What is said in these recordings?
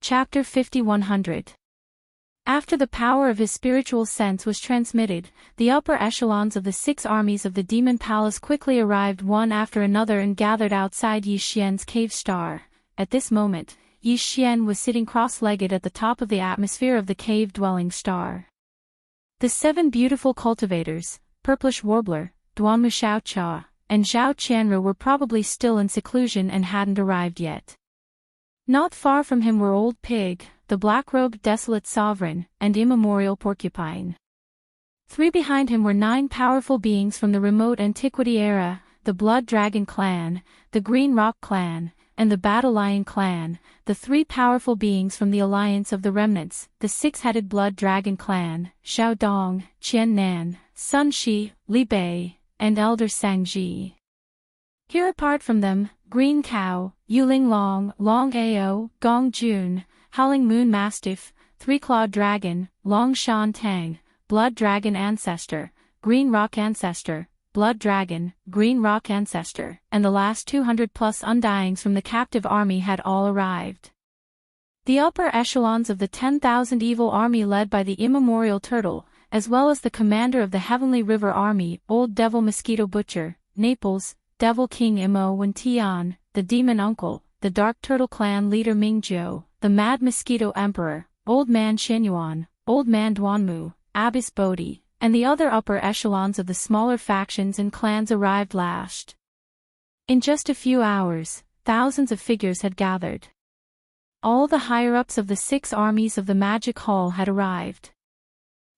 Chapter 5100. After the power of his spiritual sense was transmitted, the upper echelons of the 6 armies of the Demon Palace quickly arrived one after another and gathered outside Yi Xian's cave star. At this moment, Yi Xian was sitting cross-legged at the top of the atmosphere of the cave-dwelling star. The 7 beautiful cultivators, Purplish Warbler, Duanmu Xiaocha, and Zhao Qianru were probably still in seclusion and hadn't arrived yet. Not far from him were Old Pig, the black-robed desolate sovereign, and immemorial Porcupine. 3 behind him were 9 powerful beings from the remote antiquity era, the Blood Dragon clan, the Green Rock clan, and the Battle Lion clan, the 3 powerful beings from the Alliance of the Remnants, the 6-headed Blood Dragon clan, Xiao Dong, Qian Nan, Sun Shi, Li Bei, and Elder Sangji. Here apart from them, Green Cow, Yuling Long, Long Ao, Gong Jun, Howling Moon Mastiff, 3-Clawed Dragon, Long Shan Tang, Blood Dragon Ancestor, Green Rock Ancestor, Blood Dragon, Green Rock Ancestor, and the last 200+ Undyings from the captive army had all arrived. The upper echelons of the 10,000 evil army led by the immemorial Turtle, as well as the commander of the Heavenly River Army, Old Devil Mosquito Butcher, Naples, Devil King Imo Wen Tian, the Demon Uncle, the Dark Turtle Clan leader Mingzhou, the Mad Mosquito Emperor, Old Man Xinyuan, Old Man Duanmu, Abyss Bodhi, and the other upper echelons of the smaller factions and clans arrived last. In just a few hours, thousands of figures had gathered. All the higher-ups of the 6 armies of the Magic Hall had arrived.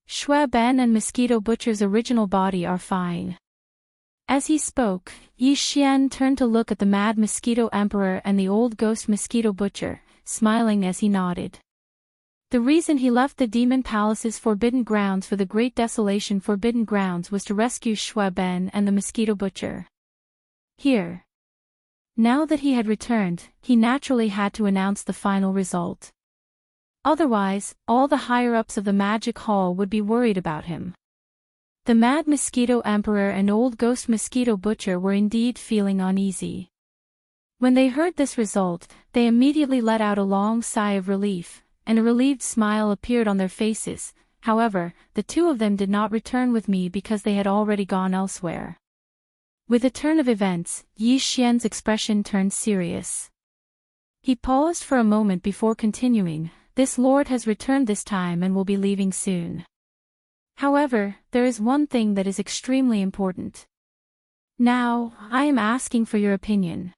Shui Ben and Mosquito Butcher's original body are fine. As he spoke, Yi Xian turned to look at the Mad Mosquito Emperor and the Old Ghost Mosquito Butcher, smiling as he nodded. The reason he left the Demon Palace's Forbidden Grounds for the Great Desolation Forbidden Grounds was to rescue Shui Ben and the Mosquito Butcher. Here. Now that he had returned, he naturally had to announce the final result. Otherwise, all the higher-ups of the Magic Hall would be worried about him. The Mad Mosquito Emperor and Old Ghost Mosquito Butcher were indeed feeling uneasy. When they heard this result, they immediately let out a long sigh of relief, and a relieved smile appeared on their faces. However, the 2 of them did not return with me because they had already gone elsewhere. With a turn of events, Yi Xian's expression turned serious. He paused for a moment before continuing, "This lord has returned this time and will be leaving soon. However, there is one thing that is extremely important. Now, I am asking for your opinion.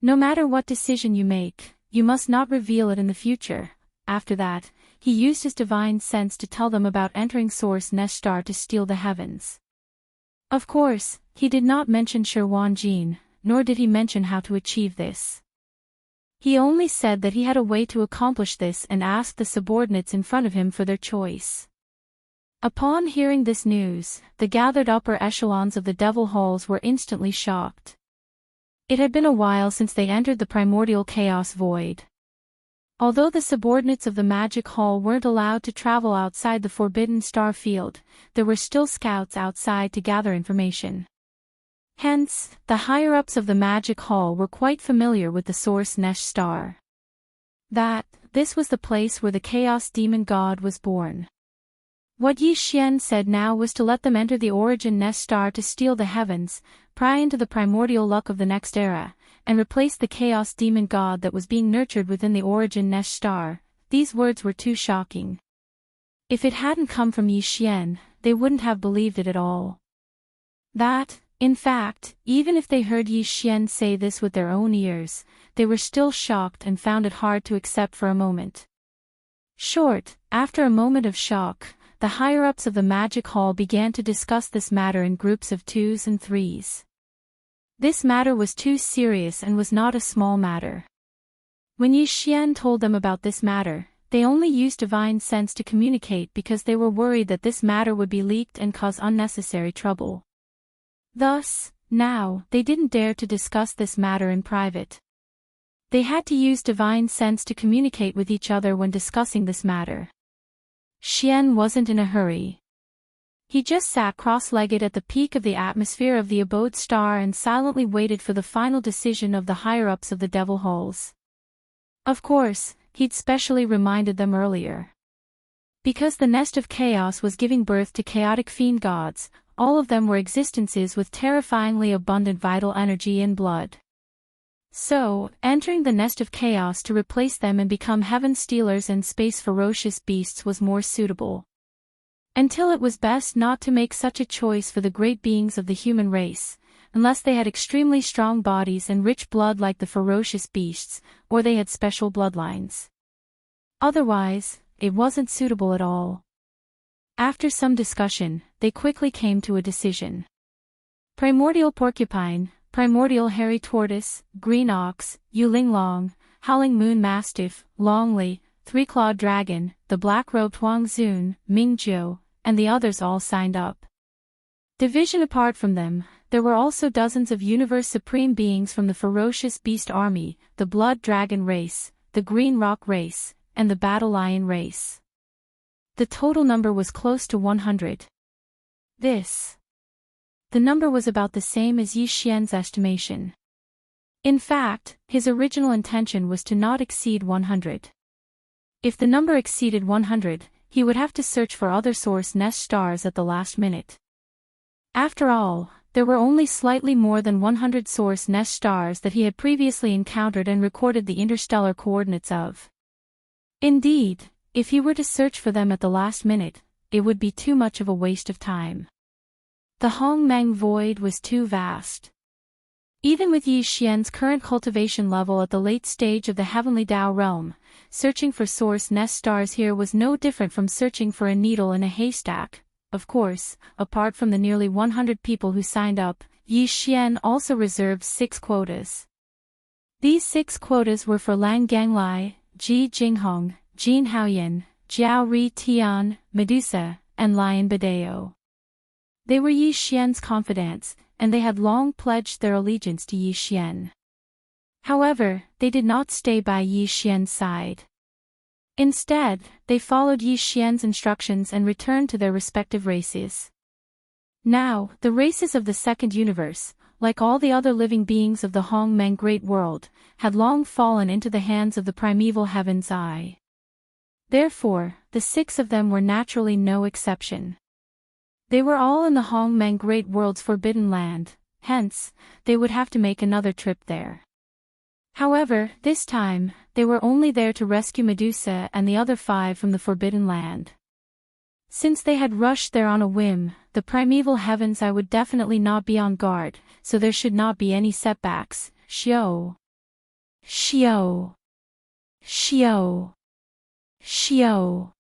No matter what decision you make, you must not reveal it in the future." After that, he used his divine sense to tell them about entering Source Nest Star to steal the heavens. Of course, he did not mention Shi Wanjin, nor did he mention how to achieve this. He only said that he had a way to accomplish this and asked the subordinates in front of him for their choice. Upon hearing this news, the gathered upper echelons of the Devil Halls were instantly shocked. It had been a while since they entered the primordial chaos void. Although the subordinates of the Magic Hall weren't allowed to travel outside the Forbidden Star Field, there were still scouts outside to gather information. Hence, the higher-ups of the Magic Hall were quite familiar with the Source Nest Star. This was the place where the Chaos Demon God was born. What Yi Xian said now was to let them enter the Origin Nest Star to steal the heavens, pry into the primordial luck of the next era, and replace the Chaos Demon God that was being nurtured within the Origin Nest Star. These words were too shocking. If it hadn't come from Yi Xian, they wouldn't have believed it at all. In fact, even if they heard Yi Xian say this with their own ears, they were still shocked and found it hard to accept for a moment. After a moment of shock, the higher-ups of the Magic Hall began to discuss this matter in groups of 2s and 3s. This matter was too serious and was not a small matter. When Yi Xian told them about this matter, they only used divine sense to communicate because they were worried that this matter would be leaked and cause unnecessary trouble. Thus, now, they didn't dare to discuss this matter in private. They had to use divine sense to communicate with each other when discussing this matter. Xian wasn't in a hurry. He just sat cross-legged at the peak of the atmosphere of the abode star and silently waited for the final decision of the higher-ups of the Devil Halls. Of course, he'd specially reminded them earlier. Because the nest of chaos was giving birth to chaotic fiend gods, all of them were existences with terrifyingly abundant vital energy and blood. So, entering the nest of chaos to replace them and become heaven stealers and space ferocious beasts was more suitable. Until it was best not to make such a choice for the great beings of the human race, unless they had extremely strong bodies and rich blood like the ferocious beasts, or they had special bloodlines. Otherwise, it wasn't suitable at all. After some discussion, they quickly came to a decision. Primordial porcupine, primordial hairy tortoise, green ox, Yuling long, howling moon mastiff, Longley, three-clawed dragon, the black-robed Huang Zun, Ming Jiu, and the others all signed up. Division apart from them, there were also dozens of universe supreme beings from the ferocious beast army, the blood dragon race, the green rock race, and the battle lion race. The total number was close to 100. The number was about the same as Yi Xian's estimation. In fact, his original intention was to not exceed 100. If the number exceeded 100, he would have to search for other source nest stars at the last minute. After all, there were only slightly more than 100 source nest stars that he had previously encountered and recorded the interstellar coordinates of. Indeed, if he were to search for them at the last minute, it would be too much of a waste of time. The Hongmeng void was too vast. Even with Yi Xian's current cultivation level at the late stage of the heavenly Dao realm, searching for source nest stars here was no different from searching for a needle in a haystack. Of course, apart from the nearly 100 people who signed up, Yi Xian also reserved 6 quotas. These 6 quotas were for Lang Ganglai, Ji Jinghong, Jin Haoyan, Jiao Ri Tian, Medusa, and Lion Badeo. They were Yi Xian's confidants, and they had long pledged their allegiance to Yi Xian. However, they did not stay by Yi Xian's side. Instead, they followed Yi Xian's instructions and returned to their respective races. Now, the races of the second universe, like all the other living beings of the Hongmeng Great World, had long fallen into the hands of the primeval Heaven's Eye. Therefore, the 6 of them were naturally no exception. They were all in the Hongmeng Great World's Forbidden Land, hence, they would have to make another trip there. However, this time, they were only there to rescue Medusa and the other 5 from the Forbidden Land. Since they had rushed there on a whim, the primeval Heavens Eye would definitely not be on guard, so there should not be any setbacks. Xiao. Xiao. Xiao. Xiao.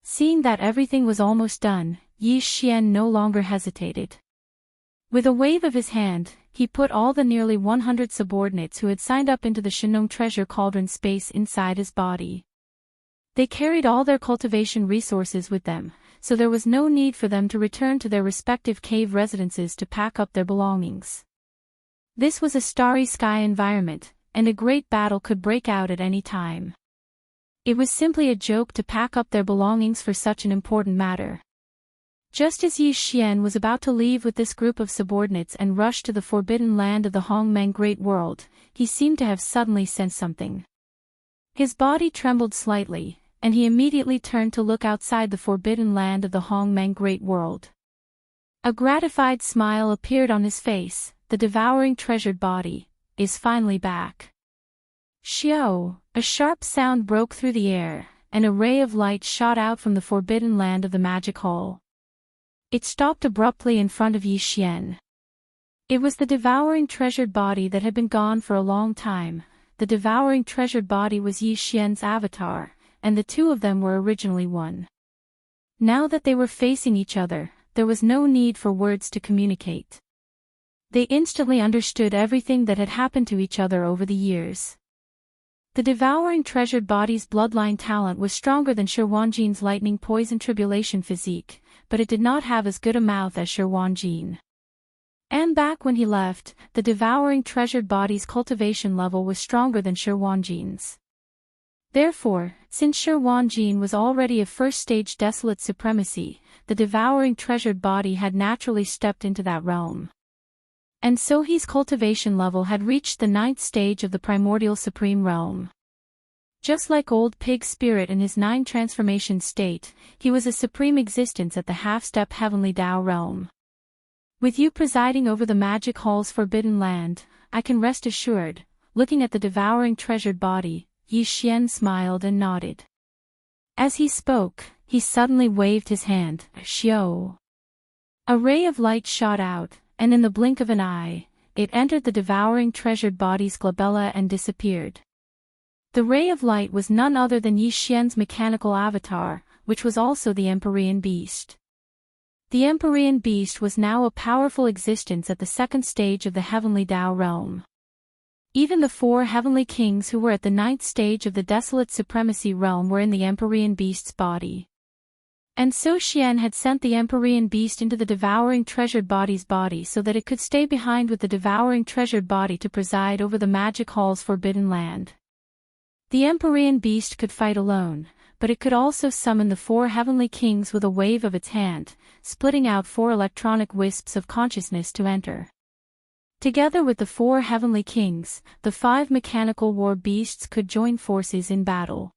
Seeing that everything was almost done, Yi Xian no longer hesitated. With a wave of his hand, he put all the nearly 100 subordinates who had signed up into the Shenong treasure cauldron space inside his body. They carried all their cultivation resources with them, so there was no need for them to return to their respective cave residences to pack up their belongings. This was a starry sky environment, and a great battle could break out at any time. It was simply a joke to pack up their belongings for such an important matter. Just as Yi Xian was about to leave with this group of subordinates and rush to the forbidden land of the Hongmeng Great World, he seemed to have suddenly sensed something. His body trembled slightly, and he immediately turned to look outside the forbidden land of the Hongmeng Great World. A gratified smile appeared on his face. The devouring treasured body is finally back. Xiao, a sharp sound broke through the air, and a ray of light shot out from the forbidden land of the magic hall. It stopped abruptly in front of Yi Xian. It was the devouring treasured body that had been gone for a long time. The devouring treasured body was Yi Xian's avatar, and the 2 of them were originally one. Now that they were facing each other, there was no need for words to communicate. They instantly understood everything that had happened to each other over the years. The devouring treasured body's bloodline talent was stronger than Shi Wanjin's lightning poison tribulation physique, but it did not have as good a mouth as Shi Wanjin. And back when he left, the devouring treasured body's cultivation level was stronger than Shi Wanjin's. Therefore, since Shi Wanjin was already a first-stage desolate supremacy, the devouring treasured body had naturally stepped into that realm. And so his cultivation level had reached the 9th stage of the primordial supreme realm. Just like old pig spirit in his 9 transformation state, he was a supreme existence at the half-step heavenly Tao realm. With you presiding over the magic hall's forbidden land, I can rest assured. Looking at the devouring treasured body, Yi Xian smiled and nodded. As he spoke, he suddenly waved his hand, Xiao. A ray of light shot out, and in the blink of an eye, it entered the devouring treasured body's glabella and disappeared. The ray of light was none other than Yi Xian's mechanical avatar, which was also the Empyrean beast. The Empyrean beast was now a powerful existence at the second stage of the heavenly Tao realm. Even the 4 heavenly kings who were at the 9th stage of the desolate supremacy realm were in the Empyrean beast's body. And so Xian had sent the Empyrean beast into the devouring treasured body's body so that it could stay behind with the devouring treasured body to preside over the magic hall's forbidden land. The Empyrean beast could fight alone, but it could also summon the 4 heavenly kings with a wave of its hand, splitting out 4 electronic wisps of consciousness to enter. Together with the 4 heavenly kings, the 5 mechanical war beasts could join forces in battle.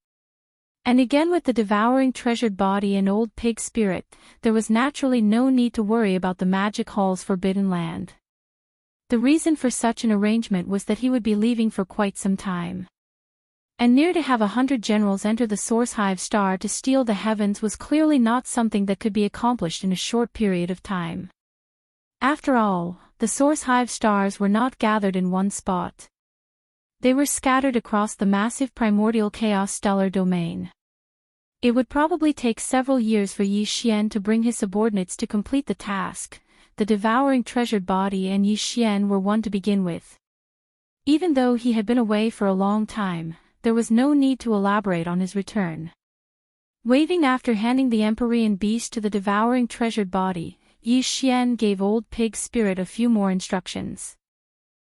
And again with the devouring treasured body and old pig spirit, there was naturally no need to worry about the magic hall's forbidden land. The reason for such an arrangement was that he would be leaving for quite some time. And near to have 100 generals enter the Source Hive Star to steal the heavens was clearly not something that could be accomplished in a short period of time. After all, the Source Hive Stars were not gathered in one spot. They were scattered across the massive primordial chaos stellar domain. It would probably take several years for Yi Xian to bring his subordinates to complete the task. The devouring treasured body and Yi Xian were one to begin with. Even though he had been away for a long time, there was no need to elaborate on his return. Waving after handing the Empyrean beast to the devouring treasured body, Yi Xian gave old pig spirit a few more instructions.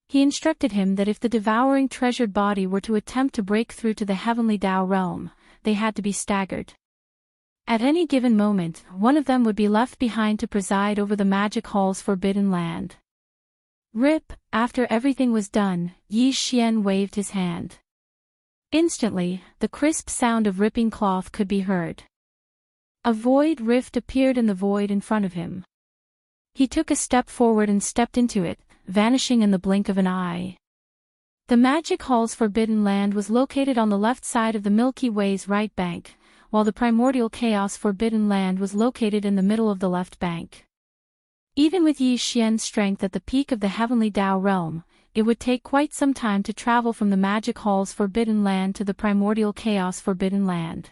He instructed him that if the devouring treasured body were to attempt to break through to the heavenly Tao realm, they had to be staggered. At any given moment, one of them would be left behind to preside over the magic hall's forbidden land. Rip, after everything was done, Yi Xian waved his hand. Instantly, the crisp sound of ripping cloth could be heard. A void rift appeared in the void in front of him. He took a step forward and stepped into it, vanishing in the blink of an eye. The magic hall's forbidden land was located on the left side of the Milky Way's right bank, while the primordial chaos forbidden land was located in the middle of the left bank. Even with Yi Xian's strength at the peak of the heavenly Tao realm, it would take quite some time to travel from the magic hall's forbidden land to the primordial chaos forbidden land.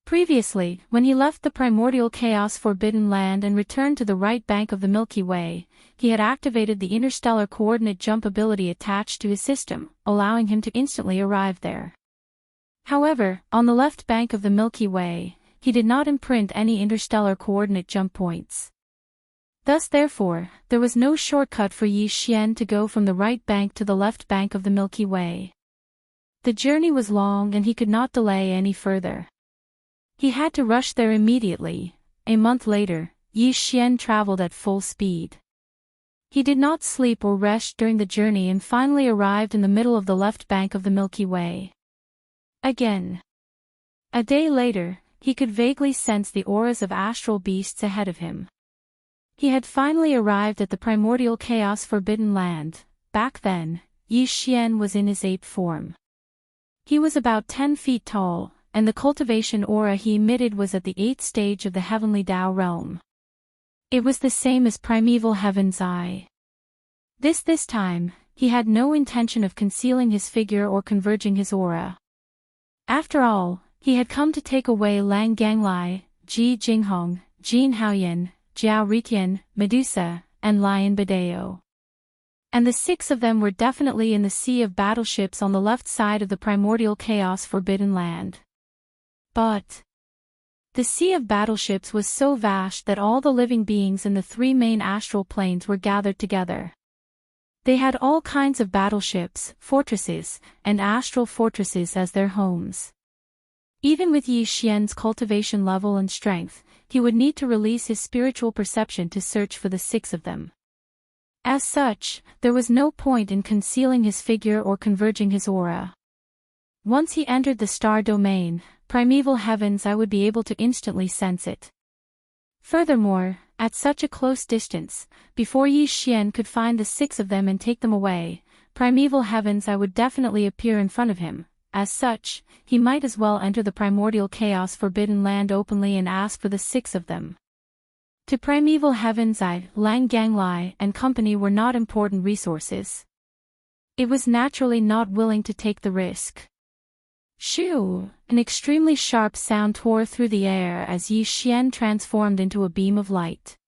Previously, when he left the primordial chaos forbidden land and returned to the right bank of the Milky Way, he had activated the interstellar coordinate jump ability attached to his system, allowing him to instantly arrive there. However, on the left bank of the Milky Way, he did not imprint any interstellar coordinate jump points. Thus therefore, there was no shortcut for Yi Xian to go from the right bank to the left bank of the Milky Way. The journey was long and he could not delay any further. He had to rush there immediately. A month later, Yi Xian traveled at full speed. He did not sleep or rest during the journey and finally arrived in the middle of the left bank of the Milky Way. Again. A day later, he could vaguely sense the auras of astral beasts ahead of him. He had finally arrived at the primordial chaos forbidden land. Back then, Yi Xian was in his ape form. He was about 10 feet tall, and the cultivation aura he emitted was at the 8th stage of the heavenly Tao realm. It was the same as primeval Heaven's Eye. This time, he had no intention of concealing his figure or converging his aura. After all, he had come to take away Lang Ganglai, Ji Jinghong, Jin Haoyan, Jiao Ritian, Medusa, and Lion Badeo. And the 6 of them were definitely in the sea of battleships on the left side of the primordial chaos forbidden land. But the sea of battleships was so vast that all the living beings in the 3 main astral planes were gathered together. They had all kinds of battleships, fortresses, and astral fortresses as their homes. Even with Yi Xian's cultivation level and strength, he would need to release his spiritual perception to search for the 6 of them. As such, there was no point in concealing his figure or converging his aura. Once he entered the star domain, primeval heavens, I would be able to instantly sense it. Furthermore, at such a close distance, before Yi Xian could find the 6 of them and take them away, primeval heavens, I would definitely appear in front of him. As such, he might as well enter the primordial chaos forbidden land openly and ask for the 6 of them. To primeval heavens, Lang Ganglai and company were not important resources. It was naturally not willing to take the risk. Shoo! An extremely sharp sound tore through the air as Yi Xian transformed into a beam of light.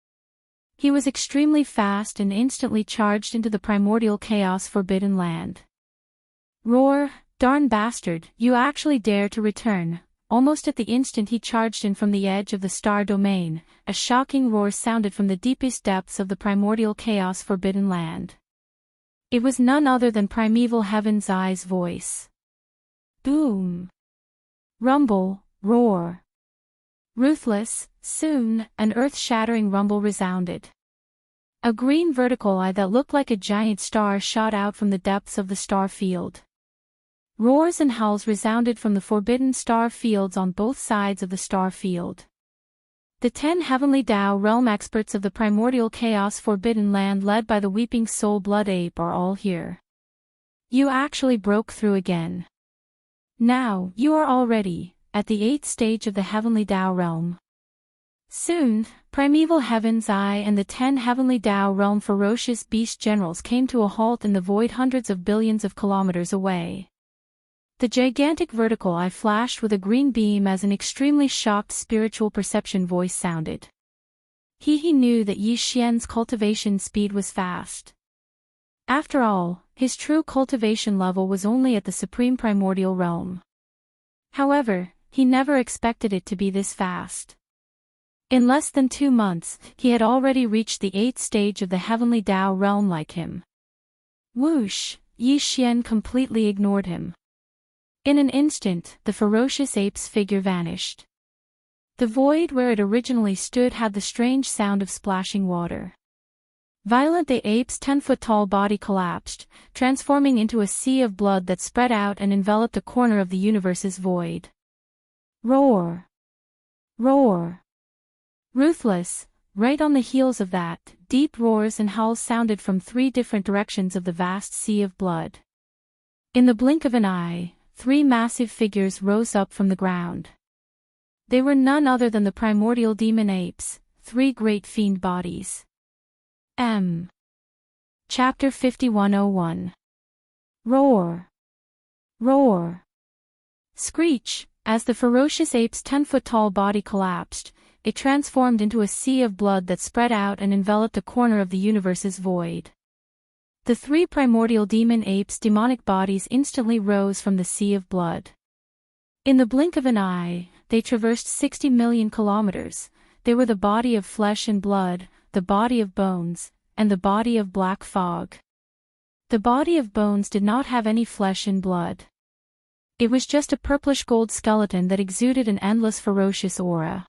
He was extremely fast and instantly charged into the primordial chaos forbidden land. Roar! Darn bastard, you actually dare to return. Almost at the instant he charged in from the edge of the star domain, a shocking roar sounded from the deepest depths of the primordial chaos forbidden land. It was none other than primeval heaven's eye's voice. Boom! Rumble, roar. Ruthless, soon, an earth-shattering rumble resounded. A green vertical eye that looked like a giant star shot out from the depths of the star field. Roars and howls resounded from the forbidden star fields on both sides of the star field. The 10 heavenly Tao realm experts of the primordial chaos forbidden land led by the weeping soul blood ape are all here. You actually broke through again. Now, you are already at the 8th stage of the heavenly Tao realm. Soon, primeval heaven's eye and the 10 heavenly Tao realm ferocious beast generals came to a halt in the void hundreds of billions of kilometers away. The gigantic vertical eye flashed with a green beam as an extremely shocked spiritual perception voice sounded. He knew that Yi Xian's cultivation speed was fast. After all, his true cultivation level was only at the supreme primordial realm. However, he never expected it to be this fast. In less than 2 months, he had already reached the 8th stage of the heavenly Tao realm like him. Whoosh! Yi Xian completely ignored him. In an instant, the ferocious ape's figure vanished. The void where it originally stood had the strange sound of splashing water. Violent, the ape's 10-foot-tall body collapsed, transforming into a sea of blood that spread out and enveloped a corner of the universe's void. Roar! Roar! Ruthless! Right on the heels of that, deep roars and howls sounded from 3 different directions of the vast sea of blood. In the blink of an eye, 3 massive figures rose up from the ground. They were none other than the primordial demon apes, 3 great fiend bodies. Chapter 5101. Roar! Roar! Screech! As the ferocious ape's 10-foot-tall body collapsed, it transformed into a sea of blood that spread out and enveloped a corner of the universe's void. The 3 primordial demon apes' demonic bodies instantly rose from the sea of blood. In the blink of an eye, they traversed 60 million kilometers. They were the body of flesh and blood, the body of bones, and the body of black fog. The body of bones did not have any flesh and blood. It was just a purplish gold skeleton that exuded an endless ferocious aura.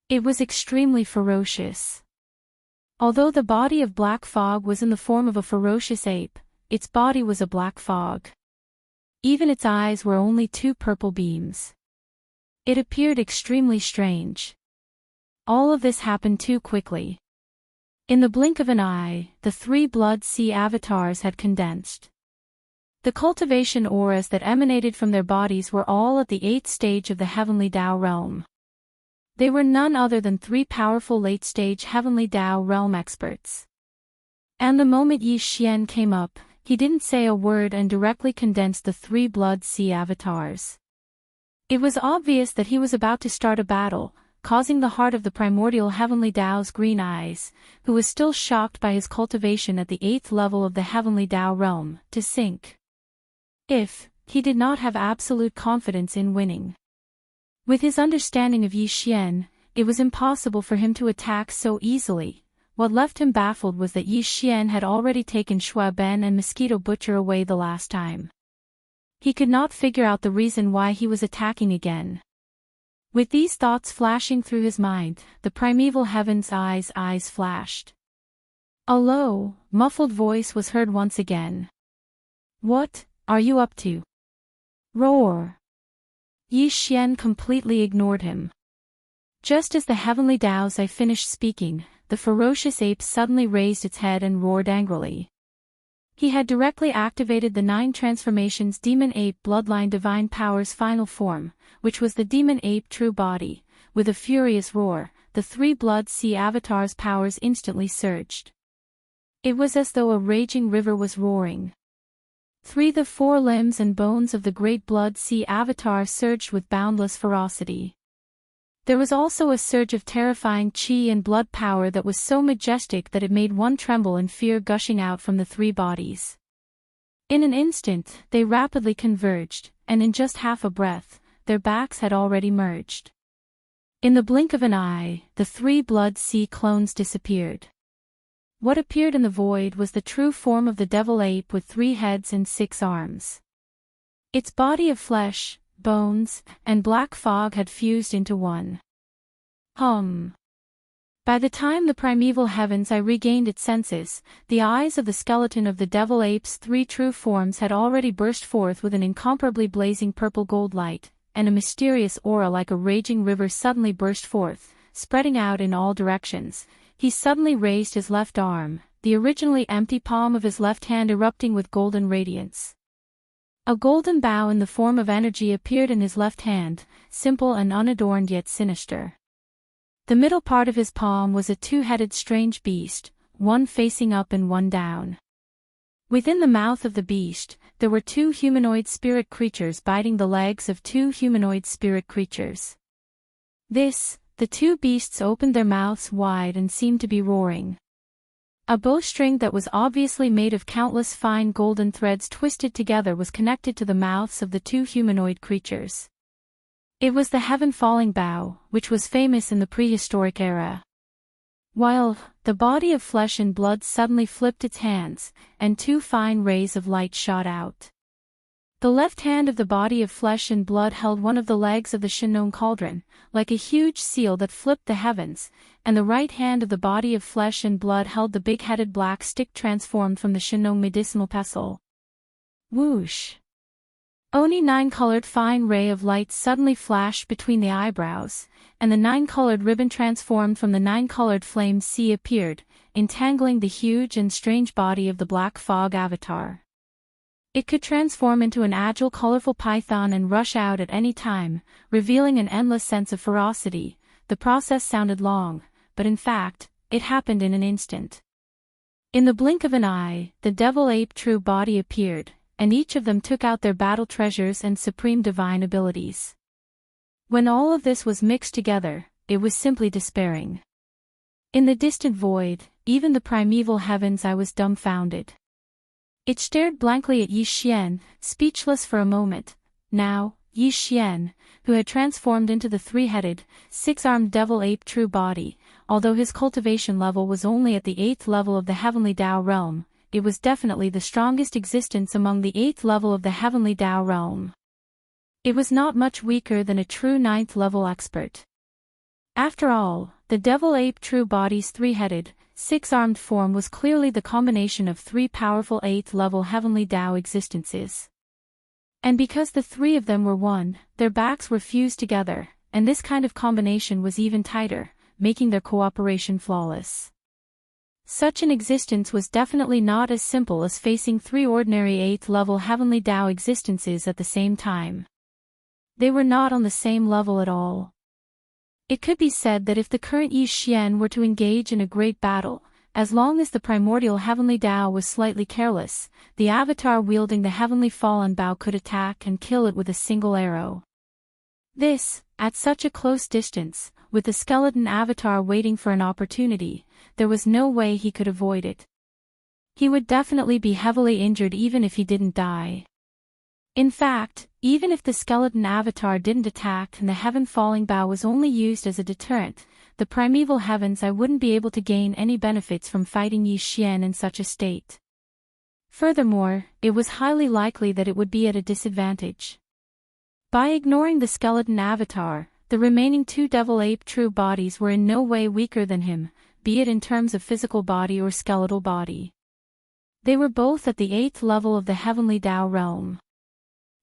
It was extremely ferocious. Although the body of black fog was in the form of a ferocious ape, its body was a black fog. Even its eyes were only 2 purple beams. It appeared extremely strange. All of this happened too quickly. In the blink of an eye, the 3 blood sea avatars had condensed. The cultivation auras that emanated from their bodies were all at the 8th stage of the heavenly Tao realm. They were none other than 3 powerful late-stage heavenly Tao realm experts. And the moment Yi Xian came up, he didn't say a word and directly condensed the 3 blood sea avatars. It was obvious that he was about to start a battle, causing the heart of the primordial heavenly Tao's green eyes, who was still shocked by his cultivation at the 8th level of the heavenly Tao realm, to sink. He did not have absolute confidence in winning. With his understanding of Yi Xian, it was impossible for him to attack so easily. What left him baffled was that Yi Xian had already taken Shui Ben and Mosquito Butcher away the last time. He could not figure out the reason why he was attacking again. With these thoughts flashing through his mind, the primeval heaven's eyes flashed. A low, muffled voice was heard once again. What are you up to? Roar! Yi Xian completely ignored him. Just as the heavenly Daozai finished speaking, the ferocious ape suddenly raised its head and roared angrily. He had directly activated the 9 transformations Demon Ape Bloodline Divine Power's final form, which was the Demon Ape True Body. With a furious roar, the 3 Blood Sea Avatars' powers instantly surged. It was as though a raging river was roaring. The 4 limbs and bones of the great Blood Sea Avatar surged with boundless ferocity. There was also a surge of terrifying chi and blood power that was so majestic that it made one tremble in fear, gushing out from the 3 bodies. In an instant, they rapidly converged, and in just half a breath, their backs had already merged. In the blink of an eye, the 3 Blood Sea clones disappeared. What appeared in the void was the true form of the devil ape with 3 heads and 6 arms. Its body of flesh, bones, and black fog had fused into one. By the time the primeval heavens regained its senses, the eyes of the skeleton of the devil ape's 3 true forms had already burst forth with an incomparably blazing purple gold light, and a mysterious aura like a raging river suddenly burst forth, spreading out in all directions. He suddenly raised his left arm, the originally empty palm of his left hand erupting with golden radiance. A golden bow in the form of energy appeared in his left hand, simple and unadorned yet sinister. The middle part of his palm was a 2-headed strange beast, one facing up and one down. Within the mouth of the beast, there were 2 humanoid spirit creatures biting the legs of 2 humanoid spirit creatures. The 2 beasts opened their mouths wide and seemed to be roaring. A bowstring that was obviously made of countless fine golden threads twisted together was connected to the mouths of the 2 humanoid creatures. It was the heaven-falling bow, which was famous in the prehistoric era. While the body of flesh and blood suddenly flipped its hands, and 2 fine rays of light shot out. The left hand of the body of flesh and blood held one of the legs of the Shinnong cauldron, like a huge seal that flipped the heavens, and the right hand of the body of flesh and blood held the big-headed black stick transformed from the Shinnong medicinal pestle. Whoosh! Only 9-colored fine ray of light suddenly flashed between the eyebrows, and the 9-colored ribbon transformed from the 9-colored flame sea appeared, entangling the huge and strange body of the black fog avatar. It could transform into an agile, colorful python and rush out at any time, revealing an endless sense of ferocity. The process sounded long, but in fact, it happened in an instant. In the blink of an eye, the devil ape true body appeared, and each of them took out their battle treasures and supreme divine abilities. When all of this was mixed together, it was simply despairing. In the distant void, even the primeval heavens was dumbfounded. It stared blankly at Yi Xian, speechless for a moment. Now, Yi Xian, who had transformed into the 3-headed, 6-armed devil ape true body, although his cultivation level was only at the 8th level of the heavenly Dao realm, it was definitely the strongest existence among the 8th level of the heavenly Dao realm. It was not much weaker than a true 9th level expert. After all, the devil ape true body's 3-headed, 6-armed form was clearly the combination of 3 powerful 8th level heavenly Dao existences. And because the 3 of them were one, their backs were fused together, and this kind of combination was even tighter, making their cooperation flawless. Such an existence was definitely not as simple as facing 3 ordinary 8th level heavenly Dao existences at the same time. They were not on the same level at all. It could be said that if the current Yi Xian were to engage in a great battle, as long as the primordial heavenly Dao was slightly careless, the avatar wielding the heavenly fallen bow could attack and kill it with a single arrow. This, at such a close distance, with the skeleton avatar waiting for an opportunity, there was no way he could avoid it. He would definitely be heavily injured even if he didn't die. In fact, even if the skeleton avatar didn't attack and the heaven-falling bow was only used as a deterrent, the primeval heavens wouldn't be able to gain any benefits from fighting Yi Xian in such a state. Furthermore, it was highly likely that it would be at a disadvantage. By ignoring the skeleton avatar, the remaining 2 devil ape true bodies were in no way weaker than him, be it in terms of physical body or skeletal body. They were both at the 8th level of the heavenly Dao realm.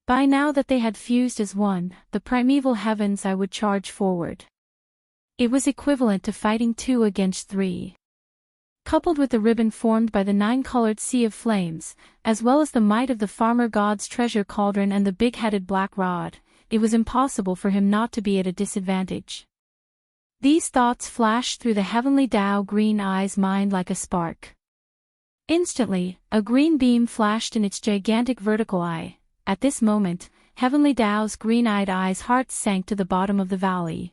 By now that they had fused as one, the primeval heavens I would charge forward. It was equivalent to fighting 2 against 3. Coupled with the ribbon formed by the 9-colored sea of flames, as well as the might of the farmer god's treasure cauldron and the big-headed black rod, it was impossible for him not to be at a disadvantage. These thoughts flashed through the heavenly Tao green eye's mind like a spark. Instantly, a green beam flashed in its gigantic vertical eye. At this moment, heavenly Tao's green-eyed eye's heart sank to the bottom of the valley.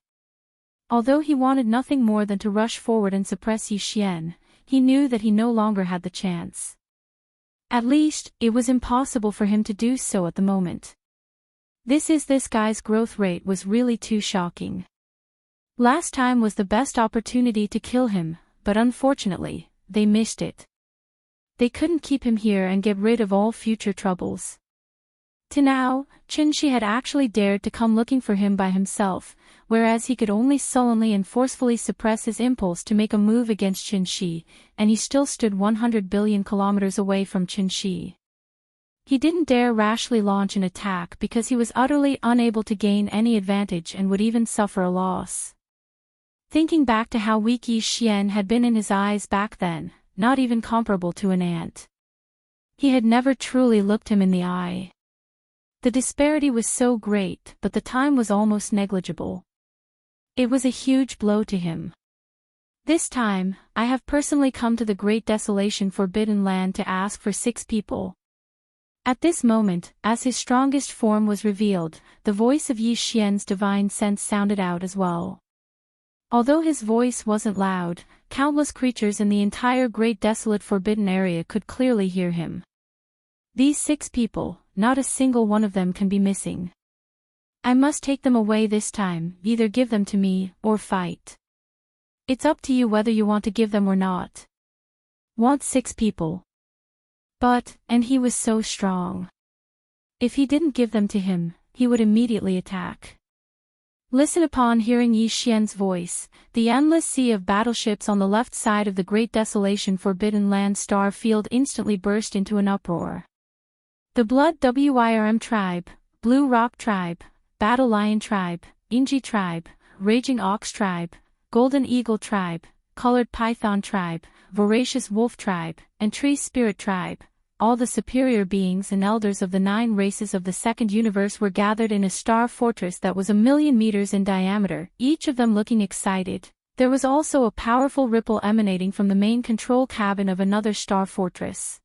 Although he wanted nothing more than to rush forward and suppress Yi Xian, he knew that he no longer had the chance. At least, it was impossible for him to do so at the moment. This guy's growth rate was really too shocking. Last time was the best opportunity to kill him, but unfortunately, they missed it. They couldn't keep him here and get rid of all future troubles. To now, Qin had actually dared to come looking for him by himself, whereas he could only sullenly and forcefully suppress his impulse to make a move against Qin, and he still stood 100 billion kilometers away from Qin. He didn't dare rashly launch an attack because he was utterly unable to gain any advantage and would even suffer a loss. Thinking back to how weak Yi Xian had been in his eyes back then, not even comparable to an ant. He had never truly looked him in the eye. The disparity was so great, but the time was almost negligible. It was a huge blow to him. This time, I have personally come to the Great Desolation Forbidden Land to ask for 6 people. At this moment, as his strongest form was revealed, the voice of Yi Xian's divine sense sounded out as well. Although his voice wasn't loud, countless creatures in the entire Great Desolate Forbidden area could clearly hear him. These 6 people, not a single one of them can be missing. I must take them away this time, either give them to me, or fight. It's up to you whether you want to give them or not. Want 6 people. And he was so strong. If he didn't give them to him, he would immediately attack. Listen upon hearing Yi Xian's voice, the endless sea of battleships on the left side of the Great Desolation Forbidden Land star field instantly burst into an uproar. The Blood Wyrm tribe, Blue Rock tribe, Battle Lion tribe, Inji tribe, Raging Ox tribe, Golden Eagle tribe, Colored Python tribe, Voracious Wolf tribe, and Tree Spirit tribe, all the superior beings and elders of the 9 races of the second universe were gathered in a star fortress that was 1,000,000 meters in diameter, each of them looking excited. There was also a powerful ripple emanating from the main control cabin of another star fortress.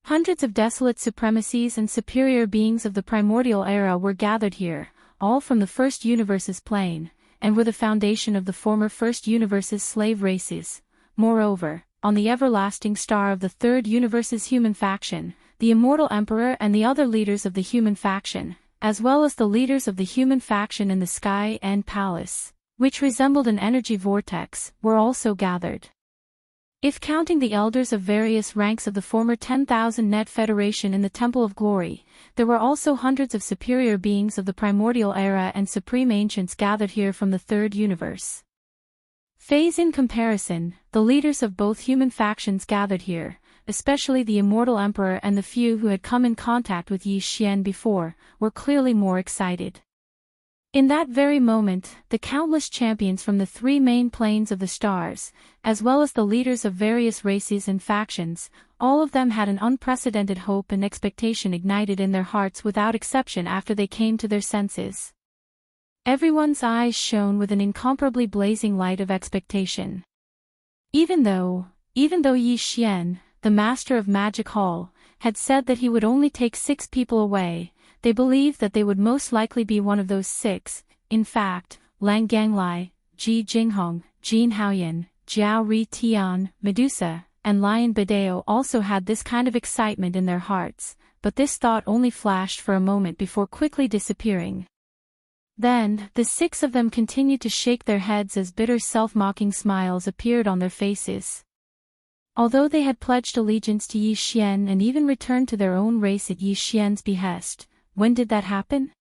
Hundreds of desolate supremacies and superior beings of the primordial era were gathered here, all from the first universe's plane, and were the foundation of the former first universe's slave races. Moreover, on the everlasting star of the third universe's human faction, the immortal emperor and the other leaders of the human faction, as well as the leaders of the human faction in the Sky End Palace, which resembled an energy vortex, were also gathered. If counting the elders of various ranks of the former 10,000 net federation in the Temple of Glory, there were also hundreds of superior beings of the primordial era and supreme ancients gathered here from the third universe. Phase in comparison, the leaders of both human factions gathered here, especially the immortal emperor and the few who had come in contact with Yi Xian before, were clearly more excited. In that very moment, the countless champions from the 3 main planes of the stars, as well as the leaders of various races and factions, all of them had an unprecedented hope and expectation ignited in their hearts without exception after they came to their senses. Everyone's eyes shone with an incomparably blazing light of expectation. Even though Yi Xian, the master of Magic Hall, had said that he would only take 6 people away, they believed that they would most likely be one of those 6. In fact, Lang Ganglai, Ji Jinghong, Jin Haoyan, Jiao Ri Tian, Medusa, and Lion Badeo also had this kind of excitement in their hearts, but this thought only flashed for a moment before quickly disappearing. Then, the 6 of them continued to shake their heads as bitter self-mocking smiles appeared on their faces. Although they had pledged allegiance to Yi Xian and even returned to their own race at Yi Xian's behest, when did that happen?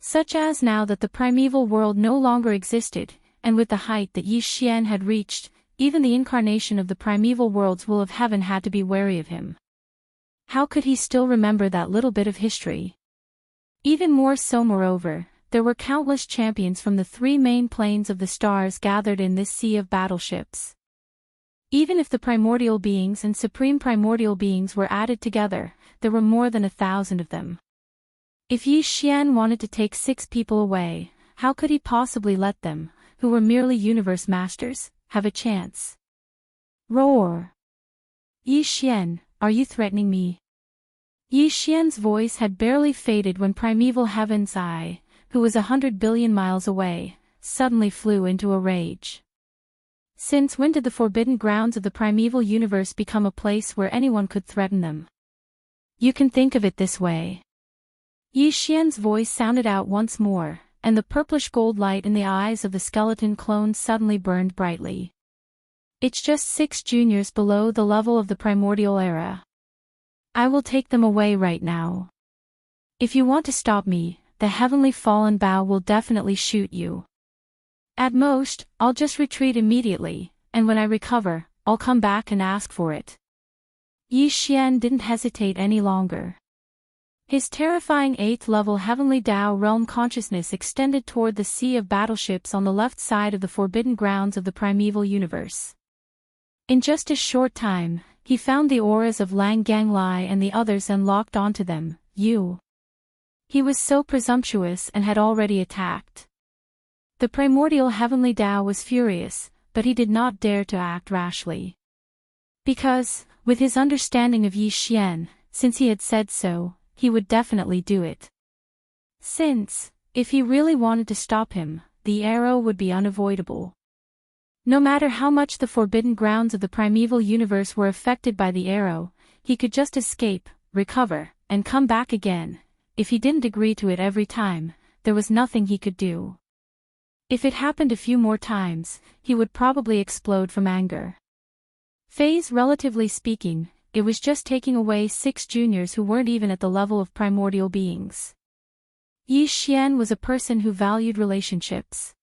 Such as now that the primeval world no longer existed, and with the height that Yi Xian had reached, even the incarnation of the primeval world's will of heaven had to be wary of him. How could he still remember that little bit of history? Even more so, moreover, there were countless champions from the three main planes of the stars gathered in this sea of battleships. Even if the primordial beings and supreme primordial beings were added together, there were more than 1,000 of them. If Yi Xian wanted to take 6 people away, how could he possibly let them, who were merely universe masters, have a chance? Roar! Yi Xian, are you threatening me? Yi Xian's voice had barely faded when primeval Heaven's Eye, who was 100 billion miles away, suddenly flew into a rage. Since when did the forbidden grounds of the primeval universe become a place where anyone could threaten them? You can think of it this way. Yi Xian's voice sounded out once more, and the purplish gold light in the eyes of the skeleton clone suddenly burned brightly. It's just 6 juniors below the level of the primordial era. I will take them away right now. If you want to stop me, the heavenly fallen bow will definitely shoot you. At most, I'll just retreat immediately, and when I recover, I'll come back and ask for it. Yi Xian didn't hesitate any longer. His terrifying 8th-level Heavenly Dao realm consciousness extended toward the sea of battleships on the left side of the forbidden grounds of the primeval universe. In just a short time, he found the auras of Lang Ganglai and the others and locked onto them. He was so presumptuous and had already attacked. The primordial Heavenly Dao was furious, but he did not dare to act rashly. Because, with his understanding of Yi Xian, since he had said so, he would definitely do it. Since, if he really wanted to stop him, the arrow would be unavoidable. No matter how much the forbidden grounds of the primeval universe were affected by the arrow, he could just escape, recover, and come back again. If he didn't agree to it every time, there was nothing he could do. If it happened a few more times, he would probably explode from anger. Relatively speaking, it was just taking away 6 juniors who weren't even at the level of primordial beings. Yi Xian was a person who valued relationships.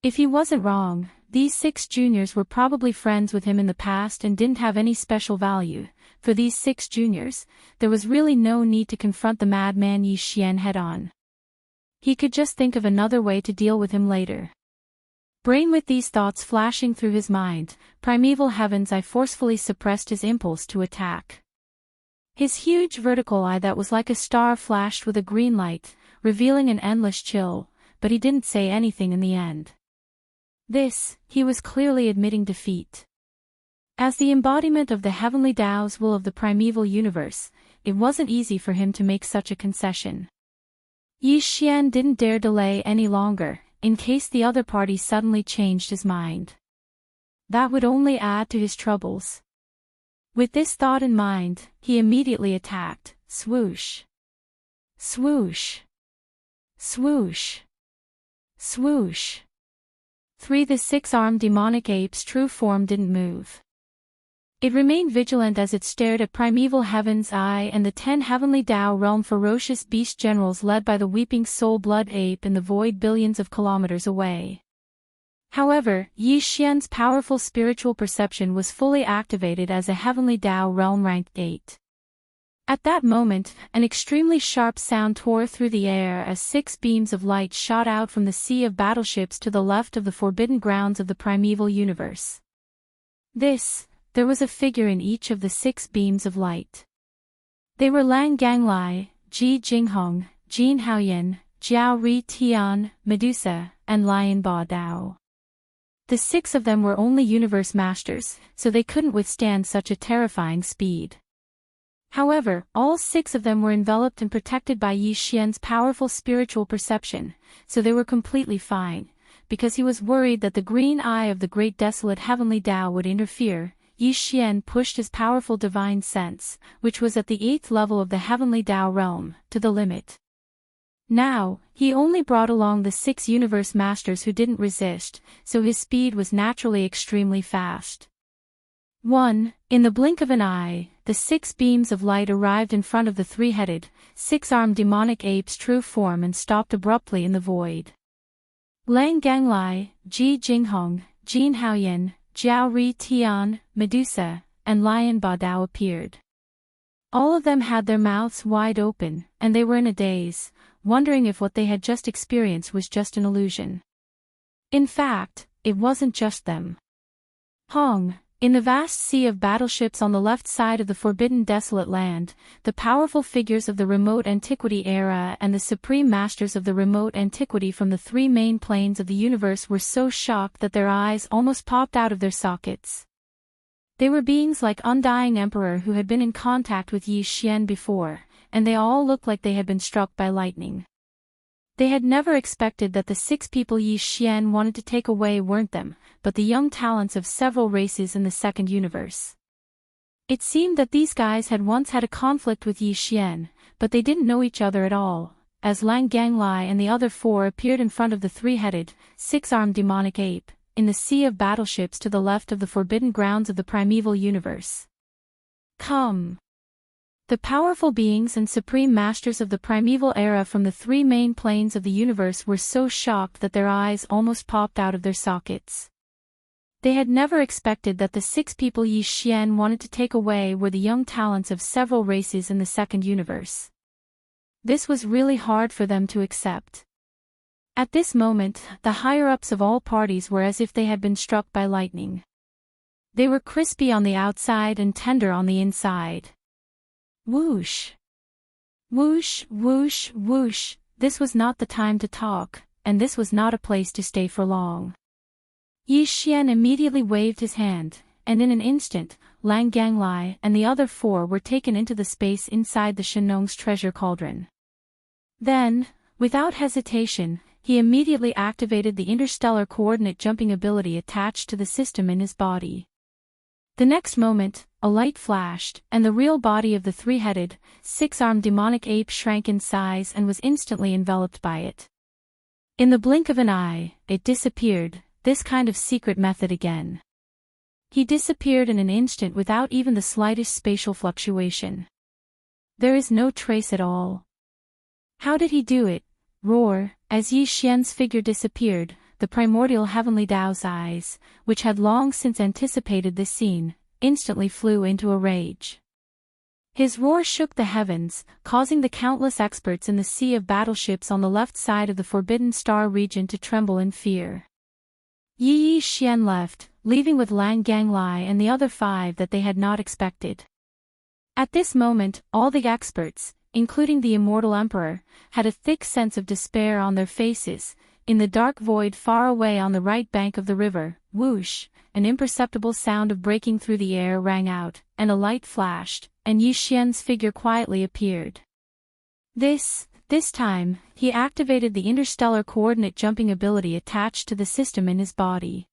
If he wasn't wrong, these 6 juniors were probably friends with him in the past and didn't have any special value. For these 6 juniors, there was really no need to confront the madman Yi Xian head-on. He could just think of another way to deal with him later. Brain with these thoughts flashing through his mind, primeval Heaven's Eye forcefully suppressed his impulse to attack. His huge vertical eye that was like a star flashed with a green light, revealing an endless chill, but he didn't say anything in the end. He was clearly admitting defeat. As the embodiment of the Heavenly Dao's will of the primeval universe, it wasn't easy for him to make such a concession. Yi Xian didn't dare delay any longer, in case the other party suddenly changed his mind. That would only add to his troubles. With this thought in mind, he immediately attacked. Swoosh! Swoosh! Swoosh! Swoosh! The 6-armed demonic ape's true form didn't move. It remained vigilant as it stared at primeval Heaven's Eye and the 10 Heavenly Dao realm ferocious beast generals led by the weeping soul blood ape in the void billions of kilometers away. However, Yi Xian's powerful spiritual perception was fully activated as a Heavenly Dao realm ranked 8. At that moment, an extremely sharp sound tore through the air as 6 beams of light shot out from the sea of battleships to the left of the forbidden grounds of the primeval universe. There was a figure in each of the 6 beams of light. They were Lang Ganglai, Ji Jinghong, Jin Haoyan, Jiao Ri Tian, Medusa, and Lion Ba Dao. The 6 of them were only universe masters, so they couldn't withstand such a terrifying speed. However, all 6 of them were enveloped and protected by Yi Xian's powerful spiritual perception, so they were completely fine. Because he was worried that the green eye of the great desolate Heavenly Dao would interfere, Yi Xian pushed his powerful divine sense, which was at the 8th level of the Heavenly Dao realm, to the limit. Now, he only brought along the 6 universe masters who didn't resist, so his speed was naturally extremely fast. In the blink of an eye, the 6 beams of light arrived in front of the 3-headed, 6-armed demonic ape's true form and stopped abruptly in the void. Lang Ganglai, Ji Jinghong, Jin Haoyan, Jiao Ri Tian, Medusa, and Lion Ba Dao appeared. All of them had their mouths wide open, and they were in a daze, wondering if what they had just experienced was just an illusion. In fact, it wasn't just them. Hong, in the vast sea of battleships on the left side of the forbidden desolate land, the powerful figures of the remote antiquity era and the supreme masters of the remote antiquity from the three main planes of the universe were so shocked that their eyes almost popped out of their sockets. They were beings like Undying Emperor who had been in contact with Yi Xian before, and they all looked like they had been struck by lightning. They had never expected that the 6 people Yi Xian wanted to take away weren't them, but the young talents of several races in the second universe. It seemed that these guys had once had a conflict with Yi Xian, but they didn't know each other at all, as Lang Ganglai and the other 4 appeared in front of the 3-headed, 6-armed demonic ape, in the sea of battleships to the left of the forbidden grounds of the primeval universe. Come! The powerful beings and supreme masters of the primeval era from the 3 main planes of the universe were so shocked that their eyes almost popped out of their sockets. They had never expected that the 6 people Yi Xian wanted to take away were the young talents of several races in the second universe. This was really hard for them to accept. At this moment, the higher-ups of all parties were as if they had been struck by lightning. They were crispy on the outside and tender on the inside. Whoosh! Whoosh, whoosh, whoosh, this was not the time to talk, and this was not a place to stay for long. Yi Xian immediately waved his hand, and in an instant, Lang Ganglai and the other 4 were taken into the space inside the Shenong's treasure cauldron. Then, without hesitation, he immediately activated the interstellar coordinate jumping ability attached to the system in his body. The next moment, a light flashed, and the real body of the 3-headed, 6-armed demonic ape shrank in size and was instantly enveloped by it. In the blink of an eye, it disappeared, this kind of secret method again. He disappeared in an instant without even the slightest spatial fluctuation. There is no trace at all. How did he do it? Roar, as Yi Xian's figure disappeared. The primordial heavenly Tao's eyes, which had long since anticipated this scene, instantly flew into a rage. His roar shook the heavens, causing the countless experts in the sea of battleships on the left side of the Forbidden Star region to tremble in fear. Yi Xian left, leaving with Lang Ganglai and the other 5 that they had not expected. At this moment, all the experts, including the immortal emperor, had a thick sense of despair on their faces. In the dark void far away on the right bank of the river, whoosh, an imperceptible sound of breaking through the air rang out, and a light flashed, and Yi Xian's figure quietly appeared. This time, he activated the interstellar coordinate jumping ability attached to the system in his body.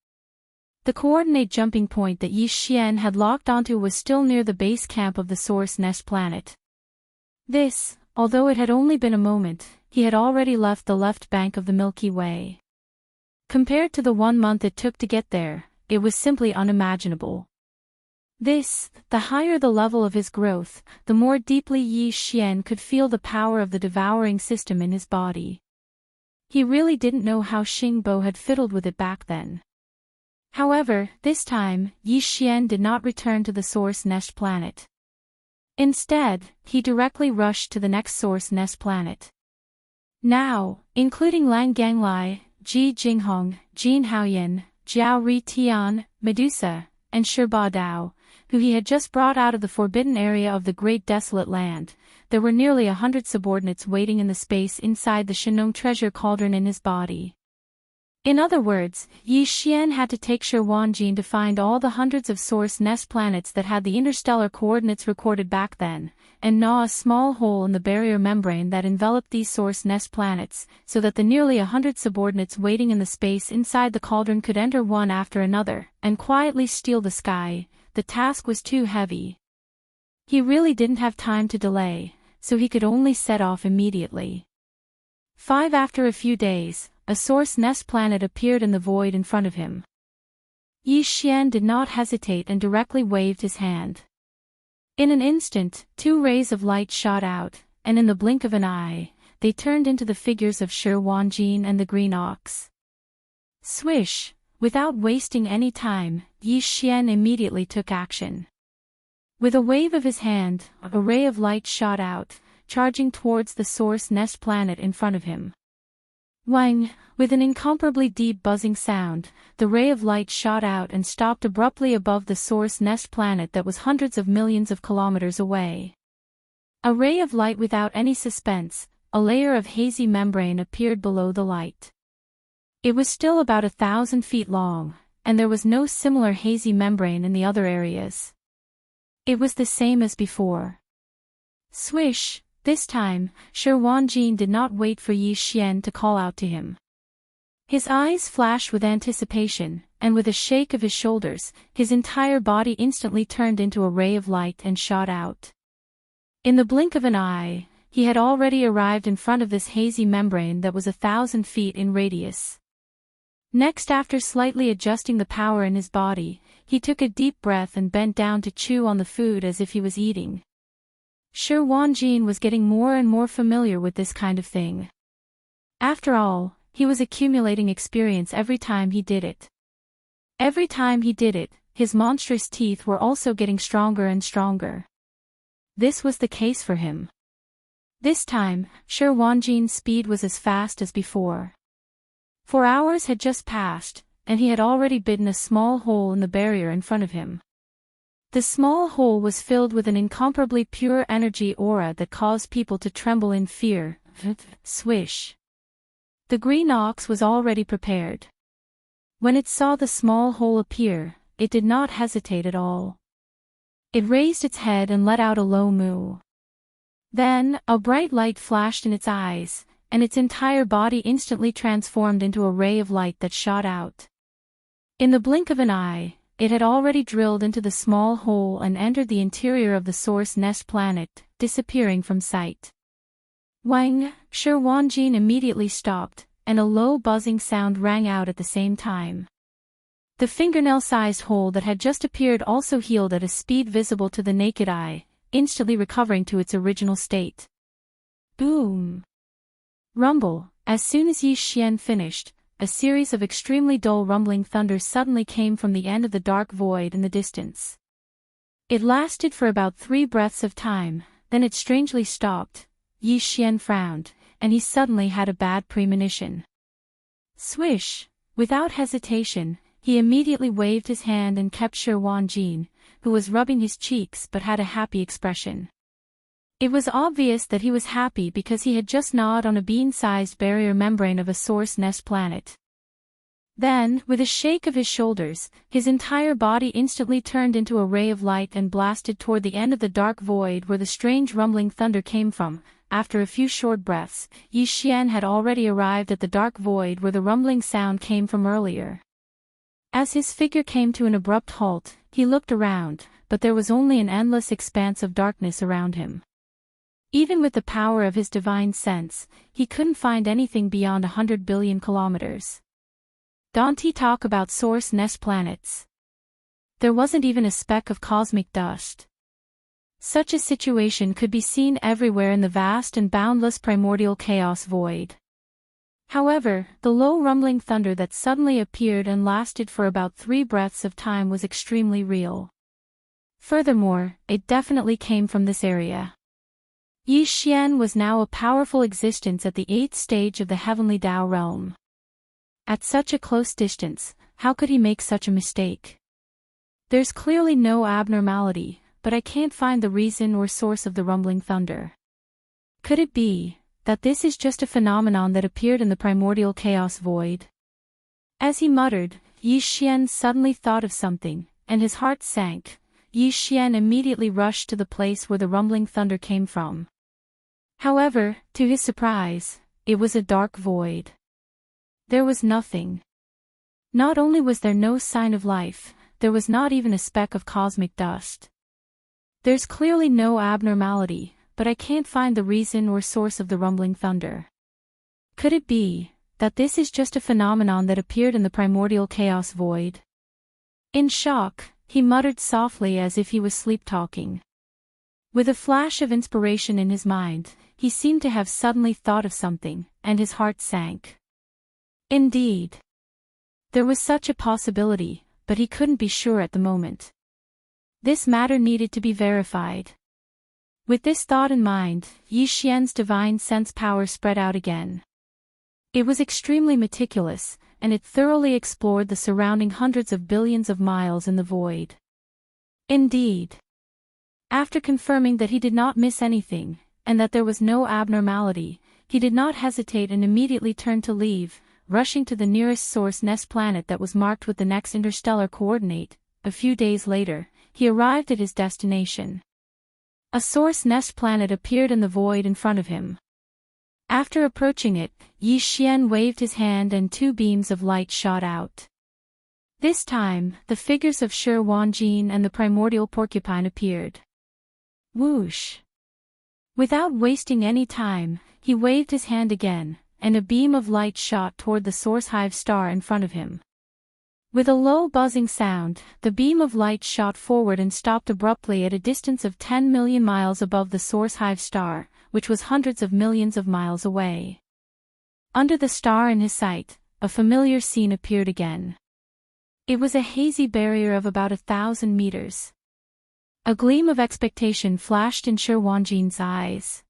The coordinate jumping point that Yi Xian had locked onto was still near the base camp of the Source Nest planet. This, although it had only been a moment, he had already left the left bank of the Milky Way. Compared to the 1 month it took to get there, it was simply unimaginable. The higher the level of his growth, the more deeply Yi Xian could feel the power of the devouring system in his body. He really didn't know how Xingbo had fiddled with it back then. However, this time, Yi Xian did not return to the Source Nest planet. Instead, he directly rushed to the next Source Nest planet. Now, including Lang Ganglai, Ji Jinghong, Jin Haoyan, Jiao Ri Tian, Medusa, and Shirba Dao, who he had just brought out of the forbidden area of the Great Desolate Land, there were nearly 100 subordinates waiting in the space inside the Shenong treasure cauldron in his body. In other words, Yi Xian had to take Shirwanjin to find all the hundreds of Source Nest planets that had the interstellar coordinates recorded back then, and gnaw a small hole in the barrier membrane that enveloped these Source Nest planets, so that the nearly 100 subordinates waiting in the space inside the cauldron could enter one after another, and quietly steal the sky. The task was too heavy. He really didn't have time to delay, so he could only set off immediately. After a few days, a Source Nest planet appeared in the void in front of him. Yi Xian did not hesitate and directly waved his hand. In an instant, 2 rays of light shot out, and in the blink of an eye, they turned into the figures of Shi Wanjin and the Green Ox. Swish! Without wasting any time, Yi Xian immediately took action. With a wave of his hand, a ray of light shot out, charging towards the source nest planet in front of him. Wang! With an incomparably deep buzzing sound, the ray of light shot out and stopped abruptly above the source nest planet that was hundreds of millions of kilometers away. A ray of light without any suspense, a layer of hazy membrane appeared below the light. It was still about 1,000 feet long, and there was no similar hazy membrane in the other areas. It was the same as before. Swish! This time, Shi Wanjin did not wait for Yi Xian to call out to him. His eyes flashed with anticipation, and with a shake of his shoulders, his entire body instantly turned into a ray of light and shot out. In the blink of an eye, he had already arrived in front of this hazy membrane that was 1,000 feet in radius. Next, after slightly adjusting the power in his body, he took a deep breath and bent down to chew on the food as if he was eating. Shi Wanjin was getting more and more familiar with this kind of thing. After all, he was accumulating experience every time he did it. Every time he did it, his monstrous teeth were also getting stronger and stronger. This was the case for him. This time, Shi Wanjin's speed was as fast as before. 4 hours had just passed, and he had already bitten a small hole in the barrier in front of him. The small hole was filled with an incomparably pure energy aura that caused people to tremble in fear. Swish! The green ox was already prepared. When it saw the small hole appear, it did not hesitate at all. It raised its head and let out a low moo. Then, a bright light flashed in its eyes, and its entire body instantly transformed into a ray of light that shot out. In the blink of an eye, it had already drilled into the small hole and entered the interior of the source nest planet, disappearing from sight. Wang! Shi Wanjin immediately stopped, and a low buzzing sound rang out at the same time. The fingernail-sized hole that had just appeared also healed at a speed visible to the naked eye, instantly recovering to its original state. Boom! Rumble! As soon as Yi Xian finished, a series of extremely dull rumbling thunder suddenly came from the end of the dark void in the distance. It lasted for about 3 breaths of time, then it strangely stopped. Yi Xian frowned, and he suddenly had a bad premonition. Swish! Without hesitation, he immediately waved his hand and kept Shi Wanjin, who was rubbing his cheeks but had a happy expression. It was obvious that he was happy because he had just gnawed on a bean-sized barrier membrane of a source nest planet. Then, with a shake of his shoulders, his entire body instantly turned into a ray of light and blasted toward the end of the dark void where the strange rumbling thunder came from. After a few short breaths, Yi Xian had already arrived at the dark void where the rumbling sound came from earlier. As his figure came to an abrupt halt, he looked around, but there was only an endless expanse of darkness around him. Even with the power of his divine sense, he couldn't find anything beyond 100 billion kilometers. Don't he talk about source nest planets? There wasn't even a speck of cosmic dust. Such a situation could be seen everywhere in the vast and boundless primordial chaos void. However, the low rumbling thunder that suddenly appeared and lasted for about 3 breaths of time was extremely real. Furthermore, it definitely came from this area. Yi Xian was now a powerful existence at the 8th stage of the heavenly Tao realm. At such a close distance, how could he make such a mistake? There's clearly no abnormality, but I can't find the reason or source of the rumbling thunder. Could it be that this is just a phenomenon that appeared in the primordial chaos void? As he muttered, Yi Xian suddenly thought of something, and his heart sank. Yi Xian immediately rushed to the place where the rumbling thunder came from. However, to his surprise, it was a dark void. There was nothing. Not only was there no sign of life, there was not even a speck of cosmic dust. There's clearly no abnormality, but I can't find the reason or source of the rumbling thunder. Could it be that this is just a phenomenon that appeared in the primordial chaos void? In shock, he muttered softly as if he was sleep-talking. With a flash of inspiration in his mind, he seemed to have suddenly thought of something, and his heart sank. Indeed. There was such a possibility, but he couldn't be sure at the moment. This matter needed to be verified. With this thought in mind, Yi Xian's divine sense power spread out again. It was extremely meticulous, and it thoroughly explored the surrounding hundreds of billions of miles in the void. Indeed. After confirming that he did not miss anything, and that there was no abnormality, he did not hesitate and immediately turned to leave, rushing to the nearest source nest planet that was marked with the next interstellar coordinate. A few days later, he arrived at his destination. A source nest planet appeared in the void in front of him. After approaching it, Yi Xian waved his hand and two beams of light shot out. This time, the figures of Shi Wanjin and the primordial porcupine appeared. Whoosh! Without wasting any time, he waved his hand again, and a beam of light shot toward the source hive star in front of him. With a low buzzing sound, the beam of light shot forward and stopped abruptly at a distance of 10 million miles above the source hive star, which was hundreds of millions of miles away. Under the star in his sight, a familiar scene appeared again. It was a hazy barrier of about 1,000 meters. A gleam of expectation flashed in Shi Wanjin's eyes.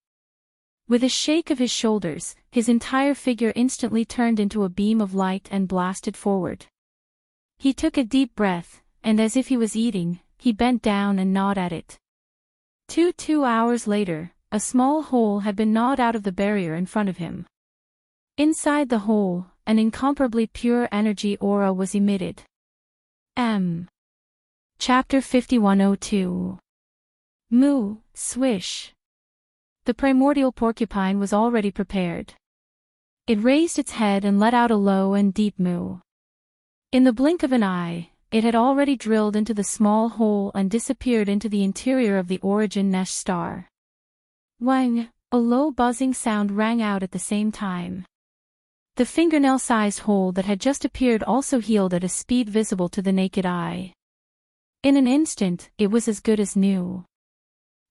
With a shake of his shoulders, his entire figure instantly turned into a beam of light and blasted forward. He took a deep breath, and as if he was eating, he bent down and gnawed at it. 2 hours later, a small hole had been gnawed out of the barrier in front of him. Inside the hole, an incomparably pure energy aura was emitted. Chapter 5102. Moo, swish. The primordial porcupine was already prepared. It raised its head and let out a low and deep moo. In the blink of an eye, it had already drilled into the small hole and disappeared into the interior of the origin nest star. Wang, a low buzzing sound rang out at the same time. The fingernail-sized hole that had just appeared also healed at a speed visible to the naked eye. In an instant, it was as good as new.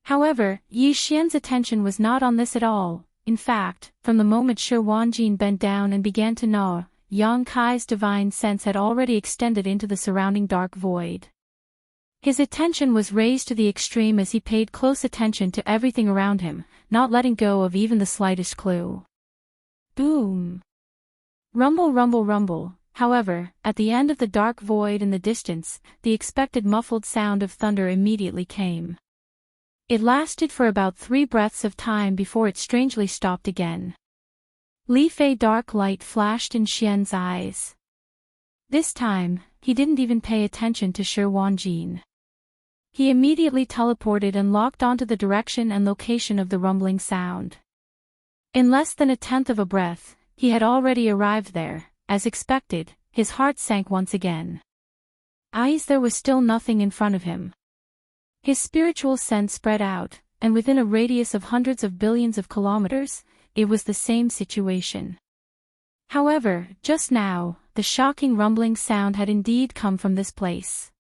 However, Yi Xian's attention was not on this at all. In fact, from the moment Shi Wanjin bent down and began to gnaw, Yang Kai's divine sense had already extended into the surrounding dark void. His attention was raised to the extreme as he paid close attention to everything around him, not letting go of even the slightest clue. Boom! Rumble, rumble, rumble. However, at the end of the dark void in the distance, the expected muffled sound of thunder immediately came. It lasted for about 3 breaths of time before it strangely stopped again. A dark light flashed in Xian's eyes. This time, he didn't even pay attention to Shi Wanjin. He immediately teleported and locked onto the direction and location of the rumbling sound. In less than 1/10 of a breath, he had already arrived there. As expected, his heart sank once again. There was still nothing in front of him. His spiritual sense spread out, and within a radius of hundreds of billions of kilometers, it was the same situation. However, just now, the shocking rumbling sound had indeed come from this place.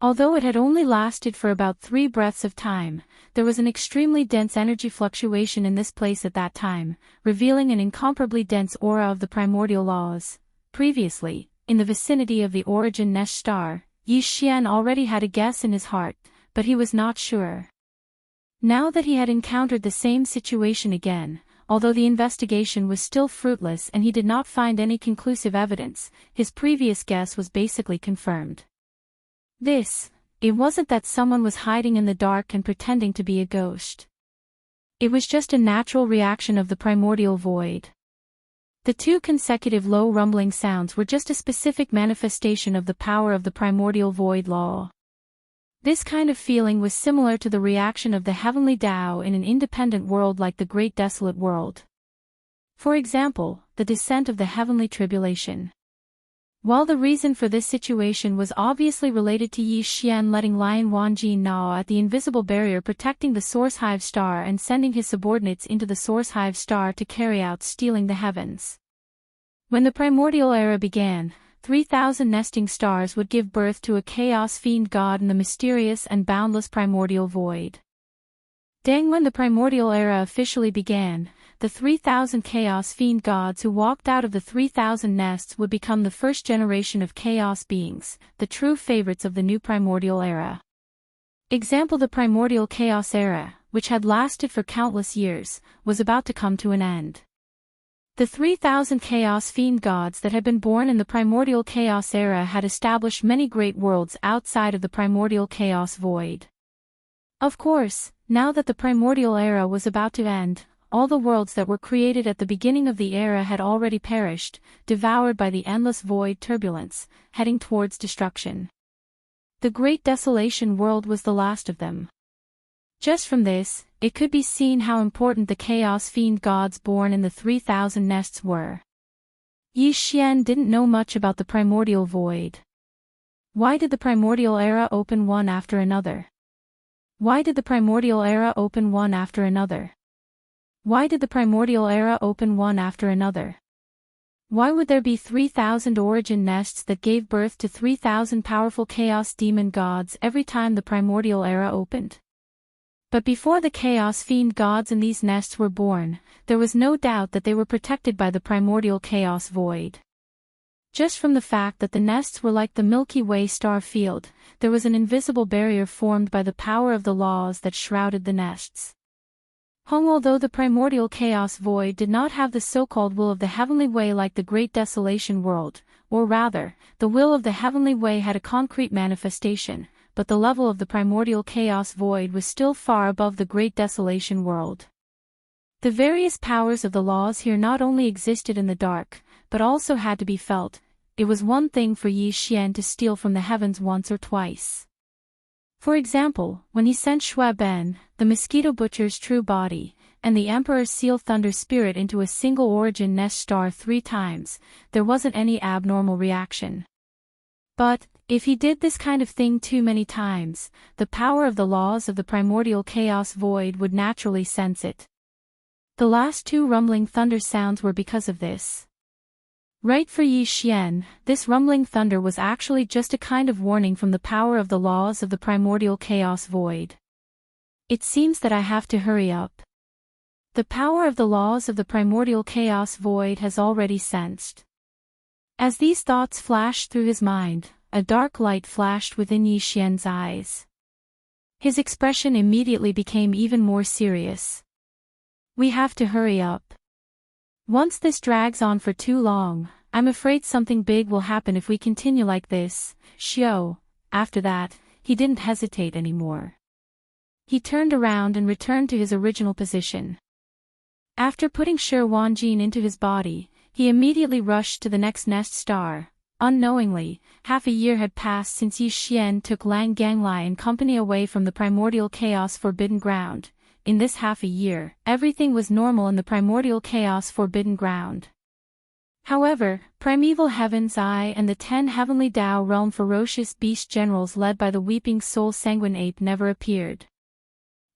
Although it had only lasted for about 3 breaths of time, there was an extremely dense energy fluctuation in this place at that time, revealing an incomparably dense aura of the primordial laws. Previously, in the vicinity of the origin nest star, Yi Xian already had a guess in his heart, but he was not sure. Now that he had encountered the same situation again, although the investigation was still fruitless and he did not find any conclusive evidence, his previous guess was basically confirmed. It wasn't that someone was hiding in the dark and pretending to be a ghost. It was just a natural reaction of the primordial void. The 2 consecutive low rumbling sounds were just a specific manifestation of the power of the primordial void law. This kind of feeling was similar to the reaction of the heavenly Tao in an independent world like the Great Desolate World. For example, the descent of the heavenly tribulation. While the reason for this situation was obviously related to Yi Xian letting Lion Wanjin gnaw at the invisible barrier protecting the source hive star and sending his subordinates into the source hive star to carry out stealing the heavens. When the primordial era began, 3,000 nesting stars would give birth to a chaos fiend god in the mysterious and boundless primordial void. When the primordial era officially began, the 3,000 chaos fiend gods who walked out of the 3,000 nests would become the first generation of chaos beings, the true favorites of the new primordial era. Example: the primordial chaos era, which had lasted for countless years, was about to come to an end. The 3,000 Chaos Fiend gods that had been born in the primordial Chaos era had established many great worlds outside of the primordial Chaos void. Of course, now that the primordial era was about to end, all the worlds that were created at the beginning of the era had already perished, devoured by the endless void turbulence, heading towards destruction. The Great Desolation world was the last of them. Just from this, it could be seen how important the Chaos Fiend gods born in the 3,000 nests were. Yi Xian didn't know much about the primordial void. Why did the primordial era open one after another? Why did the primordial era open one after another? Why did the primordial era open one after another? Why would there be 3,000 origin nests that gave birth to 3,000 powerful chaos demon gods every time the primordial era opened? But before the Chaos Fiend gods in these nests were born, there was no doubt that they were protected by the primordial Chaos Void. Just from the fact that the nests were like the Milky Way star field, there was an invisible barrier formed by the power of the laws that shrouded the nests. Although the primordial Chaos Void did not have the so-called will of the Heavenly Way like the Great Desolation world, or rather, the will of the Heavenly Way had a concrete manifestation, but the level of the primordial Chaos Void was still far above the Great Desolation world. The various powers of the laws here not only existed in the dark, but also had to be felt. It was one thing for Yi Xian to steal from the heavens once or twice. For example, when he sent Shui Ben, the mosquito butcher's true body, and the Emperor's seal thunder spirit into a single origin nest star 3 times, there wasn't any abnormal reaction. But, if he did this kind of thing too many times, the power of the laws of the primordial Chaos Void would naturally sense it. The last 2 rumbling thunder sounds were because of this. Right for Yi Xian, this rumbling thunder was actually just a kind of warning from the power of the laws of the primordial Chaos Void. It seems that I have to hurry up. The power of the laws of the primordial Chaos Void has already sensed. As these thoughts flashed through his mind, a dark light flashed within Yi Xian's eyes. His expression immediately became even more serious. We have to hurry up. Once this drags on for too long, I'm afraid something big will happen if we continue like this, Xiao. After that, he didn't hesitate anymore. He turned around and returned to his original position. After putting Shi Wanjin into his body, he immediately rushed to the next nest star. Unknowingly, half a year had passed since Yi Xian took Lang Ganglai and company away from the primordial chaos forbidden ground. In this half a year, everything was normal in the primordial chaos forbidden ground. However, primeval Heaven's Eye and the 10 heavenly Dao realm ferocious beast generals led by the weeping soul sanguine ape never appeared.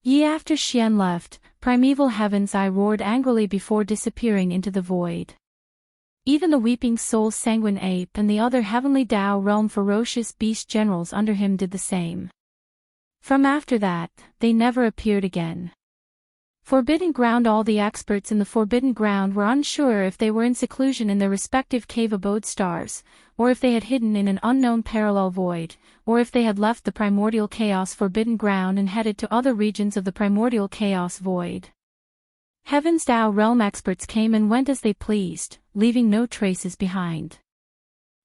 After Xian left, primeval Heaven's Eye roared angrily before disappearing into the void. Even the weeping soul sanguine ape and the other heavenly Dao realm ferocious beast generals under him did the same. From after that, they never appeared again. Forbidden Ground. All the experts in the Forbidden Ground were unsure if they were in seclusion in their respective cave abode stars, or if they had hidden in an unknown parallel void, or if they had left the primordial chaos Forbidden Ground and headed to other regions of the primordial chaos void. Heaven's Dao realm experts came and went as they pleased, leaving no traces behind.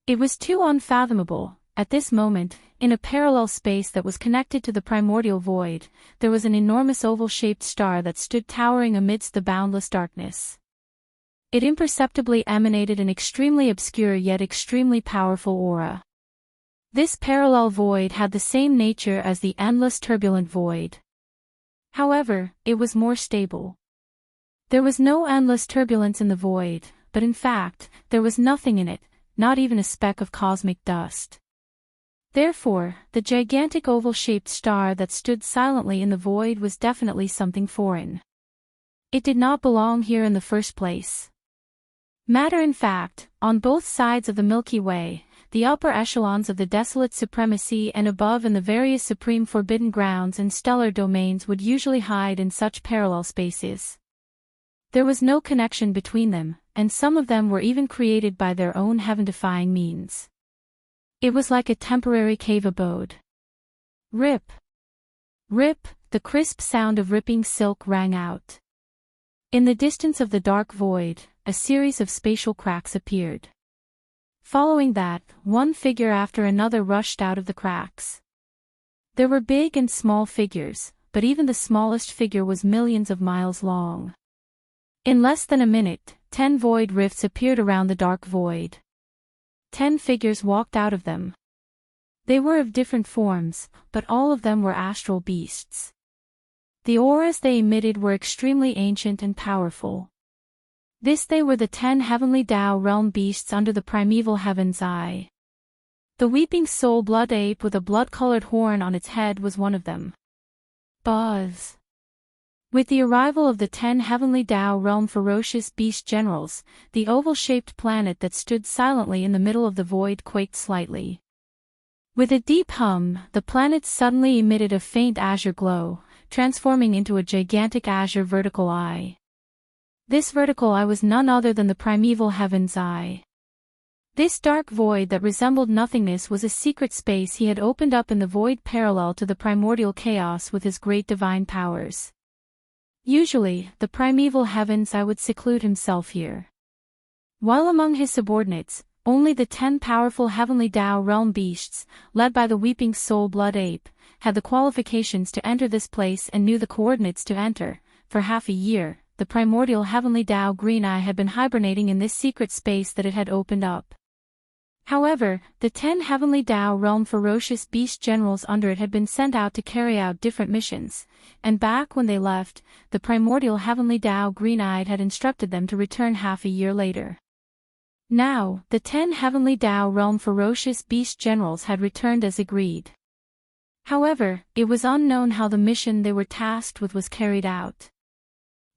It was too unfathomable. At this moment, in a parallel space that was connected to the primordial void, there was an enormous oval-shaped star that stood towering amidst the boundless darkness. It imperceptibly emanated an extremely obscure yet extremely powerful aura. This parallel void had the same nature as the endless turbulent void. However, it was more stable. There was no endless turbulence in the void, but in fact, there was nothing in it, not even a speck of cosmic dust. Therefore, the gigantic oval-shaped star that stood silently in the void was definitely something foreign. It did not belong here in the first place. Matter in fact, on both sides of the Milky Way, the upper echelons of the desolate supremacy and above in the various supreme forbidden grounds and stellar domains would usually hide in such parallel spaces. There was no connection between them, and some of them were even created by their own heaven-defying means. It was like a temporary cave abode. Rip. Rip, the crisp sound of ripping silk rang out. In the distance of the dark void, a series of spatial cracks appeared. Following that, one figure after another rushed out of the cracks. There were big and small figures, but even the smallest figure was millions of miles long. In less than a minute, 10 void rifts appeared around the dark void. 10 figures walked out of them. They were of different forms, but all of them were astral beasts. The auras they emitted were extremely ancient and powerful. They were the 10 heavenly Tao realm beasts under the primeval heaven's eye. The weeping soul blood ape with a blood-colored horn on its head was one of them. Buzz. With the arrival of the 10 heavenly Tao realm ferocious beast generals, the oval-shaped planet that stood silently in the middle of the void quaked slightly. With a deep hum, the planet suddenly emitted a faint azure glow, transforming into a gigantic azure vertical eye. This vertical eye was none other than the primeval heaven's eye. This dark void that resembled nothingness was a secret space he had opened up in the void parallel to the primordial chaos with his great divine powers. Usually, the primeval heaven's eye would seclude himself here. While among his subordinates, only the 10 powerful heavenly Tao realm beasts, led by the weeping soul blood ape, had the qualifications to enter this place and knew the coordinates to enter. For half a year, the primordial heavenly Tao green eye had been hibernating in this secret space that it had opened up. However, the 10 heavenly Tao realm ferocious beast generals under it had been sent out to carry out different missions, and back when they left, the primordial heavenly Tao green-eyed had instructed them to return half a year later. Now, the 10 heavenly Tao realm ferocious beast generals had returned as agreed. However, it was unknown how the mission they were tasked with was carried out.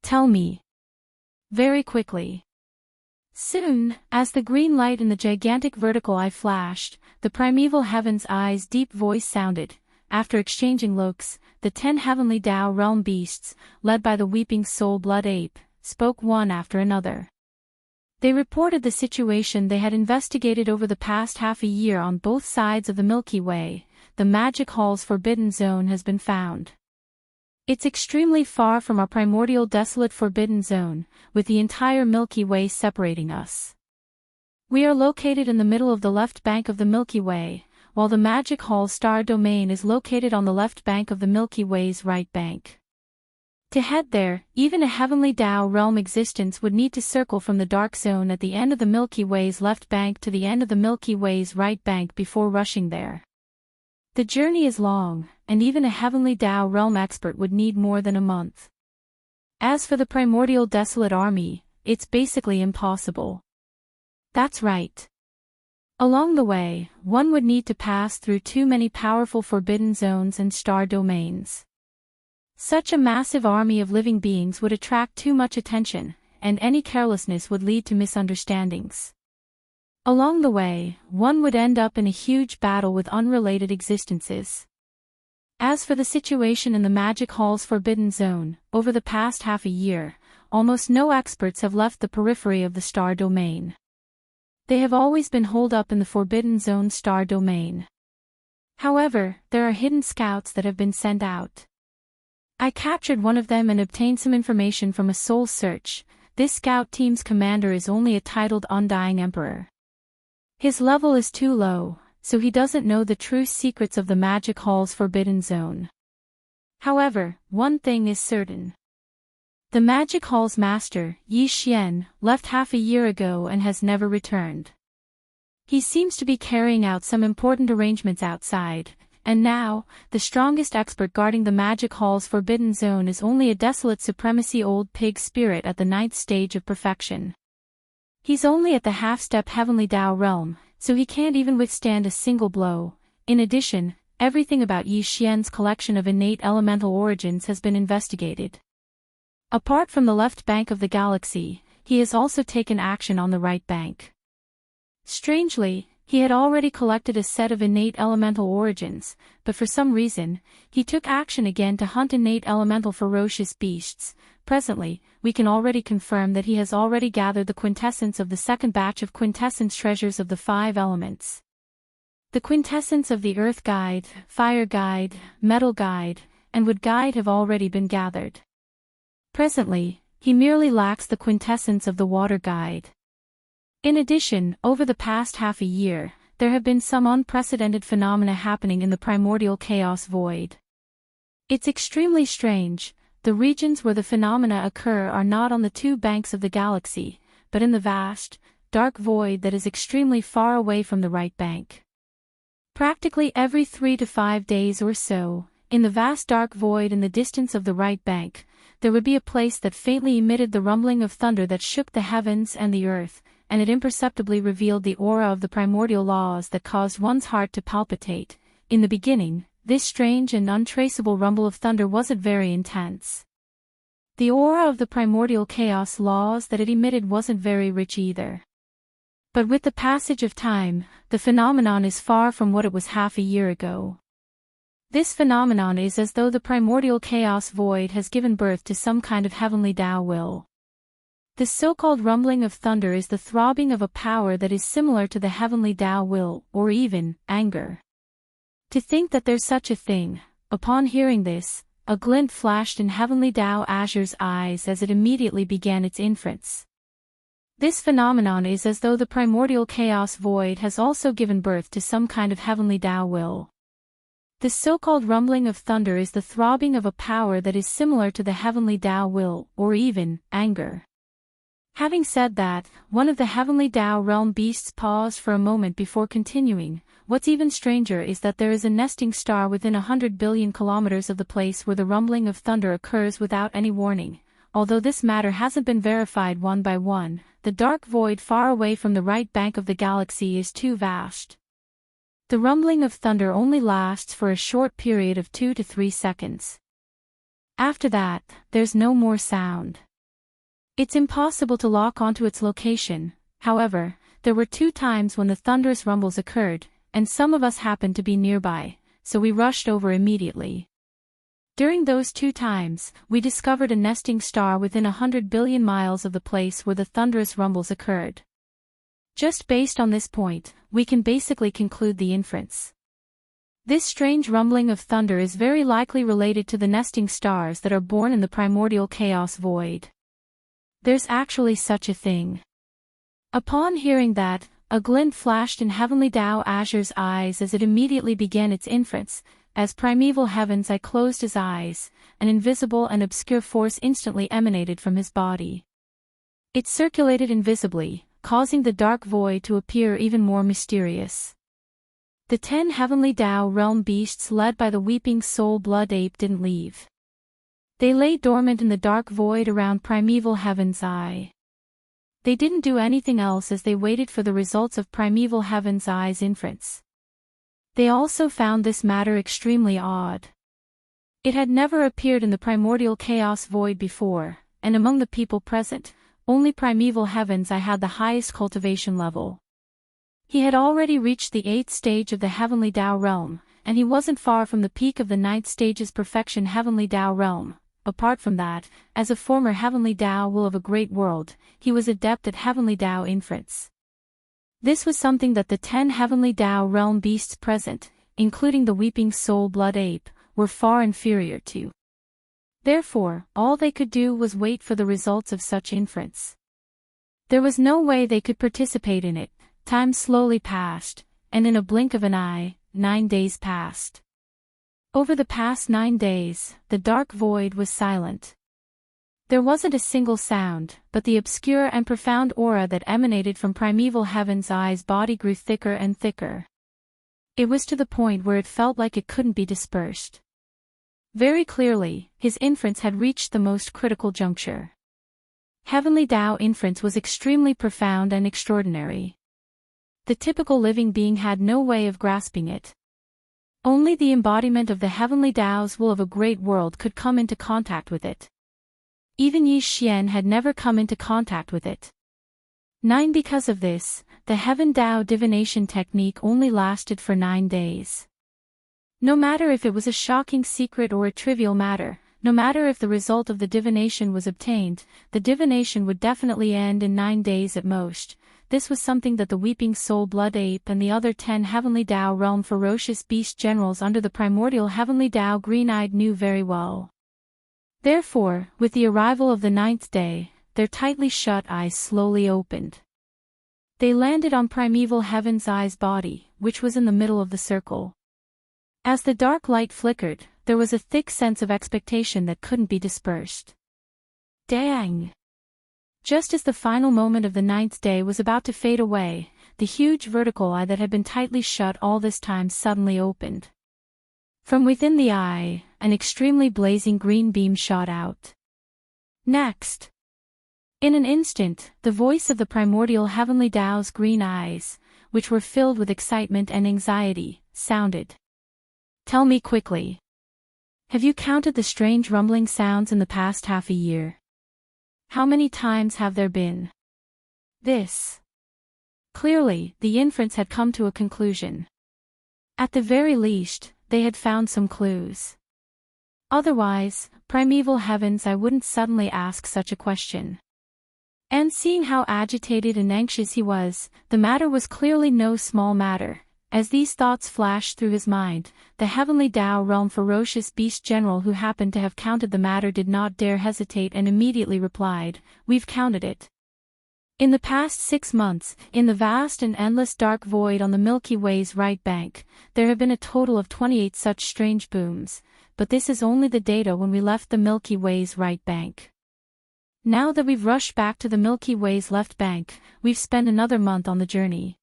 Tell me. Very quickly. Soon, as the green light in the gigantic vertical eye flashed, the primeval heaven's eye's deep voice sounded. After exchanging looks, the 10 heavenly Tao realm beasts, led by the weeping soul blood ape, spoke one after another. They reported the situation they had investigated over the past half a year on both sides of the Milky Way. The Magic Hall's forbidden zone has been found. It's extremely far from our primordial desolate forbidden zone, with the entire Milky Way separating us. We are located in the middle of the left bank of the Milky Way, while the Magic Hall's star domain is located on the left bank of the Milky Way's right bank. To head there, even a heavenly Tao realm existence would need to circle from the dark zone at the end of the Milky Way's left bank to the end of the Milky Way's right bank before rushing there. The journey is long, and even a heavenly Tao realm expert would need more than a month. As for the primordial desolate army, it's basically impossible. That's right. Along the way, one would need to pass through too many powerful forbidden zones and star domains. Such a massive army of living beings would attract too much attention, and any carelessness would lead to misunderstandings. Along the way, one would end up in a huge battle with unrelated existences. As for the situation in the Magic Hall's forbidden zone, over the past half a year, almost no experts have left the periphery of the star domain. They have always been holed up in the forbidden zone star domain. However, there are hidden scouts that have been sent out. I captured one of them and obtained some information from a soul search. This scout team's commander is only a titled Undying Emperor. His level is too low, so he doesn't know the true secrets of the Magic Hall's forbidden zone. However, one thing is certain. The Magic Hall's master, Yi Xian, left half a year ago and has never returned. He seems to be carrying out some important arrangements outside, and now, the strongest expert guarding the Magic Hall's forbidden zone is only a desolate supremacy old pig spirit at the 9th stage of perfection. He's only at the half-step heavenly Tao realm, so he can't even withstand a single blow. In addition, everything about Yi Xian's collection of innate elemental origins has been investigated. Apart from the left bank of the galaxy, he has also taken action on the right bank. Strangely, he had already collected a set of innate elemental origins, but for some reason, he took action again to hunt innate elemental ferocious beasts. Presently, we can already confirm that he has already gathered the quintessence of the second batch of quintessence treasures of the 5 elements. The quintessence of the Earth Guide, Fire Guide, Metal Guide, and would guide have already been gathered. Presently, he merely lacks the quintessence of the water guide. In addition, over the past half a year, there have been some unprecedented phenomena happening in the primordial chaos void. It's extremely strange. The regions where the phenomena occur are not on the two banks of the galaxy, but in the vast, dark void that is extremely far away from the right bank. Practically every 3 to 5 days or so, in the vast dark void in the distance of the right bank, there would be a place that faintly emitted the rumbling of thunder that shook the heavens and the earth, and it imperceptibly revealed the aura of the primordial laws that caused one's heart to palpitate. In the beginning, this strange and untraceable rumble of thunder wasn't very intense. The aura of the primordial chaos laws that it emitted wasn't very rich either. But with the passage of time, the phenomenon is far from what it was half a year ago. This phenomenon is as though the primordial chaos void has given birth to some kind of heavenly Tao will. The so-called rumbling of thunder is the throbbing of a power that is similar to the heavenly Tao will, or even, anger. To think that there's such a thing, upon hearing this, a glint flashed in heavenly Tao Azure's eyes as it immediately began its inference. This phenomenon is as though the primordial chaos void has also given birth to some kind of heavenly Tao will. The so-called rumbling of thunder is the throbbing of a power that is similar to the heavenly Tao will, or even, anger. Having said that, one of the heavenly Tao realm beasts paused for a moment before continuing. What's even stranger is that there is a nesting star within 100 billion kilometers of the place where the rumbling of thunder occurs without any warning. Although this matter hasn't been verified one by one, the dark void far away from the right bank of the galaxy is too vast. The rumbling of thunder only lasts for a short period of 2 to 3 seconds. After that, there's no more sound. It's impossible to lock onto its location. However, there were 2 times when the thunderous rumbles occurred, and some of us happened to be nearby, so we rushed over immediately. During those 2 times, we discovered a nesting star within 100 billion miles of the place where the thunderous rumbles occurred. Just based on this point, we can basically conclude the inference. This strange rumbling of thunder is very likely related to the nesting stars that are born in the primordial chaos void. There's actually such a thing. Upon hearing that, a glint flashed in heavenly Tao Azure's eyes as it immediately began its inference. As primeval heavens I closed his eyes, an invisible and obscure force instantly emanated from his body. It circulated invisibly, causing the dark void to appear even more mysterious. The 10 heavenly Tao realm beasts led by the weeping soul blood ape didn't leave. They lay dormant in the dark void around primeval heaven's eye. They didn't do anything else as they waited for the results of primeval heaven's eye's inference. They also found this matter extremely odd. It had never appeared in the primordial chaos void before, and among the people present, only primeval heavens I had the highest cultivation level. He had already reached the 8th stage of the heavenly Tao realm, and he wasn't far from the peak of the 9th stage's perfection heavenly Tao realm. Apart from that, as a former heavenly Tao will of a great world, he was adept at heavenly Tao inference. This was something that the 10 heavenly Tao realm beasts present, including the weeping soul blood ape, were far inferior to. Therefore, all they could do was wait for the results of such inference. There was no way they could participate in it. Time slowly passed, and in a blink of an eye, 9 days passed. Over the past 9 days, the dark void was silent. There wasn't a single sound, but the obscure and profound aura that emanated from primeval heaven's eye's body grew thicker and thicker. It was to the point where it felt like it couldn't be dispersed. Very clearly, his inference had reached the most critical juncture. Heavenly Tao inference was extremely profound and extraordinary. The typical living being had no way of grasping it. Only the embodiment of the heavenly Tao's will of a great world could come into contact with it. Even Yi Xian had never come into contact with it. 9 Because of this, the Heaven Tao divination technique only lasted for 9 days. No matter if it was a shocking secret or a trivial matter, no matter if the result of the divination was obtained, the divination would definitely end in 9 days at most. this was something that the Weeping Soul Blood Ape and the other 10 Heavenly Dao Realm Ferocious Beast Generals under the primordial Heavenly Dao Green-Eyed knew very well. Therefore, with the arrival of the 9th day, their tightly shut eyes slowly opened. They landed on Primeval Heaven's Eye's body, which was in the middle of the circle. As the dark light flickered, there was a thick sense of expectation that couldn't be dispersed. Dang! Just as the final moment of the 9th day was about to fade away, the huge vertical eye that had been tightly shut all this time suddenly opened. From within the eye, an extremely blazing green beam shot out. Next! In an instant, the voice of the primordial Heavenly Dao's green eyes, which were filled with excitement and anxiety, sounded. Tell me quickly. Have you counted the strange rumbling sounds in the past half a year? How many times have there been? This. Clearly, the inference had come to a conclusion. At the very least, they had found some clues. Otherwise, Primeval Heavens, I wouldn't suddenly ask such a question. And seeing how agitated and anxious he was, the matter was clearly no small matter. As these thoughts flashed through his mind, the Heavenly Dao Realm Ferocious Beast General who happened to have counted the matter did not dare hesitate and immediately replied, "We've counted it. In the past 6 months, in the vast and endless dark void on the Milky Way's right bank, there have been a total of 28 such strange booms, but this is only the data when we left the Milky Way's right bank. Now that we've rushed back to the Milky Way's left bank, we've spent another month on the journey.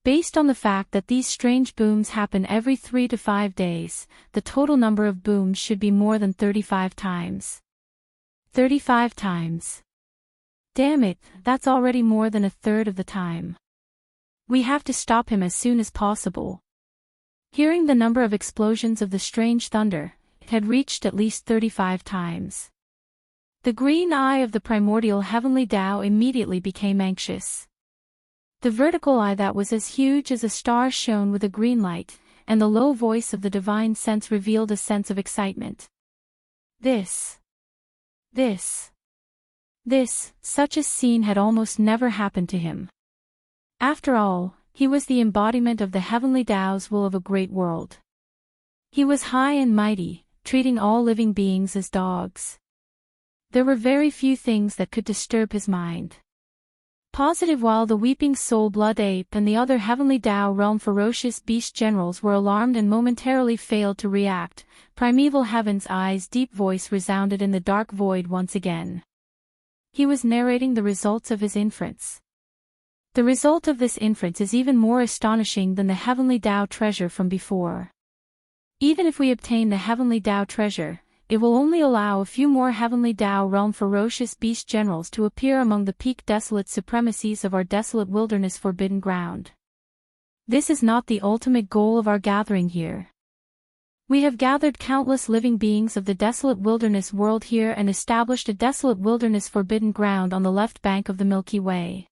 Based on the fact that these strange booms happen every 3 to 5 days, the total number of booms should be more than 35 times. 35 times. Damn it, that's already more than a third of the time. We have to stop him as soon as possible." Hearing the number of explosions of the strange thunder, it had reached at least 35 times. The green eye of the primordial Heavenly Dao immediately became anxious. The vertical eye that was as huge as a star shone with a green light, and the low voice of the divine sense revealed a sense of excitement. Such a scene had almost never happened to him. After all, he was the embodiment of the Heavenly Dao's will of a great world. He was high and mighty, treating all living beings as dogs. There were very few things that could disturb his mind. Positive while the Weeping Soul Blood Ape and the other Heavenly Dao Realm Ferocious Beast Generals were alarmed and momentarily failed to react, Primeval Heaven's Eye's deep voice resounded in the dark void once again. He was narrating the results of his inference. The result of this inference is even more astonishing than the Heavenly Dao treasure from before. Even if we obtain the Heavenly Dao treasure, it will only allow a few more Heavenly Dao Realm Ferocious Beast Generals to appear among the peak desolate supremacies of our desolate wilderness forbidden ground. This is not the ultimate goal of our gathering here. We have gathered countless living beings of the desolate wilderness world here and established a desolate wilderness forbidden ground on the left bank of the Milky Way.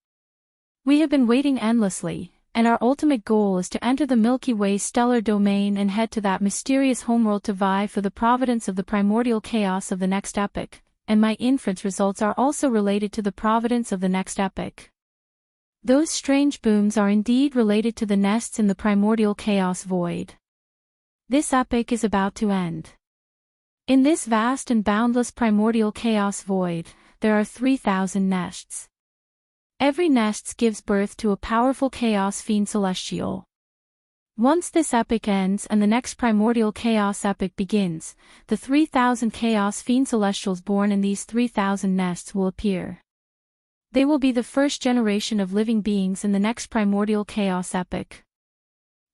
We have been waiting endlessly, and our ultimate goal is to enter the Milky Way stellar domain and head to that mysterious homeworld to vie for the providence of the primordial chaos of the next epoch, and my inference results are also related to the providence of the next epoch. Those strange booms are indeed related to the nests in the primordial chaos void. This epoch is about to end. In this vast and boundless primordial chaos void, there are 3,000 nests. Every nest gives birth to a powerful chaos fiend celestial. Once this epoch ends and the next primordial chaos epoch begins, the 3,000 chaos fiend celestials born in these 3,000 nests will appear. They will be the first generation of living beings in the next primordial chaos epoch.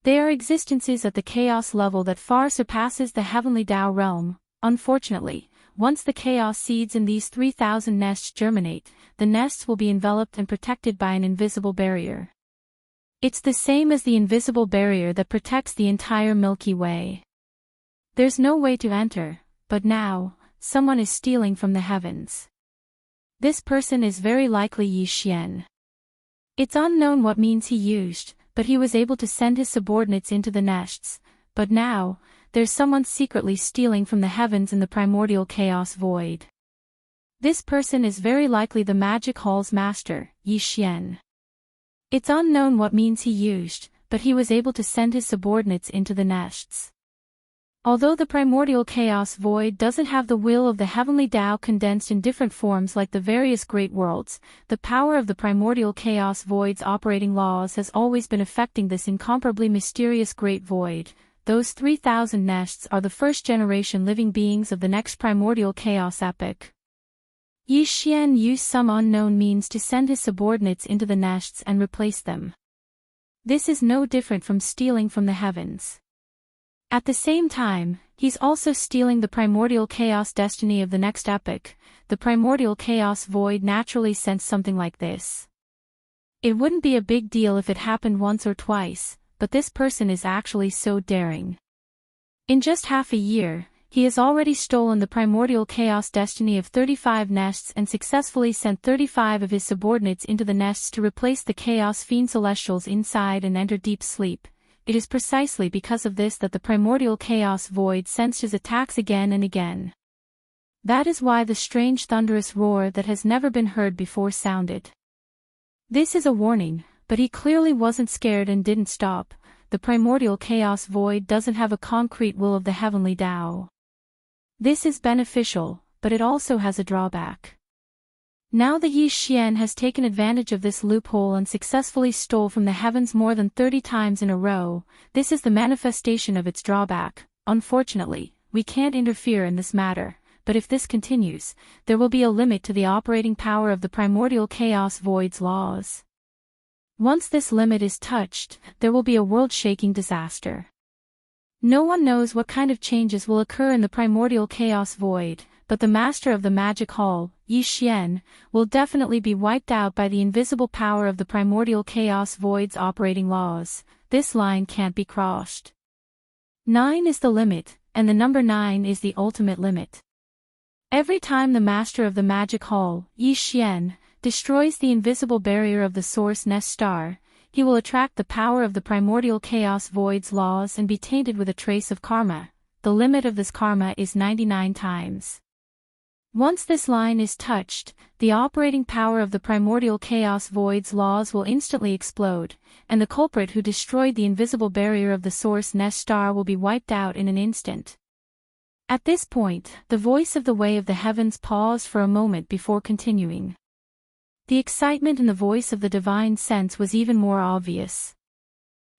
They are existences at the chaos level that far surpasses the Heavenly Dao realm. Unfortunately, once the chaos seeds in these 3,000 nests germinate, the nests will be enveloped and protected by an invisible barrier. It's the same as the invisible barrier that protects the entire Milky Way. There's no way to enter, but now, someone is stealing from the heavens. This person is very likely Yi Xian. It's unknown what means he used, but he was able to send his subordinates into the nests, but now, there's someone secretly stealing from the heavens in the primordial chaos void. This person is very likely the Magic Hall's master, Yi Xian. It's unknown what means he used, but he was able to send his subordinates into the nests. Although the primordial chaos void doesn't have the will of the heavenly Tao condensed in different forms like the various great worlds, the power of the primordial chaos void's operating laws has always been affecting this incomparably mysterious great void. Those 3,000 nests are the first-generation living beings of the next primordial chaos epoch. Yi Xian used some unknown means to send his subordinates into the nests and replace them. This is no different from stealing from the heavens. At the same time, he's also stealing the primordial chaos destiny of the next epoch. The primordial chaos void naturally sensed something like this. It wouldn't be a big deal if it happened once or twice, but this person is actually so daring. In just half a year, he has already stolen the primordial chaos destiny of 35 nests and successfully sent 35 of his subordinates into the nests to replace the chaos fiend celestials inside and enter deep sleep. It is precisely because of this that the primordial chaos void sensed his attacks again and again. That is why the strange thunderous roar that has never been heard before sounded. This is a warning, but he clearly wasn't scared and didn't stop. The primordial chaos void doesn't have a concrete will of the heavenly Tao. This is beneficial, but it also has a drawback. Now the Yi Xian has taken advantage of this loophole and successfully stole from the heavens more than 30 times in a row. This is the manifestation of its drawback. Unfortunately, we can't interfere in this matter, but if this continues, there will be a limit to the operating power of the primordial chaos void's laws. Once this limit is touched, there will be a world-shaking disaster. No one knows what kind of changes will occur in the primordial chaos void, but the master of the magic hall, Yi Xian, will definitely be wiped out by the invisible power of the primordial chaos void's operating laws. This line can't be crossed. 9 is the limit, and the number 9 is the ultimate limit. Every time the master of the magic hall, Yi Xian, destroys the invisible barrier of the source nest star, he will attract the power of the primordial chaos void's laws and be tainted with a trace of karma. The limit of this karma is 99 times. Once this line is touched, the operating power of the primordial chaos void's laws will instantly explode, and the culprit who destroyed the invisible barrier of the source nest star will be wiped out in an instant. At this point, the voice of the way of the heavens paused for a moment before continuing. The excitement in the voice of the divine sense was even more obvious.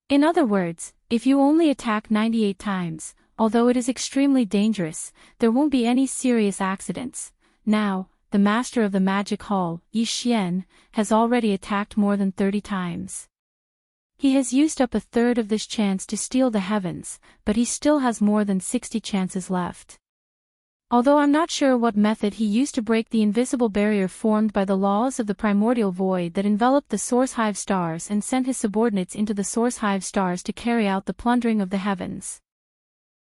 In other words, if you only attack 98 times, although it is extremely dangerous, there won't be any serious accidents. Now, the master of the magic hall, Yi Xian, has already attacked more than 30 times. He has used up a third of this chance to steal the heavens, but he still has more than 60 chances left. Although I'm not sure what method he used to break the invisible barrier formed by the laws of the primordial void that enveloped the source hive stars and sent his subordinates into the source hive stars to carry out the plundering of the heavens.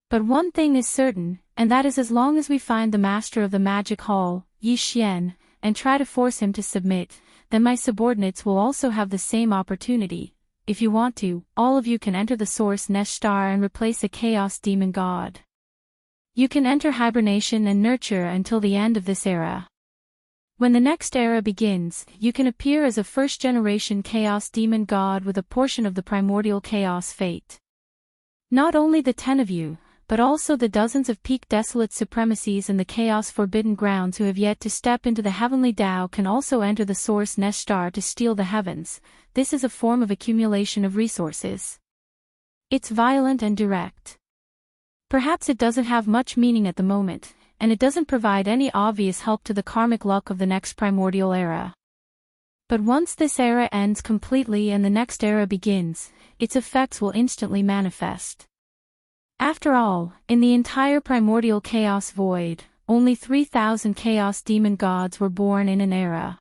But one thing is certain, and that is as long as we find the master of the magic hall, Yi Xian, and try to force him to submit, then my subordinates will also have the same opportunity. If you want to, all of you can enter the source nest star and replace a chaos demon god. You can enter hibernation and nurture until the end of this era. When the next era begins, you can appear as a first-generation chaos demon god with a portion of the primordial chaos fate. Not only the 10 of you, but also the dozens of peak desolate supremacies in the chaos forbidden grounds who have yet to step into the heavenly Tao can also enter the source nest star to steal the heavens. This is a form of accumulation of resources. It's violent and direct. Perhaps it doesn't have much meaning at the moment, and it doesn't provide any obvious help to the karmic luck of the next primordial era. But once this era ends completely and the next era begins, its effects will instantly manifest. After all, in the entire primordial chaos void, only 3,000 chaos demon gods were born in an era.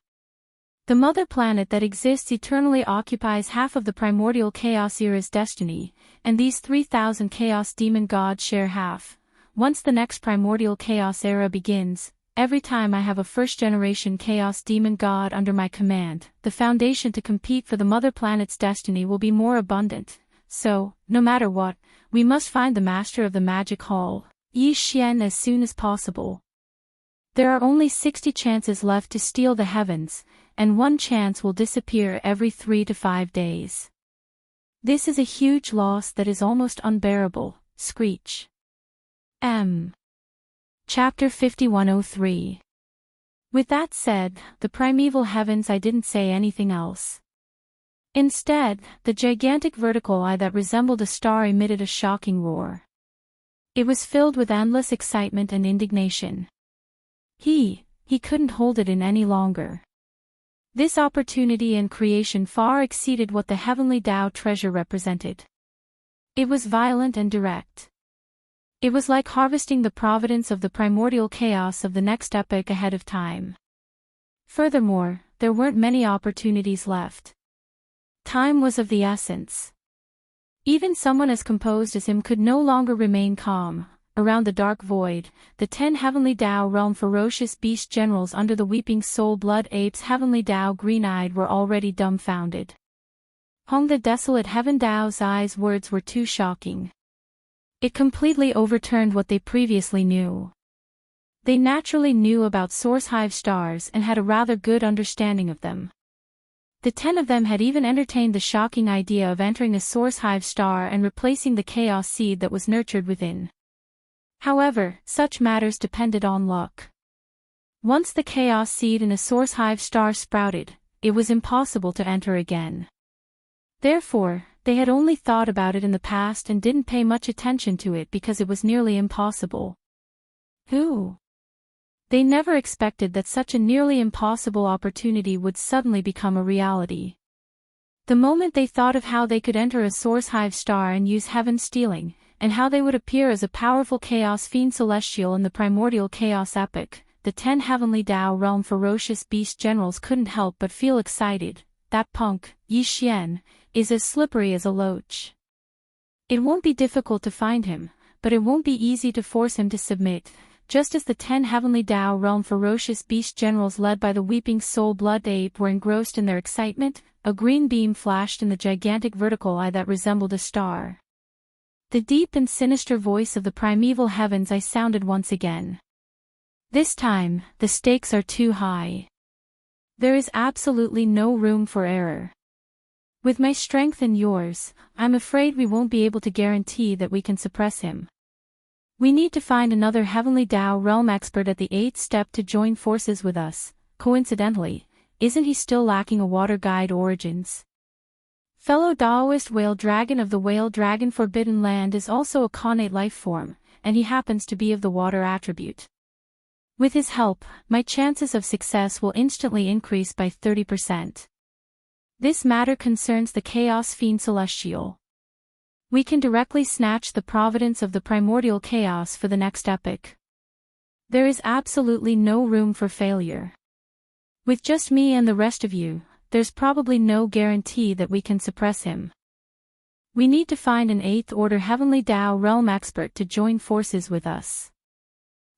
The mother planet that exists eternally occupies half of the primordial chaos era's destiny, and these 3,000 chaos demon gods share half. Once the next primordial chaos era begins, every time I have a first-generation chaos demon god under my command, the foundation to compete for the mother planet's destiny will be more abundant. So, no matter what, we must find the master of the magic hall, Yi Xian, as soon as possible. There are only 60 chances left to steal the heavens, and one chance will disappear every 3 to 5 days. This is a huge loss that is almost unbearable. Screech. M. Chapter 5103. With that said, the primeval heavens, I didn't say anything else. Instead, the gigantic vertical eye that resembled a star emitted a shocking roar. It was filled with endless excitement and indignation. He couldn't hold it in any longer. This opportunity and creation far exceeded what the heavenly Tao treasure represented. It was violent and direct. It was like harvesting the providence of the primordial chaos of the next epoch ahead of time. Furthermore, there weren't many opportunities left. Time was of the essence. Even someone as composed as him could no longer remain calm. Around the dark void, the 10 heavenly Tao realm ferocious beast generals under the weeping soul blood apes heavenly Tao green-eyed were already dumbfounded. Hong the desolate heaven Tao's eyes words were too shocking. It completely overturned what they previously knew. They naturally knew about source hive stars and had a rather good understanding of them. The 10 of them had even entertained the shocking idea of entering a source hive star and replacing the chaos seed that was nurtured within. However, such matters depended on luck. Once the chaos seed in a source hive star sprouted, it was impossible to enter again. Therefore, they had only thought about it in the past and didn't pay much attention to it because it was nearly impossible. They never expected that such a nearly impossible opportunity would suddenly become a reality. The moment they thought of how they could enter a source hive star and use heaven stealing, and how they would appear as a powerful chaos fiend celestial in the primordial chaos epoch, the 10 heavenly Tao realm ferocious beast generals couldn't help but feel excited. That punk, Yi Xian, is as slippery as a loach. It won't be difficult to find him, but it won't be easy to force him to submit. Just as the 10 heavenly Tao realm ferocious beast generals led by the weeping soul blood ape were engrossed in their excitement, a green beam flashed in the gigantic vertical eye that resembled a star. The deep and sinister voice of the primeval heavens I sounded once again. This time, the stakes are too high. There is absolutely no room for error. With my strength and yours, I'm afraid we won't be able to guarantee that we can suppress him. We need to find another heavenly Tao realm expert at the 8th step to join forces with us. Coincidentally, isn't he still lacking a water guide origins? Fellow Daoist whale dragon of the whale dragon forbidden land is also a connate life form, and he happens to be of the water attribute. With his help, my chances of success will instantly increase by 30%. This matter concerns the Chaos Fiend Celestial. We can directly snatch the providence of the primordial chaos for the next epoch. There is absolutely no room for failure. With just me and the rest of you, there's probably no guarantee that we can suppress him. We need to find an 8th order heavenly Tao realm expert to join forces with us.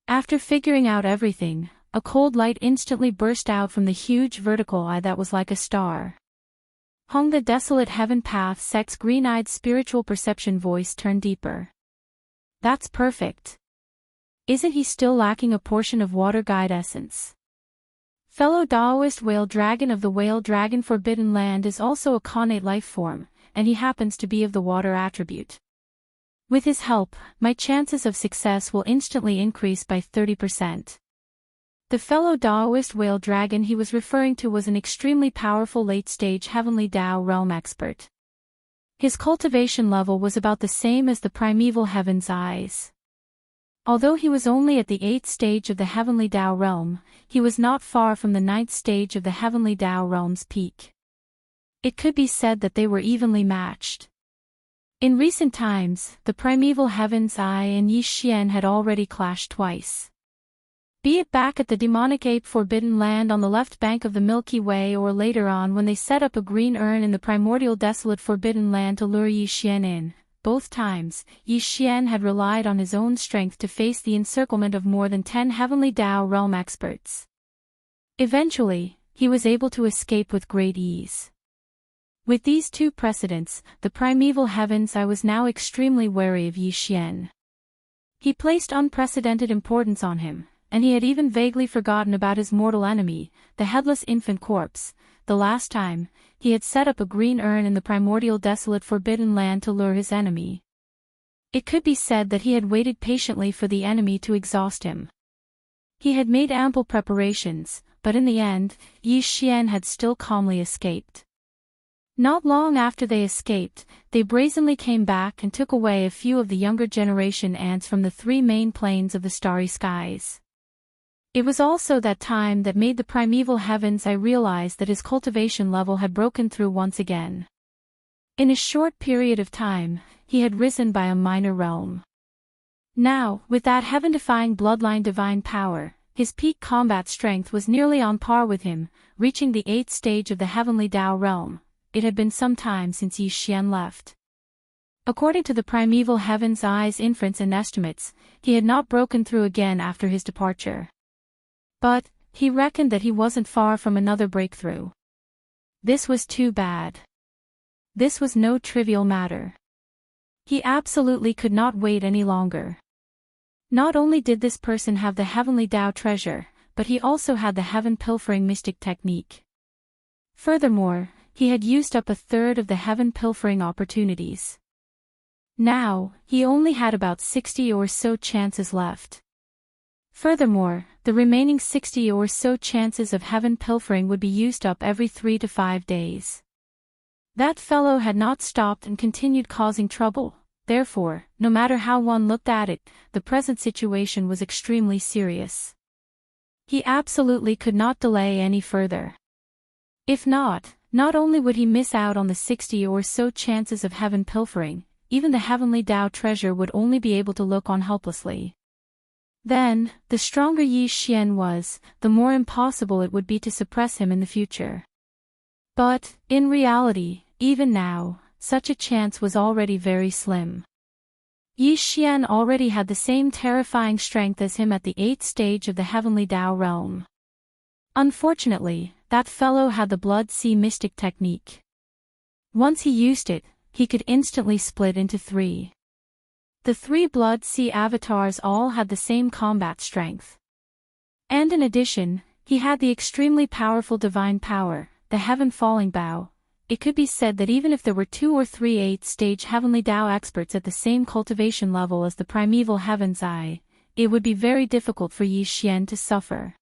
After figuring out everything, a cold light instantly burst out from the huge vertical eye that was like a star. Hung the desolate heaven path sex green-eyed spiritual perception voice turned deeper. That's perfect. Isn't he still lacking a portion of water guide essence? Fellow Daoist whale dragon of the whale dragon forbidden land is also a connate life form, and he happens to be of the water attribute. With his help, my chances of success will instantly increase by 30%. The fellow Daoist whale dragon he was referring to was an extremely powerful late-stage heavenly Tao realm expert. His cultivation level was about the same as the primeval heaven's eyes. Although he was only at the 8th stage of the heavenly Tao realm, he was not far from the 9th stage of the heavenly Tao realm's peak. It could be said that they were evenly matched. In recent times, the primeval heaven's eye and Yi Xian had already clashed twice. Be it back at the demonic ape forbidden land on the left bank of the Milky Way or later on when they set up a green urn in the primordial desolate forbidden land to lure Yi Xian in, both times, Yi Xian had relied on his own strength to face the encirclement of more than 10 heavenly Tao realm experts. Eventually, he was able to escape with great ease. With these two precedents, the primeval heavens I was now extremely wary of Yi Xian. He placed unprecedented importance on him, and he had even vaguely forgotten about his mortal enemy, the headless infant corpse, the last time he had set up a green urn in the primordial desolate forbidden land to lure his enemy. It could be said that he had waited patiently for the enemy to exhaust him. He had made ample preparations, but in the end, Yi Xian had still calmly escaped. Not long after they escaped, they brazenly came back and took away a few of the younger generation ants from the 3 main planes of the starry skies. It was also that time that made the primeval heavens I realized that his cultivation level had broken through once again. In a short period of time, he had risen by a minor realm. Now, with that heaven-defying bloodline divine power, his peak combat strength was nearly on par with him, reaching the 8th stage of the heavenly Tao realm. It had been some time since Yi Xian left. According to the primeval heaven's eyes inference and estimates, he had not broken through again after his departure. But he reckoned that he wasn't far from another breakthrough. This was too bad. This was no trivial matter. He absolutely could not wait any longer. Not only did this person have the heavenly Tao treasure, but he also had the heaven-pilfering mystic technique. Furthermore, he had used up a third of the heaven-pilfering opportunities. Now, he only had about 60 or so chances left. Furthermore, the remaining 60 or so chances of heaven pilfering would be used up every 3 to 5 days. That fellow had not stopped and continued causing trouble, therefore, no matter how one looked at it, the present situation was extremely serious. He absolutely could not delay any further. If not only would he miss out on the 60 or so chances of heaven pilfering, even the heavenly Tao treasure would only be able to look on helplessly. Then, the stronger Yi Xian was, the more impossible it would be to suppress him in the future. But, in reality, even now, such a chance was already very slim. Yi Xian already had the same terrifying strength as him at the 8th stage of the heavenly Tao realm. Unfortunately, that fellow had the blood sea mystic technique. Once he used it, he could instantly split into 3. The 3 blood sea avatars all had the same combat strength. And in addition, he had the extremely powerful divine power, the heaven falling bow. It could be said that even if there were 2 or 3 8th-stage heavenly Tao experts at the same cultivation level as the primeval heaven's eye, it would be very difficult for Yi Xian to suffer.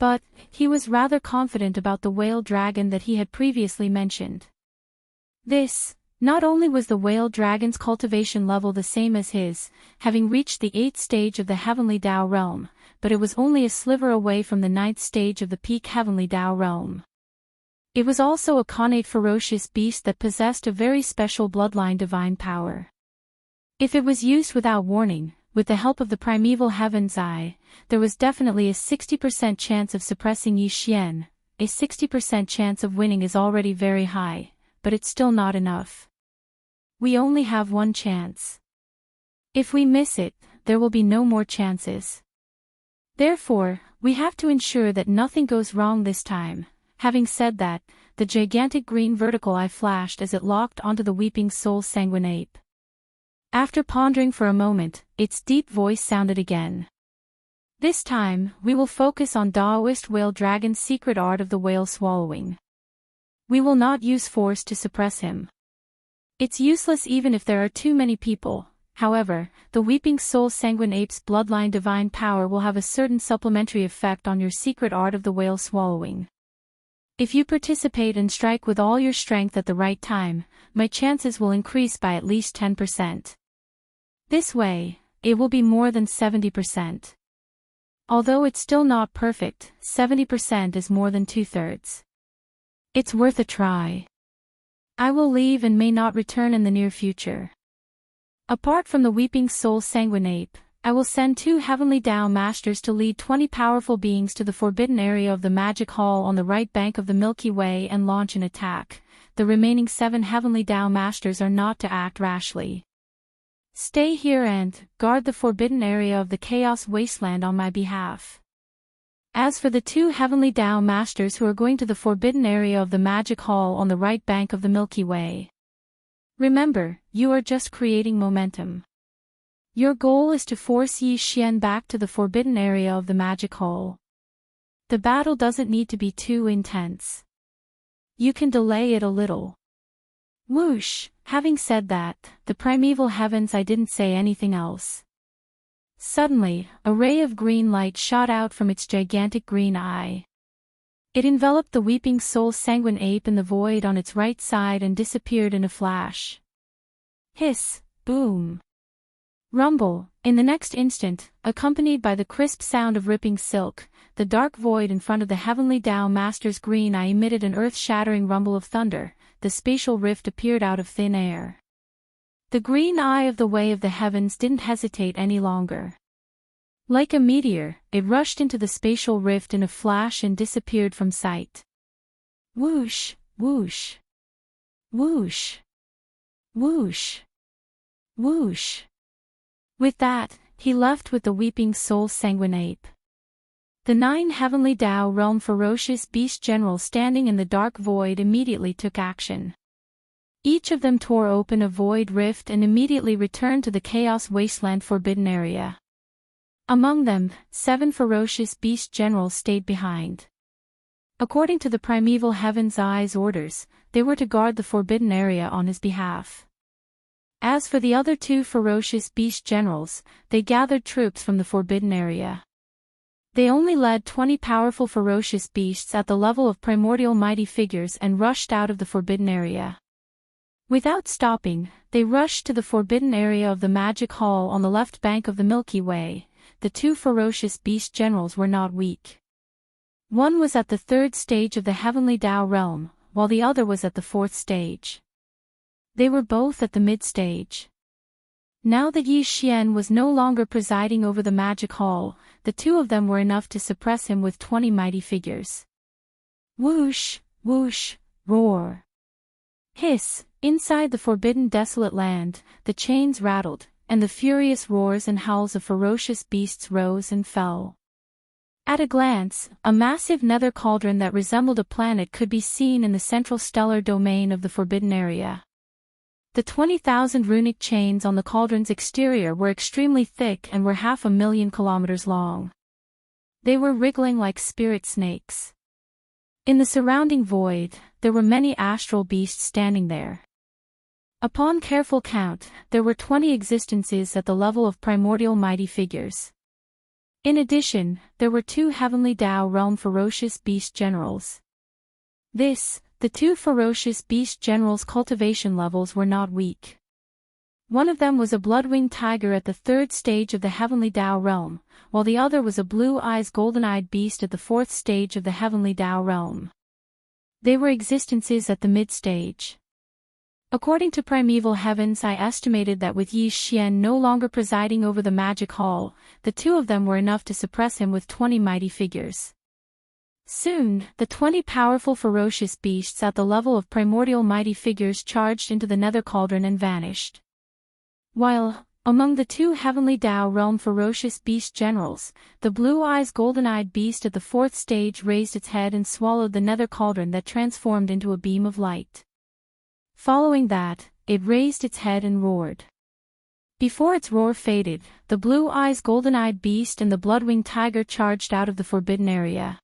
But, he was rather confident about the whale dragon that he had previously mentioned. Not only was the whale dragon's cultivation level the same as his, having reached the 8th stage of the heavenly Tao realm, but it was only a sliver away from the 9th stage of the peak heavenly Tao realm. It was also a connate ferocious beast that possessed a very special bloodline divine power. If it was used without warning, with the help of the primeval heaven's eye, there was definitely a 60% chance of suppressing Yi Xian. A 60% chance of winning is already very high, but it's still not enough. We only have one chance. If we miss it, there will be no more chances. Therefore, we have to ensure that nothing goes wrong this time. Having said that, the gigantic green vertical eye flashed as it locked onto the weeping soul's sanguine ape. After pondering for a moment, its deep voice sounded again. This time, we will focus on Daoist whale dragon's secret art of the whale swallowing. We will not use force to suppress him. It's useless even if there are too many people. However, the weeping soul sanguine ape's bloodline divine power will have a certain supplementary effect on your secret art of the whale swallowing. If you participate and strike with all your strength at the right time, my chances will increase by at least 10%. This way, it will be more than 70%. Although it's still not perfect, 70% is more than 2/3. It's worth a try. I will leave and may not return in the near future. Apart from the weeping soul sanguine ape, I will send 2 heavenly Tao masters to lead 20 powerful beings to the forbidden area of the magic hall on the right bank of the Milky Way and launch an attack. The remaining 7 heavenly Tao masters are not to act rashly. Stay here and guard the forbidden area of the chaos wasteland on my behalf. As for the 2 heavenly Tao masters who are going to the forbidden area of the magic hall on the right bank of the Milky Way, remember, you are just creating momentum. Your goal is to force Yi Xian back to the forbidden area of the magic hall. The battle doesn't need to be too intense. You can delay it a little. Whoosh! Having said that, the primeval heavens, I didn't say anything else. Suddenly, a ray of green light shot out from its gigantic green eye. It enveloped the weeping soul sanguine ape in the void on its right side and disappeared in a flash. Hiss, boom, rumble. In the next instant, accompanied by the crisp sound of ripping silk, the dark void in front of the heavenly Tao Master's green eye emitted an earth-shattering rumble of thunder. The spatial rift appeared out of thin air. The green eye of the way of the heavens didn't hesitate any longer. Like a meteor, it rushed into the spatial rift in a flash and disappeared from sight. Whoosh, whoosh, whoosh, whoosh, whoosh. With that, he left with the weeping soul sanguine ape. The 9 heavenly Tao realm ferocious beast generals standing in the dark void immediately took action. Each of them tore open a void rift and immediately returned to the Chaos Wasteland forbidden area. Among them, 7 ferocious beast generals stayed behind. According to the primeval heaven's eye's orders, they were to guard the forbidden area on his behalf. As for the other 2 ferocious beast generals, they gathered troops from the forbidden area. They only led 20 powerful ferocious beasts at the level of primordial mighty figures and rushed out of the forbidden area. Without stopping, they rushed to the forbidden area of the magic hall on the left bank of the Milky Way. The 2 ferocious beast generals were not weak. One was at the 3rd stage of the heavenly Tao realm, while the other was at the 4th stage. They were both at the mid-stage. Now that Yi Xian was no longer presiding over the magic hall, the 2 of them were enough to suppress him with 20 mighty figures. Whoosh, whoosh, roar. Hiss, inside the forbidden desolate land, the chains rattled, and the furious roars and howls of ferocious beasts rose and fell. At a glance, a massive nether cauldron that resembled a planet could be seen in the central stellar domain of the forbidden area. The 20,000 runic chains on the cauldron's exterior were extremely thick and were 500,000 kilometers long. They were wriggling like spirit snakes. In the surrounding void, there were many astral beasts standing there. Upon careful count, there were 20 existences at the level of primordial mighty figures. In addition, there were 2 heavenly Tao realm ferocious beast generals. The 2 ferocious beast generals' cultivation levels were not weak. One of them was a blood-winged tiger at the 3rd stage of the heavenly Tao realm, while the other was a blue-eyes golden-eyed beast at the 4th stage of the heavenly Tao realm. They were existences at the mid-stage. According to primeval heavens, I estimated that with Yi Xian no longer presiding over the magic hall, the 2 of them were enough to suppress him with 20 mighty figures. Soon, the 20 powerful ferocious beasts at the level of primordial mighty figures charged into the nether cauldron and vanished. While, among the 2 heavenly Tao realm ferocious beast generals, the blue-eyes golden-eyed beast at the 4th stage raised its head and swallowed the nether cauldron that transformed into a beam of light. Following that, it raised its head and roared. Before its roar faded, the blue-eyes golden-eyed beast and the blood-winged tiger charged out of the forbidden area.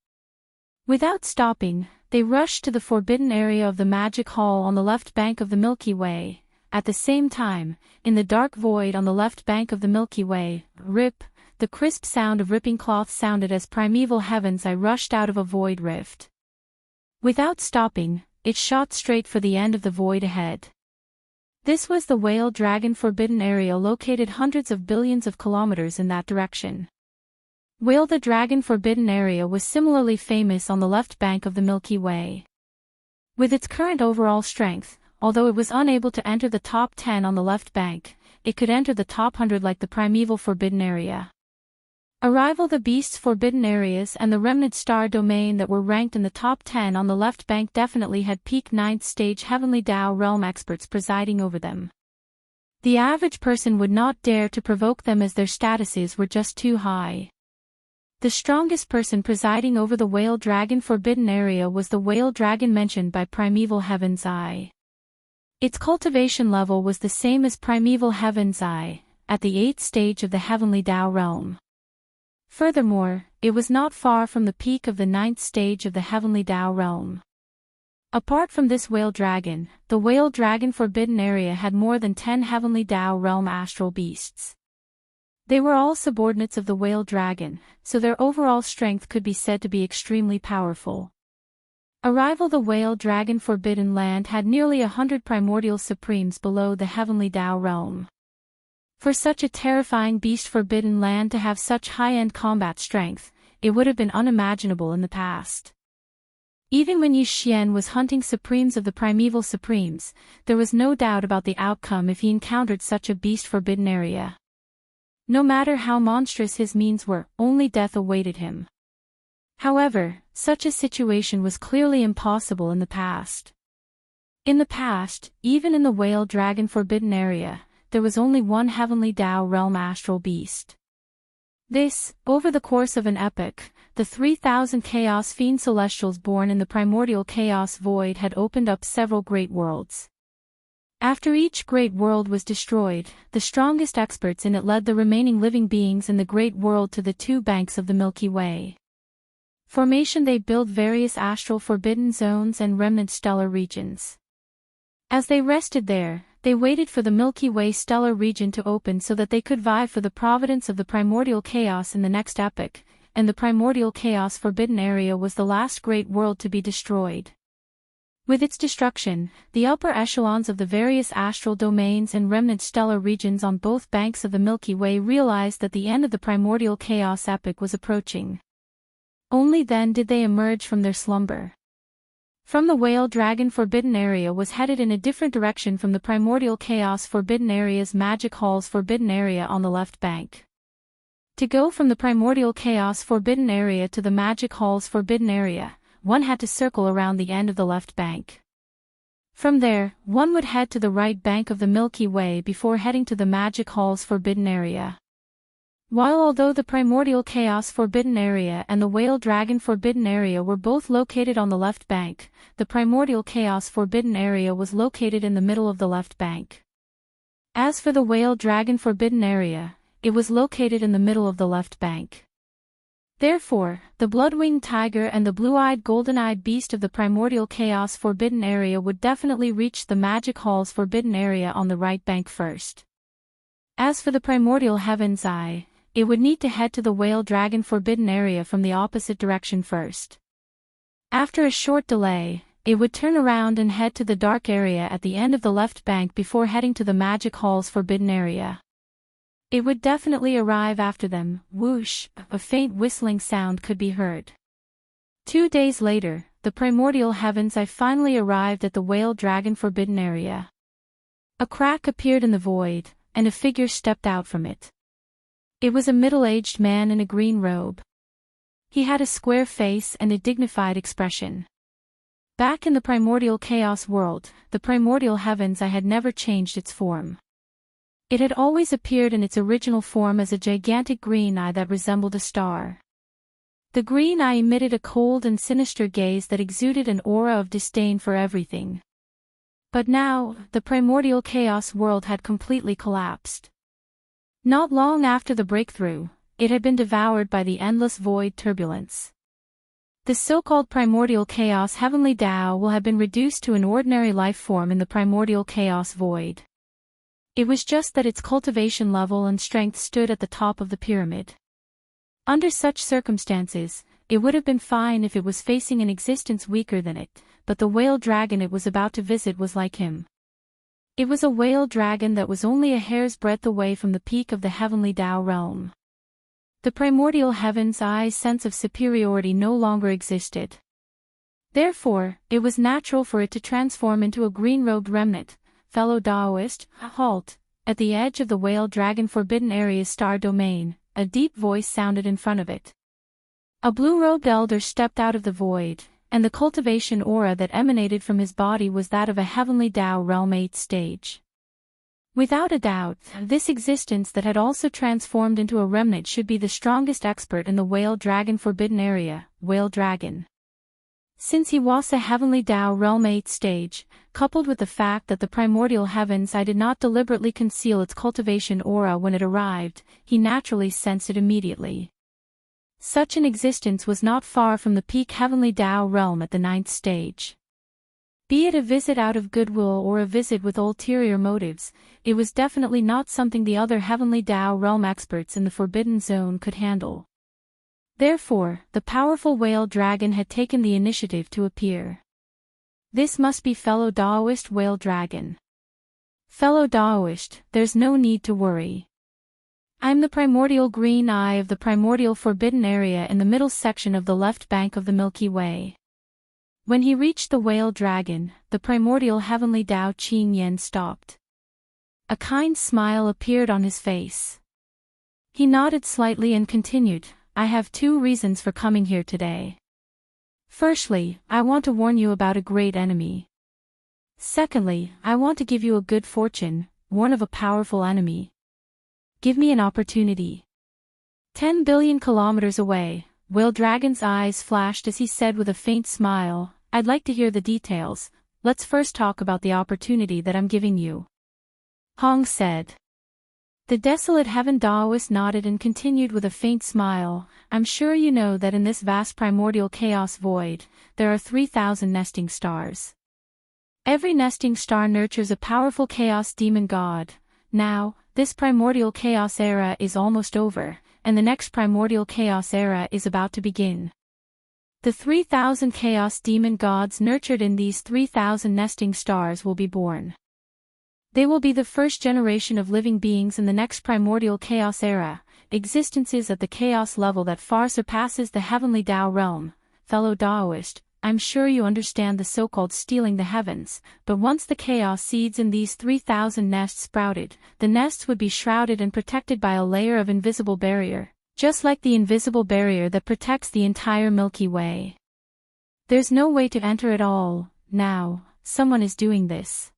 Without stopping, they rushed to the forbidden area of the magic hall on the left bank of the Milky Way. At the same time, in the dark void on the left bank of the Milky Way, rip, the crisp sound of ripping cloth sounded as primeval heavens I rushed out of a void rift. Without stopping, it shot straight for the end of the void ahead. This was the Whale Dragon forbidden area located hundreds of billions of kilometers in that direction. Whale the Dragon forbidden area was similarly famous on the left bank of the Milky Way. With its current overall strength, although it was unable to enter the top 10 on the left bank, it could enter the top 100 like the primeval forbidden area. Arrival the Beast's forbidden areas and the remnant star domain that were ranked in the top 10 on the left bank definitely had peak 9th stage heavenly Tao realm experts presiding over them. The average person would not dare to provoke them as their statuses were just too high. The strongest person presiding over the Whale Dragon forbidden area was the Whale Dragon mentioned by Primeval Heaven's Eye. Its cultivation level was the same as Primeval Heaven's Eye, at the 8th stage of the Heavenly Tao realm. Furthermore, it was not far from the peak of the 9th stage of the Heavenly Tao realm. Apart from this whale dragon, the whale dragon forbidden area had more than 10 Heavenly Tao realm astral beasts. They were all subordinates of the whale dragon, so their overall strength could be said to be extremely powerful. Arrival: the whale dragon forbidden land had nearly 100 primordial supremes below the Heavenly Tao realm. For such a terrifying beast forbidden land to have such high-end combat strength, it would have been unimaginable in the past. Even when Yi Xian was hunting supremes of the primeval supremes, there was no doubt about the outcome if he encountered such a beast forbidden area. No matter how monstrous his means were, only death awaited him. However, such a situation was clearly impossible in the past. In the past, even in the whale dragon forbidden area, there was only one Heavenly Tao realm astral beast. This, over the course of an epoch, the 3,000 Chaos Fiend Celestials born in the primordial chaos void had opened up several great worlds. After each great world was destroyed, the strongest experts in it led the remaining living beings in the great world to the 2 banks of the Milky Way. Formation: they built various astral forbidden zones and remnant stellar regions. As they rested there, they waited for the Milky Way stellar region to open so that they could vie for the providence of the primordial chaos in the next epoch, and the primordial chaos forbidden area was the last great world to be destroyed. With its destruction, the upper echelons of the various astral domains and remnant stellar regions on both banks of the Milky Way realized that the end of the primordial chaos epoch was approaching. Only then did they emerge from their slumber. From the whale dragon forbidden area was headed in a different direction from the primordial chaos forbidden area's magic halls forbidden area on the left bank. To go from the primordial chaos forbidden area to the magic halls forbidden area, one had to circle around the end of the left bank. From there, one would head to the right bank of the Milky Way before heading to the magic halls forbidden area. Although the primordial chaos forbidden area and the whale dragon forbidden area were both located on the left bank, the primordial chaos forbidden area was located in the middle of the left bank. As for the whale dragon forbidden area, it was located in the middle of the left bank. Therefore, the blood-winged tiger and the blue-eyed golden-eyed beast of the primordial chaos forbidden area would definitely reach the magic halls forbidden area on the right bank first. As for the primordial heaven's eye, it would need to head to the whale dragon forbidden area from the opposite direction first. After a short delay, it would turn around and head to the dark area at the end of the left bank before heading to the magic halls forbidden area. It would definitely arrive after them. Whoosh, a faint whistling sound could be heard. 2 days later, the primordial heaven's eye finally arrived at the whale dragon forbidden area. A crack appeared in the void, and a figure stepped out from it. It was a middle-aged man in a green robe. He had a square face and a dignified expression. Back in the primordial chaos world, the primordial heaven's eye had never changed its form. It had always appeared in its original form as a gigantic green eye that resembled a star. The green eye emitted a cold and sinister gaze that exuded an aura of disdain for everything. But now, the primordial chaos world had completely collapsed. Not long after the breakthrough, it had been devoured by the endless void turbulence. The so-called primordial chaos Heavenly Tao will have been reduced to an ordinary life form in the primordial chaos void. It was just that its cultivation level and strength stood at the top of the pyramid. Under such circumstances, it would have been fine if it was facing an existence weaker than it, but the whale dragon it was about to visit was like him. It was a whale dragon that was only a hair's breadth away from the peak of the Heavenly Tao realm. The primordial heaven's eye's sense of superiority no longer existed. Therefore, it was natural for it to transform into a green-robed remnant, fellow Taoist, halt. At the edge of the whale dragon forbidden area's star domain, a deep voice sounded in front of it. A blue-robed elder stepped out of the void, and the cultivation aura that emanated from his body was that of a Heavenly Tao realm 8th stage. Without a doubt, this existence that had also transformed into a remnant should be the strongest expert in the whale dragon forbidden area, whale dragon. Since he was a heavenly Tao realm 8th stage, coupled with the fact that the primordial heavens I did not deliberately conceal its cultivation aura when it arrived, he naturally sensed it immediately. Such an existence was not far from the peak heavenly Tao realm at the 9th stage. Be it a visit out of goodwill or a visit with ulterior motives, it was definitely not something the other heavenly Tao realm experts in the Forbidden Zone could handle. Therefore, the powerful whale dragon had taken the initiative to appear. This must be fellow Daoist whale dragon. Fellow Daoist, there's no need to worry. I'm the primordial green eye of the primordial forbidden area in the middle section of the left bank of the Milky Way. When he reached the whale dragon, the primordial heavenly Tao Qing Yen stopped. A kind smile appeared on his face. He nodded slightly and continued, I have 2 reasons for coming here today. Firstly, I want to warn you about a great enemy. Secondly, I want to give you a good fortune, warn of a powerful enemy. Give me an opportunity. 10 billion kilometers away, Whale Dragon's eyes flashed as he said with a faint smile, I'd like to hear the details, let's first talk about the opportunity that I'm giving you. Hong said. The desolate heaven Daoist nodded and continued with a faint smile, I'm sure you know that in this vast primordial chaos void, there are 3,000 nesting stars. Every nesting star nurtures a powerful chaos demon god. Now, this primordial chaos era is almost over, and the next primordial chaos era is about to begin. The 3,000 chaos demon gods nurtured in these 3,000 nesting stars will be born. They will be the first generation of living beings in the next primordial chaos era, existences at the chaos level that far surpasses the heavenly Tao realm. Fellow Daoist, I'm sure you understand the so-called stealing the heavens, but once the chaos seeds in these 3,000 nests sprouted, the nests would be shrouded and protected by a layer of invisible barrier, just like the invisible barrier that protects the entire Milky Way. There's no way to enter at all. Now, someone is doing this.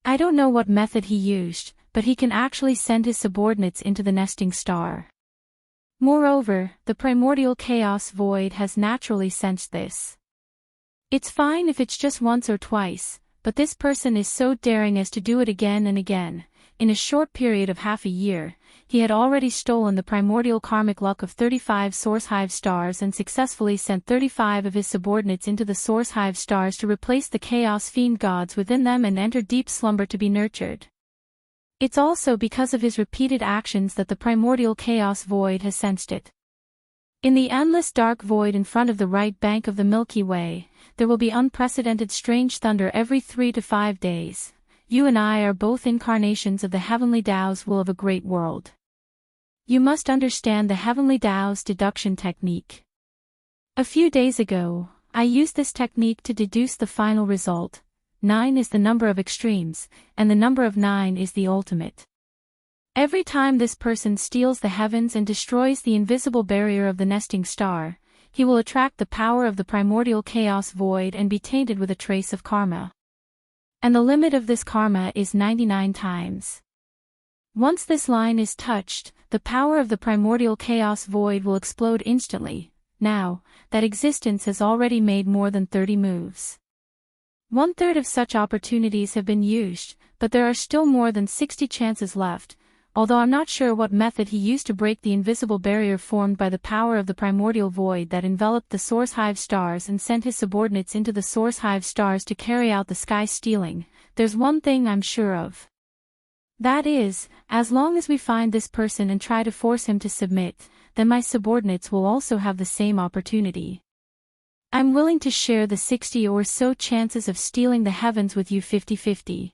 I don't know what method he used, but he can actually send his subordinates into the nesting star. Moreover, the primordial chaos void has naturally sensed this. It's fine if it's just once or twice, but this person is so daring as to do it again and again. In a short period of half a year, he had already stolen the primordial karmic luck of 35 Source Hive stars and successfully sent 35 of his subordinates into the Source Hive stars to replace the chaos fiend gods within them and enter deep slumber to be nurtured. It's also because of his repeated actions that the primordial chaos void has sensed it. In the endless dark void in front of the right bank of the Milky Way, there will be unprecedented strange thunder every 3 to 5 days. You and I are both incarnations of the heavenly Tao's will of a great world. You must understand the heavenly Tao's deduction technique. A few days ago, I used this technique to deduce the final result. 9 is the number of extremes, and the number of 9 is the ultimate. Every time this person steals the heavens and destroys the invisible barrier of the nesting star, he will attract the power of the primordial chaos void and be tainted with a trace of karma. And the limit of this karma is 99 times. Once this line is touched, the power of the primordial chaos void will explode instantly. Now, that existence has already made more than 30 moves. 1/3 of such opportunities have been used, but there are still more than 60 chances left, although I'm not sure what method he used to break the invisible barrier formed by the power of the primordial void that enveloped the Source Hive stars and sent his subordinates into the Source Hive stars to carry out the sky stealing. There's one thing I'm sure of. That is, as long as we find this person and try to force him to submit, then my subordinates will also have the same opportunity. I'm willing to share the 60 or so chances of stealing the heavens with you 50-50.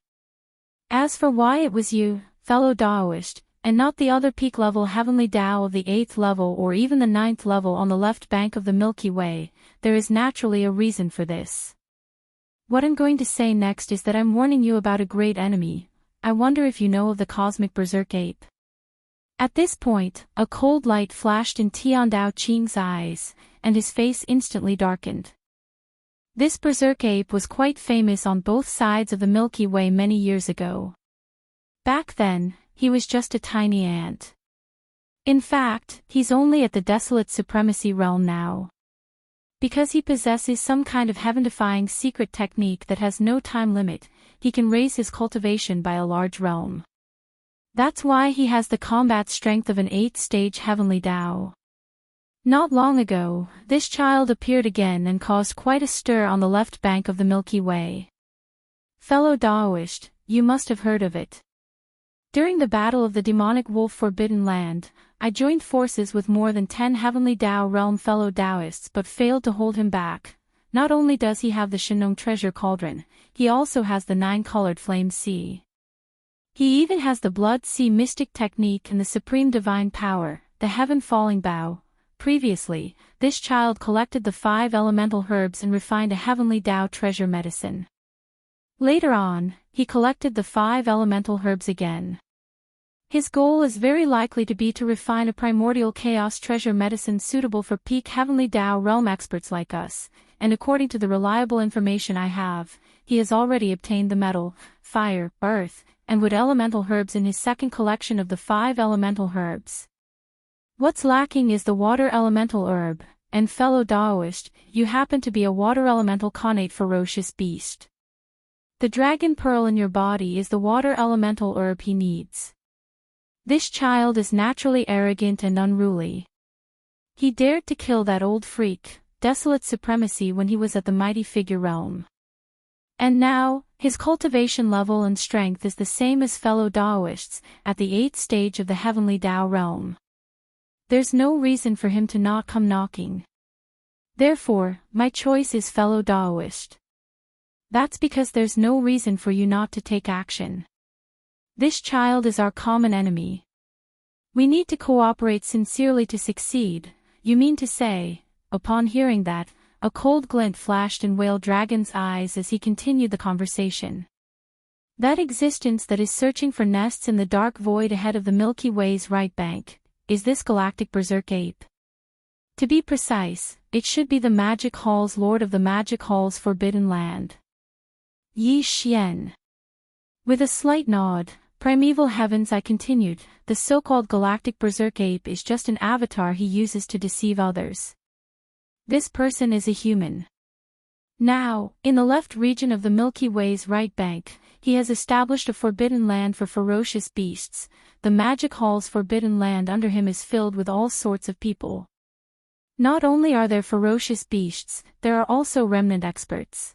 As for why it was you, fellow Daoist, and not the other peak-level heavenly Tao of the 8th level or even the 9th level on the left bank of the Milky Way, there is naturally a reason for this. What I'm going to say next is that I'm warning you about a great enemy. I wonder if you know of the cosmic berserk ape. At this point, a cold light flashed in Tian Dao Qing's eyes, and his face instantly darkened. This berserk ape was quite famous on both sides of the Milky Way many years ago. Back then, he was just a tiny ant. In fact, he's only at the desolate supremacy realm now. Because he possesses some kind of heaven-defying secret technique that has no time limit, he can raise his cultivation by a large realm. That's why he has the combat strength of an 8th-stage heavenly Tao. Not long ago, this child appeared again and caused quite a stir on the left bank of the Milky Way. Fellow Taoist, you must have heard of it. During the battle of the demonic wolf Forbidden Land, I joined forces with more than 10 heavenly Tao realm fellow Taoists but failed to hold him back. Not only does he have the Shenong treasure cauldron, he also has the 9-colored flame sea. He even has the blood sea mystic technique and the supreme divine power, the heaven falling bow. Previously, this child collected the 5 elemental herbs and refined a heavenly Tao treasure medicine. Later on, he collected the 5 elemental herbs again. His goal is very likely to be to refine a primordial chaos treasure medicine suitable for peak heavenly Tao realm experts like us, and according to the reliable information I have, he has already obtained the metal, fire, earth, and wood elemental herbs in his second collection of the 5 elemental herbs. What's lacking is the water elemental herb, and fellow Taoist, you happen to be a water elemental connate ferocious beast. The dragon pearl in your body is the water elemental herb he needs. This child is naturally arrogant and unruly. He dared to kill that old freak, Desolate Supremacy, when he was at the mighty figure realm. And now, his cultivation level and strength is the same as fellow Taoists, at the 8th stage of the heavenly Tao realm. There's no reason for him to not come knocking. Therefore, my choice is fellow Taoist. That's because there's no reason for you not to take action. This child is our common enemy. We need to cooperate sincerely to succeed, you mean to say. Upon hearing that, a cold glint flashed in Whale Dragon's eyes as he continued the conversation. That existence that is searching for nests in the dark void ahead of the Milky Way's right bank, is this galactic berserk ape. To be precise, it should be the Magic Hall's Lord of the Magic Hall's Forbidden Land. Yi Xian. With a slight nod, Primeval Heavens, I continued, the so-called galactic berserk ape is just an avatar he uses to deceive others. This person is a human. Now, in the left region of the Milky Way's right bank, he has established a forbidden land for ferocious beasts. The Magic Hall's forbidden land under him is filled with all sorts of people. Not only are there ferocious beasts, there are also remnant experts.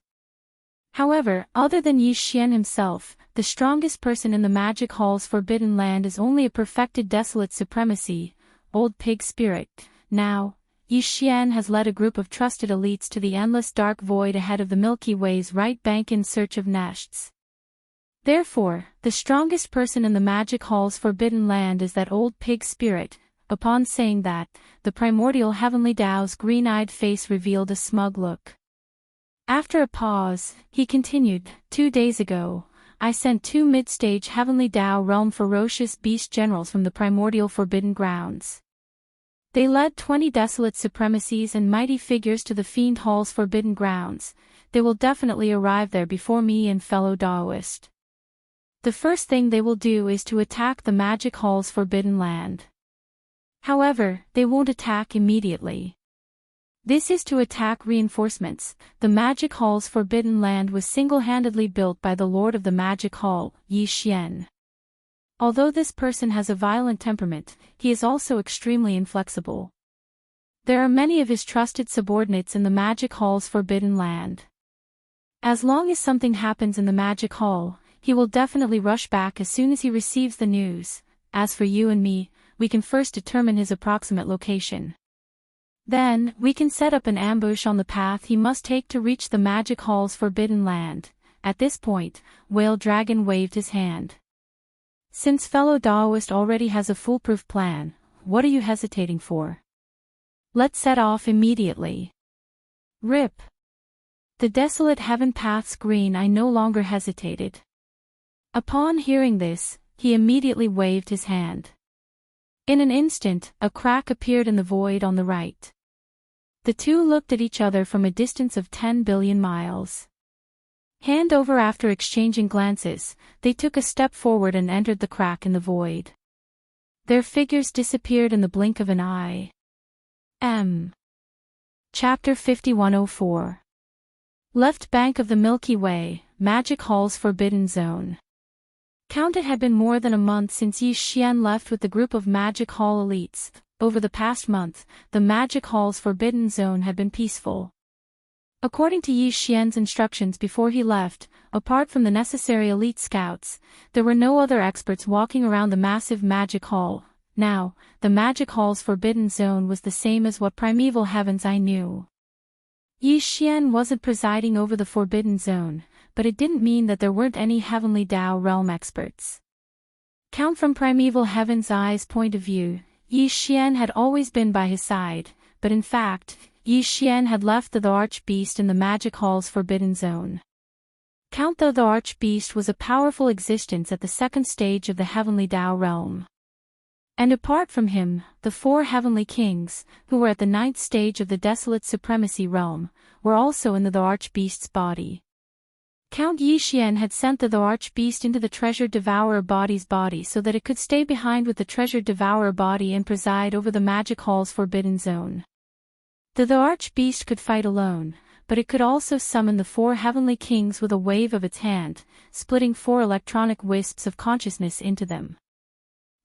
However, other than Yi Xian himself, the strongest person in the Magic Hall's forbidden land is only a perfected Desolate Supremacy, Old Pig Spirit. Now, Yi Xian has led a group of trusted elites to the endless dark void ahead of the Milky Way's right bank in search of nests. Therefore, the strongest person in the Magic Hall's forbidden land is that Old Pig Spirit. Upon saying that, the primordial heavenly Tao's green-eyed face revealed a smug look. After a pause, he continued, 2 days ago, I sent 2 mid-stage heavenly Tao realm ferocious beast generals from the primordial forbidden grounds. They led 20 desolate supremacies and mighty figures to the Fiend Hall's forbidden grounds. They will definitely arrive there before me and fellow Taoist. The first thing they will do is to attack the Magic Hall's forbidden land. However, they won't attack immediately. This is to attack reinforcements. The Magic Hall's forbidden land was single-handedly built by the Lord of the Magic Hall, Yi Xian. Although this person has a violent temperament, he is also extremely inflexible. There are many of his trusted subordinates in the Magic Hall's forbidden land. As long as something happens in the Magic Hall, he will definitely rush back as soon as he receives the news. As for you and me, we can first determine his approximate location. Then, we can set up an ambush on the path he must take to reach the Magic Hall's forbidden land. At this point, Whale Dragon waved his hand. Since fellow Taoist already has a foolproof plan, what are you hesitating for? Let's set off immediately. Rip. The desolate heaven path's green eye no longer hesitated. Upon hearing this, he immediately waved his hand. In an instant, a crack appeared in the void on the right. The two looked at each other from a distance of 10 billion miles. Hand over after exchanging glances, they took a step forward and entered the crack in the void. Their figures disappeared in the blink of an eye. Chapter 5104. Left bank of the Milky Way, Magic Hall's Forbidden Zone. Count it had been more than a month since Yi Xian left with the group of Magic Hall elites. Over the past month, the Magic Hall's Forbidden Zone had been peaceful. According to Yi Xian's instructions before he left, apart from the necessary elite scouts, there were no other experts walking around the massive Magic Hall. Now, the Magic Hall's Forbidden Zone was the same as what primeval heavens I knew. Yi Xian wasn't presiding over the Forbidden Zone, but it didn't mean that there weren't any Heavenly Dao realm experts. Count from primeval heaven's eye's point of view, Yi Xian had always been by his side, but in fact, Yi Xian had left the Archbeast in the Magic Hall's Forbidden Zone. Count though the Archbeast was a powerful existence at the second stage of the Heavenly Dao realm. And apart from him, the four Heavenly Kings, who were at the ninth stage of the Desolate Supremacy realm, were also in the Archbeast's body. Count Yi Xian had sent the Archbeast into the Treasure Devourer body's body so that it could stay behind with the Treasure Devourer body and preside over the Magic Hall's Forbidden Zone. The Archbeast could fight alone, but it could also summon the four Heavenly Kings with a wave of its hand, splitting four electronic wisps of consciousness into them.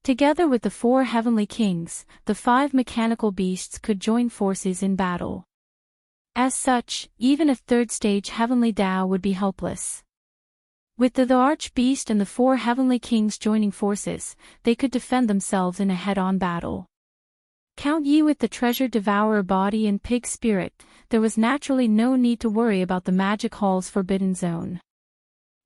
Together with the four Heavenly Kings, the five mechanical beasts could join forces in battle. As such, even a third-stage Heavenly Dao would be helpless. With the Archbeast and the four Heavenly Kings joining forces, they could defend themselves in a head-on battle. Count Yi with the Treasure Devourer body and pig spirit, there was naturally no need to worry about the Magic Hall's Forbidden Zone.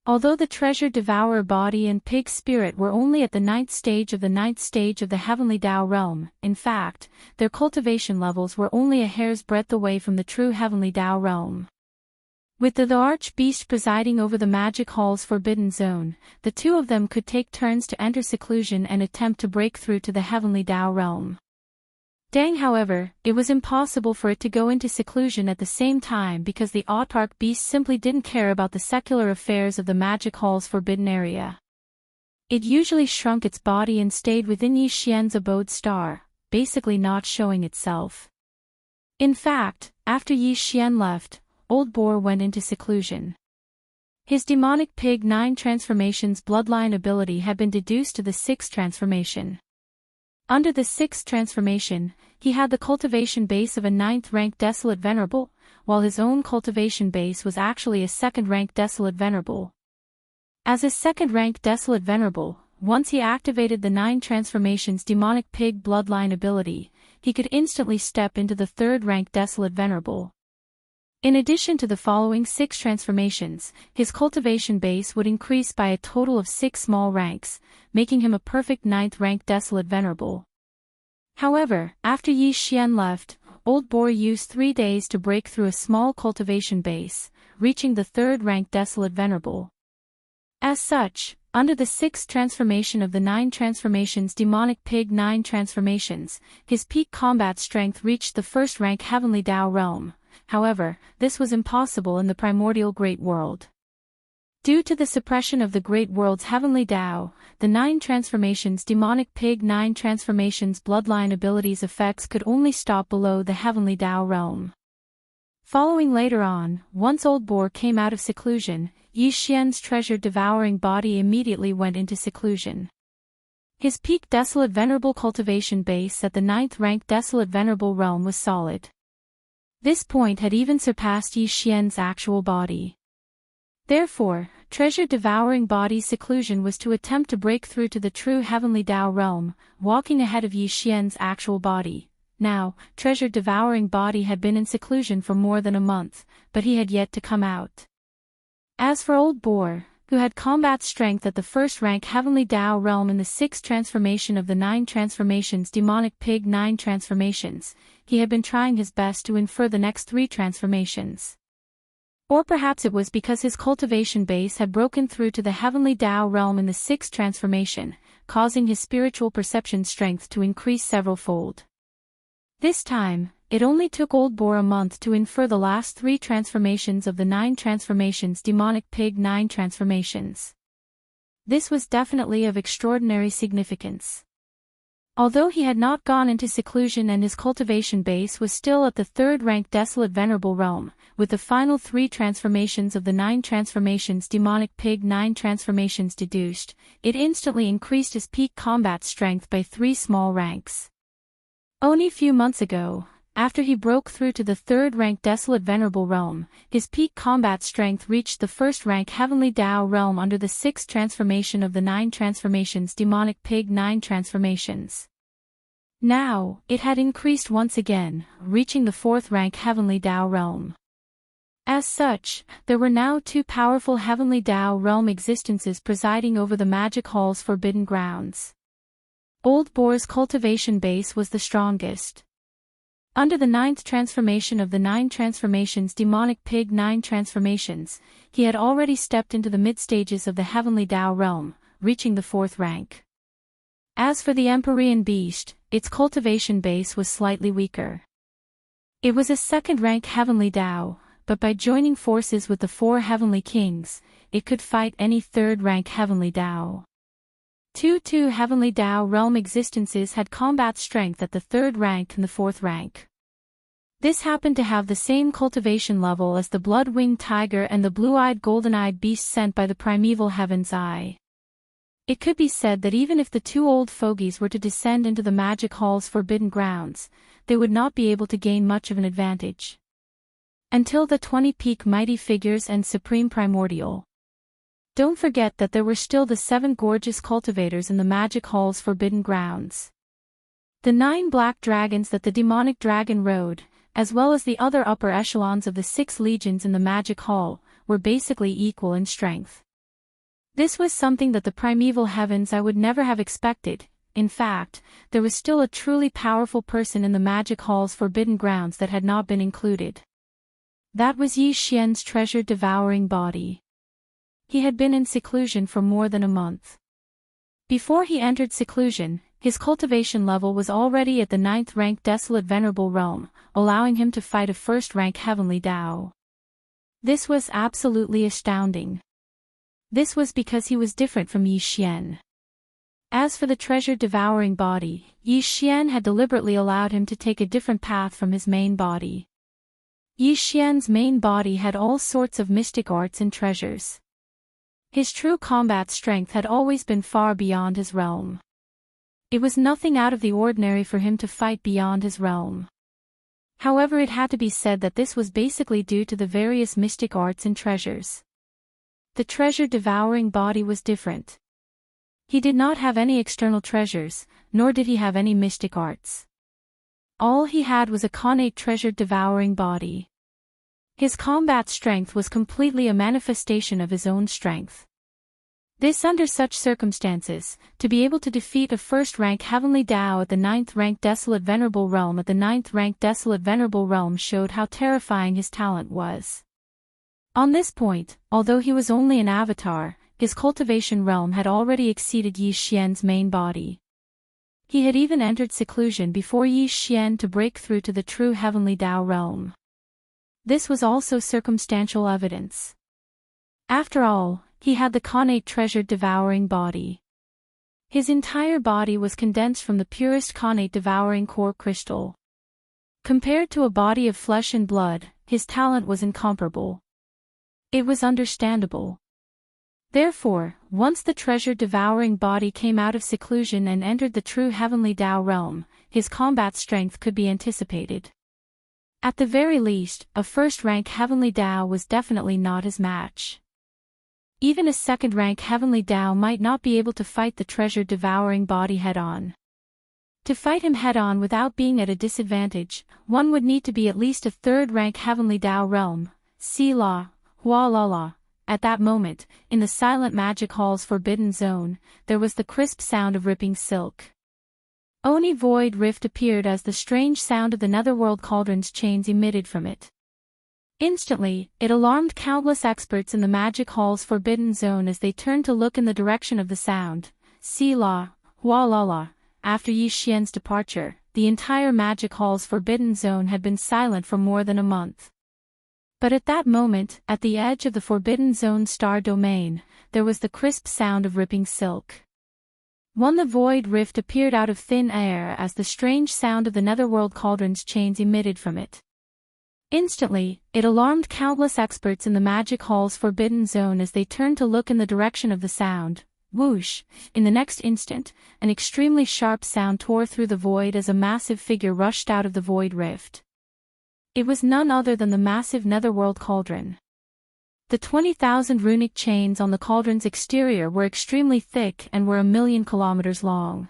Although the Treasure Devourer body and pig spirit were only at the ninth stage of the Heavenly Dao realm, in fact, their cultivation levels were only a hair's breadth away from the true Heavenly Dao realm. With the Archbeast presiding over the Magic Hall's Forbidden Zone, the two of them could take turns to enter seclusion and attempt to break through to the Heavenly Dao realm. However, it was impossible for it to go into seclusion at the same time because the Archbeast simply didn't care about the secular affairs of the Magic Hall's forbidden area. It usually shrunk its body and stayed within Yi Xian's abode star, basically not showing itself. In fact, after Yi Xian left, Old Boar went into seclusion. His demonic pig 9 transformations bloodline ability had been deduced to the 6th transformation. Under the 6th transformation, he had the cultivation base of a 9th-rank Desolate Venerable, while his own cultivation base was actually a 2nd-rank Desolate Venerable. As a 2nd-rank Desolate Venerable, once he activated the 9 transformations demonic pig bloodline ability, he could instantly step into the 3rd-rank Desolate Venerable. In addition to the following 6 transformations, his cultivation base would increase by a total of 6 small ranks, making him a perfect 9th-rank Desolate Venerable. However, after Yi Xian left, Old Boar used 3 days to break through a small cultivation base, reaching the 3rd-rank Desolate Venerable. As such, under the 6th transformation of the 9 transformations demonic pig 9 transformations, his peak combat strength reached the 1st-rank Heavenly Dao realm. However, this was impossible in the primordial Great World. Due to the suppression of the Great World's Heavenly Dao, the 9 transformations demonic pig 9 transformations bloodline abilities effects could only stop below the Heavenly Dao realm. Following later on, once Old Boar came out of seclusion, Yi Xian's treasure devouring body immediately went into seclusion. His peak Desolate Venerable cultivation base at the 9th-rank Desolate Venerable realm was solid. This point had even surpassed Yi Xian's actual body. Therefore, treasure devouring body seclusion was to attempt to break through to the true Heavenly Dao realm, walking ahead of Yi Xian's actual body. Now, treasure devouring body had been in seclusion for more than a month, but he had yet to come out. As for Old Boar, who had combat strength at the 1st-rank Heavenly Dao realm in the 6th transformation of the 9 transformations demonic pig 9 transformations, he had been trying his best to infer the next 3 transformations. Or perhaps it was because his cultivation base had broken through to the Heavenly Dao realm in the 6th transformation, causing his spiritual perception strength to increase several-fold. This time, it only took Old Boar a month to infer the last 3 transformations of the 9 transformations demonic pig 9 transformations. This was definitely of extraordinary significance. Although he had not gone into seclusion and his cultivation base was still at the third-ranked Desolate Venerable Realm, with the final 3 transformations of the 9 transformations Demonic Pig 9 transformations deduced, it instantly increased his peak combat strength by 3 small ranks. Only a few months ago, after he broke through to the third-ranked Desolate Venerable Realm, his peak combat strength reached the first-rank Heavenly Tao Realm under the 6th transformation of the 9 transformations Demonic Pig 9 transformations. Now, it had increased once again, reaching the 4th-rank Heavenly Tao Realm. As such, there were now 2 powerful Heavenly Tao Realm existences presiding over the Magic Hall's forbidden grounds. Old Boar's cultivation base was the strongest. Under the 9th transformation of the 9 transformations Demonic Pig 9 transformations, he had already stepped into the mid-stages of the Heavenly Tao Realm, reaching the 4th rank. As for the Empyrean Beast, its cultivation base was slightly weaker. It was a 2nd-rank Heavenly Tao, but by joining forces with the 4 Heavenly Kings, it could fight any 3rd-rank Heavenly Tao. 2 Heavenly Tao Realm existences had combat strength at the 3rd rank and the 4th rank. This happened to have the same cultivation level as the Blood-Winged Tiger and the Blue-Eyed Golden-Eyed Beast sent by the Primeval Heaven's Eye. It could be said that even if the 2 old fogies were to descend into the Magic Hall's forbidden grounds, they would not be able to gain much of an advantage. Until the 20 peak mighty figures and Supreme Primordial. Don't forget that there were still the 7 gorgeous cultivators in the Magic Hall's forbidden grounds. The 9 black dragons that the demonic dragon rode, as well as the other upper echelons of the 6 legions in the Magic Hall, were basically equal in strength. This was something that the Primeval Heavens I would never have expected. In fact, there was still a truly powerful person in the Magic Hall's forbidden grounds that had not been included. That was Yi Xian's treasure devouring body. He had been in seclusion for more than a month. Before he entered seclusion, his cultivation level was already at the 9th-rank Desolate Venerable Realm, allowing him to fight a 1st-rank Heavenly Tao. This was absolutely astounding. This was because he was different from Yi Xian. As for the treasure-devouring body, Yi Xian had deliberately allowed him to take a different path from his main body. Yi Xian's main body had all sorts of mystic arts and treasures. His true combat strength had always been far beyond his realm. It was nothing out of the ordinary for him to fight beyond his realm. However, it had to be said that this was basically due to the various mystic arts and treasures. The treasure-devouring body was different. He did not have any external treasures, nor did he have any mystic arts. All he had was a connate treasure-devouring body. His combat strength was completely a manifestation of his own strength. This under such circumstances, to be able to defeat a 1st-rank Heavenly Tao at the 9th-rank Desolate Venerable Realm at the 9th-rank Desolate Venerable Realm showed how terrifying his talent was. On this point, although he was only an avatar, his cultivation realm had already exceeded Yi Xian's main body. He had even entered seclusion before Yi Xian to break through to the true Heavenly Tao realm. This was also circumstantial evidence. After all, he had the connate treasure-devouring body. His entire body was condensed from the purest connate-devouring core crystal. Compared to a body of flesh and blood, his talent was incomparable. It was understandable. Therefore, once the treasure-devouring body came out of seclusion and entered the true Heavenly Tao realm, his combat strength could be anticipated. At the very least, a 1st-rank Heavenly Tao was definitely not his match. Even a 2nd-rank Heavenly Tao might not be able to fight the treasure-devouring body head-on. To fight him head-on without being at a disadvantage, one would need to be at least a 3rd-rank Heavenly Tao realm. See La, Hua La La. At that moment, in the silent Magic Hall's forbidden zone, there was the crisp sound of ripping silk. Oni Void Rift appeared as the strange sound of the Netherworld Cauldron's chains emitted from it. Instantly, it alarmed countless experts in the Magic Hall's forbidden zone as they turned to look in the direction of the sound. See La, Hua La La. After Yi Xian's departure, the entire Magic Hall's forbidden zone had been silent for more than a month. But at that moment, at the edge of the Forbidden Zone star domain, there was the crisp sound of ripping silk. The void rift appeared out of thin air as the strange sound of the netherworld cauldron's chains emitted from it. Instantly, it alarmed countless experts in the magic hall's forbidden zone as they turned to look in the direction of the sound. Whoosh! In the next instant, an extremely sharp sound tore through the void as a massive figure rushed out of the void rift. It was none other than the massive netherworld cauldron. The 20,000 runic chains on the cauldron's exterior were extremely thick and were 1,000,000 kilometers long.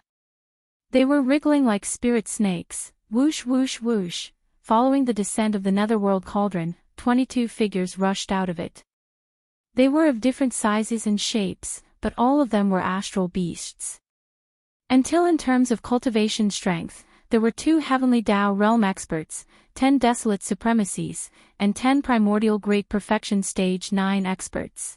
They were wriggling like spirit snakes, whoosh whoosh whoosh. Following the descent of the netherworld cauldron, 22 figures rushed out of it. They were of different sizes and shapes, but all of them were astral beasts. Until in terms of cultivation strength, there were 2 heavenly Tao realm experts, 10 desolate supremacies, and 10 primordial great perfection stage 9 experts.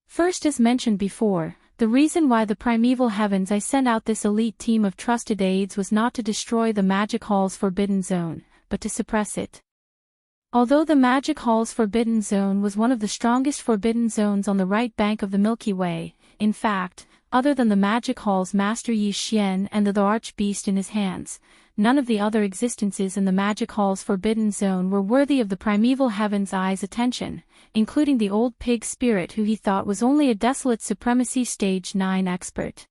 First, as mentioned before, the reason why the primeval heavens I sent out this elite team of trusted aides was not to destroy the magic hall's forbidden zone, but to suppress it. Although the magic hall's forbidden zone was one of the strongest forbidden zones on the right bank of the Milky Way, in fact, other than the magic hall's master Yi Xian and the arch-beast in his hands, none of the other existences in the magic hall's forbidden zone were worthy of the primeval heaven's eye's attention, including the old pig spirit who he thought was only a desolate supremacy stage 9 expert.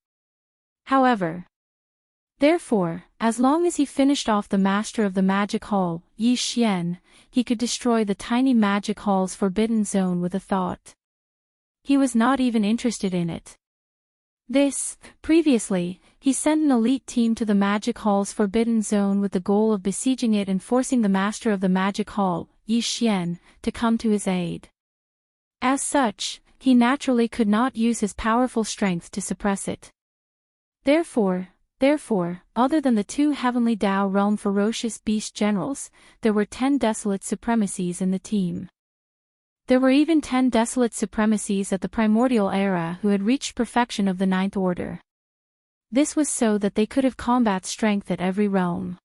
Therefore, as long as he finished off the master of the magic hall, Yi Xian, he could destroy the tiny magic hall's forbidden zone with a thought. He was not even interested in it. Previously, he sent an elite team to the magic hall's forbidden zone with the goal of besieging it and forcing the master of the magic hall, Yi Xian, to come to his aid. As such, he naturally could not use his powerful strength to suppress it. Therefore, other than the 2 heavenly Tao realm ferocious beast generals, there were 10 desolate supremacies in the team. There were even 10 desolate supremacies at the primordial era who had reached perfection of the 9th order. This was so that they could have combat strength at every realm.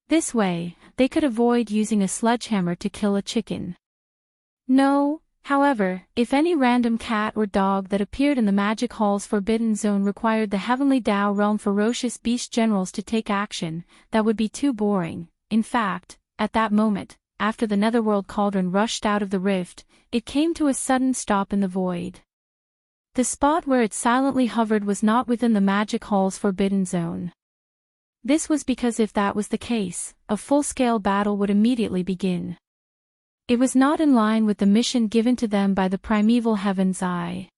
This way, they could avoid using a sledgehammer to kill a chicken. No, however, if any random cat or dog that appeared in the magic hall's forbidden zone required the heavenly Tao realm ferocious beast generals to take action, that would be too boring. In fact, at that moment, after the netherworld cauldron rushed out of the rift, it came to a sudden stop in the void. The spot where it silently hovered was not within the magic hall's forbidden zone. This was because if that was the case, a full-scale battle would immediately begin. It was not in line with the mission given to them by the primeval heaven's eye.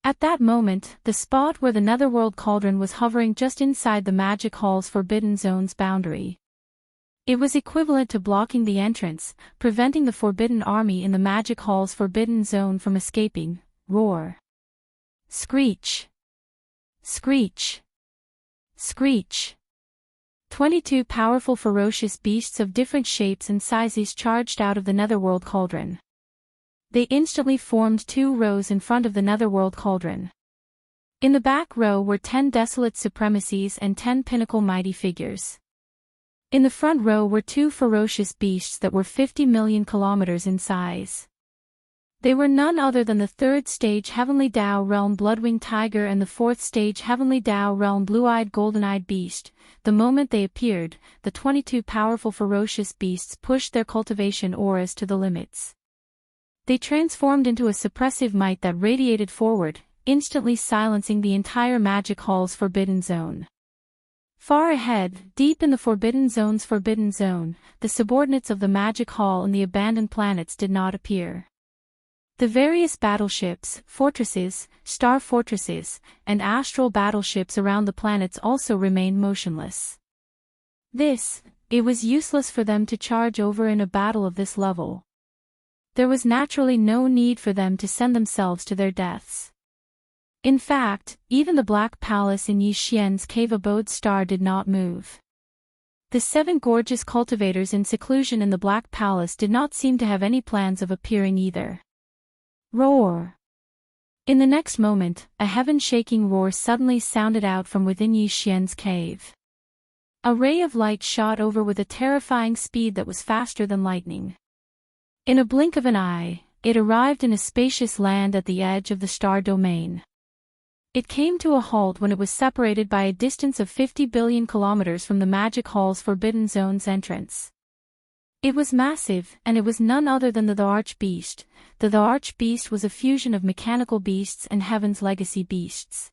At that moment, the spot where the netherworld cauldron was hovering just inside the magic hall's forbidden zone's boundary. It was equivalent to blocking the entrance, preventing the forbidden army in the magic hall's forbidden zone from escaping. Roar. Screech. Screech. Screech. 22 powerful ferocious beasts of different shapes and sizes charged out of the netherworld cauldron. They instantly formed 2 rows in front of the netherworld cauldron. In the back row were 10 desolate supremacies and 10 pinnacle mighty figures. In the front row were 2 ferocious beasts that were 50 million kilometers in size. They were none other than the 3rd stage Heavenly Tao Realm Bloodwing Tiger and the 4th stage Heavenly Tao Realm Blue-Eyed Golden-Eyed Beast. The moment they appeared, the 22 powerful ferocious beasts pushed their cultivation auras to the limits. They transformed into a suppressive might that radiated forward, instantly silencing the entire magic hall's forbidden zone. Far ahead, deep in the forbidden zone's forbidden zone, the subordinates of the magic hall and the abandoned planets did not appear. The various battleships, fortresses, star fortresses, and astral battleships around the planets also remained motionless. It was useless for them to charge over in a battle of this level. There was naturally no need for them to send themselves to their deaths. In fact, even the Black Palace in Yi Xian's cave abode star did not move. The 7 gorgeous cultivators in seclusion in the Black Palace did not seem to have any plans of appearing either. Roar! In the next moment, a heaven-shaking roar suddenly sounded out from within Yi Xian's cave. A ray of light shot over with a terrifying speed that was faster than lightning. In a blink of an eye, it arrived in a spacious land at the edge of the star domain. It came to a halt when it was separated by a distance of 50 billion kilometers from the Magic Hall's Forbidden Zone's entrance. It was massive, and it was none other than the Archbeast. The Archbeast was a fusion of mechanical beasts and Heaven's Legacy beasts.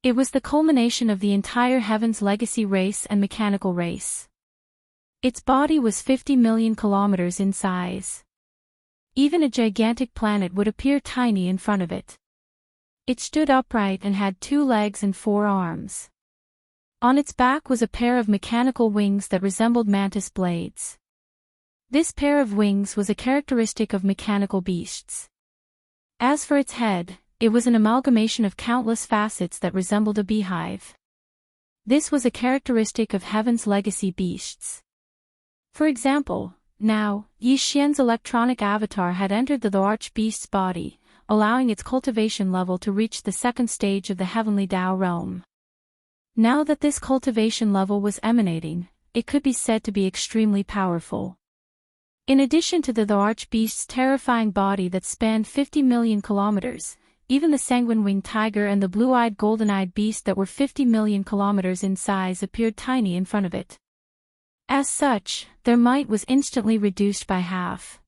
It was the culmination of the entire Heaven's Legacy race and mechanical race. Its body was 50 million kilometers in size. Even a gigantic planet would appear tiny in front of it. It stood upright and had 2 legs and 4 arms. On its back was a pair of mechanical wings that resembled mantis blades. This pair of wings was a characteristic of mechanical beasts. As for its head, it was an amalgamation of countless facets that resembled a beehive. This was a characteristic of Heaven's Legacy beasts. For example, now, Yi Xian's electronic avatar had entered the Archbeast's body, allowing its cultivation level to reach the 2nd stage of the Heavenly Tao realm. Now that this cultivation level was emanating, it could be said to be extremely powerful. In addition to the Archbeast's terrifying body that spanned 50 million kilometers, even the sanguine-winged tiger and the blue-eyed golden-eyed beast that were 50 million kilometers in size appeared tiny in front of it. As such, their might was instantly reduced by half.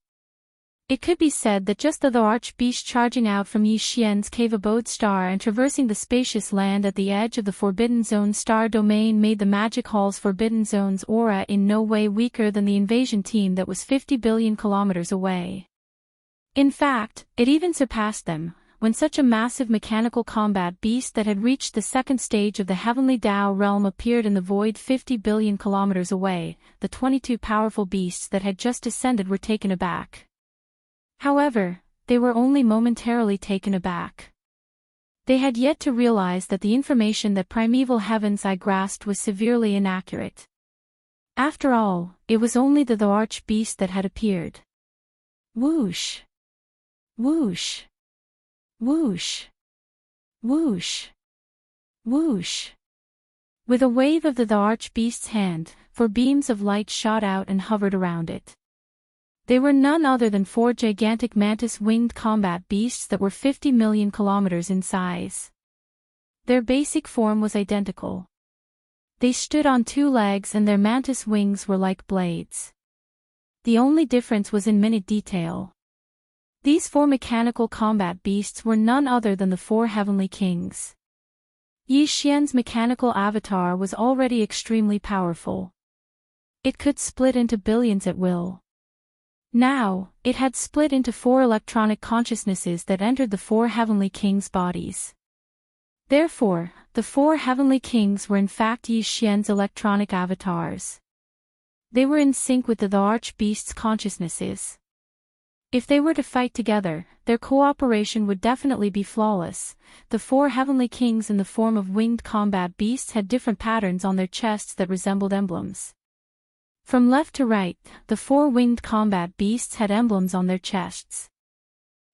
It could be said that just the Archbeast charging out from Yi Xian's cave abode star and traversing the spacious land at the edge of the Forbidden Zone star domain made the Magic Hall's Forbidden Zone's aura in no way weaker than the invasion team that was 50 billion kilometers away. In fact, it even surpassed them, when such a massive mechanical combat beast that had reached the 2nd stage of the Heavenly Tao realm appeared in the void 50 billion kilometers away. The 22 powerful beasts that had just descended were taken aback. However, they were only momentarily taken aback. They had yet to realize that the information that primeval Heaven's Eye grasped was severely inaccurate. After all, it was only the Archbeast that had appeared. Whoosh! Whoosh! Whoosh! Whoosh! Whoosh! With a wave of the Archbeast's hand, 4 beams of light shot out and hovered around it. They were none other than 4 gigantic mantis-winged combat beasts that were 50 million kilometers in size. Their basic form was identical. They stood on 2 legs and their mantis wings were like blades. The only difference was in minute detail. These 4 mechanical combat beasts were none other than the 4 heavenly kings. Yi Xian's mechanical avatar was already extremely powerful. It could split into billions at will. Now, it had split into 4 electronic consciousnesses that entered the 4 heavenly kings' bodies. Therefore, the 4 heavenly kings were in fact Yi Xian's electronic avatars. They were in sync with the Archbeast's consciousnesses. If they were to fight together, their cooperation would definitely be flawless. The 4 heavenly kings in the form of winged combat beasts had different patterns on their chests that resembled emblems. From left to right, the 4 winged combat beasts had emblems on their chests.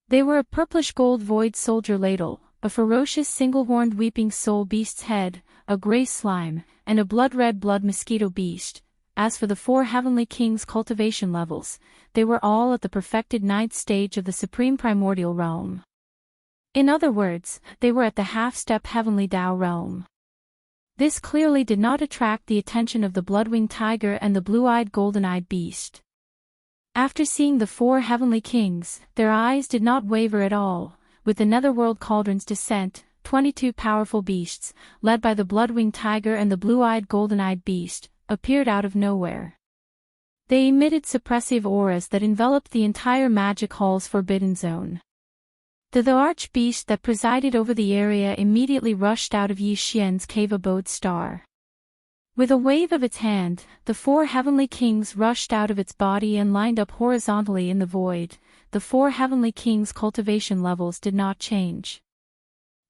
They were a purplish gold void soldier ladle, a ferocious single-horned weeping soul beast's head, a gray slime, and a blood-red blood mosquito beast. As for the 4 heavenly kings' cultivation levels, they were all at the perfected 9th stage of the supreme primordial realm. In other words, they were at the half-step heavenly Tao realm. This clearly did not attract the attention of the blood-winged tiger and the blue-eyed golden-eyed beast. After seeing the 4 heavenly kings, their eyes did not waver at all. With the netherworld cauldron's descent, 22 powerful beasts, led by the blood-winged tiger and the blue-eyed golden-eyed beast, appeared out of nowhere. They emitted suppressive auras that enveloped the entire Magic Hall's Forbidden Zone. The Archbeast that presided over the area immediately rushed out of Yi Xian's cave abode star. With a wave of its hand, the 4 heavenly kings rushed out of its body and lined up horizontally in the void. The 4 heavenly kings' cultivation levels did not change.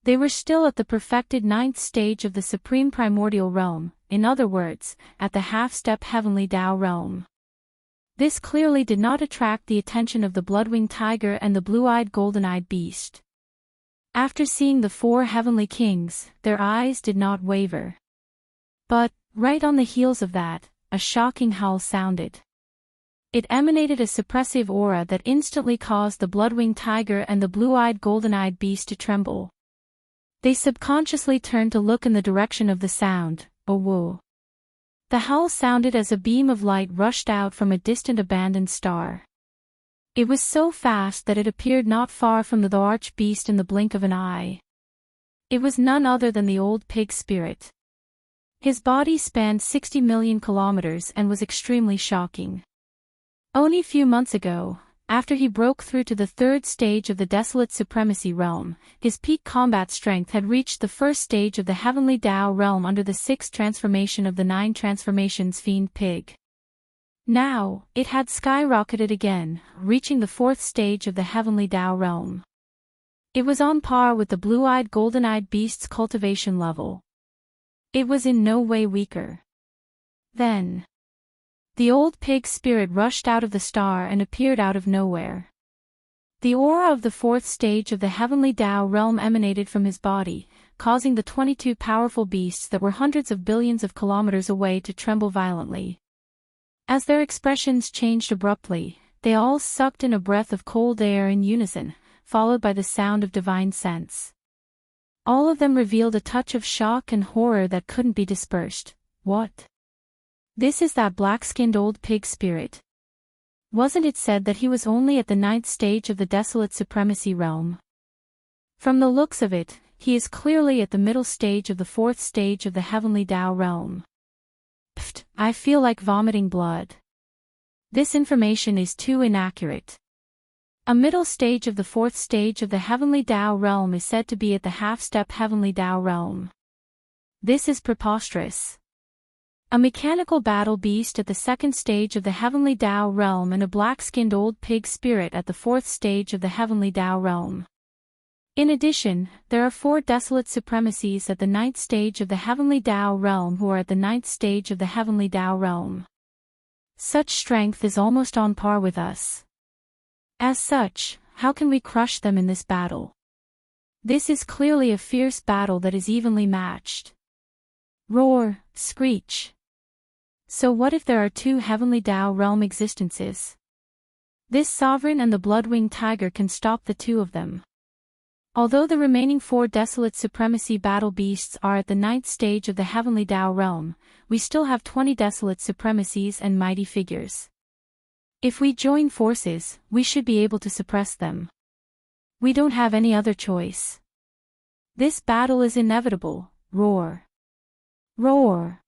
They were still at the perfected 9th stage of the supreme primordial realm, in other words, at the half-step heavenly Tao realm. This clearly did not attract the attention of the blood-winged tiger and the blue-eyed golden-eyed beast. After seeing the 4 heavenly kings, their eyes did not waver. But, right on the heels of that, a shocking howl sounded. It emanated a suppressive aura that instantly caused the blood-winged tiger and the blue-eyed golden-eyed beast to tremble. They subconsciously turned to look in the direction of the sound. Oh whoa. The howl sounded as a beam of light rushed out from a distant abandoned star. It was so fast that it appeared not far from the arch-beast in the blink of an eye. It was none other than the old pig spirit. His body spanned 60 million kilometers and was extremely shocking. Only a few months ago, after he broke through to the third stage of the Desolate Supremacy realm, his peak combat strength had reached the first stage of the Heavenly Tao realm under the sixth transformation of the 9 transformations Fiend Pig. Now, it had skyrocketed again, reaching the fourth stage of the Heavenly Tao realm. It was on par with the blue-eyed golden-eyed beast's cultivation level. It was in no way weaker. Then, the old pig spirit rushed out of the star and appeared out of nowhere. The aura of the fourth stage of the Heavenly Tao realm emanated from his body, causing the 22 powerful beasts that were hundreds of billions of kilometers away to tremble violently. As their expressions changed abruptly, they all sucked in a breath of cold air in unison, followed by the sound of divine sense. All of them revealed a touch of shock and horror that couldn't be dispersed. What? This is that black-skinned old pig spirit. Wasn't it said that he was only at the 9th stage of the Desolate Supremacy realm? From the looks of it, he is clearly at the middle stage of the 4th stage of the Heavenly Tao realm. Pfft, I feel like vomiting blood. This information is too inaccurate. A middle stage of the 4th stage of the Heavenly Tao realm is said to be at the half-step Heavenly Tao realm. This is preposterous. A mechanical battle beast at the 2nd stage of the Heavenly Tao realm and a black-skinned old pig spirit at the 4th stage of the Heavenly Tao realm. In addition, there are 4 desolate supremacies at the 9th stage of the Heavenly Tao realm who are at the 9th stage of the Heavenly Tao realm. Such strength is almost on par with us. As such, how can we crush them in this battle? This is clearly a fierce battle that is evenly matched. Roar, screech. So what if there are 2 Heavenly Tao realm existences? This sovereign and the blood-winged tiger can stop the 2 of them. Although the remaining 4 desolate supremacy battle beasts are at the 9th stage of the Heavenly Tao realm, we still have 20 desolate supremacies and mighty figures. If we join forces, we should be able to suppress them. We don't have any other choice. This battle is inevitable. Roar. Roar.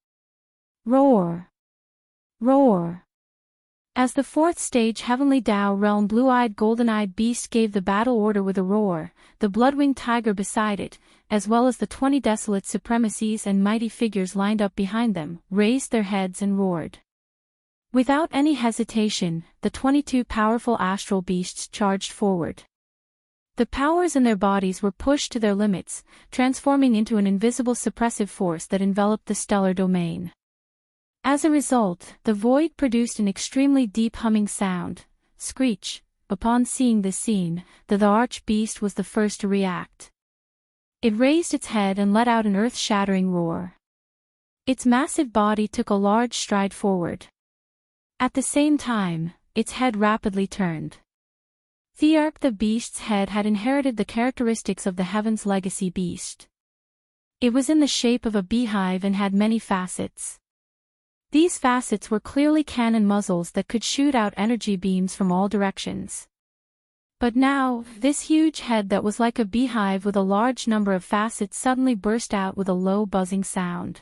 Roar. Roar. As the 4th stage Heavenly Tao realm blue-eyed golden-eyed beast gave the battle order with a roar, the blood-winged tiger beside it, as well as the 20 desolate supremacies and mighty figures lined up behind them, raised their heads and roared. Without any hesitation, the 22 powerful astral beasts charged forward. The powers in their bodies were pushed to their limits, transforming into an invisible suppressive force that enveloped the stellar domain. As a result, the void produced an extremely deep humming sound, screech. Upon seeing this scene, the arch-beast was the first to react. It raised its head and let out an earth-shattering roar. Its massive body took a large stride forward. At the same time, its head rapidly turned. Thearch the beast's head had inherited the characteristics of the Heaven's legacy beast. It was in the shape of a beehive and had many facets. These facets were clearly cannon muzzles that could shoot out energy beams from all directions. But now, this huge head that was like a beehive with a large number of facets suddenly burst out with a low buzzing sound.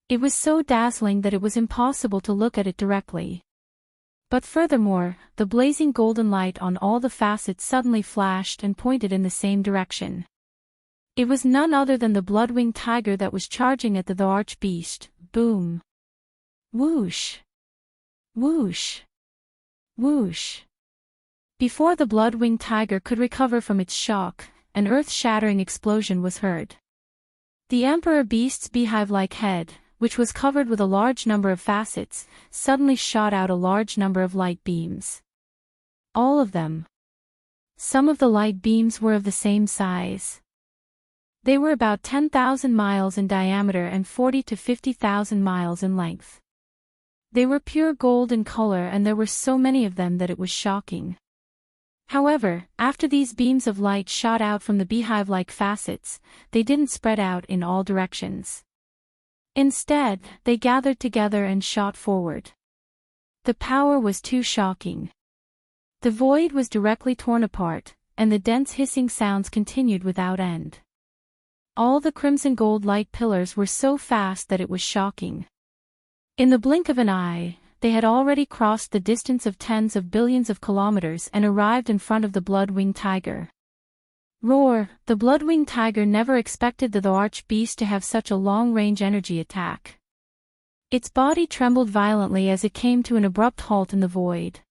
It was so dazzling that it was impossible to look at it directly. But furthermore, the blazing golden light on all the facets suddenly flashed and pointed in the same direction. It was none other than the blood-winged tiger that was charging at the arch-beast. Boom! Whoosh! Whoosh! Whoosh! Before the blood-winged tiger could recover from its shock, an earth-shattering explosion was heard. The emperor beast's beehive-like head, which was covered with a large number of facets, suddenly shot out a large number of light beams. All of them. Some of the light beams were of the same size. They were about 10,000 miles in diameter and 40 to 50,000 miles in length. They were pure gold in color and there were so many of them that it was shocking. However, after these beams of light shot out from the beehive-like facets, they didn't spread out in all directions. Instead, they gathered together and shot forward. The power was too shocking. The void was directly torn apart, and the dense hissing sounds continued without end. All the crimson gold light pillars were so fast that it was shocking. In the blink of an eye, they had already crossed the distance of tens of billions of kilometers and arrived in front of the blood-winged tiger. Roar! The blood-winged tiger never expected the arch-beast to have such a long-range energy attack. Its body trembled violently as it came to an abrupt halt in the void.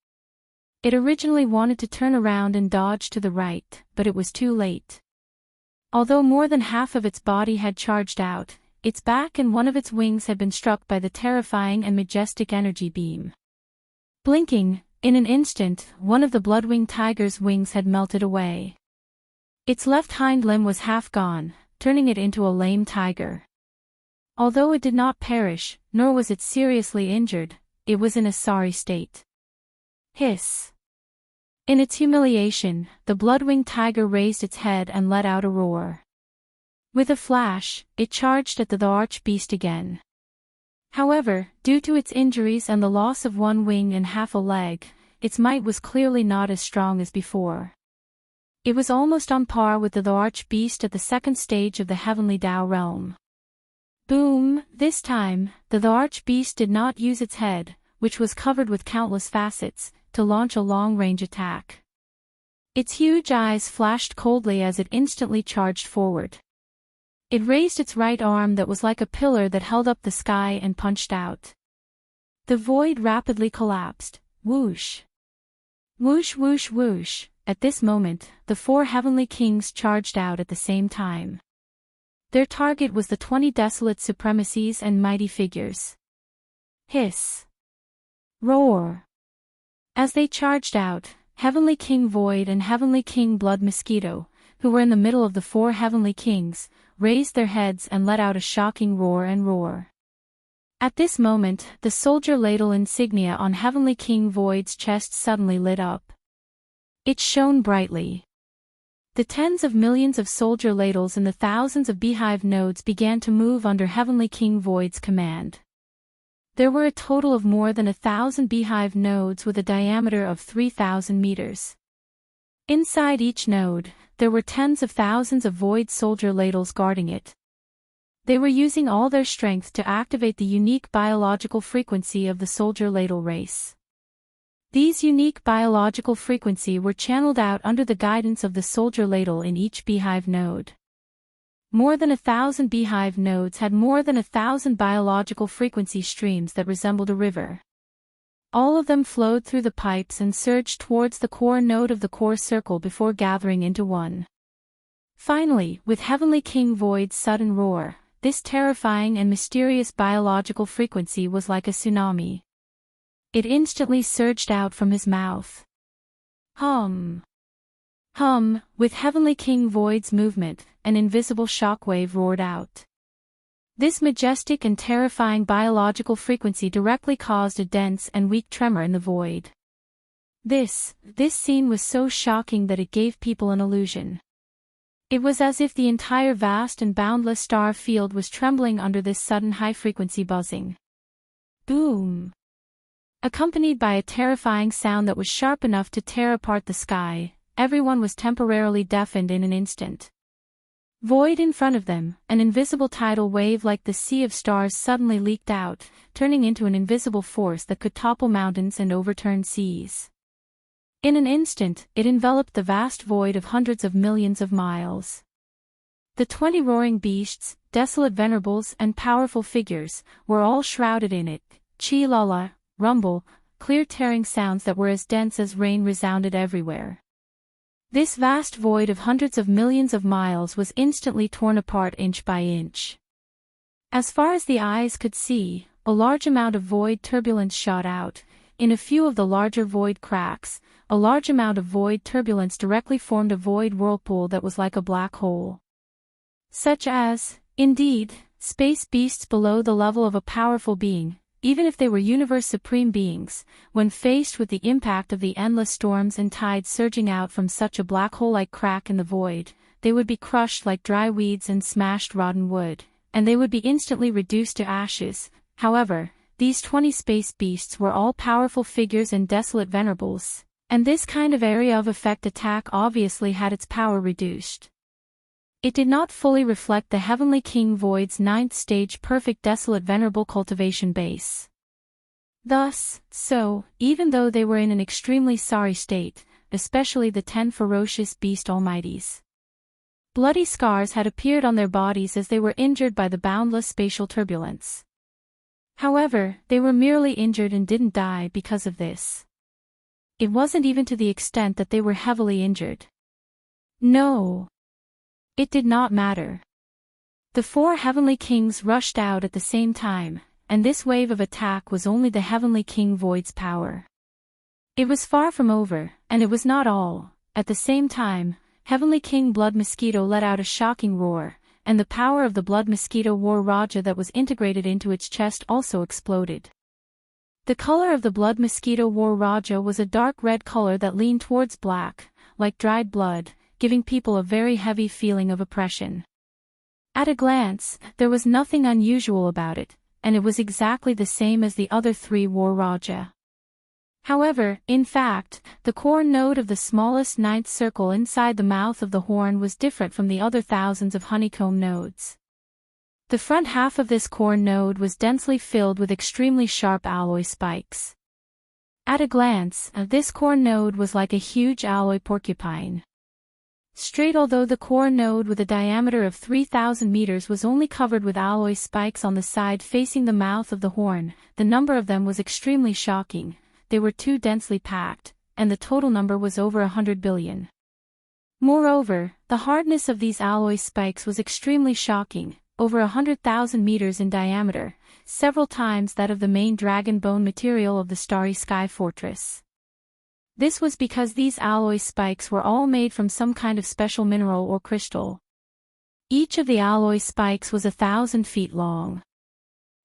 It originally wanted to turn around and dodge to the right, but it was too late. Although more than half of its body had charged out, its back and one of its wings had been struck by the terrifying and majestic energy beam. Blinking, in an instant, one of the blood-winged tiger's wings had melted away. Its left hind limb was half gone, turning it into a lame tiger. Although it did not perish, nor was it seriously injured, it was in a sorry state. Hiss! In its humiliation, the blood-winged tiger raised its head and let out a roar. With a flash, it charged at the arch-beast again. However, due to its injuries and the loss of one wing and half a leg, its might was clearly not as strong as before. It was almost on par with the arch-beast at the second stage of the heavenly Tao realm. Boom! This time, the arch-beast did not use its head, which was covered with countless facets, to launch a long-range attack. Its huge eyes flashed coldly as it instantly charged forward. It raised its right arm that was like a pillar that held up the sky and punched out. The void rapidly collapsed. Whoosh! Whoosh whoosh whoosh! At this moment, the 4 heavenly kings charged out at the same time. Their target was the 20 desolate supremacies and mighty figures. Hiss! Roar! As they charged out, Heavenly King Void and Heavenly King Blood Mosquito, who were in the middle of the 4 heavenly kings, raised their heads and let out a shocking roar and roar. At this moment, the soldier ladle insignia on Heavenly King Void's chest suddenly lit up. It shone brightly. The tens of millions of soldier ladles and the thousands of beehive nodes began to move under Heavenly King Void's command. There were a total of more than 1,000 beehive nodes with a diameter of 3,000 meters. Inside each node, there were tens of thousands of void soldier ladles guarding it. They were using all their strength to activate the unique biological frequency of the soldier ladle race. These unique biological frequency were channeled out under the guidance of the soldier ladle in each beehive node. More than 1,000 beehive nodes had more than 1,000 biological frequency streams that resembled a river. All of them flowed through the pipes and surged towards the core node of the core circle before gathering into one. Finally, with Heavenly King Void's sudden roar, this terrifying and mysterious biological frequency was like a tsunami. It instantly surged out from his mouth. Hum! Hum! With Heavenly King Void's movement, an invisible shockwave roared out. This majestic and terrifying biological frequency directly caused a dense and weak tremor in the void. This scene was so shocking that it gave people an illusion. It was as if the entire vast and boundless star field was trembling under this sudden high-frequency buzzing. Boom! Accompanied by a terrifying sound that was sharp enough to tear apart the sky, everyone was temporarily deafened in an instant. Void in front of them, an invisible tidal wave like the sea of stars suddenly leaked out, turning into an invisible force that could topple mountains and overturn seas. In an instant, it enveloped the vast void of hundreds of millions of miles. The 20 roaring beasts, desolate venerables and powerful figures, were all shrouded in it. Chi-la-la, rumble, clear tearing sounds that were as dense as rain resounded everywhere. This vast void of hundreds of millions of miles was instantly torn apart inch by inch. As far as the eyes could see, a large amount of void turbulence shot out. In a few of the larger void cracks, a large amount of void turbulence directly formed a void whirlpool that was like a black hole. Such as, indeed, space beasts below the level of a powerful being, even if they were universe supreme beings, when faced with the impact of the endless storms and tides surging out from such a black hole-like crack in the void, they would be crushed like dry weeds and smashed rotten wood, and they would be instantly reduced to ashes. However, these 20 space beasts were all powerful figures and desolate venerables, and this kind of area of effect attack obviously had its power reduced. It did not fully reflect the Heavenly King Void's 9th stage perfect desolate venerable cultivation base. Thus, even though they were in an extremely sorry state, especially the 10 ferocious beast almighties, bloody scars had appeared on their bodies as they were injured by the boundless spatial turbulence. However, they were merely injured and didn't die because of this. It wasn't even to the extent that they were heavily injured. No. It did not matter. The 4 Heavenly Kings rushed out at the same time, and this wave of attack was only the Heavenly King Void's power. It was far from over, and it was not all. At the same time, Heavenly King Blood Mosquito let out a shocking roar, and the power of the Blood Mosquito War Raja that was integrated into its chest also exploded. The color of the Blood Mosquito War Raja was a dark red color that leaned towards black, like dried blood, giving people a very heavy feeling of oppression. At a glance, there was nothing unusual about it, and it was exactly the same as the other 3 War Raja. However, in fact, the core node of the smallest 9th circle inside the mouth of the horn was different from the other thousands of honeycomb nodes. The front half of this core node was densely filled with extremely sharp alloy spikes. At a glance, this core node was like a huge alloy porcupine. Straight, although the core node with a diameter of 3,000 meters was only covered with alloy spikes on the side facing the mouth of the horn, the number of them was extremely shocking. They were too densely packed, and the total number was over 100 billion. Moreover, the hardness of these alloy spikes was extremely shocking, over 100,000 meters in diameter, several times that of the main dragon bone material of the Starry Sky Fortress. This was because these alloy spikes were all made from some kind of special mineral or crystal. Each of the alloy spikes was 1,000 feet long.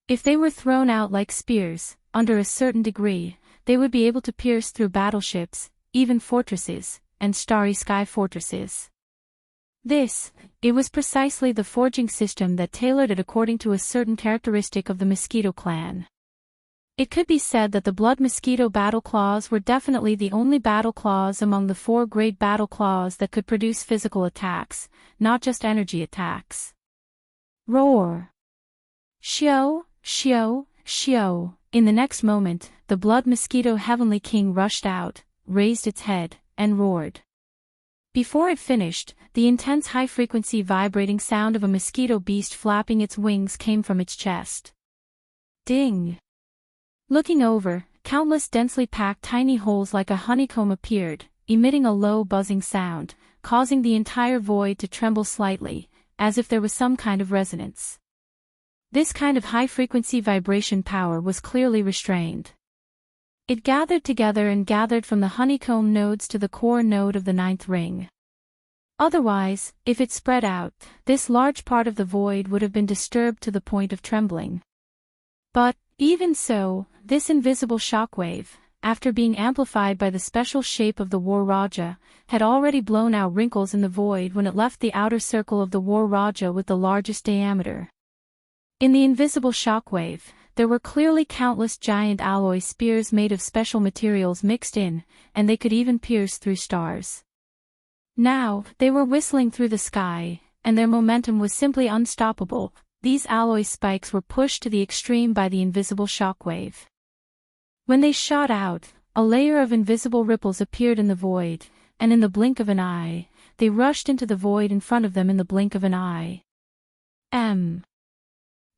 If they were thrown out like spears, under a certain degree, they would be able to pierce through battleships, even fortresses, and Starry Sky Fortresses. It was precisely the forging system that tailored it according to a certain characteristic of the Mosquito clan. It could be said that the Blood Mosquito battle claws were definitely the only battle claws among the 4 great battle claws that could produce physical attacks, not just energy attacks. Roar! Shio, shio, shio. In the next moment, the Blood Mosquito Heavenly King rushed out, raised its head, and roared. Before it finished, the intense high-frequency vibrating sound of a mosquito beast flapping its wings came from its chest. Ding! Looking over, countless densely packed tiny holes like a honeycomb appeared, emitting a low buzzing sound, causing the entire void to tremble slightly, as if there was some kind of resonance. This kind of high-frequency vibration power was clearly restrained. It gathered together and gathered from the honeycomb nodes to the core node of the 9th ring. Otherwise, if it spread out, this large part of the void would have been disturbed to the point of trembling. But, even so, this invisible shockwave, after being amplified by the special shape of the War Raja, had already blown out wrinkles in the void when it left the outer circle of the War Raja with the largest diameter. In the invisible shockwave, there were clearly countless giant alloy spears made of special materials mixed in, and they could even pierce through stars. Now, they were whistling through the sky, and their momentum was simply unstoppable. These alloy spikes were pushed to the extreme by the invisible shockwave. When they shot out, a layer of invisible ripples appeared in the void, and in the blink of an eye, they rushed into the void in front of them in the blink of an eye.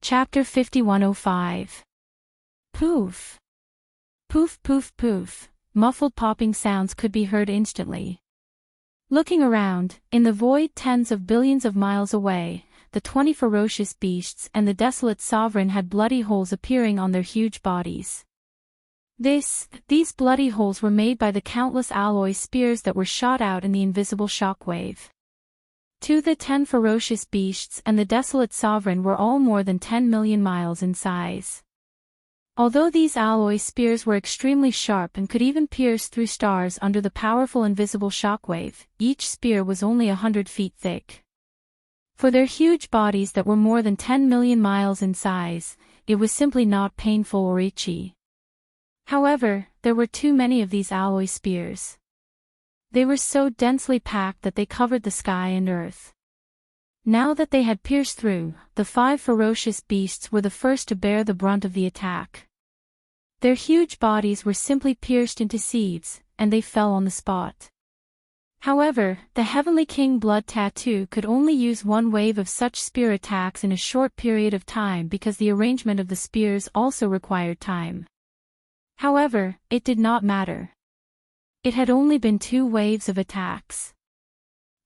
Chapter 5105. Poof! Poof poof poof, muffled popping sounds could be heard instantly. Looking around, in the void tens of billions of miles away, the 20 ferocious beasts and the desolate sovereign had bloody holes appearing on their huge bodies. These bloody holes were made by the countless alloy spears that were shot out in the invisible shockwave. The 10 ferocious beasts and the desolate sovereign were all more than 10 million miles in size. Although these alloy spears were extremely sharp and could even pierce through stars under the powerful invisible shockwave, each spear was only 100 feet thick. For their huge bodies that were more than 10 million miles in size, it was simply not painful or itchy. However, there were too many of these alloy spears. They were so densely packed that they covered the sky and earth. Now that they had pierced through, the 5 ferocious beasts were the first to bear the brunt of the attack. Their huge bodies were simply pierced into seeds, and they fell on the spot. However, the Heavenly King Blood Tattoo could only use one wave of such spear attacks in a short period of time because the arrangement of the spears also required time. However, it did not matter. It had only been 2 waves of attacks.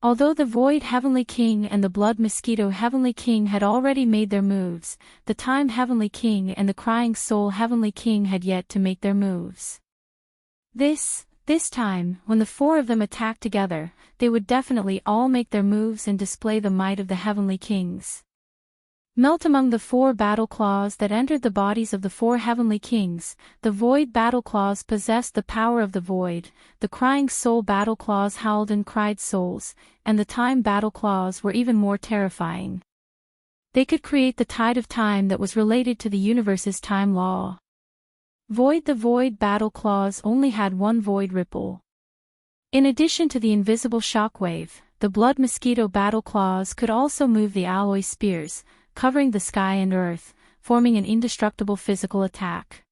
Although the Void Heavenly King and the Blood Mosquito Heavenly King had already made their moves, the Time Heavenly King and the Crying Soul Heavenly King had yet to make their moves. This time, when the 4 of them attacked together, they would definitely all make their moves and display the might of the Heavenly Kings. Melt among the 4 battle claws that entered the bodies of the 4 Heavenly Kings, the Void battle claws possessed the power of the Void, the Crying Soul battle claws howled and cried souls, and the Time battle claws were even more terrifying. They could create the tide of time that was related to the universe's time law. The Void battle claws only had 1 void ripple. In addition to the invisible shockwave, the Blood Mosquito battle claws could also move the alloy spears, covering the sky and earth, forming an indestructible physical attack.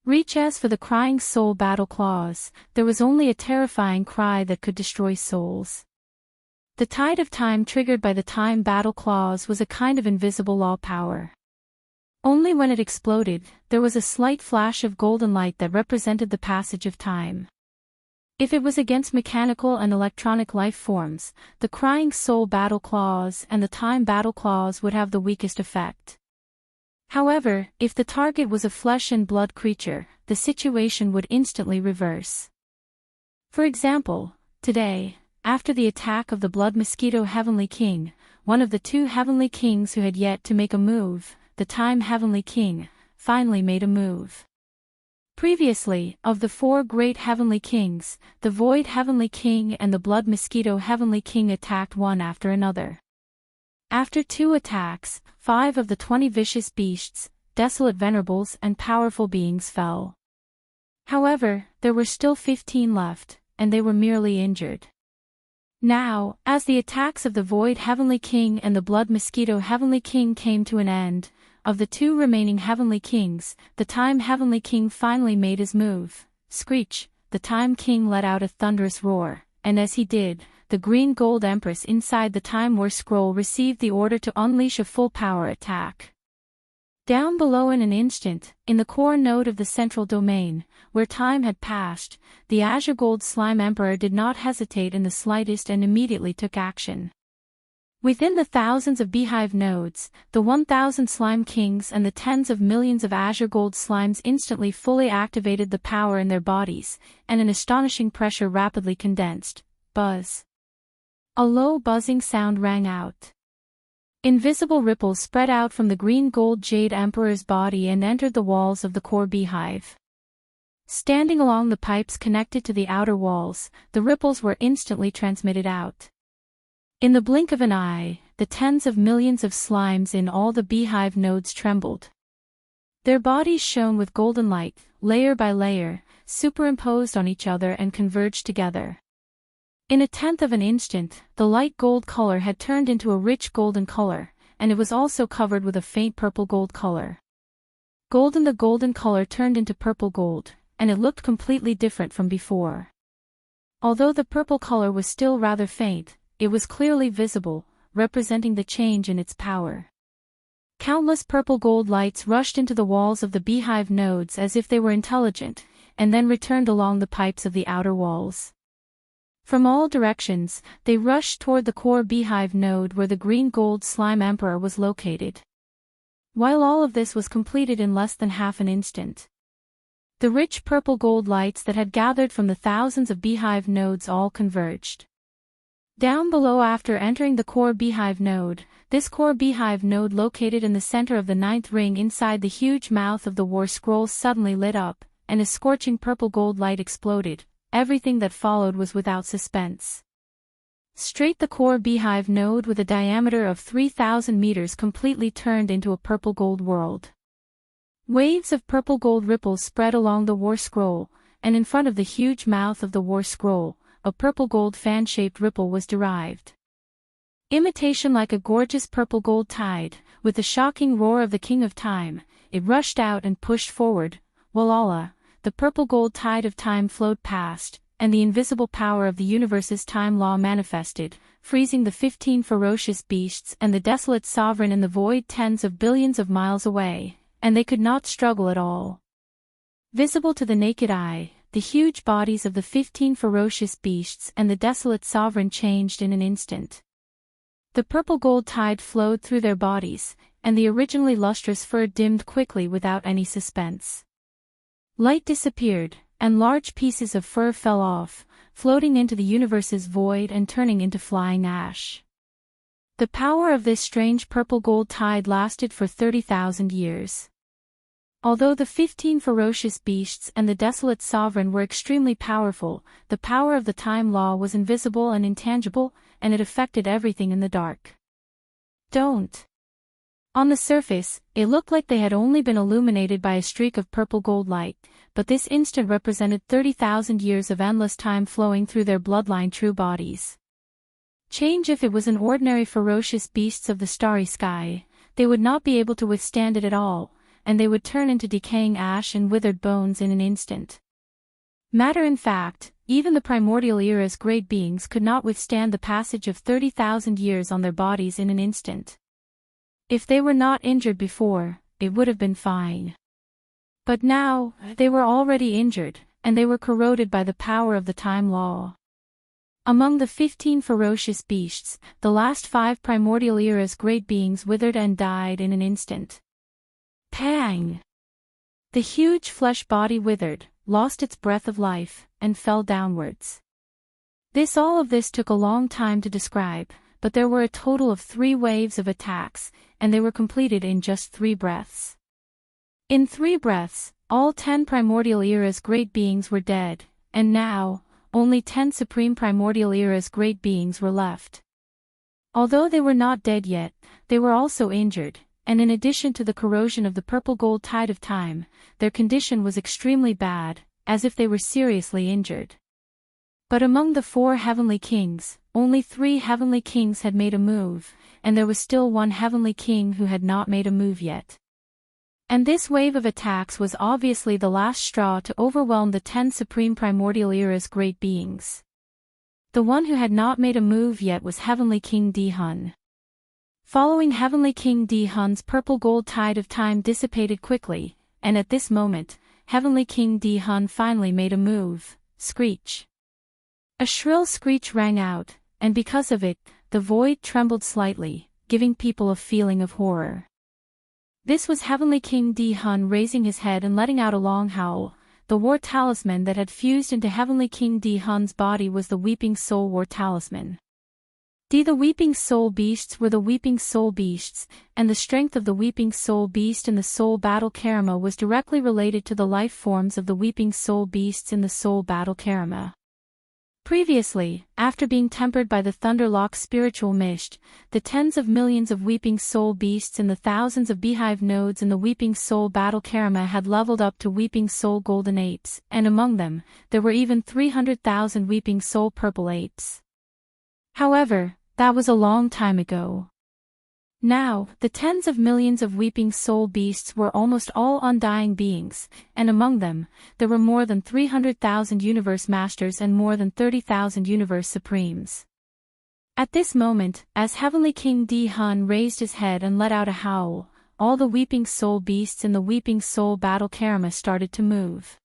Reach as for the Crying Soul battle claws, there was only a terrifying cry that could destroy souls. The tide of time triggered by the Time battle claws was a kind of invisible law power. Only when it exploded, there was a slight flash of golden light that represented the passage of time. If it was against mechanical and electronic life forms, the Crying Soul battle claws and the Time battle claws would have the weakest effect. However, if the target was a flesh and blood creature, the situation would instantly reverse. For example, today, after the attack of the Blood Mosquito Heavenly King, one of the 2 Heavenly Kings who had yet to make a move, the Time Heavenly King, finally made a move. Previously, of the 4 great Heavenly Kings, the Void Heavenly King and the Blood Mosquito Heavenly King attacked one after another. After 2 attacks, 5 of the 20 vicious beasts, desolate venerables and powerful beings fell. However, there were still 15 left, and they were merely injured. Now, as the attacks of the Void Heavenly King and the Blood Mosquito Heavenly King came to an end, of the 2 remaining Heavenly Kings, the Time Heavenly King finally made his move. Screech, the Time King let out a thunderous roar, and as he did, the green gold Empress inside the Time War Scroll received the order to unleash a full-power attack. Down below in an instant, in the core node of the central domain, where time had passed, the Azure Gold Slime Emperor did not hesitate in the slightest and immediately took action. Within the thousands of beehive nodes, the 1,000 slime kings and the tens of millions of azure gold slimes instantly fully activated the power in their bodies, and an astonishing pressure rapidly condensed. Buzz. A low buzzing sound rang out. Invisible ripples spread out from the green gold jade emperor's body and entered the walls of the core beehive. Standing along the pipes connected to the outer walls, the ripples were instantly transmitted out. In the blink of an eye, the tens of millions of slimes in all the beehive nodes trembled. Their bodies shone with golden light, layer by layer, superimposed on each other and converged together. In a tenth of an instant, the light gold color had turned into a rich golden color, and it was also covered with a faint purple gold color. The golden color turned into purple gold, and it looked completely different from before. Although the purple color was still rather faint, it was clearly visible, representing the change in its power. Countless purple gold lights rushed into the walls of the beehive nodes as if they were intelligent, and then returned along the pipes of the outer walls. From all directions, they rushed toward the core beehive node where the green gold slime emperor was located. While all of this was completed in less than half an instant, the rich purple gold lights that had gathered from the thousands of beehive nodes all converged. Down below, after entering the core beehive node, this core beehive node located in the center of the ninth ring inside the huge mouth of the war scroll suddenly lit up, and a scorching purple gold light exploded. Everything that followed was without suspense. Straight, the core beehive node with a diameter of 3,000 meters completely turned into a purple gold world. Waves of purple gold ripples spread along the war scroll, and in front of the huge mouth of the war scroll, a purple gold fan-shaped ripple was derived. Imitation like a gorgeous purple gold tide, with the shocking roar of the King of Time, it rushed out and pushed forward, while Allah, the purple gold tide of time, flowed past, and the invisible power of the universe's time law manifested, freezing the 15 ferocious beasts and the desolate sovereign in the void tens of billions of miles away, and they could not struggle at all. Visible to the naked eye, the huge bodies of the 15 ferocious beasts and the desolate sovereign changed in an instant. The purple gold tide flowed through their bodies, and the originally lustrous fur dimmed quickly without any suspense. Light disappeared, and large pieces of fur fell off, floating into the universe's void and turning into flying ash. The power of this strange purple gold tide lasted for 30,000 years. Although the 15 ferocious beasts and the desolate sovereign were extremely powerful, the power of the time law was invisible and intangible, and it affected everything in the dark. Don't. On the surface, it looked like they had only been illuminated by a streak of purple gold light, but this instant represented 30,000 years of endless time flowing through their bloodline true bodies. Change. If it was an ordinary ferocious beasts of the starry sky, they would not be able to withstand it at all, and they would turn into decaying ash and withered bones in an instant. Matter. In fact, even the primordial era's great beings could not withstand the passage of 30,000 years on their bodies in an instant. If they were not injured before, it would have been fine. But now, they were already injured, and they were corroded by the power of the time law. Among the 15 ferocious beasts, the last 5 primordial era's great beings withered and died in an instant. Pang! The huge flesh body withered, lost its breath of life, and fell downwards. All of this took a long time to describe, but there were a total of 3 waves of attacks, and they were completed in just 3 breaths. In 3 breaths, all 10 primordial era's great beings were dead, and now, only 10 supreme primordial era's great beings were left. Although they were not dead yet, they were also injured, and in addition to the corrosion of the purple gold tide of time, their condition was extremely bad, as if they were seriously injured. But among the 4 heavenly kings, only 3 heavenly kings had made a move, and there was still 1 heavenly king who had not made a move yet. And this wave of attacks was obviously the last straw to overwhelm the 10 supreme primordial era's great beings. The one who had not made a move yet was Heavenly King Di-hun. Following Heavenly King Di-hun's purple gold tide of time dissipated quickly, and at this moment, Heavenly King Di-hun finally made a move. Screech! A shrill screech rang out, and because of it, the void trembled slightly, giving people a feeling of horror. This was Heavenly King Di-hun raising his head and letting out a long howl. The war talisman that had fused into Heavenly King Di-hun's body was the Weeping Soul War Talisman. The Weeping Soul Beasts were the Weeping Soul Beasts, and the strength of the Weeping Soul Beast in the Soul Battle Karma was directly related to the life forms of the Weeping Soul Beasts in the Soul Battle Karma. Previously, after being tempered by the Thunderlock spiritual mist, the tens of millions of Weeping Soul Beasts and the thousands of beehive nodes in the Weeping Soul Battle Karma had leveled up to Weeping Soul Golden Apes, and among them, there were even 300,000 Weeping Soul Purple Apes. However, that was a long time ago. Now, the tens of millions of Weeping Soul Beasts were almost all undying beings, and among them, there were more than 300,000 Universe Masters and more than 30,000 Universe Supremes. At this moment, as Heavenly King Di-hun raised his head and let out a howl, all the Weeping Soul Beasts in the Weeping Soul Battle Karma started to move.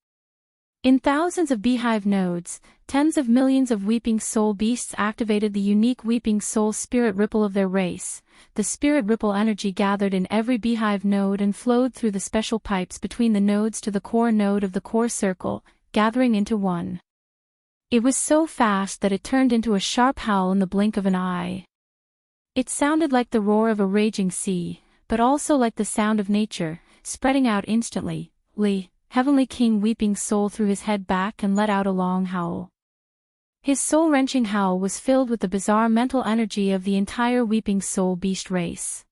In thousands of beehive nodes, tens of millions of Weeping Soul Beasts activated the unique Weeping Soul Spirit Ripple of their race. The Spirit Ripple energy gathered in every beehive node and flowed through the special pipes between the nodes to the core node of the core circle, gathering into one. It was so fast that it turned into a sharp howl in the blink of an eye. It sounded like the roar of a raging sea, but also like the sound of nature, spreading out instantly. Heavenly King Weeping Soul threw his head back and let out a long howl. His soul-wrenching howl was filled with the bizarre mental energy of the entire Weeping Soul beast race.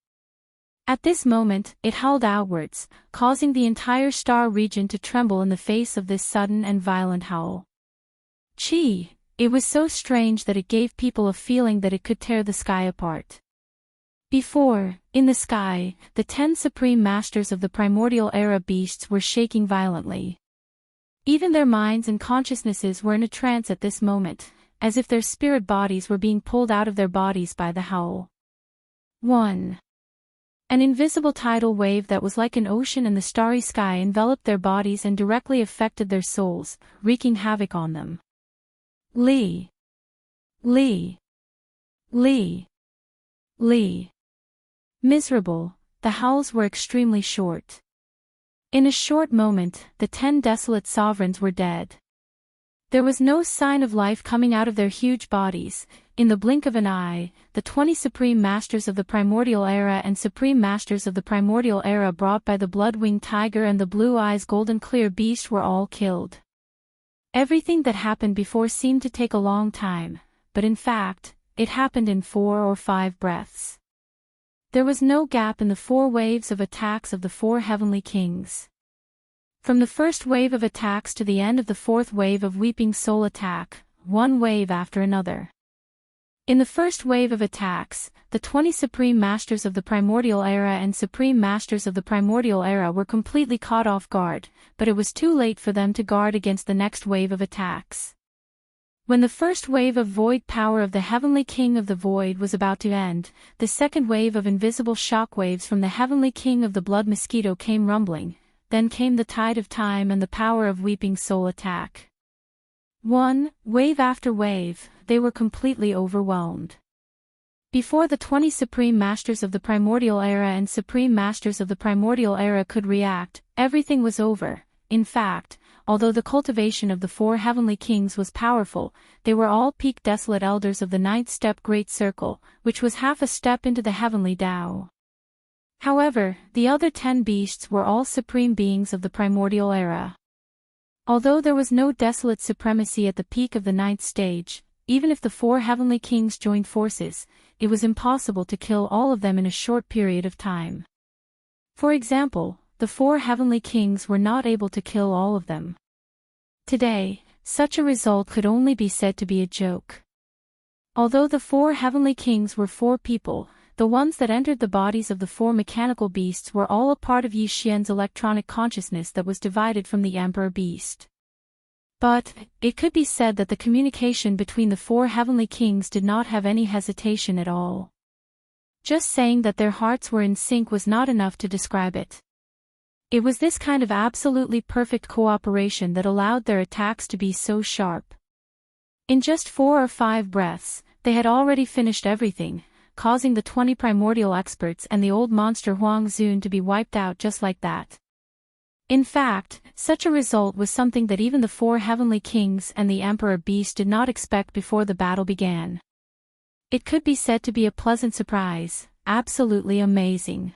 At this moment, it howled outwards, causing the entire star region to tremble in the face of this sudden and violent howl. It was so strange that it gave people a feeling that it could tear the sky apart. Before, in the sky, the 10 supreme masters of the primordial era beasts were shaking violently. Even their minds and consciousnesses were in a trance at this moment, as if their spirit bodies were being pulled out of their bodies by the howl. 1. An invisible tidal wave that was like an ocean in the starry sky enveloped their bodies and directly affected their souls, wreaking havoc on them. Lee. Miserable, the howls were extremely short. In a short moment, the 10 desolate sovereigns were dead. There was no sign of life coming out of their huge bodies. In the blink of an eye, the 20 supreme masters of the primordial era and supreme masters of the primordial era brought by the blood-winged tiger and the blue eyes golden clear beast were all killed. Everything that happened before seemed to take a long time, but in fact, it happened in 4 or 5 breaths. There was no gap in the 4 waves of attacks of the 4 heavenly kings. From the first wave of attacks to the end of the 4th wave of Weeping Soul attack, one wave after another. In the first wave of attacks, the 20 supreme masters of the primordial era and supreme masters of the primordial era were completely caught off guard, but it was too late for them to guard against the next wave of attacks. When the first wave of void power of the heavenly king of the void was about to end, the second wave of invisible shockwaves from the heavenly king of the blood mosquito came rumbling. Then came the tide of time and the power of Weeping Soul attack. Wave after wave, they were completely overwhelmed. Before the 20 supreme masters of the primordial era and supreme masters of the primordial era could react, everything was over. In fact, although the cultivation of the 4 heavenly kings was powerful, they were all peak desolate elders of the 9th step Great Circle, which was half a step into the heavenly Tao. However, the other 10 beasts were all supreme beings of the primordial era. Although there was no desolate supremacy at the peak of the 9th stage, even if the 4 heavenly kings joined forces, it was impossible to kill all of them in a short period of time. For example, the 4 heavenly kings were not able to kill all of them. Today, such a result could only be said to be a joke. Although the 4 heavenly kings were 4 people, the ones that entered the bodies of the 4 mechanical beasts were all a part of Yi Xian's electronic consciousness that was divided from the Emperor Beast. But, it could be said that the communication between the 4 heavenly kings did not have any hesitation at all. Just saying that their hearts were in sync was not enough to describe it. It was this kind of absolutely perfect cooperation that allowed their attacks to be so sharp. In just 4 or 5 breaths, they had already finished everything, causing the 20 primordial experts and the old monster Huang Zun to be wiped out just like that. In fact, such a result was something that even the 4 heavenly kings and the Emperor Beast did not expect before the battle began. It could be said to be a pleasant surprise, absolutely amazing.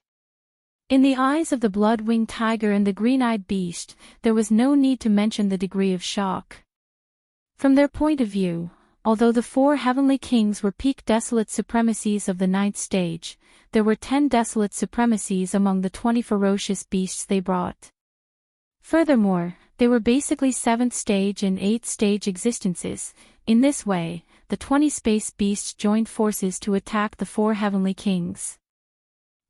In the eyes of the blood-winged tiger and the green-eyed beast, there was no need to mention the degree of shock. From their point of view, although the 4 heavenly kings were peak desolate supremacies of the 9th stage, there were 10 desolate supremacies among the 20 ferocious beasts they brought. Furthermore, they were basically 7th stage and 8th stage existences. In this way, the 20 space beasts joined forces to attack the 4 heavenly kings.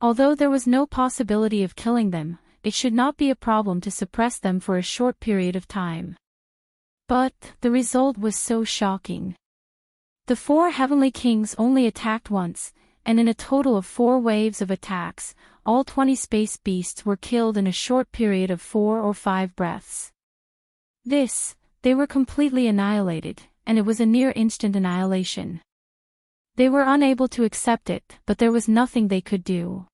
Although there was no possibility of killing them, it should not be a problem to suppress them for a short period of time. But, the result was so shocking. The 4 heavenly kings only attacked once, and in a total of 4 waves of attacks, all 20 space beasts were killed in a short period of 4 or 5 breaths. They were completely annihilated, and it was a near instant annihilation. They were unable to accept it, but there was nothing they could do.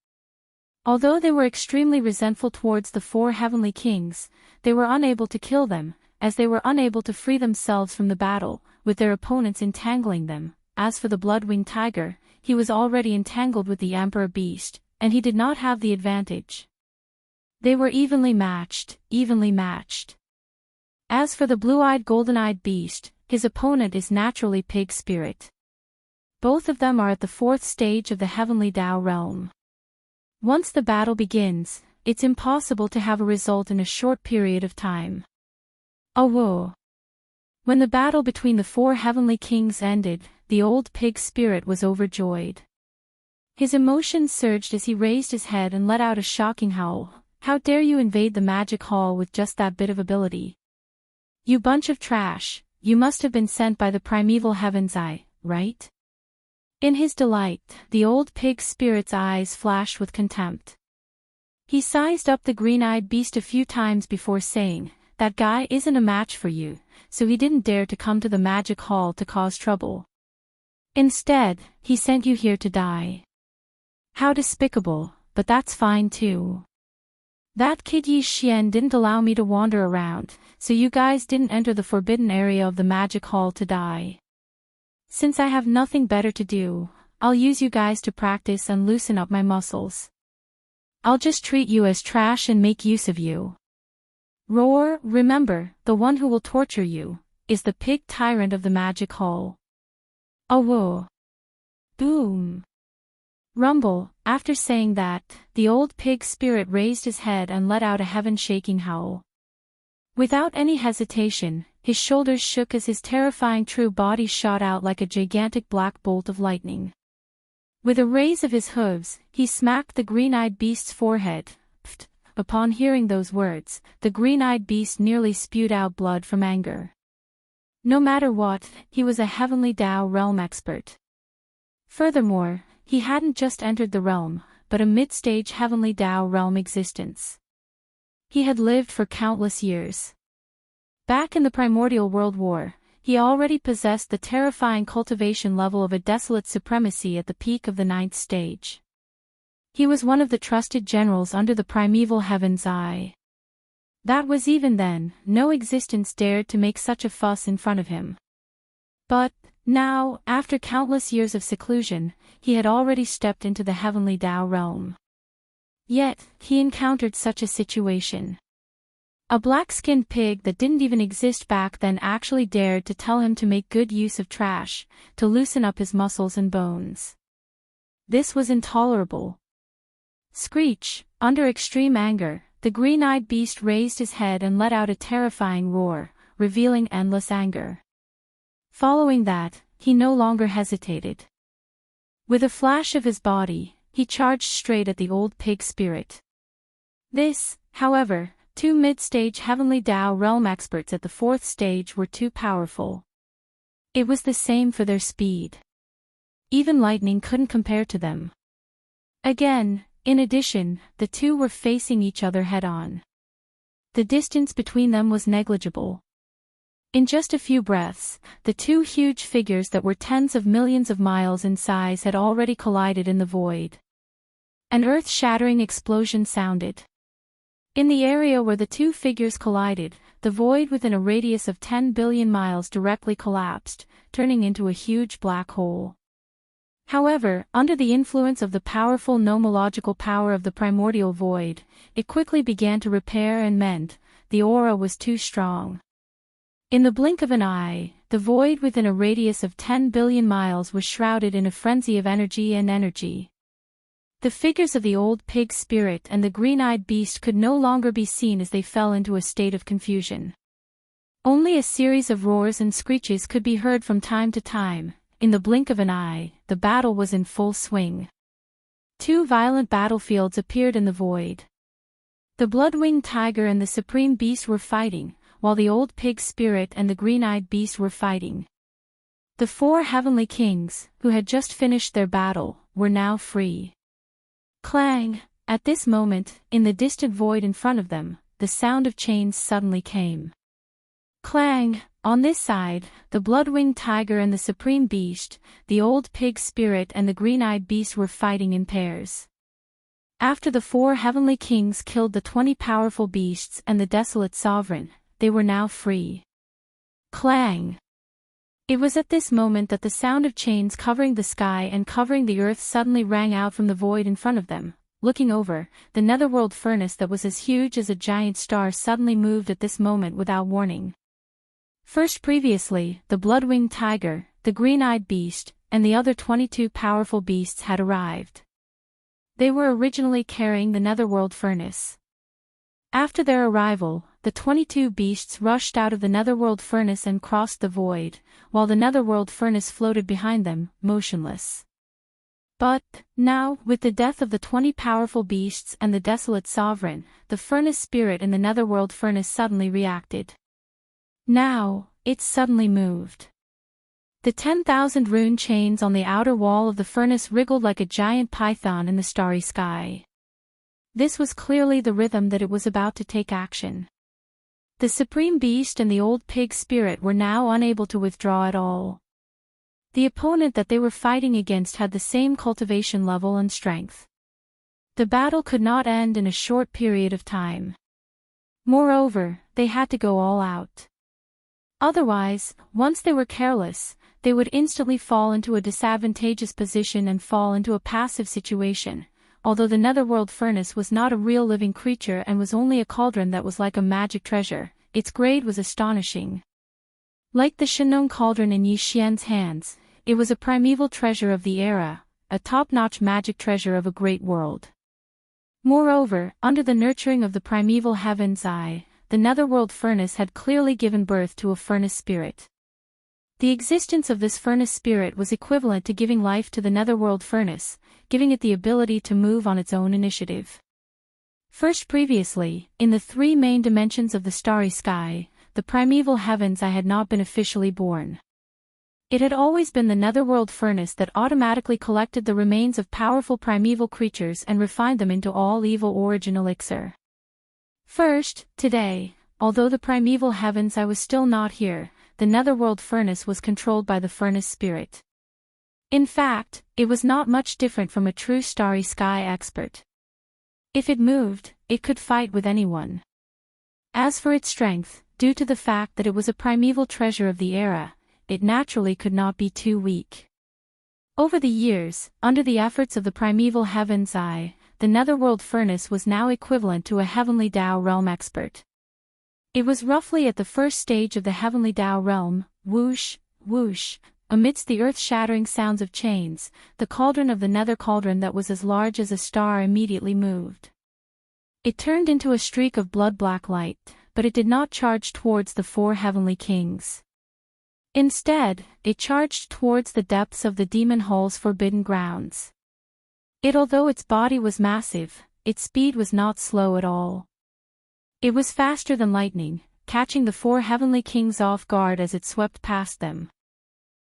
Although they were extremely resentful towards the 4 heavenly kings, they were unable to kill them, as they were unable to free themselves from the battle, with their opponents entangling them. As for the blood-winged tiger, he was already entangled with the emperor beast, and he did not have the advantage. They were evenly matched, evenly matched. As for the blue-eyed golden-eyed beast, his opponent is naturally pig spirit. Both of them are at the 4th stage of the heavenly Tao realm. Once the battle begins, it's impossible to have a result in a short period of time. Oh whoa. When the battle between the 4 heavenly kings ended, the old pig spirit was overjoyed. His emotions surged as he raised his head and let out a shocking howl. How dare you invade the magic hall with just that bit of ability? You bunch of trash, you must have been sent by the primeval heaven's eye, right? In his delight, the old pig spirit's eyes flashed with contempt. He sized up the green-eyed beast a few times before saying, "That guy isn't a match for you," so he didn't dare to come to the magic hall to cause trouble. Instead, he sent you here to die. How despicable, but that's fine too. That kid Yi Xian didn't allow me to wander around, so you guys didn't enter the forbidden area of the magic hall to die. Since I have nothing better to do, I'll use you guys to practice and loosen up my muscles. I'll just treat you as trash and make use of you. Roar, remember, the one who will torture you, is the pig tyrant of the magic hall. Oh whoa. Boom. Rumble. After saying that, the old pig spirit raised his head and let out a heaven-shaking howl. Without any hesitation, his shoulders shook as his terrifying true body shot out like a gigantic black bolt of lightning. With a raise of his hooves, he smacked the green-eyed beast's forehead. Pfft. Upon hearing those words, the green-eyed beast nearly spewed out blood from anger. No matter what, he was a heavenly Tao realm expert. Furthermore, he hadn't just entered the realm, but a mid-stage heavenly Tao realm existence. He had lived for countless years. Back in the primordial world war, he already possessed the terrifying cultivation level of a desolate supremacy at the peak of the 9th stage. He was one of the trusted generals under the primeval heaven's eye. That was even then, no existence dared to make such a fuss in front of him. But, now, after countless years of seclusion, he had already stepped into the heavenly Tao realm. Yet, he encountered such a situation. A black-skinned pig that didn't even exist back then actually dared to tell him to make good use of trash, to loosen up his muscles and bones. This was intolerable. Screech, under extreme anger, the green-eyed beast raised his head and let out a terrifying roar, revealing endless anger. Following that, he no longer hesitated. With a flash of his body, he charged straight at the old pig spirit. This, however, 2 mid-stage heavenly Tao realm experts at the 4th stage were too powerful. It was the same for their speed. Even lightning couldn't compare to them. Again, in addition, the two were facing each other head-on. The distance between them was negligible. In just a few breaths, the two huge figures that were tens of millions of miles in size had already collided in the void. An earth-shattering explosion sounded. In the area where the two figures collided, the void within a radius of 10 billion miles directly collapsed, turning into a huge black hole. However, under the influence of the powerful nomological power of the primordial void, it quickly began to repair and mend. The aura was too strong. In the blink of an eye, the void within a radius of 10 billion miles was shrouded in a frenzy of energy and energy. The figures of the old pig spirit and the green-eyed beast could no longer be seen as they fell into a state of confusion. Only a series of roars and screeches could be heard from time to time. In the blink of an eye, the battle was in full swing. Two violent battlefields appeared in the void. The blood-winged tiger and the supreme beast were fighting, while the old pig spirit and the green-eyed beast were fighting. The four heavenly kings, who had just finished their battle, were now free. Clang! At this moment, in the distant void in front of them, the sound of chains suddenly came. Clang! On this side, the blood-winged tiger and the supreme beast, the old pig spirit and the green-eyed beast were fighting in pairs. After the four heavenly kings killed the 20 powerful beasts and the desolate sovereign, they were now free. Clang! It was at this moment that the sound of chains covering the sky and covering the earth suddenly rang out from the void in front of them. Looking over, the netherworld furnace that was as huge as a giant star suddenly moved at this moment without warning. First previously, the blood-winged tiger, the green-eyed beast, and the other 22 powerful beasts had arrived. They were originally carrying the netherworld furnace. After their arrival, the 22 beasts rushed out of the netherworld furnace and crossed the void, while the netherworld furnace floated behind them, motionless. But, now, with the death of the 20 powerful beasts and the desolate sovereign, the furnace spirit in the netherworld furnace suddenly reacted. Now, it suddenly moved. The 10,000 rune chains on the outer wall of the furnace wriggled like a giant python in the starry sky. This was clearly the rhythm that it was about to take action. The supreme beast and the old pig spirit were now unable to withdraw at all. The opponent that they were fighting against had the same cultivation level and strength. The battle could not end in a short period of time. Moreover, they had to go all out. Otherwise, once they were careless, they would instantly fall into a disadvantageous position and fall into a passive situation. Although the netherworld furnace was not a real living creature and was only a cauldron that was like a magic treasure, its grade was astonishing. Like the Shenong cauldron in Yi Xian's hands, it was a primeval treasure of the era, a top-notch magic treasure of a great world. Moreover, under the nurturing of the primeval heaven's eye, the netherworld furnace had clearly given birth to a furnace spirit. The existence of this furnace spirit was equivalent to giving life to the netherworld furnace, giving it the ability to move on its own initiative. First previously, in the three main dimensions of the starry sky, the primeval heavens I had not been officially born. It had always been the netherworld furnace that automatically collected the remains of powerful primeval creatures and refined them into all evil origin elixir. First, today, although the primeval heavens I was still not here, the netherworld furnace was controlled by the furnace spirit. In fact, it was not much different from a true starry sky expert. If it moved, it could fight with anyone. As for its strength, due to the fact that it was a primeval treasure of the era, it naturally could not be too weak. Over the years, under the efforts of the primeval heaven's eye, the netherworld furnace was now equivalent to a heavenly Tao realm expert. It was roughly at the first stage of the heavenly Tao realm, whoosh, whoosh, amidst the earth-shattering sounds of chains, the cauldron of the nether cauldron that was as large as a star immediately moved. It turned into a streak of blood-black light, but it did not charge towards the four heavenly kings. Instead, it charged towards the depths of the demon hall's forbidden grounds. Although its body was massive, its speed was not slow at all. It was faster than lightning, catching the four heavenly kings off guard as it swept past them.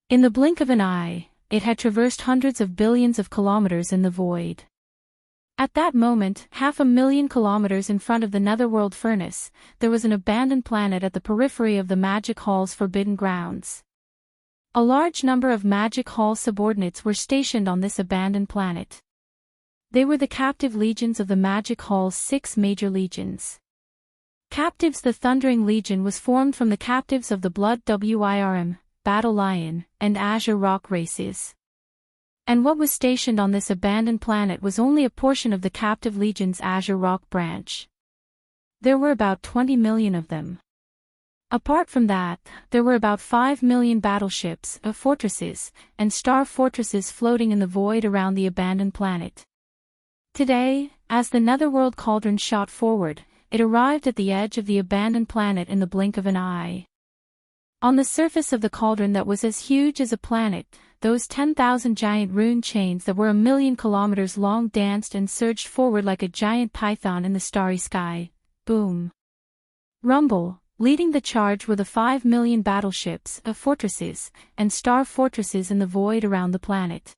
In the blink of an eye, it had traversed hundreds of billions of kilometers in the void. At that moment, 500,000 kilometers in front of the netherworld furnace, there was an abandoned planet at the periphery of the Magic Hall's forbidden grounds. A large number of Magic Hall subordinates were stationed on this abandoned planet. They were the captive legions of the Magic Hall's 6 major legions. Captives. The Thundering Legion was formed from the captives of the Blood Wyrm, Battle Lion, and Azure Rock races. And what was stationed on this abandoned planet was only a portion of the captive legion's Azure Rock branch. There were about 20 million of them. Apart from that, there were about 5 million battleships, fortresses, and star fortresses floating in the void around the abandoned planet. Today, as the netherworld cauldron shot forward, it arrived at the edge of the abandoned planet in the blink of an eye. On the surface of the cauldron that was as huge as a planet, those 10,000 giant rune chains that were 1,000,000 kilometers long danced and surged forward like a giant python in the starry sky. Boom. Rumble. Leading the charge were the 5 million battleships, fortresses, and star fortresses in the void around the planet.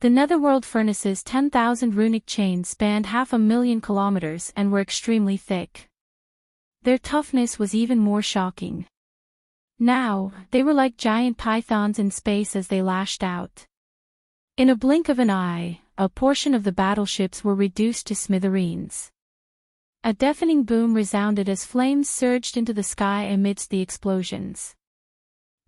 The netherworld furnace's 10,000 runic chains spanned 500,000 kilometers and were extremely thick. Their toughness was even more shocking. Now, they were like giant pythons in space as they lashed out. In a blink of an eye, a portion of the battleships were reduced to smithereens. A deafening boom resounded as flames surged into the sky amidst the explosions.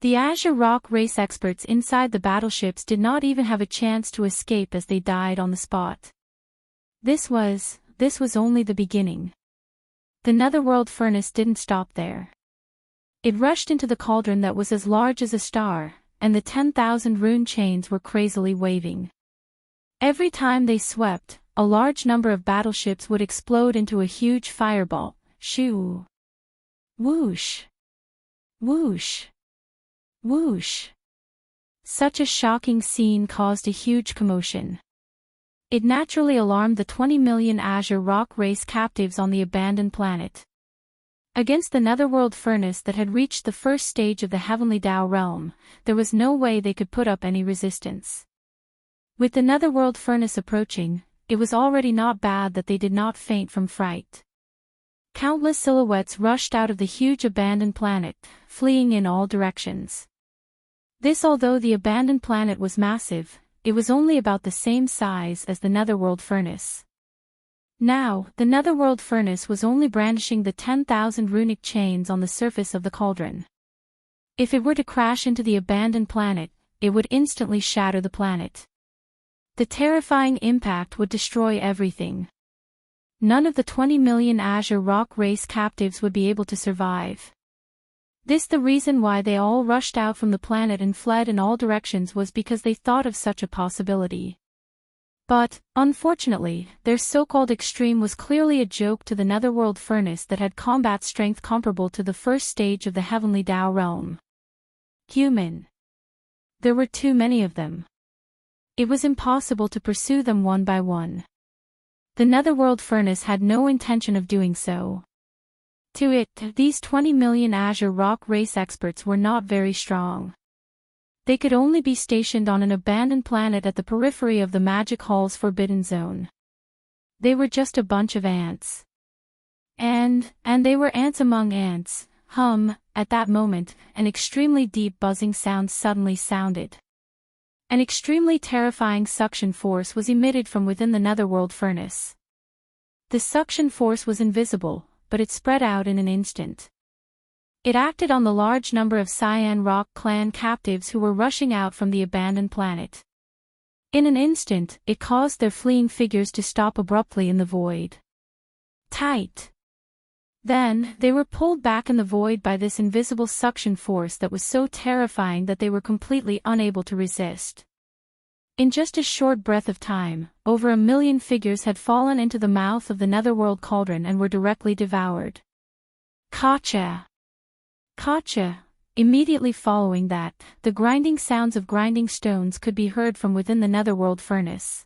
The Azure Rock race experts inside the battleships did not even have a chance to escape as they died on the spot. This was only the beginning. The netherworld furnace didn't stop there. It rushed into the cauldron that was as large as a star, and the 10,000 rune chains were crazily waving. Every time they swept, a large number of battleships would explode into a huge fireball. Shoo! Whoosh! Whoosh! Whoosh! Such a shocking scene caused a huge commotion. It naturally alarmed the 20 million Azure Rock race captives on the abandoned planet. Against the netherworld furnace that had reached the first stage of the Heavenly Tao realm, there was no way they could put up any resistance. With the netherworld furnace approaching, it was already not bad that they did not faint from fright. Countless silhouettes rushed out of the huge abandoned planet, fleeing in all directions. Although the abandoned planet was massive, it was only about the same size as the netherworld furnace. Now, the netherworld furnace was only brandishing the 10,000 runic chains on the surface of the cauldron. If it were to crash into the abandoned planet, it would instantly shatter the planet. The terrifying impact would destroy everything. None of the 20 million Azure Rock race captives would be able to survive. The reason why they all rushed out from the planet and fled in all directions was because they thought of such a possibility. But, unfortunately, their so-called extreme was clearly a joke to the netherworld furnace that had combat strength comparable to the first stage of the Heavenly Tao realm. Human. There were too many of them. It was impossible to pursue them one by one. The netherworld furnace had no intention of doing so. To it, these 20 million Azure Rock race experts were not very strong. They could only be stationed on an abandoned planet at the periphery of the Magic Hall's Forbidden Zone. They were just a bunch of ants. And they were ants among ants. At that moment, an extremely deep buzzing sound suddenly sounded. An extremely terrifying suction force was emitted from within the netherworld furnace. The suction force was invisible, but it spread out in an instant. It acted on the large number of Cyan Rock clan captives who were rushing out from the abandoned planet. In an instant, it caused their fleeing figures to stop abruptly in the void. Tight. Then, they were pulled back in the void by this invisible suction force that was so terrifying that they were completely unable to resist. In just a short breath of time, over 1 million figures had fallen into the mouth of the netherworld cauldron and were directly devoured. Gotcha! Gotcha! Immediately following that, the grinding sounds of grinding stones could be heard from within the netherworld furnace.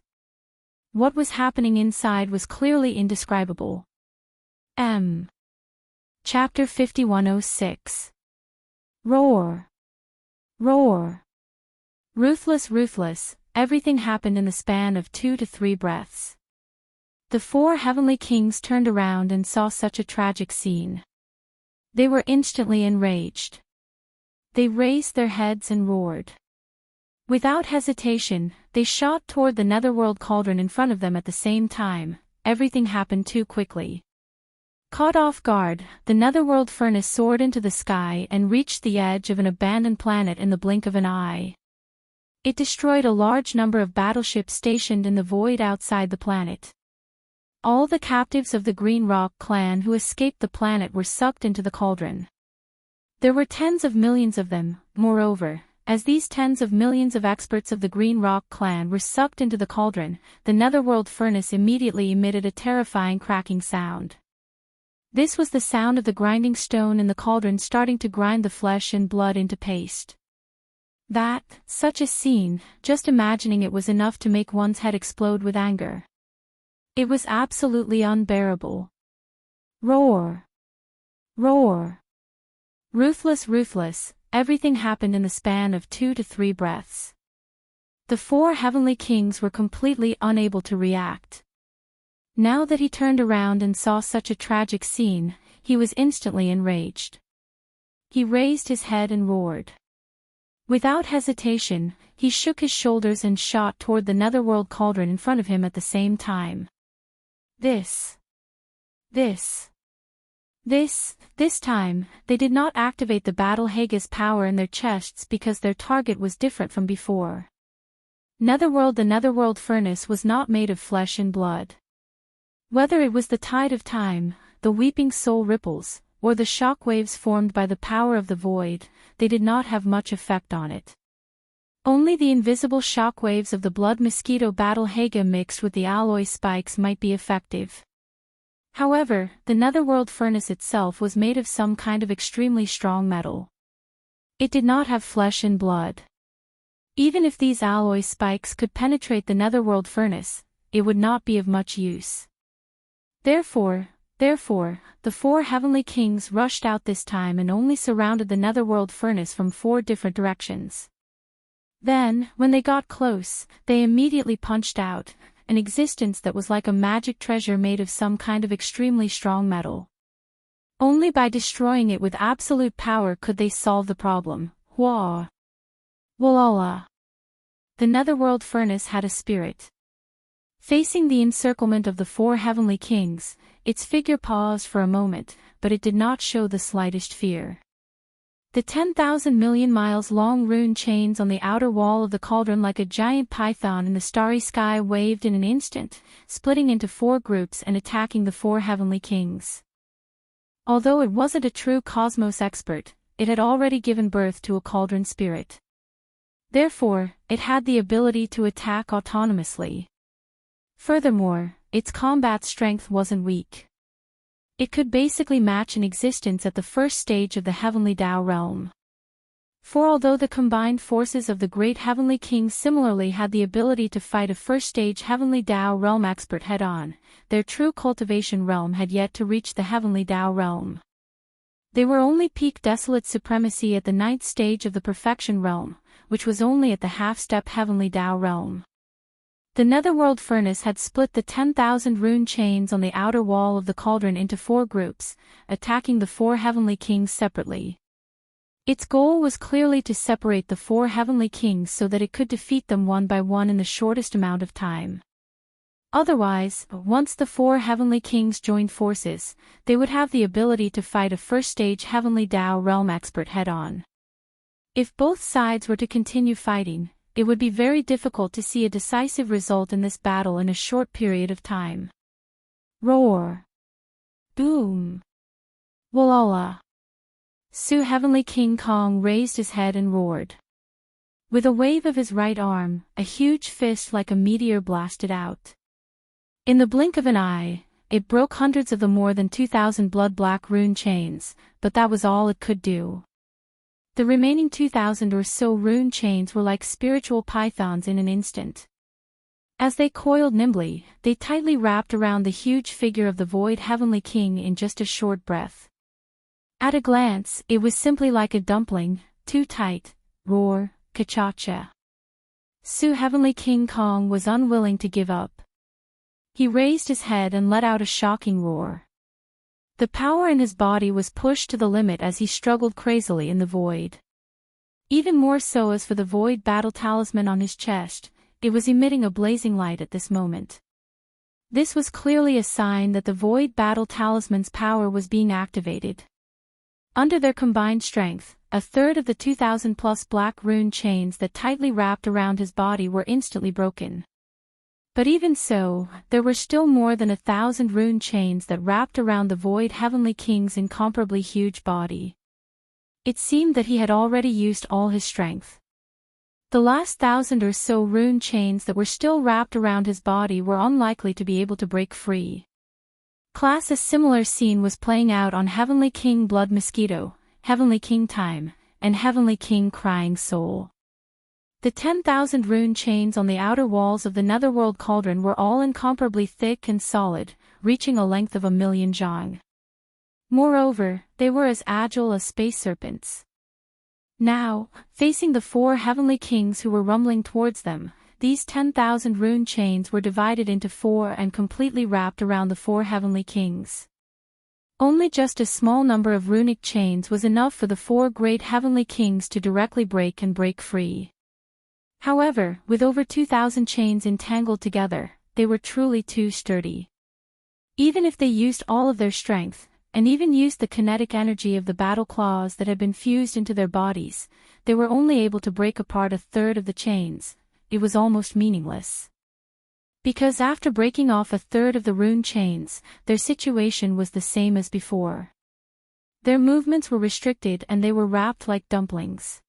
What was happening inside was clearly indescribable. Chapter 5106. Roar! Roar! Ruthless, ruthless, everything happened in the span of 2 to 3 breaths. The 4 heavenly kings turned around and saw such a tragic scene. They were instantly enraged. They raised their heads and roared. Without hesitation, they shot toward the netherworld cauldron in front of them at the same time. Everything happened too quickly. Caught off guard, the netherworld furnace soared into the sky and reached the edge of an abandoned planet in the blink of an eye. It destroyed a large number of battleships stationed in the void outside the planet. All the captives of the Green Rock clan who escaped the planet were sucked into the cauldron. There were tens of millions of them. Moreover, as these tens of millions of experts of the Green Rock clan were sucked into the cauldron, the netherworld furnace immediately emitted a terrifying cracking sound. This was the sound of the grinding stone in the cauldron starting to grind the flesh and blood into paste. Such a scene, just imagining it was enough to make one's head explode with anger. It was absolutely unbearable. Roar! Roar! Ruthless, ruthless, everything happened in the span of 2 to 3 breaths. The 4 heavenly kings were completely unable to react. Now that he turned around and saw such a tragic scene, he was instantly enraged. He raised his head and roared. Without hesitation, he shook his shoulders and shot toward the netherworld cauldron in front of him at the same time. This This time, they did not activate the Battle Hage's power in their chests because their target was different from before. The Netherworld furnace was not made of flesh and blood. Whether it was the tide of time, the weeping soul ripples, or the shock waves formed by the power of the void, they did not have much effect on it. Only the invisible shock waves of the blood mosquito Battle Hage mixed with the alloy spikes might be effective. However, the Netherworld furnace itself was made of some kind of extremely strong metal. It did not have flesh and blood. Even if these alloy spikes could penetrate the Netherworld furnace, it would not be of much use. Therefore, the 4 heavenly kings rushed out this time and only surrounded the Netherworld furnace from 4 different directions. Then, when they got close, they immediately punched out an existence that was like a magic treasure made of some kind of extremely strong metal. Only by destroying it with absolute power could they solve the problem. Wah! Walala! The Netherworld furnace had a spirit. Facing the encirclement of the 4 heavenly kings, its figure paused for a moment, but it did not show the slightest fear. The 10,000 million miles long rune chains on the outer wall of the cauldron like a giant python in the starry sky waved in an instant, splitting into 4 groups and attacking the 4 heavenly kings. Although it wasn't a true cosmos expert, it had already given birth to a cauldron spirit. Therefore, it had the ability to attack autonomously. Furthermore, its combat strength wasn't weak. It could basically match an existence at the first stage of the Heavenly Tao realm. For although the combined forces of the great Heavenly Kings similarly had the ability to fight a first-stage Heavenly Tao realm expert head-on, their true cultivation realm had yet to reach the Heavenly Tao realm. They were only peak desolate supremacy at the 9th stage of the Perfection realm, which was only at the half-step Heavenly Tao realm. The Netherworld furnace had split the 10,000 rune chains on the outer wall of the cauldron into 4 groups, attacking the 4 heavenly kings separately. Its goal was clearly to separate the 4 heavenly kings so that it could defeat them one by one in the shortest amount of time. Otherwise, once the 4 heavenly kings joined forces, they would have the ability to fight a first-stage Heavenly Tao realm expert head-on. If both sides were to continue fighting, it would be very difficult to see a decisive result in this battle in a short period of time. Roar! Boom! Walala! Su Heavenly King Kong raised his head and roared. With a wave of his right arm, a huge fist like a meteor blasted out. In the blink of an eye, it broke hundreds of the more than 2,000 blood-black rune chains, but that was all it could do. The remaining 2,000 or so rune chains were like spiritual pythons in an instant. As they coiled nimbly, they tightly wrapped around the huge figure of the Void Heavenly King in just a short breath. At a glance, it was simply like a dumpling, too tight. Roar, ka-cha-cha. Su Heavenly King Kong was unwilling to give up. He raised his head and let out a shocking roar. The power in his body was pushed to the limit as he struggled crazily in the void. Even more so as for the void battle talisman on his chest, it was emitting a blazing light at this moment. This was clearly a sign that the void battle talisman's power was being activated. Under their combined strength, a third of the 2,000-plus black rune chains that tightly wrapped around his body were instantly broken. But even so, there were still more than 1,000 rune chains that wrapped around the Void Heavenly King's incomparably huge body. It seemed that he had already used all his strength. The last 1,000 or so rune chains that were still wrapped around his body were unlikely to be able to break free. A similar scene was playing out on Heavenly King Blood Mosquito, Heavenly King Time, and Heavenly King Crying Soul. The 10,000 rune chains on the outer walls of the Netherworld cauldron were all incomparably thick and solid, reaching a length of 1,000,000 zhang. Moreover, they were as agile as space serpents. Now, facing the 4 heavenly kings who were rumbling towards them, these 10,000 rune chains were divided into 4 and completely wrapped around the 4 heavenly kings. Only just a small number of runic chains was enough for the 4 great heavenly kings to directly break and break free. However, with over 2,000 chains entangled together, they were truly too sturdy. Even if they used all of their strength, and even used the kinetic energy of the battle claws that had been fused into their bodies, they were only able to break apart a third of the chains. It was almost meaningless. Because after breaking off a third of the rune chains, their situation was the same as before. Their movements were restricted and they were wrapped like dumplings.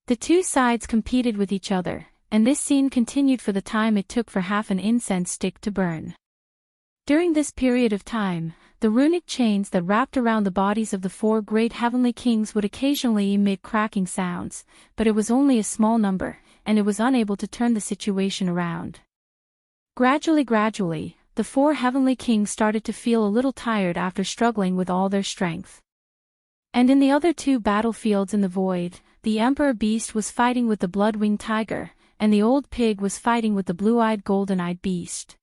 The two sides competed with each other, and this scene continued for the time it took for half an incense stick to burn. During this period of time, the runic chains that wrapped around the bodies of the four great heavenly kings would occasionally emit cracking sounds, but it was only a small number, and it was unable to turn the situation around. Gradually, the four heavenly kings started to feel a little tired after struggling with all their strength. And in the other two battlefields in the void, the Emperor Beast was fighting with the blood-winged tiger, and the old pig was fighting with the blue-eyed golden-eyed beast.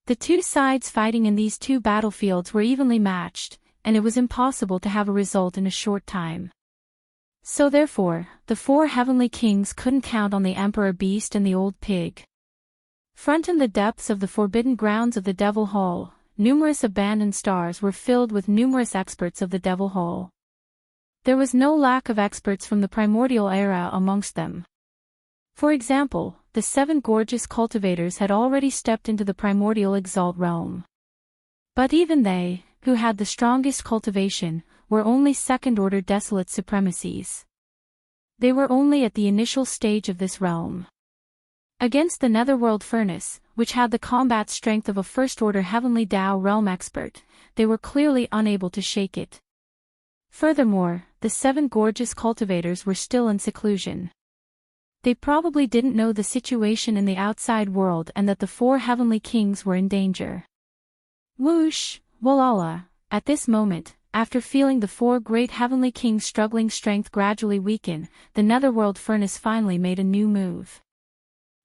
The two sides fighting in these two battlefields were evenly matched, and it was impossible to have a result in a short time. So therefore, the four heavenly kings couldn't count on the Emperor Beast and the old pig. Front in the depths of the forbidden grounds of the Devil Hall, numerous abandoned stars were filled with numerous experts of the Devil Hall. There was no lack of experts from the primordial era amongst them. For example, the 7 gorgeous cultivators had already stepped into the primordial exalt realm. But even they, who had the strongest cultivation, were only second-order desolate supremacies. They were only at the initial stage of this realm. Against the netherworld furnace, which had the combat strength of a first-order heavenly Tao realm expert, they were clearly unable to shake it. Furthermore, the 7 gorgeous cultivators were still in seclusion. They probably didn't know the situation in the outside world and that the 4 heavenly kings were in danger. Whoosh, Walala, at this moment, after feeling the 4 great heavenly kings' struggling strength gradually weaken, the netherworld furnace finally made a new move.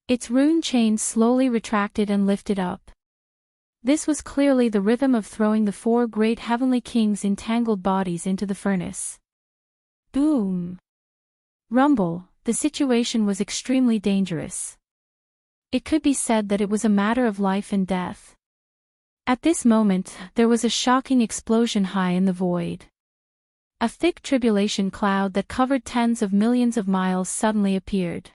Its rune chains slowly retracted and lifted up. This was clearly the rhythm of throwing the 4 great heavenly kings' entangled bodies into the furnace. Boom! Rumble, the situation was extremely dangerous. It could be said that it was a matter of life and death. At this moment, there was a shocking explosion high in the void. A thick tribulation cloud that covered tens of millions of miles suddenly appeared.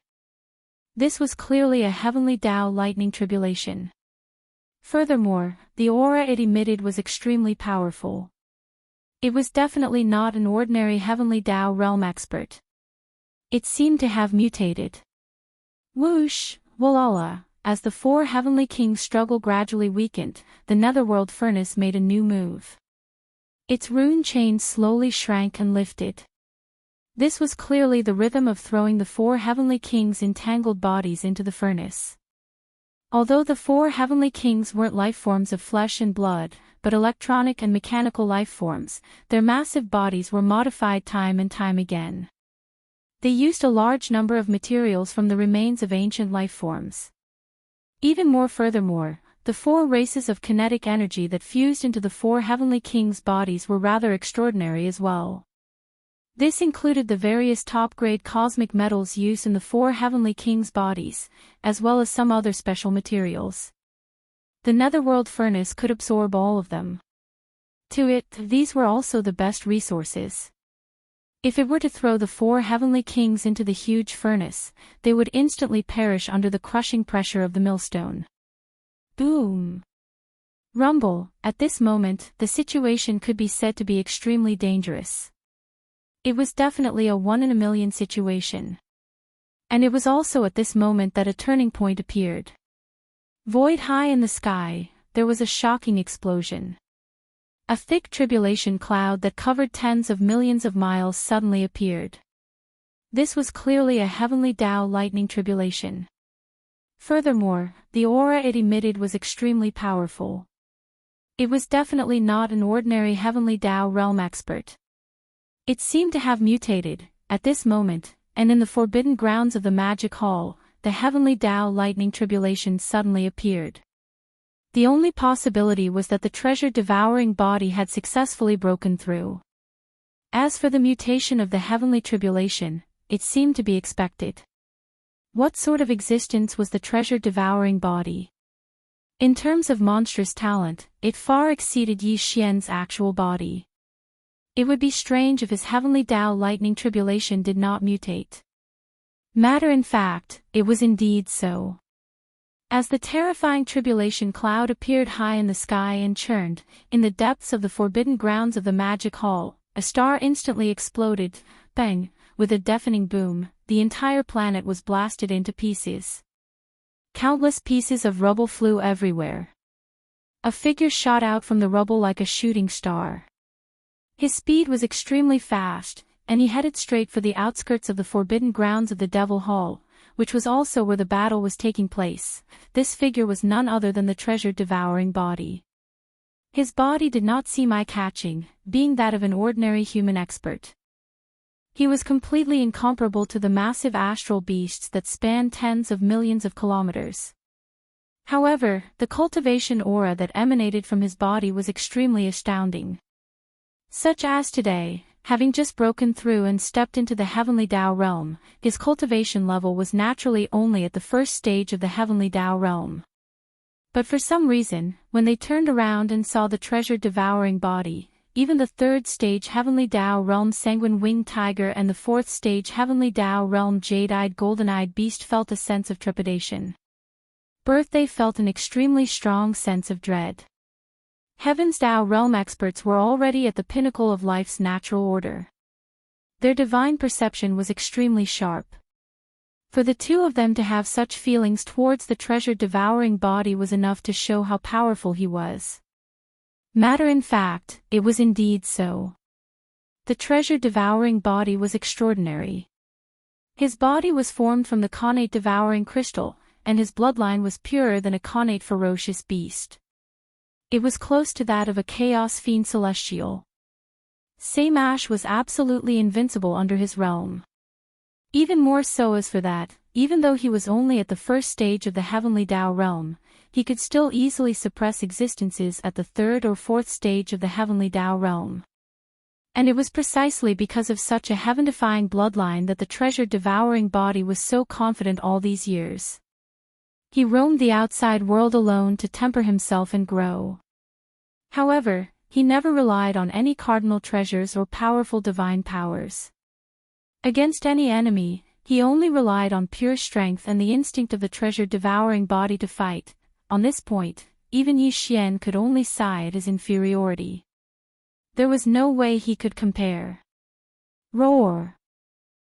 This was clearly a heavenly Tao lightning tribulation. Furthermore, the aura it emitted was extremely powerful. It was definitely not an ordinary heavenly Tao realm expert. It seemed to have mutated. Whoosh, Walala, as the 4 heavenly kings' struggle gradually weakened, the netherworld furnace made a new move. Its rune chains slowly shrank and lifted. This was clearly the rhythm of throwing the 4 heavenly kings' entangled bodies into the furnace. Although the 4 heavenly kings weren't life forms of flesh and blood, but electronic and mechanical life forms, their massive bodies were modified time and time again. They used a large number of materials from the remains of ancient life forms. Even more furthermore, the 4 races of kinetic energy that fused into the 4 heavenly kings' bodies were rather extraordinary as well. This included the various top-grade cosmic metals used in the 4 heavenly kings' bodies, as well as some other special materials. The netherworld furnace could absorb all of them. To it, these were also the best resources. If it were to throw the 4 heavenly kings into the huge furnace, they would instantly perish under the crushing pressure of the millstone. Boom! Rumble, at this moment, the situation could be said to be extremely dangerous. It was definitely a 1 in a million situation. And it was also at this moment that a turning point appeared. Void high in the sky, there was a shocking explosion. A thick tribulation cloud that covered tens of millions of miles suddenly appeared. This was clearly a heavenly Tao lightning tribulation. Furthermore, the aura it emitted was extremely powerful. It was definitely not an ordinary heavenly Tao realm expert. It seemed to have mutated, at this moment, and in the forbidden grounds of the magic hall, the heavenly Tao lightning tribulation suddenly appeared. The only possibility was that the treasure-devouring body had successfully broken through. As for the mutation of the heavenly tribulation, it seemed to be expected. What sort of existence was the treasure-devouring body? In terms of monstrous talent, it far exceeded Yi Xian's actual body. It would be strange if his heavenly Tao lightning tribulation did not mutate. Matter in fact, it was indeed so. As the terrifying tribulation cloud appeared high in the sky and churned, in the depths of the forbidden grounds of the magic hall, a star instantly exploded, bang, with a deafening boom, the entire planet was blasted into pieces. Countless pieces of rubble flew everywhere. A figure shot out from the rubble like a shooting star. His speed was extremely fast, and he headed straight for the outskirts of the forbidden grounds of the Devil Hall, which was also where the battle was taking place. This figure was none other than the treasure-devouring body. His body did not seem eye-catching, being that of an ordinary human expert. He was completely incomparable to the massive astral beasts that spanned tens of millions of kilometers. However, the cultivation aura that emanated from his body was extremely astounding. Such as today, having just broken through and stepped into the heavenly Tao realm, his cultivation level was naturally only at the first stage of the heavenly Tao realm. But for some reason, when they turned around and saw the treasure-devouring body, even the third stage heavenly Tao realm sanguine-winged tiger and the fourth stage heavenly Tao realm jade-eyed golden-eyed beast felt a sense of trepidation. They felt an extremely strong sense of dread. Heaven's Tao realm experts were already at the pinnacle of life's natural order. Their divine perception was extremely sharp. For the two of them to have such feelings towards the treasure-devouring body was enough to show how powerful he was. Matter in fact, it was indeed so. The treasure-devouring body was extraordinary. His body was formed from the connate devouring crystal, and his bloodline was purer than a connate ferocious beast. It was close to that of a chaos fiend celestial. Samash was absolutely invincible under his realm. Even more so as for that, even though he was only at the first stage of the heavenly Tao realm, he could still easily suppress existences at the third or fourth stage of the heavenly Tao realm. And it was precisely because of such a heaven-defying bloodline that the treasure-devouring body was so confident all these years. He roamed the outside world alone to temper himself and grow. However, he never relied on any cardinal treasures or powerful divine powers. Against any enemy, he only relied on pure strength and the instinct of the treasure-devouring body to fight. On this point, even Yi Xian could only sigh at his inferiority. There was no way he could compare. Roar!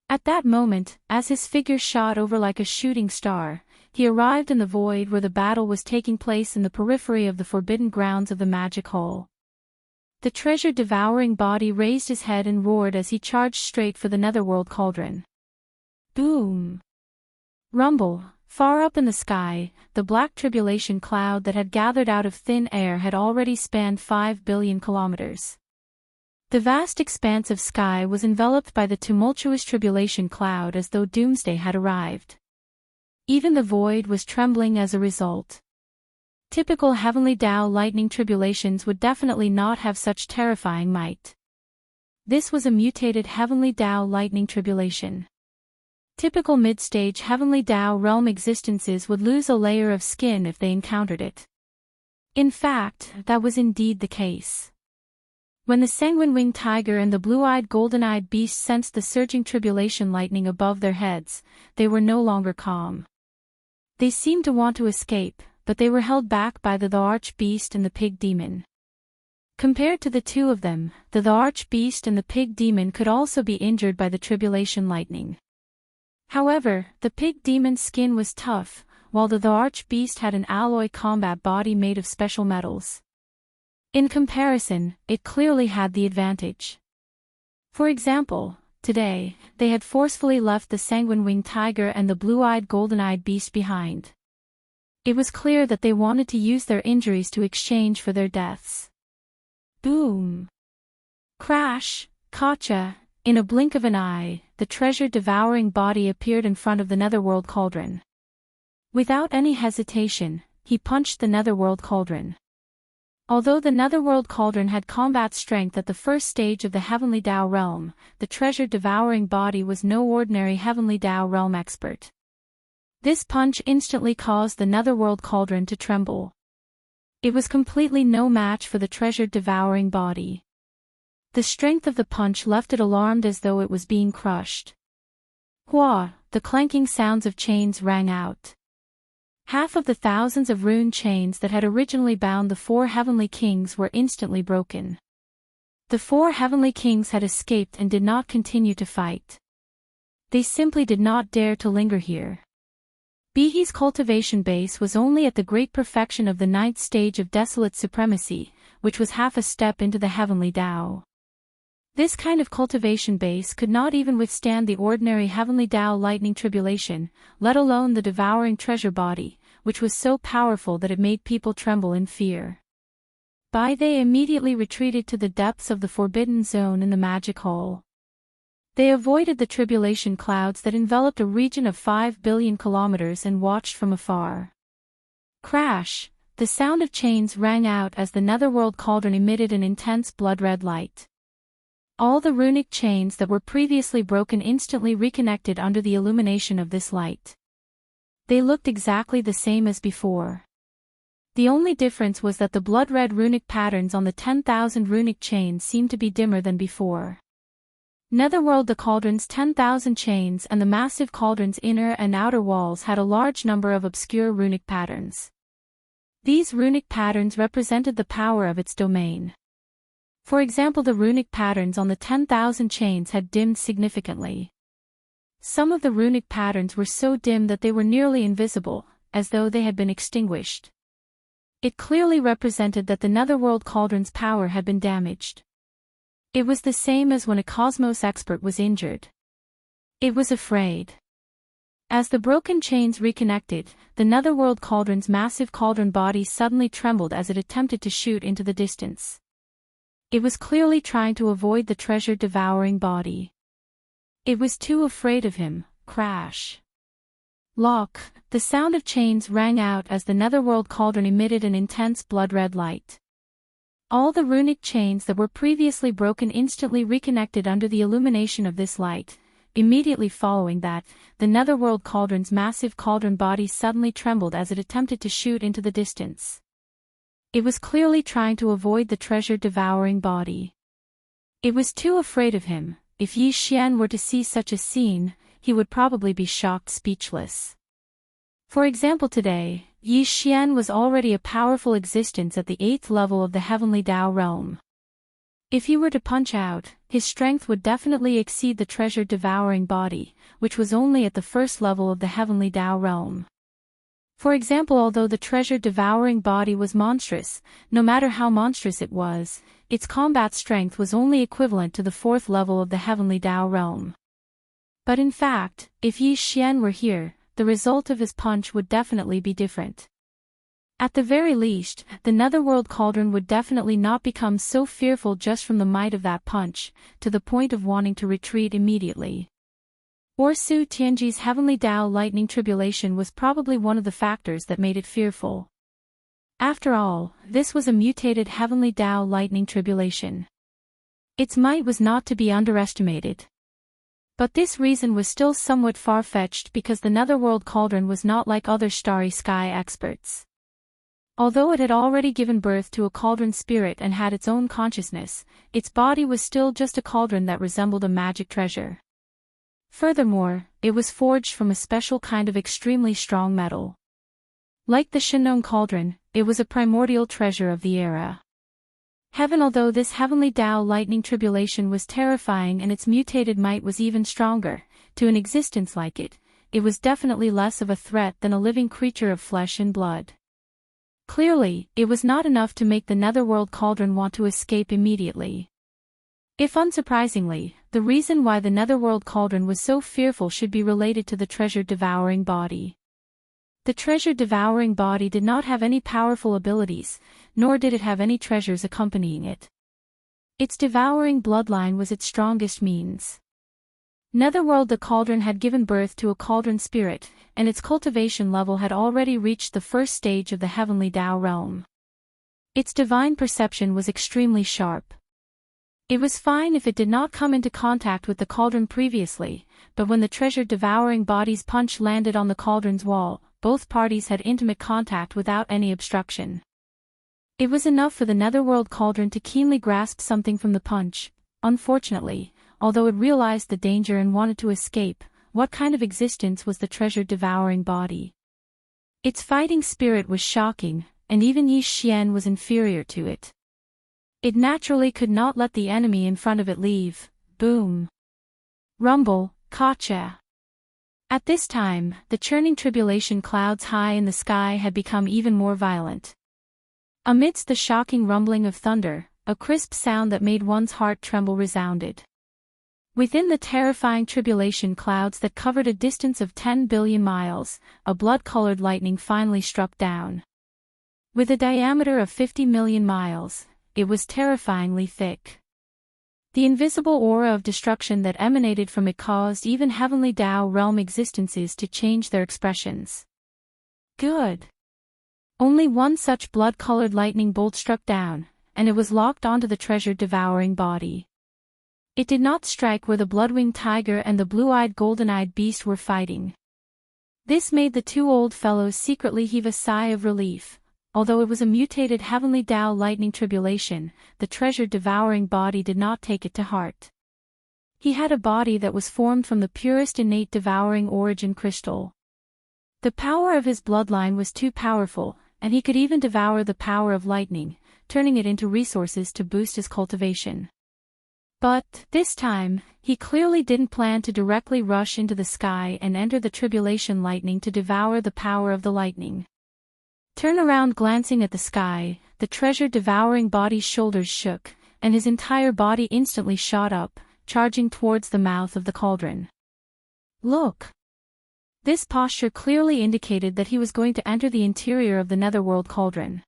At that moment, as his figure shot over like a shooting star, he arrived in the void where the battle was taking place in the periphery of the forbidden grounds of the magic hall. The treasure-devouring body raised his head and roared as he charged straight for the netherworld cauldron. Boom! Rumble! Far up in the sky, the black tribulation cloud that had gathered out of thin air had already spanned 5 billion kilometers. The vast expanse of sky was enveloped by the tumultuous tribulation cloud as though doomsday had arrived. Even the void was trembling as a result. Typical heavenly Tao lightning tribulations would definitely not have such terrifying might. This was a mutated heavenly Tao lightning tribulation. Typical mid-stage heavenly Tao realm existences would lose a layer of skin if they encountered it. In fact, that was indeed the case. When the sanguine-winged tiger and the blue-eyed golden-eyed beast sensed the surging tribulation lightning above their heads, they were no longer calm. They seemed to want to escape, but they were held back by the arch-beast and the pig demon. Compared to the two of them, the arch-beast and the pig demon could also be injured by the tribulation lightning. However, the pig demon's skin was tough, while the arch-beast had an alloy combat body made of special metals. In comparison, it clearly had the advantage. For example, today, they had forcefully left the sanguine-winged tiger and the blue-eyed golden-eyed beast behind. It was clear that they wanted to use their injuries to exchange for their deaths. Boom! Crash! Gotcha! In a blink of an eye, the treasure-devouring body appeared in front of the netherworld cauldron. Without any hesitation, he punched the netherworld cauldron. Although the netherworld cauldron had combat strength at the first stage of the heavenly Tao realm, the treasure-devouring body was no ordinary heavenly Tao realm expert. This punch instantly caused the netherworld cauldron to tremble. It was completely no match for the treasure-devouring body. The strength of the punch left it alarmed as though it was being crushed. Hua! The clanking sounds of chains rang out. Half of the thousands of rune chains that had originally bound the 4 heavenly kings were instantly broken. The 4 heavenly kings had escaped and did not continue to fight. They simply did not dare to linger here. Bihi's cultivation base was only at the great perfection of the 9th stage of desolate supremacy, which was half a step into the heavenly Tao. This kind of cultivation base could not even withstand the ordinary heavenly Tao lightning tribulation, let alone the devouring treasure body, which was so powerful that it made people tremble in fear. They immediately retreated to the depths of the forbidden zone in the magic hole. They avoided the tribulation clouds that enveloped a region of 5 billion kilometers and watched from afar. Crash! The sound of chains rang out as the netherworld cauldron emitted an intense blood-red light. All the runic chains that were previously broken instantly reconnected under the illumination of this light. They looked exactly the same as before. The only difference was that the blood-red runic patterns on the 10,000 runic chains seemed to be dimmer than before. Netherworld, the cauldron's 10,000 chains and the massive cauldron's inner and outer walls had a large number of obscure runic patterns. These runic patterns represented the power of its domain. For example, the runic patterns on the 10,000 chains had dimmed significantly. Some of the runic patterns were so dim that they were nearly invisible, as though they had been extinguished. It clearly represented that the netherworld cauldron's power had been damaged. It was the same as when a cosmos expert was injured. It was afraid. As the broken chains reconnected, the netherworld cauldron's massive cauldron body suddenly trembled as it attempted to shoot into the distance. It was clearly trying to avoid the treasure-devouring body. It was too afraid of him. Crash! Lock! The sound of chains rang out as the netherworld cauldron emitted an intense blood-red light. All the runic chains that were previously broken instantly reconnected under the illumination of this light. Immediately following that, the netherworld cauldron's massive cauldron body suddenly trembled as it attempted to shoot into the distance. It was clearly trying to avoid the treasure-devouring body. It was too afraid of him. If Yi Xian were to see such a scene, he would probably be shocked speechless. For example, today, Yi Xian was already a powerful existence at the 8th level of the heavenly Tao realm. If he were to punch out, his strength would definitely exceed the treasure-devouring body, which was only at the 1st level of the heavenly Tao realm. For example, although the treasure-devouring body was monstrous, no matter how monstrous it was, its combat strength was only equivalent to the 4th level of the heavenly Tao realm. But in fact, if Yi Xian were here, the result of his punch would definitely be different. At the very least, the netherworld cauldron would definitely not become so fearful just from the might of that punch, to the point of wanting to retreat immediately. Orsu Tianji's heavenly Tao lightning tribulation was probably one of the factors that made it fearful. After all, this was a mutated heavenly Tao lightning tribulation. Its might was not to be underestimated. But this reason was still somewhat far-fetched because the netherworld cauldron was not like other starry sky experts. Although it had already given birth to a cauldron spirit and had its own consciousness, its body was still just a cauldron that resembled a magic treasure. Furthermore, it was forged from a special kind of extremely strong metal. Like the Shinong cauldron, it was a primordial treasure of the era. Heaven. Although this heavenly Tao lightning tribulation was terrifying and its mutated might was even stronger, to an existence like it, it was definitely less of a threat than a living creature of flesh and blood. Clearly, it was not enough to make the netherworld cauldron want to escape immediately. If unsurprisingly, the reason why the netherworld cauldron was so fearful should be related to the treasure-devouring body. The treasure-devouring body did not have any powerful abilities, nor did it have any treasures accompanying it. Its devouring bloodline was its strongest means. Netherworld, the cauldron had given birth to a cauldron spirit, and its cultivation level had already reached the 1st stage of the heavenly Tao realm. Its divine perception was extremely sharp. It was fine if it did not come into contact with the cauldron previously, but when the treasure-devouring body's punch landed on the cauldron's wall, both parties had intimate contact without any obstruction. It was enough for the Netherworld Cauldron to keenly grasp something from the punch. Unfortunately, although it realized the danger and wanted to escape, what kind of existence was the treasure-devouring body? Its fighting spirit was shocking, and even Yi Xian was inferior to it. It naturally could not let the enemy in front of it leave. Boom. Rumble, Kacha. At this time, the churning tribulation clouds high in the sky had become even more violent. Amidst the shocking rumbling of thunder, a crisp sound that made one's heart tremble resounded. Within the terrifying tribulation clouds that covered a distance of 10 billion miles, a blood-colored lightning finally struck down. With a diameter of 50 million miles, it was terrifyingly thick. The invisible aura of destruction that emanated from it caused even heavenly Tao realm existences to change their expressions. Good. Only one such blood-colored lightning bolt struck down, and it was locked onto the treasure-devouring body. It did not strike where the blood-winged tiger and the blue-eyed golden-eyed beast were fighting. This made the two old fellows secretly heave a sigh of relief. Although it was a mutated heavenly Tao lightning tribulation, the treasure-devouring body did not take it to heart. He had a body that was formed from the purest innate devouring origin crystal. The power of his bloodline was too powerful, and he could even devour the power of lightning, turning it into resources to boost his cultivation. But, this time, he clearly didn't plan to directly rush into the sky and enter the tribulation lightning to devour the power of the lightning. Turn around glancing at the sky, the treasure-devouring body's shoulders shook, and his entire body instantly shot up, charging towards the mouth of the cauldron. Look! This posture clearly indicated that he was going to enter the interior of the Netherworld Cauldron.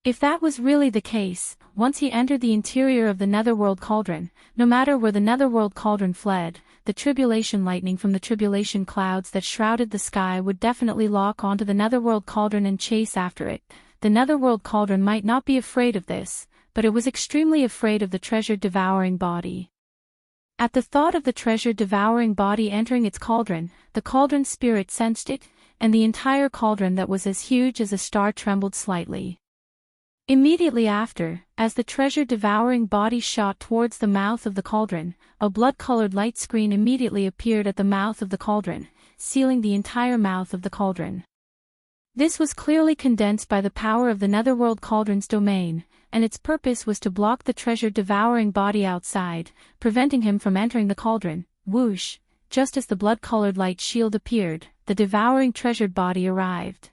If that was really the case, once he entered the interior of the Netherworld Cauldron, no matter where the Netherworld Cauldron fled, the tribulation lightning from the tribulation clouds that shrouded the sky would definitely lock onto the Netherworld Cauldron and chase after it. The Netherworld Cauldron might not be afraid of this, but it was extremely afraid of the treasure-devouring body. At the thought of the treasure-devouring body entering its cauldron, the cauldron spirit sensed it, and the entire cauldron that was as huge as a star trembled slightly. Immediately after, as the treasure-devouring body shot towards the mouth of the cauldron, a blood-colored light screen immediately appeared at the mouth of the cauldron, sealing the entire mouth of the cauldron. This was clearly condensed by the power of the Netherworld Cauldron's domain, and its purpose was to block the treasure-devouring body outside, preventing him from entering the cauldron. Whoosh! Just as the blood-colored light shield appeared, the devouring treasured body arrived.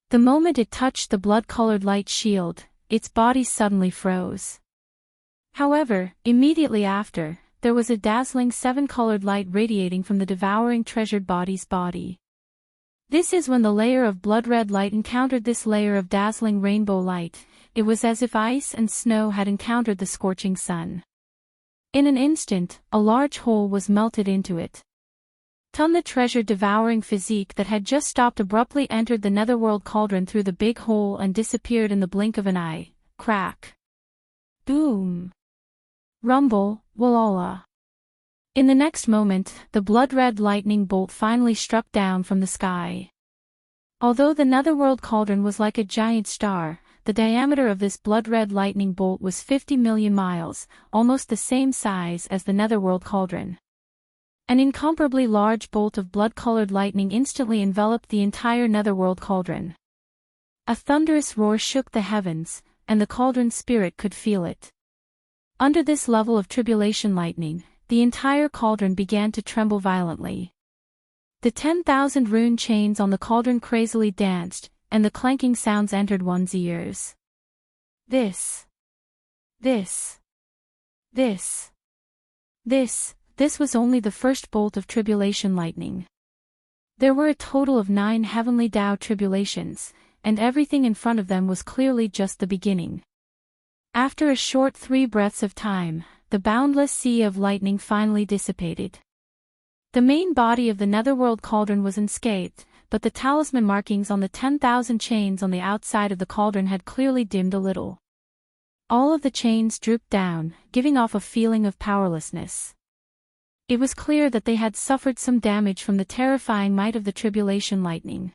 The moment it touched the blood-colored light shield, its body suddenly froze. However, immediately after, there was a dazzling seven-colored light radiating from the devouring treasured body's body. This is when the layer of blood-red light encountered this layer of dazzling rainbow light. It was as if ice and snow had encountered the scorching sun. In an instant, a large hole was melted into it. The treasure-devouring physique that had just stopped abruptly entered the Netherworld Cauldron through the big hole and disappeared in the blink of an eye. Crack. Boom. Rumble, Walala. In the next moment, the blood-red lightning bolt finally struck down from the sky. Although the Netherworld Cauldron was like a giant star, the diameter of this blood-red lightning bolt was 50 million miles, almost the same size as the Netherworld Cauldron. An incomparably large bolt of blood-colored lightning instantly enveloped the entire Netherworld Cauldron. A thunderous roar shook the heavens, and the cauldron's spirit could feel it. Under this level of tribulation lightning, the entire cauldron began to tremble violently. The 10,000 rune chains on the cauldron crazily danced, and the clanking sounds entered one's ears. This was only the first bolt of tribulation lightning. There were a total of 9 heavenly Tao tribulations, and everything in front of them was clearly just the beginning. After a short 3 breaths of time, the boundless sea of lightning finally dissipated. The main body of the Netherworld Cauldron was unscathed, but the talisman markings on the 10,000 chains on the outside of the cauldron had clearly dimmed a little. All of the chains drooped down, giving off a feeling of powerlessness. It was clear that they had suffered some damage from the terrifying might of the tribulation lightning.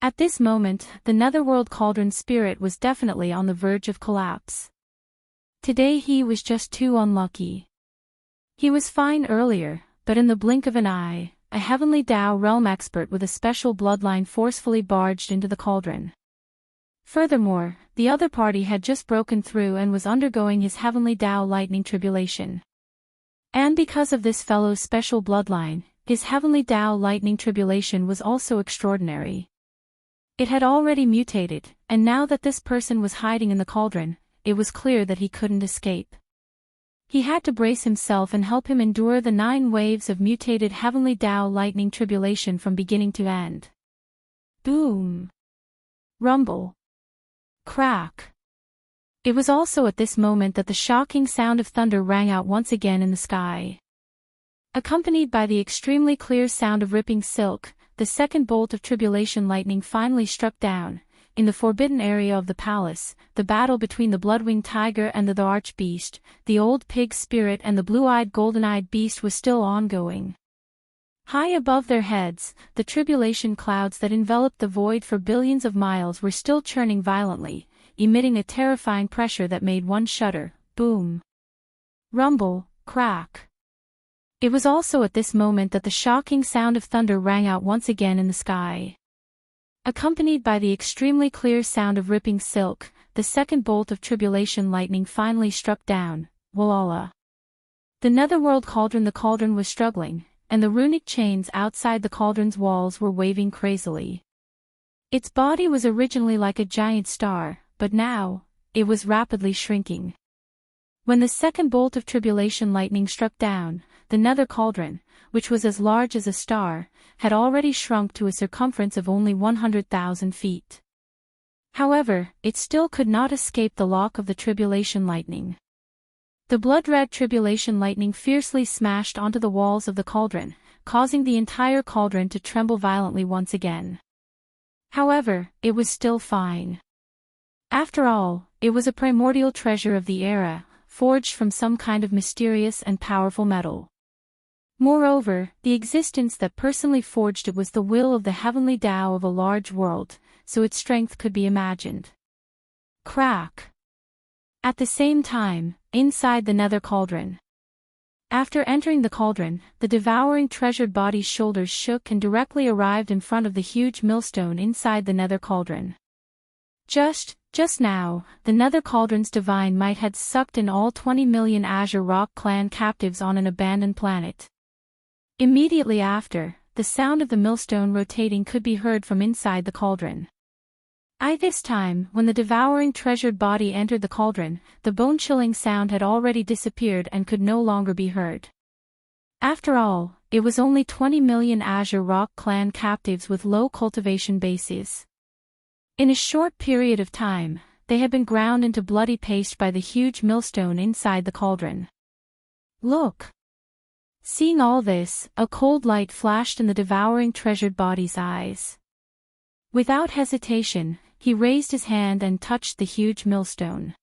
At this moment, the Netherworld Cauldron spirit was definitely on the verge of collapse. Today he was just too unlucky. He was fine earlier, but in the blink of an eye, a Heavenly Dao realm expert with a special bloodline forcefully barged into the cauldron. Furthermore, the other party had just broken through and was undergoing his Heavenly Dao lightning tribulation. And because of this fellow's special bloodline, his Heavenly Dao lightning tribulation was also extraordinary. It had already mutated, and now that this person was hiding in the cauldron, it was clear that he couldn't escape. He had to brace himself and help him endure the 9 waves of mutated Heavenly Dao lightning tribulation from beginning to end. Boom! Rumble! Crack! It was also at this moment that the shocking sound of thunder rang out once again in the sky. Accompanied by the extremely clear sound of ripping silk, the second bolt of tribulation lightning finally struck down. In the forbidden area of the palace, the battle between the blood-winged tiger and the archbeast, the old pig spirit and the blue-eyed golden-eyed beast was still ongoing. High above their heads, the tribulation clouds that enveloped the void for billions of miles were still churning violently, emitting a terrifying pressure that made one shudder. Boom! Rumble! Crack! It was also at this moment that the shocking sound of thunder rang out once again in the sky. Accompanied by the extremely clear sound of ripping silk, the second bolt of tribulation lightning finally struck down. Walala! The Netherworld Cauldron. The cauldron was struggling, and the runic chains outside the cauldron's walls were waving crazily. Its body was originally like a giant star, but now, it was rapidly shrinking. When the second bolt of tribulation lightning struck down, the Nether Cauldron, which was as large as a star, had already shrunk to a circumference of only 100,000 feet. However, it still could not escape the lock of the tribulation lightning. The blood-red tribulation lightning fiercely smashed onto the walls of the cauldron, causing the entire cauldron to tremble violently once again. However, it was still fine. After all, it was a primordial treasure of the era, forged from some kind of mysterious and powerful metal. Moreover, the existence that personally forged it was the will of the Heavenly Dao of a large world, so its strength could be imagined. Crack! At the same time, inside the Nether Cauldron. After entering the cauldron, the devouring treasured body's shoulders shook and directly arrived in front of the huge millstone inside the Nether Cauldron. Just now, the Nether Cauldron's divine might had sucked in all 20 million Azure Rock clan captives on an abandoned planet. Immediately after, the sound of the millstone rotating could be heard from inside the cauldron. This time, when the devouring treasured body entered the cauldron, the bone-chilling sound had already disappeared and could no longer be heard. After all, it was only 20 million Azure Rock clan captives with low cultivation bases. In a short period of time, they had been ground into bloody paste by the huge millstone inside the cauldron. Look! Seeing all this, a cold light flashed in the devouring treasured body's eyes. Without hesitation, he raised his hand and touched the huge millstone.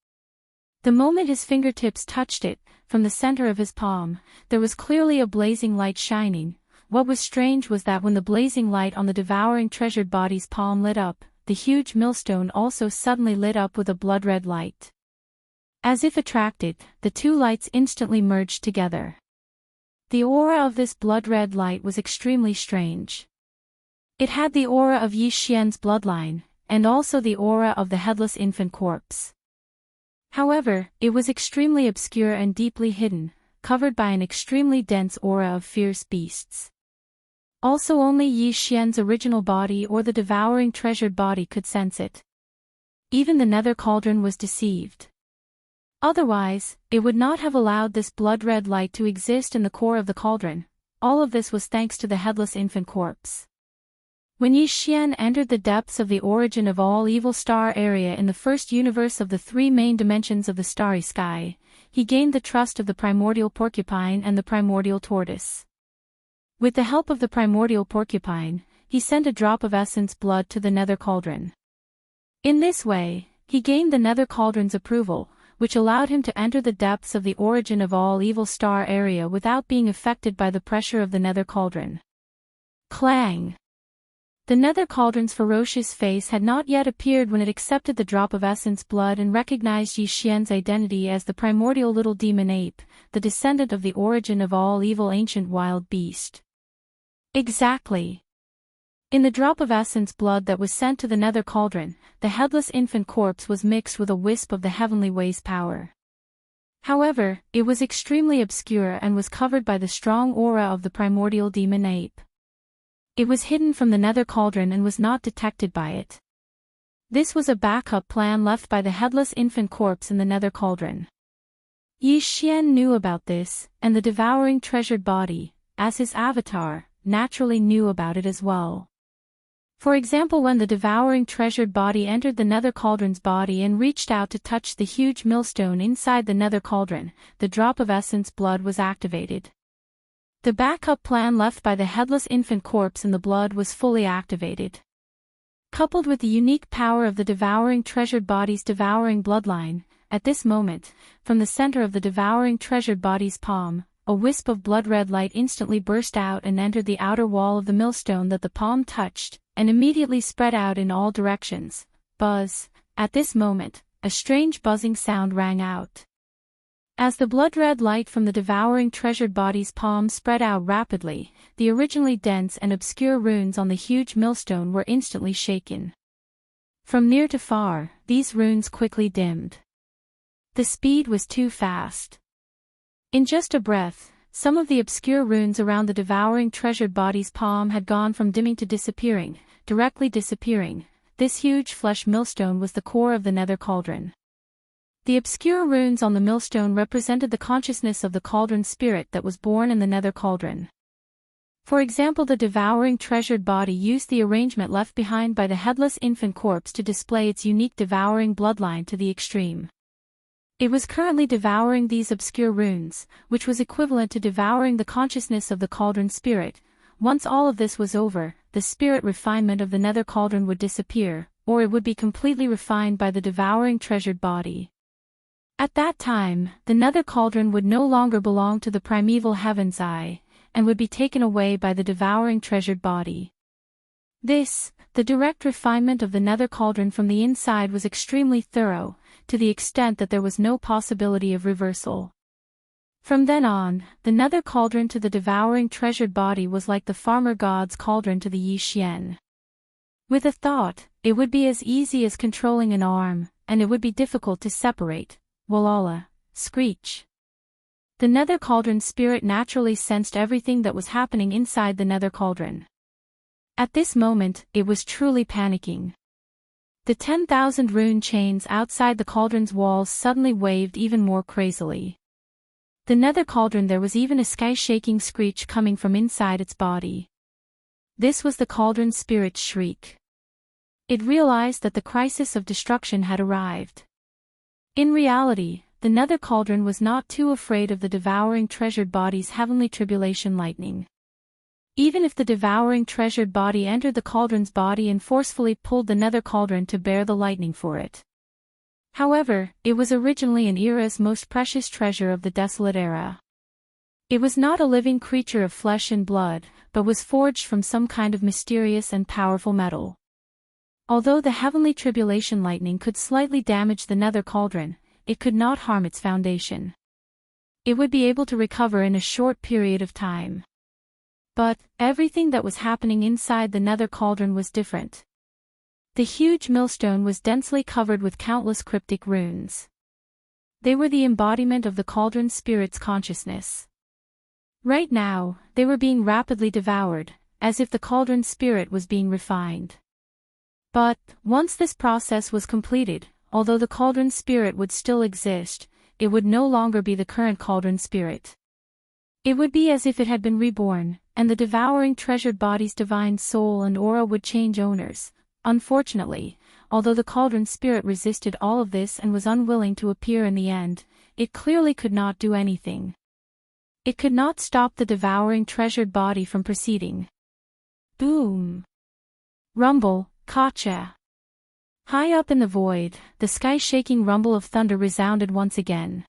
The moment his fingertips touched it, from the center of his palm, there was clearly a blazing light shining. What was strange was that when the blazing light on the devouring treasured body's palm lit up, the huge millstone also suddenly lit up with a blood-red light. As if attracted, the two lights instantly merged together. The aura of this blood-red light was extremely strange. It had the aura of Yi Xian's bloodline, and also the aura of the headless infant corpse. However, it was extremely obscure and deeply hidden, covered by an extremely dense aura of fierce beasts. Also only Yi Xian's original body or the devouring treasured body could sense it. Even the Nether Cauldron was deceived. Otherwise, it would not have allowed this blood-red light to exist in the core of the cauldron. All of this was thanks to the headless infant corpse. When Yi Xian entered the depths of the origin of all evil star area in the first universe of the 3 main dimensions of the starry sky, he gained the trust of the primordial porcupine and the primordial tortoise. With the help of the primordial porcupine, he sent a drop of essence blood to the Nether Cauldron. In this way, he gained the Nether Cauldron's approval, which allowed him to enter the depths of the origin of all evil star area without being affected by the pressure of the Nether Cauldron. Clang! The nether cauldron's ferocious face had not yet appeared when it accepted the drop of essence blood and recognized Yi Xian's identity as the primordial little demon ape, the descendant of the origin of all evil ancient wild beast. Exactly. In the drop of essence blood that was sent to the nether cauldron, the headless infant corpse was mixed with a wisp of the heavenly way's power. However, it was extremely obscure and was covered by the strong aura of the primordial demon ape. It was hidden from the nether cauldron and was not detected by it. This was a backup plan left by the headless infant corpse in the nether cauldron. Yi Xian knew about this, and the devouring treasured body, as his avatar, naturally knew about it as well. For example, when the devouring treasured body entered the nether cauldron's body and reached out to touch the huge millstone inside the nether cauldron, the drop of essence blood was activated. The backup plan left by the headless infant corpse in the blood was fully activated. Coupled with the unique power of the devouring treasured body's devouring bloodline, at this moment, from the center of the devouring treasured body's palm, a wisp of blood-red light instantly burst out and entered the outer wall of the millstone that the palm touched, and immediately spread out in all directions. Buzz. At this moment, a strange buzzing sound rang out. As the blood-red light from the devouring treasured body's palm spread out rapidly, the originally dense and obscure runes on the huge millstone were instantly shaken. From near to far, these runes quickly dimmed. The speed was too fast. In just a breath, some of the obscure runes around the devouring treasured body's palm had gone from dimming to disappearing, directly disappearing. This huge flesh millstone was the core of the nether cauldron. The obscure runes on the millstone represented the consciousness of the cauldron spirit that was born in the nether cauldron. For example, the devouring treasured body used the arrangement left behind by the headless infant corpse to display its unique devouring bloodline to the extreme. It was currently devouring these obscure runes, which was equivalent to devouring the consciousness of the cauldron spirit. Once all of this was over, the spirit refinement of the nether cauldron would disappear, or it would be completely refined by the devouring treasured body. At that time, the nether cauldron would no longer belong to the primeval heaven's eye, and would be taken away by the devouring treasured body. This, the direct refinement of the nether cauldron from the inside, was extremely thorough, to the extent that there was no possibility of reversal. From then on, the nether cauldron to the devouring treasured body was like the farmer god's cauldron to the Yi Xian. With a thought, it would be as easy as controlling an arm, and it would be difficult to separate. Walala, screech. The nether cauldron spirit naturally sensed everything that was happening inside the nether cauldron. At this moment, it was truly panicking. The 10,000 rune chains outside the cauldron's walls suddenly waved even more crazily. The nether cauldron, there was even a sky-shaking screech coming from inside its body. This was the cauldron spirit's shriek. It realized that the crisis of destruction had arrived. In reality, the nether cauldron was not too afraid of the devouring treasured body's heavenly tribulation lightning. Even if the devouring treasured body entered the cauldron's body and forcefully pulled the nether cauldron to bear the lightning for it. However, it was originally an era's most precious treasure of the desolate era. It was not a living creature of flesh and blood, but was forged from some kind of mysterious and powerful metal. Although the heavenly tribulation lightning could slightly damage the nether cauldron, it could not harm its foundation. It would be able to recover in a short period of time. But, everything that was happening inside the nether cauldron was different. The huge millstone was densely covered with countless cryptic runes. They were the embodiment of the cauldron spirit's consciousness. Right now, they were being rapidly devoured, as if the cauldron spirit was being refined. But, once this process was completed, although the cauldron spirit would still exist, it would no longer be the current cauldron spirit. It would be as if it had been reborn, and the devouring treasured body's divine soul and aura would change owners. Unfortunately, although the cauldron spirit resisted all of this and was unwilling to appear in the end, it clearly could not do anything. It could not stop the devouring treasured body from proceeding. Boom! Rumble, Kacha! High up in the void, the sky-shaking rumble of thunder resounded once again.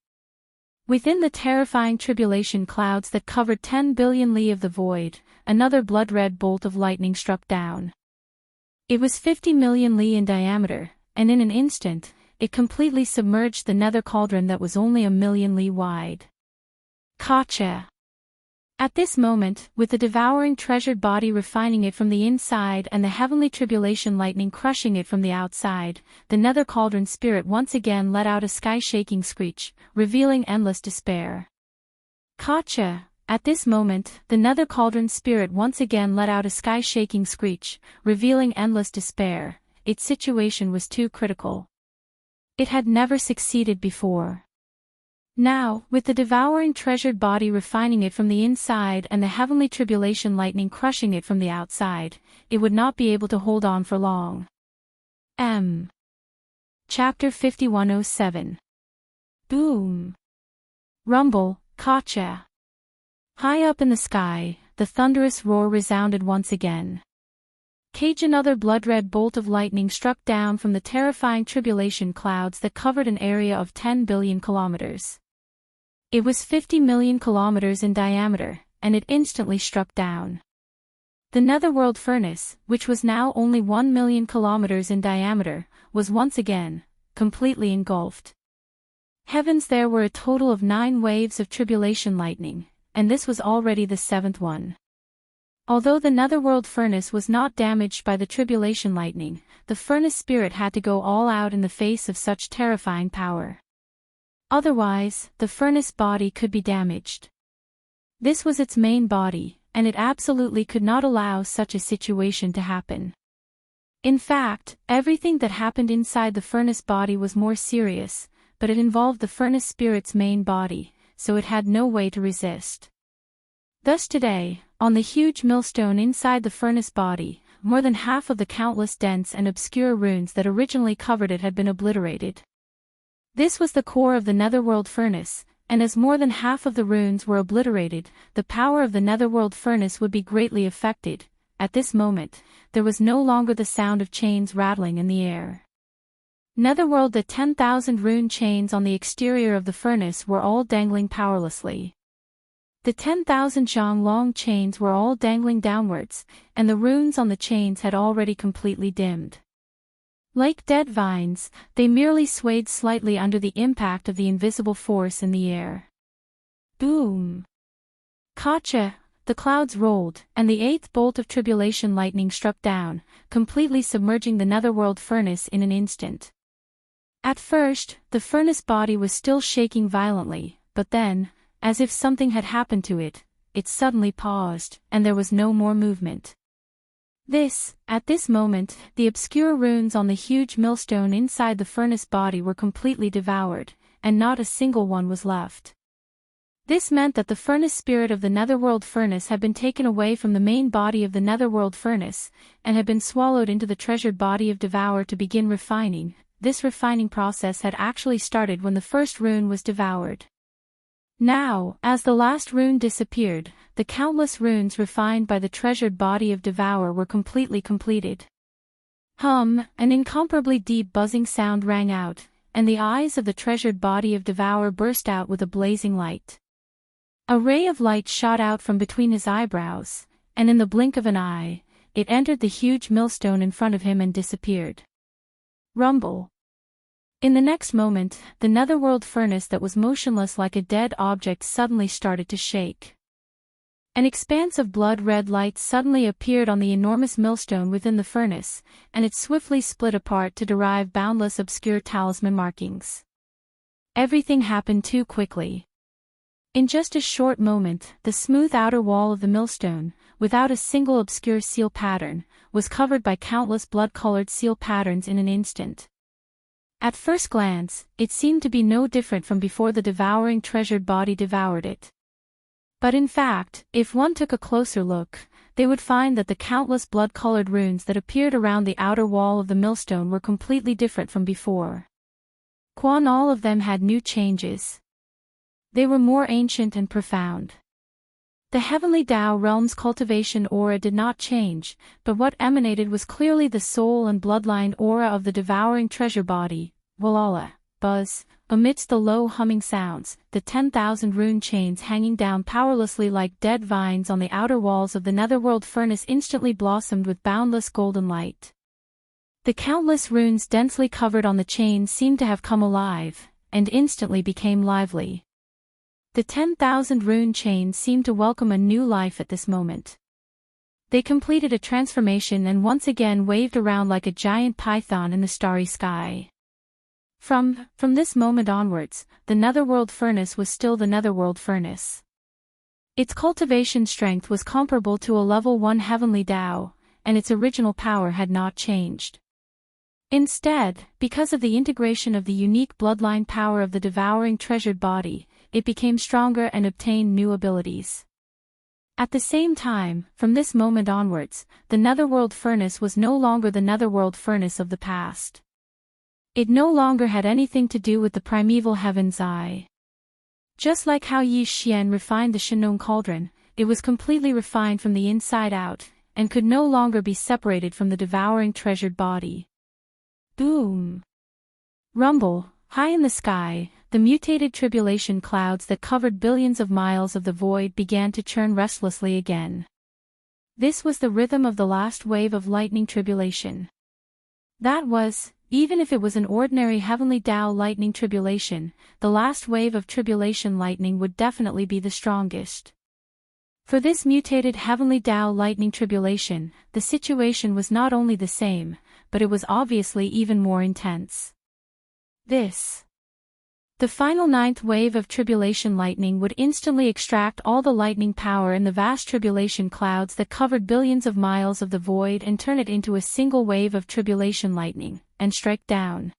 Within the terrifying tribulation clouds that covered 10 billion li of the void, another blood-red bolt of lightning struck down. It was 50 million li in diameter, and in an instant, it completely submerged the nether cauldron that was only a million li wide. Gotcha! At this moment, with the devouring treasured body refining it from the inside and the heavenly tribulation lightning crushing it from the outside, the nether cauldron spirit once again let out a sky-shaking screech, revealing endless despair. Gotcha! At this moment, the nether cauldron spirit once again let out a sky-shaking screech, revealing endless despair. Its situation was too critical. It had never succeeded before. Now, with the devouring treasured body refining it from the inside and the heavenly tribulation lightning crushing it from the outside, it would not be able to hold on for long. Chapter 5107. Boom! Rumble, gotcha! High up in the sky, the thunderous roar resounded once again. Another blood-red bolt of lightning struck down from the terrifying tribulation clouds that covered an area of 10 billion kilometers. It was 50 million kilometers in diameter, and it instantly struck down. The netherworld furnace, which was now only 1 million kilometers in diameter, was once again completely engulfed. Heavens, there were a total of 9 waves of tribulation lightning, and this was already the 7th one. Although the netherworld furnace was not damaged by the tribulation lightning, the furnace spirit had to go all out in the face of such terrifying power. Otherwise, the furnace body could be damaged. This was its main body, and it absolutely could not allow such a situation to happen. In fact, everything that happened inside the furnace body was more serious, but it involved the furnace spirit's main body, so it had no way to resist. Thus today, on the huge millstone inside the furnace body, more than half of the countless dense and obscure runes that originally covered it had been obliterated. This was the core of the netherworld furnace, and as more than half of the runes were obliterated, the power of the netherworld furnace would be greatly affected. At this moment, there was no longer the sound of chains rattling in the air. Netherworld, the 10,000 rune chains on the exterior of the furnace were all dangling powerlessly. The 10,000 long chains were all dangling downwards, and the runes on the chains had already completely dimmed. Like dead vines, they merely swayed slightly under the impact of the invisible force in the air. Boom! Gotcha! The clouds rolled, and the 8th bolt of tribulation lightning struck down, completely submerging the netherworld furnace in an instant. At first, the furnace body was still shaking violently, but then, as if something had happened to it, it suddenly paused, and there was no more movement. At this moment, the obscure runes on the huge millstone inside the furnace body were completely devoured, and not a single one was left. This meant that the furnace spirit of the netherworld furnace had been taken away from the main body of the netherworld furnace, and had been swallowed into the treasured body of Devourer to begin refining. This refining process had actually started when the first rune was devoured. Now, as the last rune disappeared, the countless runes refined by the treasured body of Devourer were completely completed. An incomparably deep buzzing sound rang out, and the eyes of the treasured body of Devourer burst out with a blazing light. A ray of light shot out from between his eyebrows, and in the blink of an eye, it entered the huge millstone in front of him and disappeared. Rumble. In the next moment, the netherworld furnace that was motionless like a dead object suddenly started to shake. An expanse of blood-red light suddenly appeared on the enormous millstone within the furnace, and it swiftly split apart to derive boundless obscure talisman markings. Everything happened too quickly. In just a short moment, the smooth outer wall of the millstone, without a single obscure seal pattern, was covered by countless blood-colored seal patterns in an instant. At first glance, it seemed to be no different from before the devouring treasured body devoured it. But in fact, if one took a closer look, they would find that the countless blood-colored runes that appeared around the outer wall of the millstone were completely different from before. All of them had new changes. They were more ancient and profound. The heavenly Tao realm's cultivation aura did not change, but what emanated was clearly the soul and bloodline aura of the devouring treasure body. Walala, buzz, amidst the low humming sounds, the 10,000 rune chains hanging down powerlessly like dead vines on the outer walls of the netherworld furnace instantly blossomed with boundless golden light. The countless runes densely covered on the chain seemed to have come alive, and instantly became lively. The 10,000 rune chain seemed to welcome a new life at this moment. They completed a transformation and once again waved around like a giant python in the starry sky. From this moment onwards, the Netherworld Furnace was still the Netherworld Furnace. Its cultivation strength was comparable to a level 1 heavenly Tao, and its original power had not changed. Instead, because of the integration of the unique bloodline power of the devouring treasured body, it became stronger and obtained new abilities. At the same time, from this moment onwards, the Netherworld Furnace was no longer the Netherworld Furnace of the past. It no longer had anything to do with the primeval Heaven's Eye. Just like how Yi Xian refined the Shinong Cauldron, it was completely refined from the inside out, and could no longer be separated from the devouring treasured body. Boom! Rumble, high in the sky, the mutated tribulation clouds that covered billions of miles of the void began to churn restlessly again. This was the rhythm of the last wave of lightning tribulation. That was, even if it was an ordinary heavenly Tao lightning tribulation, the last wave of tribulation lightning would definitely be the strongest. For this mutated heavenly Tao lightning tribulation, the situation was not only the same, but it was obviously even more intense. The final 9th wave of tribulation lightning would instantly extract all the lightning power in the vast tribulation clouds that covered billions of miles of the void and turn it into a single wave of tribulation lightning, and strike down.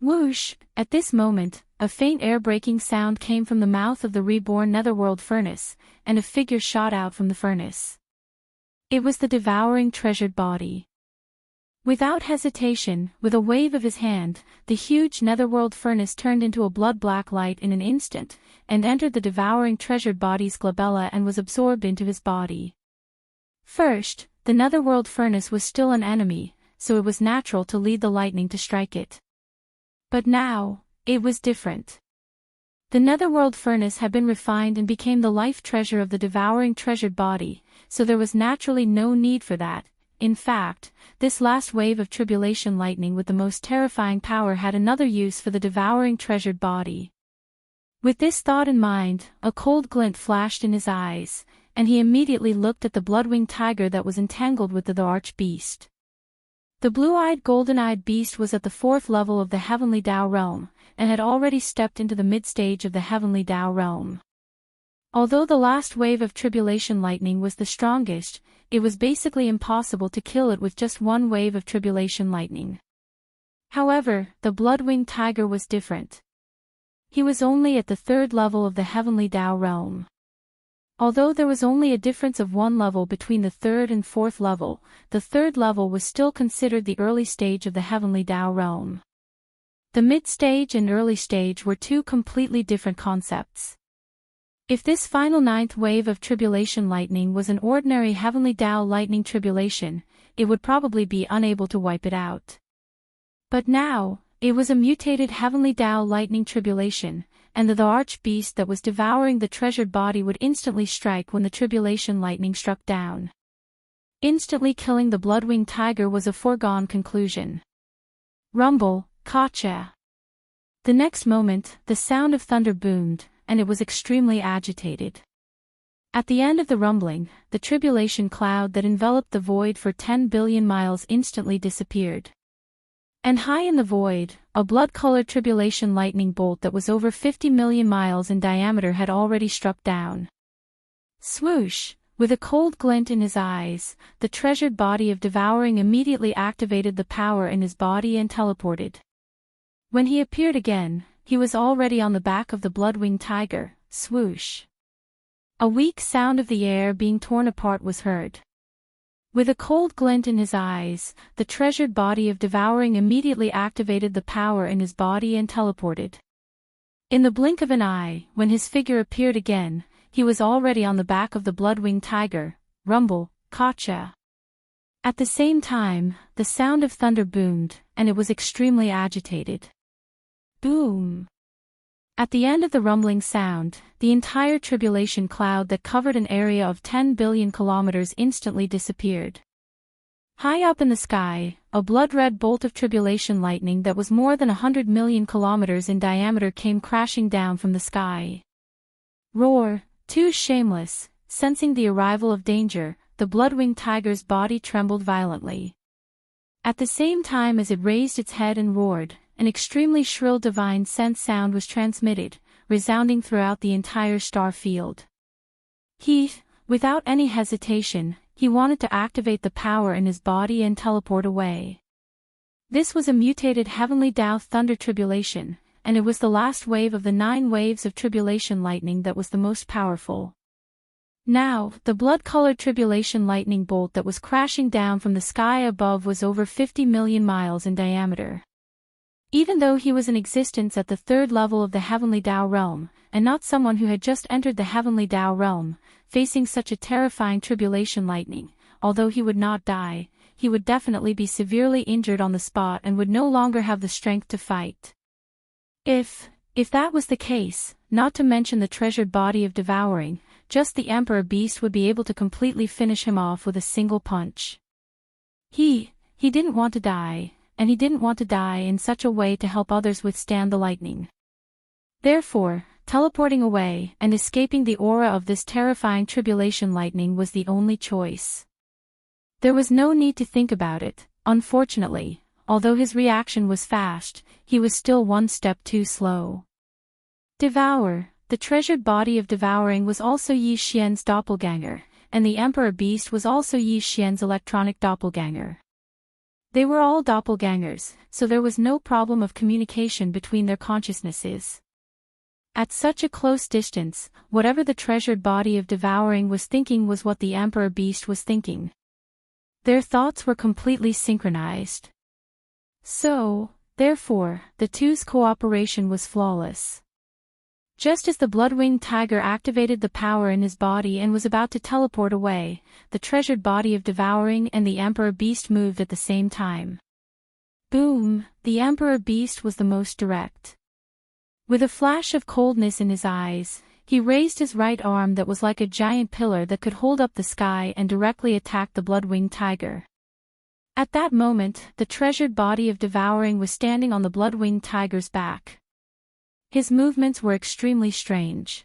Whoosh! At this moment, a faint air-breaking sound came from the mouth of the reborn Netherworld Furnace, and a figure shot out from the furnace. It was the devouring treasured body. Without hesitation, with a wave of his hand, the huge Netherworld Furnace turned into a blood-black light in an instant, and entered the devouring treasured body's glabella and was absorbed into his body. First, the Netherworld Furnace was still an enemy, so it was natural to lead the lightning to strike it. But now, it was different. The Netherworld Furnace had been refined and became the life treasure of the devouring treasured body, so there was naturally no need for that. In fact, this last wave of tribulation lightning with the most terrifying power had another use for the devouring treasured body. With this thought in mind, a cold glint flashed in his eyes, and he immediately looked at the blood-winged tiger that was entangled with the arch-beast. The blue-eyed golden-eyed beast was at the 4th level of the heavenly Tao realm, and had already stepped into the mid-stage of the heavenly Tao realm. Although the last wave of tribulation lightning was the strongest, it was basically impossible to kill it with just one wave of tribulation lightning. However, the blood-winged tiger was different. He was only at the 3rd level of the heavenly Tao realm. Although there was only a difference of 1 level between the 3rd and 4th level, the 3rd level was still considered the early stage of the heavenly Tao realm. The mid-stage and early stage were two completely different concepts. If this final 9th wave of tribulation lightning was an ordinary heavenly Tao lightning tribulation, it would probably be unable to wipe it out. But now, it was a mutated heavenly Tao lightning tribulation, and the arch-beast that was devouring the treasured body would instantly strike when the tribulation lightning struck down. Instantly killing the blood-winged tiger was a foregone conclusion. Rumble, Kacha. The next moment, the sound of thunder boomed, and it was extremely agitated. At the end of the rumbling, the tribulation cloud that enveloped the void for 10 billion miles instantly disappeared. And high in the void, a blood-colored tribulation lightning bolt that was over 50 million miles in diameter had already struck down. Swoosh! With a cold glint in his eyes, the treasured body of Devouring immediately activated the power in his body and teleported. When he appeared again, he was already on the back of the blood-winged tiger. Swoosh! A weak sound of the air being torn apart was heard. With a cold glint in his eyes, the treasured body of Devouring immediately activated the power in his body and teleported. In the blink of an eye, when his figure appeared again, he was already on the back of the blood-winged tiger. Rumble, Kacha. At the same time, the sound of thunder boomed, and it was extremely agitated. Boom! At the end of the rumbling sound, the entire tribulation cloud that covered an area of 10 billion kilometers instantly disappeared. High up in the sky, a blood-red bolt of tribulation lightning that was more than 100 million kilometers in diameter came crashing down from the sky. Roar, too shameless, sensing the arrival of danger, the blood-winged tiger's body trembled violently. At the same time as it raised its head and roared, an extremely shrill divine sense sound was transmitted, resounding throughout the entire star field. Without any hesitation, he wanted to activate the power in his body and teleport away. This was a mutated heavenly Tao thunder tribulation, and it was the last wave of the 9 waves of tribulation lightning that was the most powerful. Now, the blood-colored tribulation lightning bolt that was crashing down from the sky above was over 50 million miles in diameter. Even though he was in existence at the 3rd level of the heavenly Tao realm, and not someone who had just entered the heavenly Tao realm, facing such a terrifying tribulation lightning, although he would not die, he would definitely be severely injured on the spot and would no longer have the strength to fight. If that was the case, not to mention the treasured body of Devouring, just the Emperor Beast would be able to completely finish him off with a single punch. He didn't want to die, and he didn't want to die in such a way to help others withstand the lightning. Therefore, teleporting away and escaping the aura of this terrifying tribulation lightning was the only choice. There was no need to think about it, unfortunately, although his reaction was fast, he was still one step too slow. Devourer, the treasured body of Devouring was also Yi Xian's doppelganger, and the Emperor Beast was also Yi Xian's electronic doppelganger. They were all doppelgangers, so there was no problem of communication between their consciousnesses. At such a close distance, whatever the treasured body of Devouring was thinking was what the Emperor Beast was thinking. Their thoughts were completely synchronized. So, therefore, the two's cooperation was flawless. Just as the blood-winged tiger activated the power in his body and was about to teleport away, the treasured body of Devouring and the Emperor Beast moved at the same time. Boom! The Emperor Beast was the most direct. With a flash of coldness in his eyes, he raised his right arm that was like a giant pillar that could hold up the sky and directly attacked the blood-winged tiger. At that moment, the treasured body of Devouring was standing on the blood-winged tiger's back. His movements were extremely strange.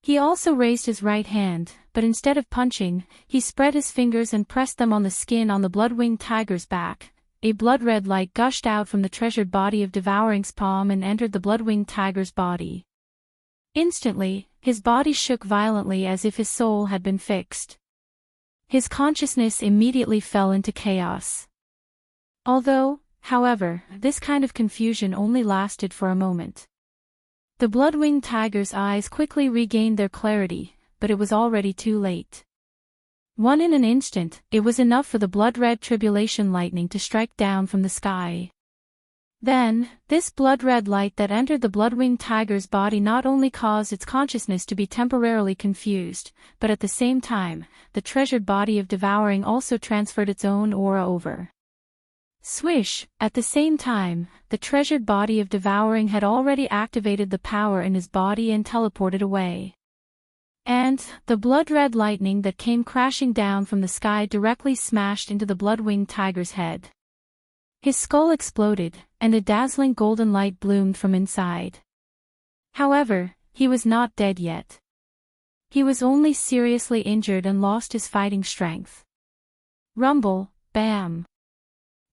He also raised his right hand, but instead of punching, he spread his fingers and pressed them on the skin on the blood-winged tiger's back. A blood-red light gushed out from the treasured body of Devouring's palm and entered the blood-winged tiger's body. Instantly, his body shook violently as if his soul had been fixed. His consciousness immediately fell into chaos. However, this kind of confusion only lasted for a moment. The blood-winged tiger's eyes quickly regained their clarity, but it was already too late. In an instant, it was enough for the blood-red tribulation lightning to strike down from the sky. Then, this blood-red light that entered the blood-winged tiger's body not only caused its consciousness to be temporarily confused, but at the same time, the treasured body of Devouring also transferred its own aura over. Swish! At the same time, the treasured body of Devouring had already activated the power in his body and teleported away. And, the blood-red lightning that came crashing down from the sky directly smashed into the blood-winged tiger's head. His skull exploded, and a dazzling golden light bloomed from inside. However, he was not dead yet. He was only seriously injured and lost his fighting strength. Rumble, bam!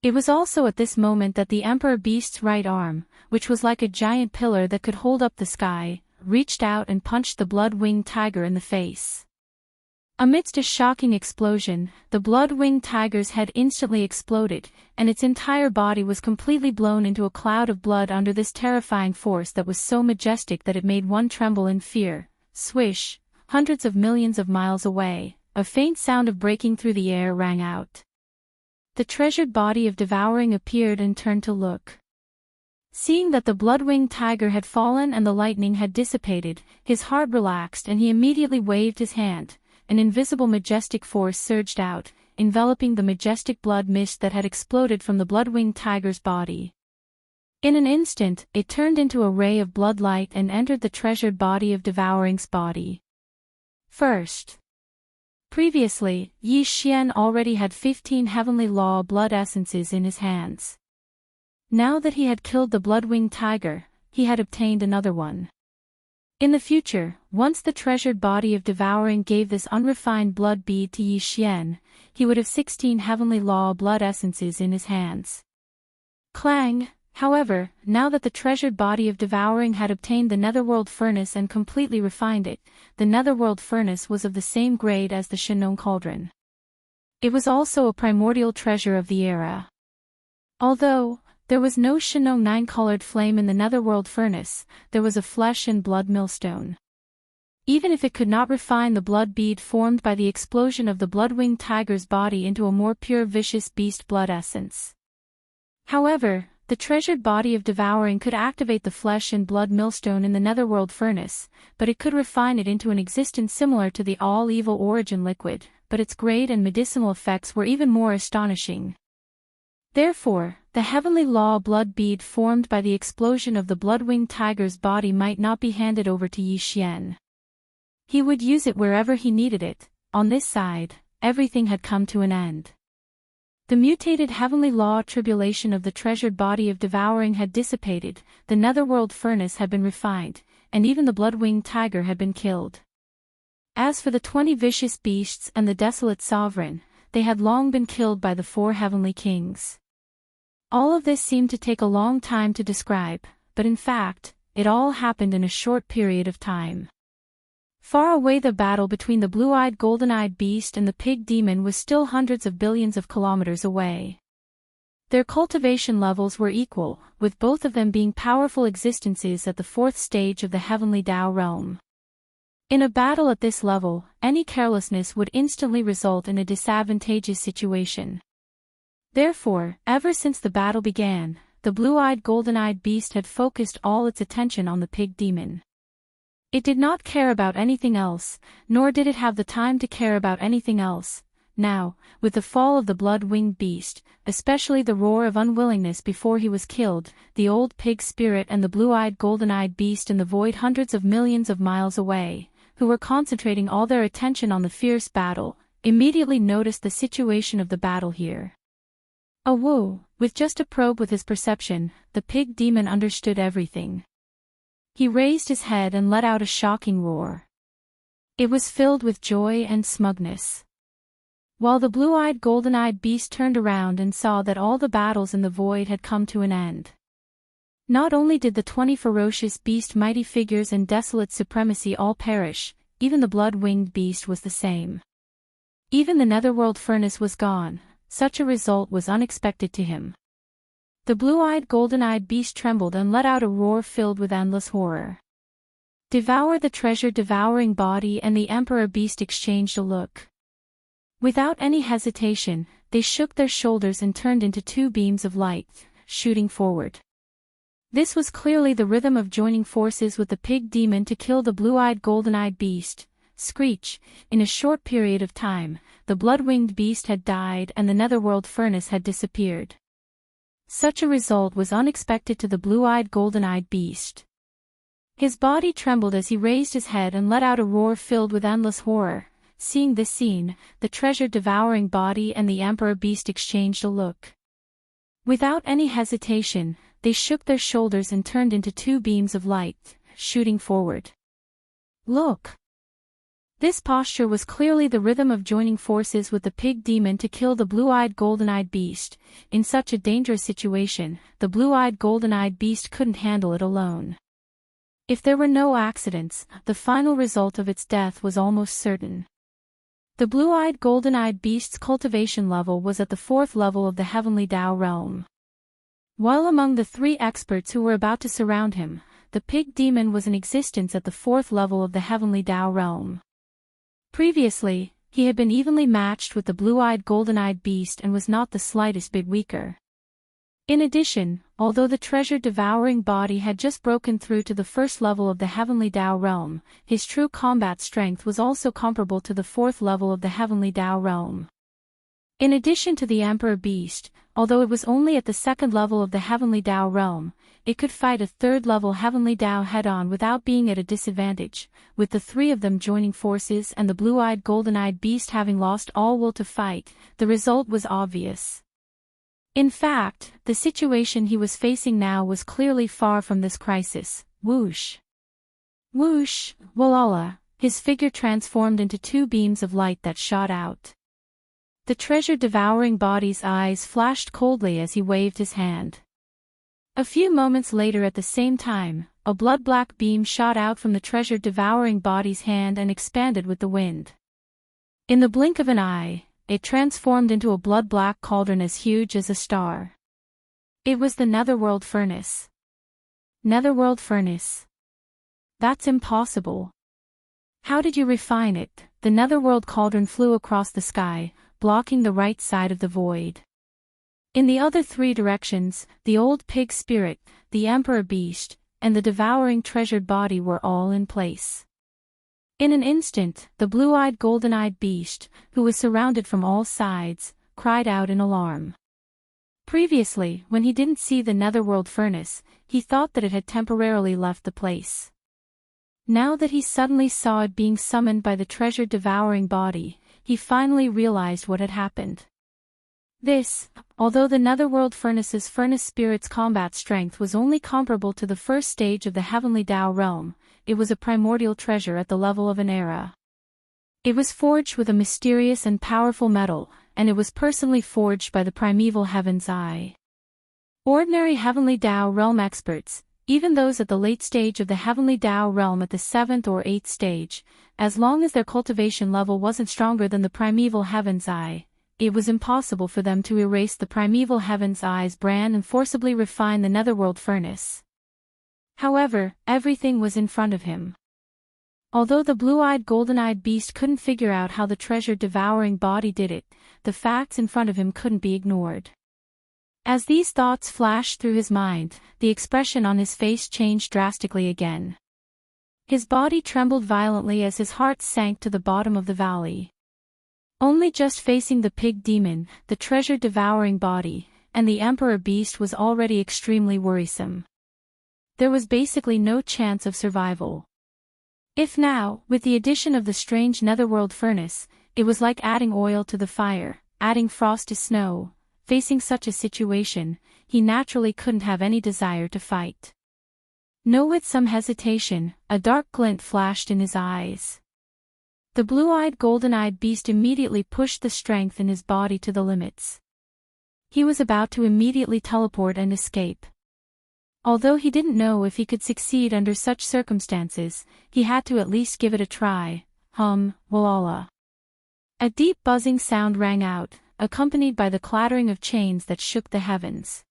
It was also at this moment that the Emperor Beast's right arm, which was like a giant pillar that could hold up the sky, reached out and punched the blood-winged tiger in the face. Amidst a shocking explosion, the blood-winged tiger's head instantly exploded, and its entire body was completely blown into a cloud of blood under this terrifying force that was so majestic that it made one tremble in fear. Swish! Hundreds of millions of miles away, a faint sound of breaking through the air rang out. The treasured body of Devouring appeared and turned to look. Seeing that the blood-winged tiger had fallen and the lightning had dissipated, his heart relaxed and he immediately waved his hand. An invisible majestic force surged out, enveloping the majestic blood mist that had exploded from the blood-winged tiger's body. In an instant, it turned into a ray of blood light and entered the treasured body of Devouring's body. First, Previously, Yi Xian already had 15 heavenly law blood essences in his hands. Now that he had killed the blood-winged tiger, he had obtained another one. In the future, once the treasured body of Devouring gave this unrefined blood bead to Yi Xian, he would have 16 heavenly law blood essences in his hands. Clang! However, now that the treasured body of Devouring had obtained the netherworld furnace and completely refined it, the netherworld furnace was of the same grade as the Shinong cauldron. It was also a primordial treasure of the era. Although there was no Shinong 9-colored flame in the netherworld furnace, there was a flesh and blood millstone. Even if it could not refine the blood bead formed by the explosion of the blood-winged tiger's body into a more pure vicious beast blood essence. However, the treasured body of Devouring could activate the flesh and blood millstone in the netherworld furnace, but it could refine it into an existence similar to the all-evil origin liquid, but its grade and medicinal effects were even more astonishing. Therefore, the heavenly law blood bead formed by the explosion of the blood-winged tiger's body might not be handed over to Yi Xian. He would use it wherever he needed it. On this side, everything had come to an end. The mutated heavenly law tribulation of the treasured body of Devouring had dissipated, the netherworld furnace had been refined, and even the blood-winged tiger had been killed. As for the 20 vicious beasts and the desolate sovereign, they had long been killed by the 4 heavenly kings. All of this seemed to take a long time to describe, but in fact, it all happened in a short period of time. Far away, the battle between the blue-eyed golden-eyed beast and the pig demon was still hundreds of billions of kilometers away. Their cultivation levels were equal, with both of them being powerful existences at the 4th stage of the heavenly Tao realm. In a battle at this level, any carelessness would instantly result in a disadvantageous situation. Therefore, ever since the battle began, the blue-eyed golden-eyed beast had focused all its attention on the pig demon. It did not care about anything else, nor did it have the time to care about anything else. Now, with the fall of the blood-winged beast, especially the roar of unwillingness before he was killed, the old pig spirit and the blue-eyed golden-eyed beast in the void hundreds of millions of miles away, who were concentrating all their attention on the fierce battle, immediately noticed the situation of the battle here. Whoa! With just a probe with his perception, the pig demon understood everything. He raised his head and let out a shocking roar. It was filled with joy and smugness. While the blue-eyed golden-eyed beast turned around and saw that all the battles in the void had come to an end. Not only did the 20 ferocious beast mighty figures and desolate supremacy all perish, even the blood-winged beast was the same. Even the netherworld furnace was gone. Such a result was unexpected to him. The blue-eyed golden-eyed beast trembled and let out a roar filled with endless horror. Devour the treasure devouring body and the emperor beast exchanged a look. Without any hesitation, they shook their shoulders and turned into 2 beams of light, shooting forward. This was clearly the rhythm of joining forces with the pig demon to kill the blue-eyed golden-eyed beast. Screech! In a short period of time, the blood-winged beast had died and the netherworld furnace had disappeared. Such a result was unexpected to the blue-eyed golden-eyed beast. His body trembled as he raised his head and let out a roar filled with endless horror. Seeing this scene, the treasure-devouring body and the emperor beast exchanged a look. Without any hesitation, they shook their shoulders and turned into 2 beams of light, shooting forward. Look! This posture was clearly the rhythm of joining forces with the pig demon to kill the blue-eyed golden-eyed beast. In such a dangerous situation, the blue-eyed golden-eyed beast couldn't handle it alone. If there were no accidents, the final result of its death was almost certain. The blue-eyed golden-eyed beast's cultivation level was at the 4th level of the heavenly Tao realm. While among the 3 experts who were about to surround him, the pig demon was in existence at the 4th level of the heavenly Tao realm. Previously, he had been evenly matched with the blue-eyed golden-eyed beast and was not the slightest bit weaker. In addition, although the treasure-devouring body had just broken through to the 1st level of the heavenly Tao realm, his true combat strength was also comparable to the 4th level of the heavenly Tao realm. In addition to the Emperor Beast, although it was only at the second level of the Heavenly Dao realm, it could fight a third-level Heavenly Dao head-on without being at a disadvantage, with the three of them joining forces and the blue-eyed golden-eyed beast having lost all will to fight. The result was obvious. In fact, the situation he was facing now was clearly far from this crisis. Whoosh! Whoosh! Walala! His figure transformed into two beams of light that shot out. The treasure-devouring body's eyes flashed coldly as he waved his hand. A few moments later at the same time, a blood-black beam shot out from the treasure-devouring body's hand and expanded with the wind. In the blink of an eye, it transformed into a blood-black cauldron as huge as a star. It was the Netherworld Furnace. Netherworld Furnace. That's impossible. How did you refine it? The Netherworld Cauldron flew across the sky, blocking the right side of the void. In the other three directions, the old pig spirit, the Emperor Beast, and the devouring treasured body were all in place. In an instant, the blue-eyed golden-eyed beast, who was surrounded from all sides, cried out in alarm. Previously, when he didn't see the Netherworld Furnace, he thought that it had temporarily left the place. Now that he suddenly saw it being summoned by the treasure-devouring body, he finally realized what had happened. This, although the Netherworld Furnace's furnace spirit's combat strength was only comparable to the first stage of the Heavenly Dao realm, it was a primordial treasure at the level of an era. It was forged with a mysterious and powerful metal, and it was personally forged by the primeval Heaven's Eye. Ordinary Heavenly Dao realm experts, even those at the late stage of the Heavenly Dao realm at the 7th or 8th stage, as long as their cultivation level wasn't stronger than the primeval Heaven's Eye, it was impossible for them to erase the primeval Heaven's Eye's brand and forcibly refine the Netherworld Furnace. However, everything was in front of him. Although the blue-eyed golden-eyed beast couldn't figure out how the treasure-devouring body did it, the facts in front of him couldn't be ignored. As these thoughts flashed through his mind, the expression on his face changed drastically again. His body trembled violently as his heart sank to the bottom of the valley. Only just facing the pig demon, the treasure-devouring body, and the Emperor Beast was already extremely worrisome. There was basically no chance of survival. If now, with the addition of the strange Netherworld Furnace, it was like adding oil to the fire, adding frost to snow. Facing such a situation, he naturally couldn't have any desire to fight. No, with some hesitation, a dark glint flashed in his eyes. The blue-eyed golden-eyed beast immediately pushed the strength in his body to the limits. He was about to immediately teleport and escape. Although he didn't know if he could succeed under such circumstances, he had to at least give it a try. Walala. A deep buzzing sound rang out, accompanied by the clattering of chains that shook the heavens.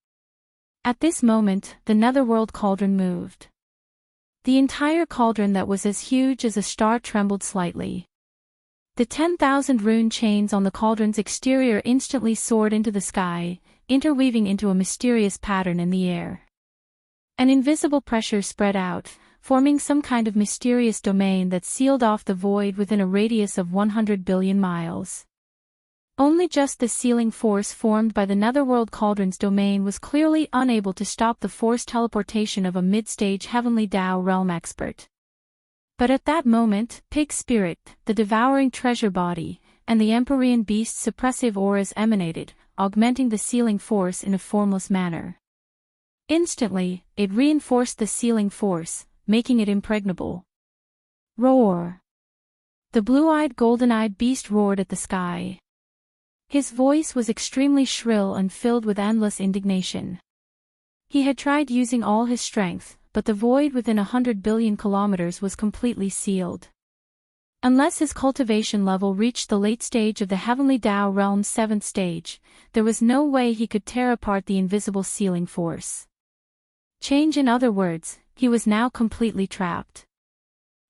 At this moment, the Netherworld Cauldron moved. The entire cauldron that was as huge as a star trembled slightly. The 10,000 rune chains on the cauldron's exterior instantly soared into the sky, interweaving into a mysterious pattern in the air. An invisible pressure spread out, forming some kind of mysterious domain that sealed off the void within a radius of 100 billion miles. Only just the sealing force formed by the Netherworld Cauldron's domain was clearly unable to stop the forced teleportation of a mid-stage Heavenly Dao realm expert. But at that moment, Pig Spirit, the devouring treasure body, and the Empyrean Beast's suppressive auras emanated, augmenting the sealing force in a formless manner. Instantly, it reinforced the sealing force, making it impregnable. Roar! The blue-eyed golden-eyed beast roared at the sky. His voice was extremely shrill and filled with endless indignation. He had tried using all his strength, but the void within 100 billion kilometers was completely sealed. Unless his cultivation level reached the late stage of the Heavenly Dao realm's 7th stage, there was no way he could tear apart the invisible sealing force. In other words, he was now completely trapped.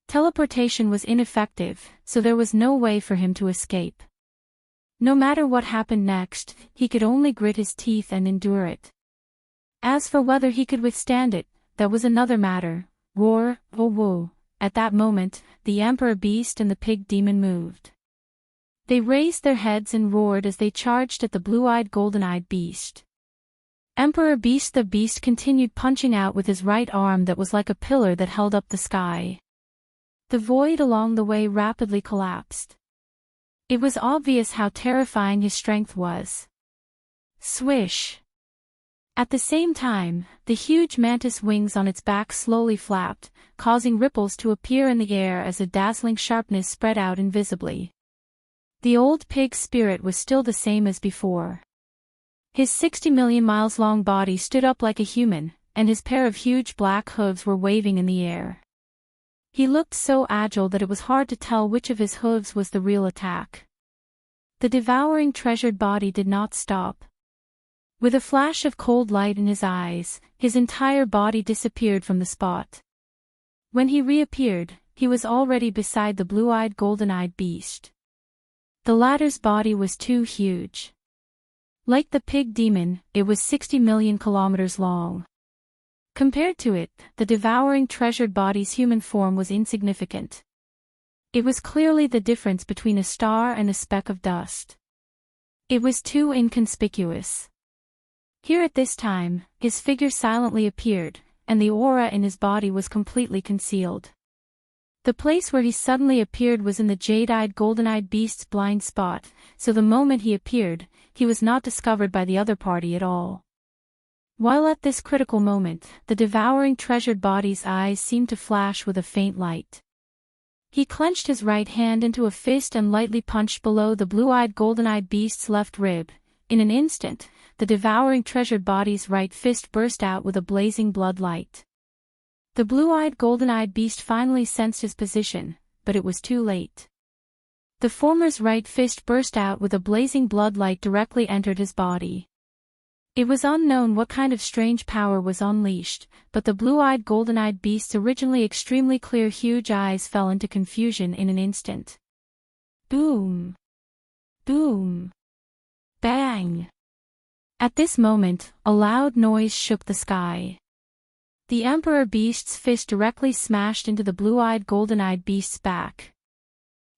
Teleportation was ineffective, so there was no way for him to escape. No matter what happened next, he could only grit his teeth and endure it. As for whether he could withstand it, that was another matter. Roar, oh whoa. At that moment, the Emperor Beast and the Pig Demon moved. They raised their heads and roared as they charged at the blue-eyed golden-eyed beast. Emperor Beast the beast continued punching out with his right arm that was like a pillar that held up the sky. The void along the way rapidly collapsed. It was obvious how terrifying his strength was. Swish! At the same time, the huge mantis wings on its back slowly flapped, causing ripples to appear in the air as a dazzling sharpness spread out invisibly. The old pig spirit was still the same as before. His 60 million miles long body stood up like a human, and his pair of huge black hooves were waving in the air. He looked so agile that it was hard to tell which of his hooves was the real attack. The devouring treasured body did not stop. With a flash of cold light in his eyes, his entire body disappeared from the spot. When he reappeared, he was already beside the blue-eyed golden-eyed beast. The latter's body was too huge. Like the pig demon, it was 60 million kilometers long. Compared to it, the devouring treasured body's human form was insignificant. It was clearly the difference between a star and a speck of dust. It was too inconspicuous. Here at this time, his figure silently appeared, and the aura in his body was completely concealed. The place where he suddenly appeared was in the jade-eyed golden-eyed beast's blind spot, so the moment he appeared, he was not discovered by the other party at all. While at this critical moment, the devouring treasured body's eyes seemed to flash with a faint light. He clenched his right hand into a fist and lightly punched below the blue-eyed golden-eyed beast's left rib. In an instant, the devouring treasured body's right fist burst out with a blazing blood light. The blue-eyed golden-eyed beast finally sensed his position, but it was too late. The former's right fist burst out with a blazing blood light directly entered his body. It was unknown what kind of strange power was unleashed, but the blue-eyed golden-eyed beast's originally extremely clear huge eyes fell into confusion in an instant. Boom! Boom! Bang! At this moment, a loud noise shook the sky. The Emperor Beast's fist directly smashed into the blue-eyed golden-eyed beast's back.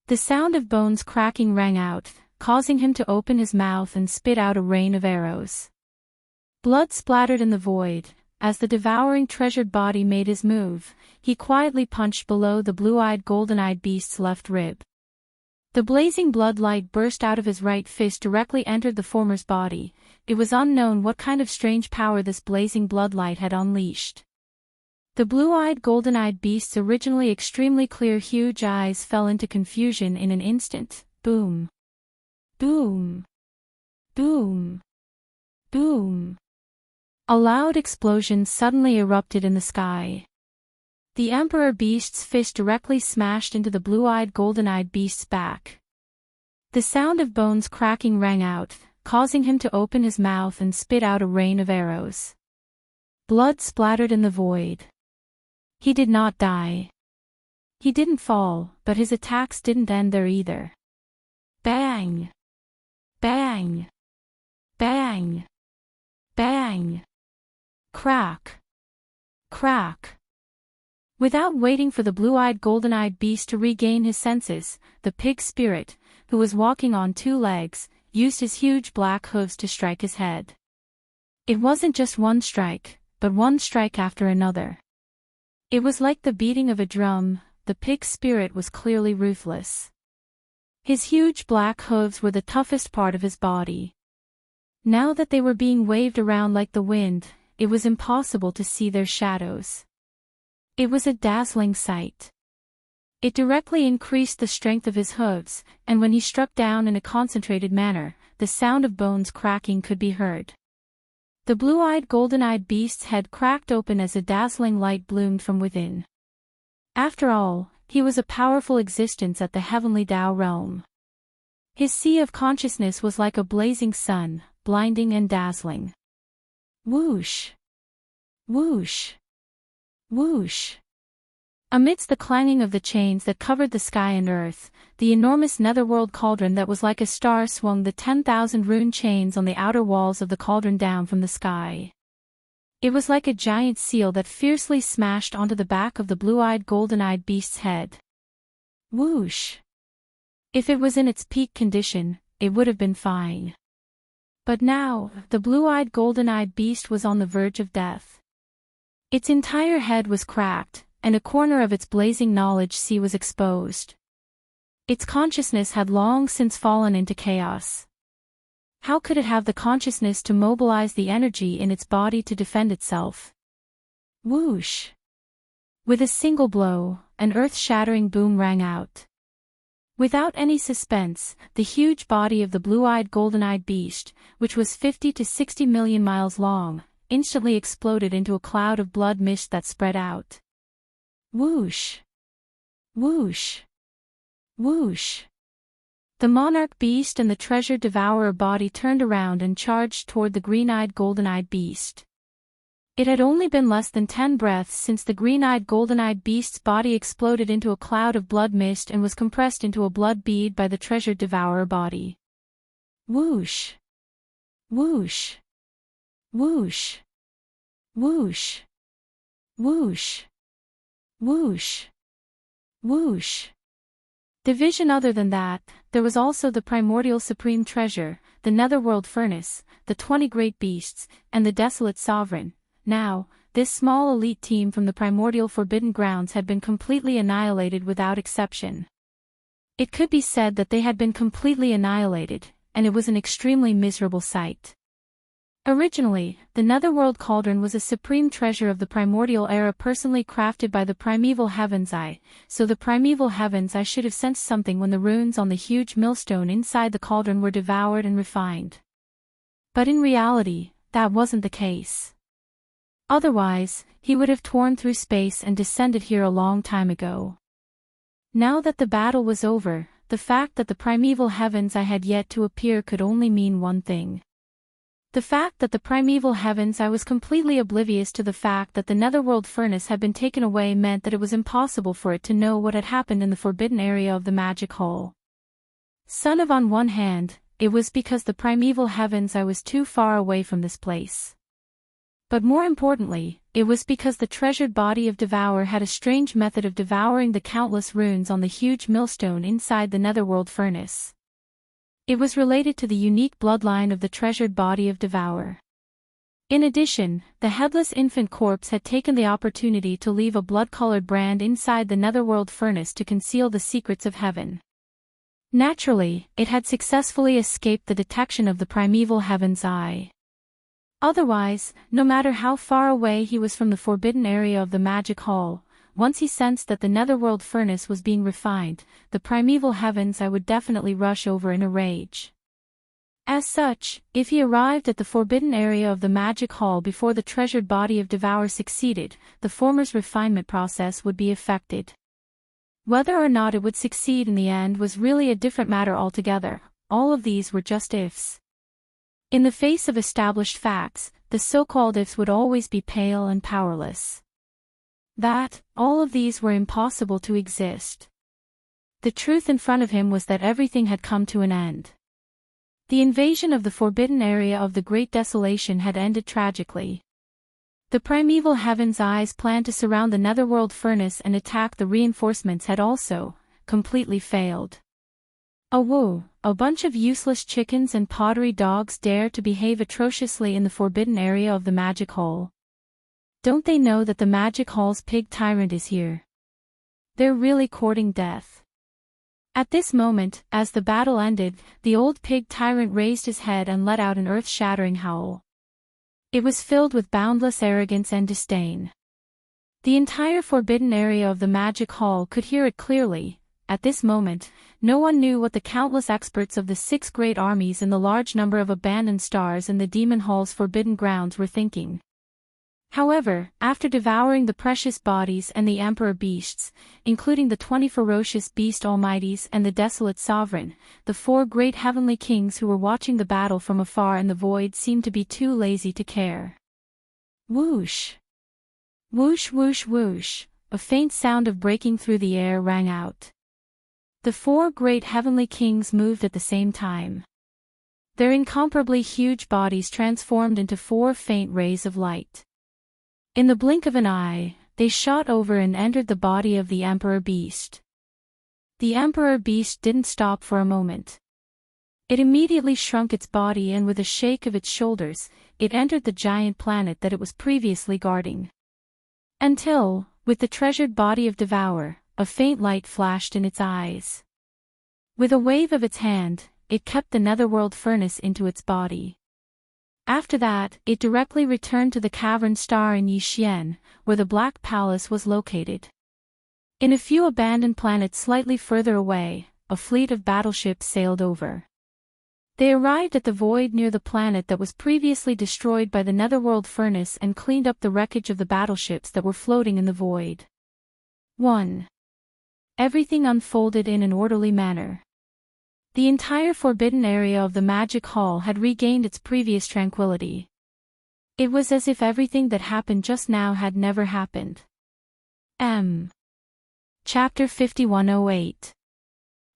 The sound of bones cracking rang out, causing him to open his mouth and spit out a rain of arrows. Blood splattered in the void. As the devouring treasured body made his move, he quietly punched below the blue-eyed golden-eyed beast's left rib. The blazing blood light burst out of his right fist directly entered the former's body. It was unknown what kind of strange power this blazing blood light had unleashed. The blue-eyed golden-eyed beast's originally extremely clear huge eyes fell into confusion in an instant. Boom! Boom! Boom! Boom! A loud explosion suddenly erupted in the sky. The Emperor Beast's fist directly smashed into the blue-eyed golden-eyed beast's back. The sound of bones cracking rang out, causing him to open his mouth and spit out a rain of arrows. Blood splattered in the void. He did not die. He didn't fall, but his attacks didn't end there either. Bang! Bang! Bang! Bang! Crack! Crack! Without waiting for the blue-eyed golden-eyed beast to regain his senses, the pig spirit, who was walking on two legs, used his huge black hooves to strike his head. It wasn't just one strike, but one strike after another. It was like the beating of a drum. The pig spirit was clearly ruthless. His huge black hooves were the toughest part of his body. Now that they were being waved around like the wind, it was impossible to see their shadows. It was a dazzling sight. It directly increased the strength of his hooves, and when he struck down in a concentrated manner, the sound of bones cracking could be heard. The blue-eyed golden-eyed beast's head cracked open as a dazzling light bloomed from within. After all, he was a powerful existence at the heavenly Tao realm. His sea of consciousness was like a blazing sun, blinding and dazzling. Whoosh! Whoosh! Whoosh! Amidst the clanging of the chains that covered the sky and earth, the enormous netherworld cauldron that was like a star swung the 10,000 rune chains on the outer walls of the cauldron down from the sky. It was like a giant seal that fiercely smashed onto the back of the blue-eyed golden-eyed beast's head. Whoosh! If it was in its peak condition, it would have been fine. But now, the blue-eyed golden-eyed beast was on the verge of death. Its entire head was cracked, and a corner of its blazing knowledge sea was exposed. Its consciousness had long since fallen into chaos. How could it have the consciousness to mobilize the energy in its body to defend itself? Whoosh! With a single blow, an earth-shattering boom rang out. Without any suspense, the huge body of the blue-eyed golden-eyed beast, which was 50 to 60 million miles long, instantly exploded into a cloud of blood mist that spread out. Whoosh! Whoosh! Whoosh! The monarch beast and the treasure devourer body turned around and charged toward the green-eyed golden-eyed beast. It had only been less than 10 breaths since the green-eyed golden-eyed beast's body exploded into a cloud of blood mist and was compressed into a blood bead by the treasure devourer body. Whoosh! Whoosh! Whoosh! Whoosh! Whoosh! Whoosh! Whoosh! Division other than that, there was also the primordial supreme treasure, the netherworld furnace, the 20 great beasts, and the desolate sovereign. Now, this small elite team from the primordial forbidden grounds had been completely annihilated without exception. It could be said that they had been completely annihilated, and it was an extremely miserable sight. Originally, the netherworld cauldron was a supreme treasure of the primordial era personally crafted by the primeval heavens eye, so the primeval heavens eye should have sensed something when the runes on the huge millstone inside the cauldron were devoured and refined. But in reality, that wasn't the case. Otherwise, he would have torn through space and descended here a long time ago. Now that the battle was over, the fact that the primeval heavens eye had yet to appear could only mean one thing. The fact that the primeval heavens eye was completely oblivious to the fact that the netherworld furnace had been taken away meant that it was impossible for it to know what had happened in the forbidden area of the magic hall. Son of on one hand, it was because the primeval heavens eye was too far away from this place. But more importantly, it was because the treasured body of Devourer had a strange method of devouring the countless runes on the huge millstone inside the netherworld furnace. It was related to the unique bloodline of the treasured body of Devourer. In addition, the headless infant corpse had taken the opportunity to leave a blood-colored brand inside the netherworld furnace to conceal the secrets of heaven. Naturally, it had successfully escaped the detection of the primeval heaven's eye. Otherwise, no matter how far away he was from the forbidden area of the magic hall, once he sensed that the netherworld furnace was being refined, the primeval heavens eye would definitely rush over in a rage. As such, if he arrived at the forbidden area of the magic hall before the treasured body of Devourer succeeded, the former's refinement process would be affected. Whether or not it would succeed in the end was really a different matter altogether. All of these were just ifs. In the face of established facts, the so-called ifs would always be pale and powerless. All of these were impossible to exist. The truth in front of him was that everything had come to an end. The invasion of the forbidden area of the Great Desolation had ended tragically. The primeval heaven's eyes planned to surround the netherworld furnace and attack the reinforcements had also completely failed. Oh whoa, a bunch of useless chickens and pottery dogs dare to behave atrociously in the forbidden area of the magic hall. Don't they know that the magic hall's pig tyrant is here? They're really courting death. At this moment, as the battle ended, the old pig tyrant raised his head and let out an earth-shattering howl. It was filled with boundless arrogance and disdain. The entire forbidden area of the magic hall could hear it clearly. At this moment, no one knew what the countless experts of the 6 great armies and the large number of abandoned stars in the demon hall's forbidden grounds were thinking. However, after devouring the precious bodies and the emperor beasts, including the 20 ferocious beast almighties and the desolate sovereign, the 4 great heavenly kings who were watching the battle from afar in the void seemed to be too lazy to care. Whoosh! Whoosh whoosh whoosh, a faint sound of breaking through the air rang out. The 4 great heavenly kings moved at the same time. Their incomparably huge bodies transformed into 4 faint rays of light. In the blink of an eye, they shot over and entered the body of the emperor beast. The emperor beast didn't stop for a moment. It immediately shrunk its body, and with a shake of its shoulders, it entered the giant planet that it was previously guarding. Until, with the treasured body of Devourer, a faint light flashed in its eyes. With a wave of its hand, it kept the netherworld furnace into its body. After that, it directly returned to the cavern star in Yixian, where the Black Palace was located. In a few abandoned planets slightly further away, a fleet of battleships sailed over. They arrived at the void near the planet that was previously destroyed by the netherworld furnace and cleaned up the wreckage of the battleships that were floating in the void. 1. Everything unfolded in an orderly manner. The entire forbidden area of the magic hall had regained its previous tranquility. It was as if everything that happened just now had never happened. Chapter 5108.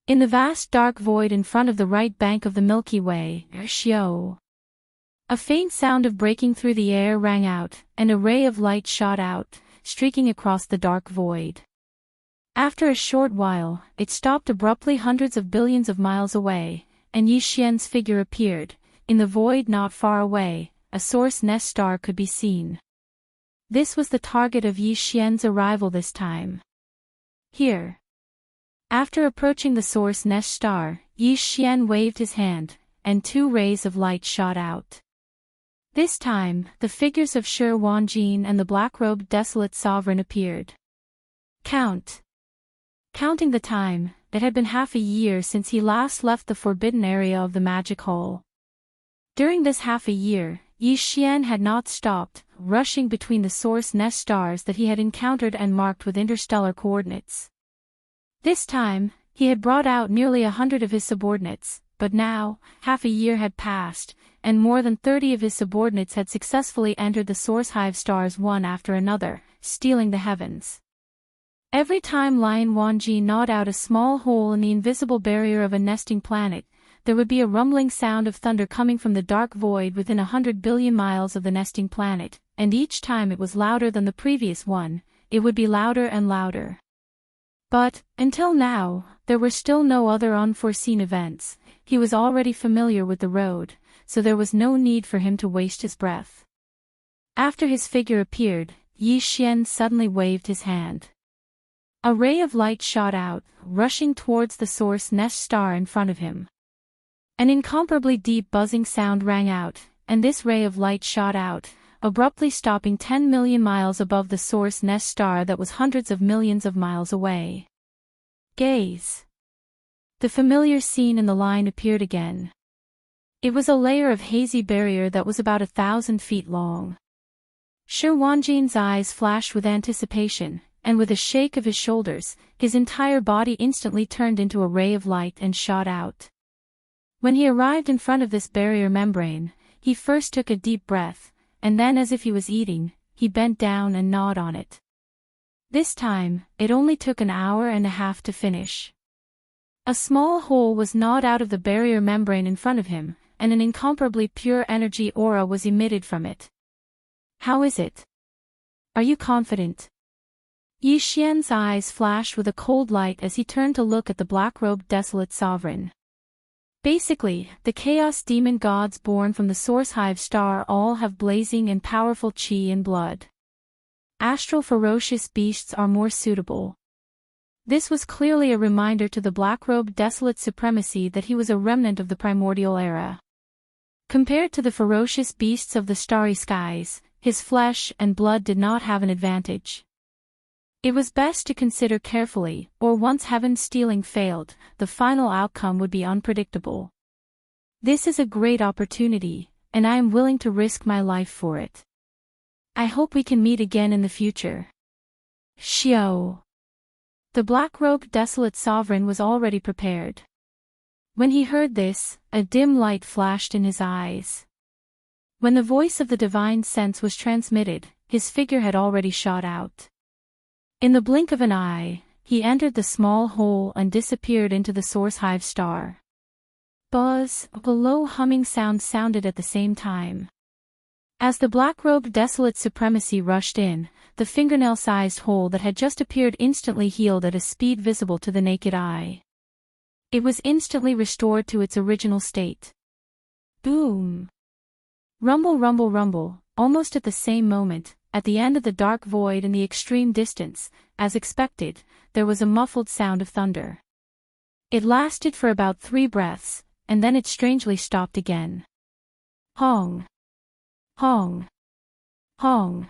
In the vast dark void in front of the right bank of the Milky Way, a faint sound of breaking through the air rang out, and a ray of light shot out, streaking across the dark void. After a short while, it stopped abruptly hundreds of billions of miles away, and Yixian's figure appeared. In the void not far away, a source nest star could be seen. This was the target of Yixian's arrival this time. Here. After approaching the source nest star, Yixian waved his hand, and 2 rays of light shot out. This time, the figures of Shi Wanjin and the black-robed desolate sovereign appeared. Counting the time, it had been half a year since he last left the forbidden area of the magic hall. During this half a year, Yixian had not stopped, rushing between the source nest stars that he had encountered and marked with interstellar coordinates. This time, he had brought out nearly 100 of his subordinates, but now, half a year had passed, and more than 30 of his subordinates had successfully entered the source hive stars one after another, stealing the heavens. Every time Lion Wanji gnawed out a small hole in the invisible barrier of a nesting planet, there would be a rumbling sound of thunder coming from the dark void within 100 billion miles of the nesting planet, and each time it was louder than the previous one. It would be louder and louder. But, until now, there were still no other unforeseen events. He was already familiar with the road, so there was no need for him to waste his breath. After his figure appeared, Yixian suddenly waved his hand. A ray of light shot out, rushing towards the source nest star in front of him. An incomparably deep buzzing sound rang out, and this ray of light shot out, abruptly stopping 10 million miles above the source nest star that was hundreds of millions of miles away. Gaze. The familiar scene in the line appeared again. It was a layer of hazy barrier that was about 1,000 feet long. Shi Wanjin's eyes flashed with anticipation, and with a shake of his shoulders, his entire body instantly turned into a ray of light and shot out. When he arrived in front of this barrier membrane, he first took a deep breath, and then as if he was eating, he bent down and gnawed on it. This time, it only took an hour and a half to finish. A small hole was gnawed out of the barrier membrane in front of him, and an incomparably pure energy aura was emitted from it. How is it? Are you confident? Yixian's eyes flashed with a cold light as he turned to look at the black-robed desolate sovereign. Basically, the chaos demon gods born from the source hive star all have blazing and powerful chi and blood. Astral ferocious beasts are more suitable. This was clearly a reminder to the black-robed desolate supremacy that he was a remnant of the primordial era. Compared to the ferocious beasts of the starry skies, his flesh and blood did not have an advantage. It was best to consider carefully, or once heaven's stealing failed, the final outcome would be unpredictable. This is a great opportunity, and I am willing to risk my life for it. I hope we can meet again in the future. Xiao. The black-robed desolate sovereign was already prepared. When he heard this, a dim light flashed in his eyes. When the voice of the divine sense was transmitted, his figure had already shot out. In the blink of an eye, he entered the small hole and disappeared into the source hive star. Buzz, a low humming sound sounded at the same time. As the black-robed desolate supremacy rushed in, the fingernail-sized hole that had just appeared instantly healed at a speed visible to the naked eye. It was instantly restored to its original state. Boom! Rumble, rumble, rumble, almost at the same moment, at the end of the dark void in the extreme distance, as expected, there was a muffled sound of thunder. It lasted for about 3 breaths, and then it strangely stopped again. Hong! Hong! Hong!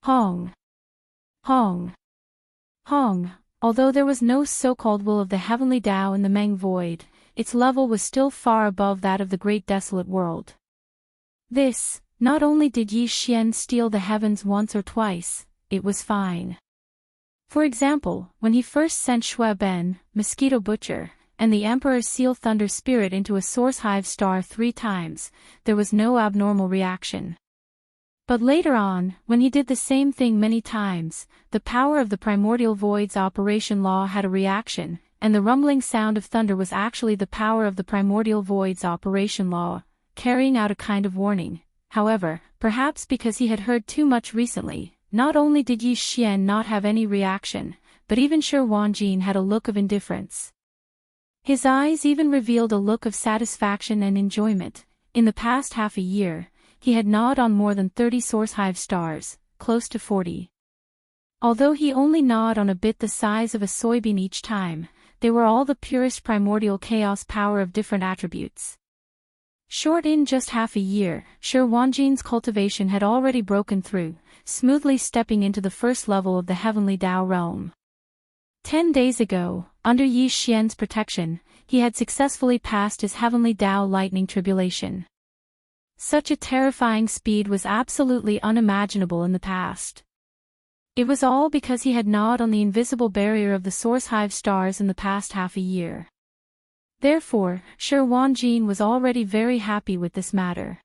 Hong! Hong! Hong! Although there was no so-called will of the heavenly Tao in the Meng void, its level was still far above that of the great desolate world. This, not only did Yi Xian steal the heavens once or twice, it was fine. For example, when he first sent Shui Ben, Mosquito Butcher, and the Emperor's Seal Thunder Spirit into a Source Hive star 3 times, there was no abnormal reaction. But later on, when he did the same thing many times, the power of the primordial void's operation law had a reaction, and the rumbling sound of thunder was actually the power of the primordial void's operation law, carrying out a kind of warning. However, perhaps because he had heard too much recently, not only did Yi Xian not have any reaction, but even Shi Wanjin had a look of indifference. His eyes even revealed a look of satisfaction and enjoyment. In the past half a year, he had gnawed on more than 30 Source Hive stars, close to 40. Although he only gnawed on a bit the size of a soybean each time, they were all the purest primordial chaos power of different attributes. Short in just half a year, Shi Wanjin's cultivation had already broken through, smoothly stepping into the first level of the heavenly Tao realm. 10 days ago, under Yi Xian's protection, he had successfully passed his heavenly Tao lightning tribulation. Such a terrifying speed was absolutely unimaginable in the past. It was all because he had gnawed on the invisible barrier of the Source Hive stars in the past half a year. Therefore, Shi Wanjin was already very happy with this matter.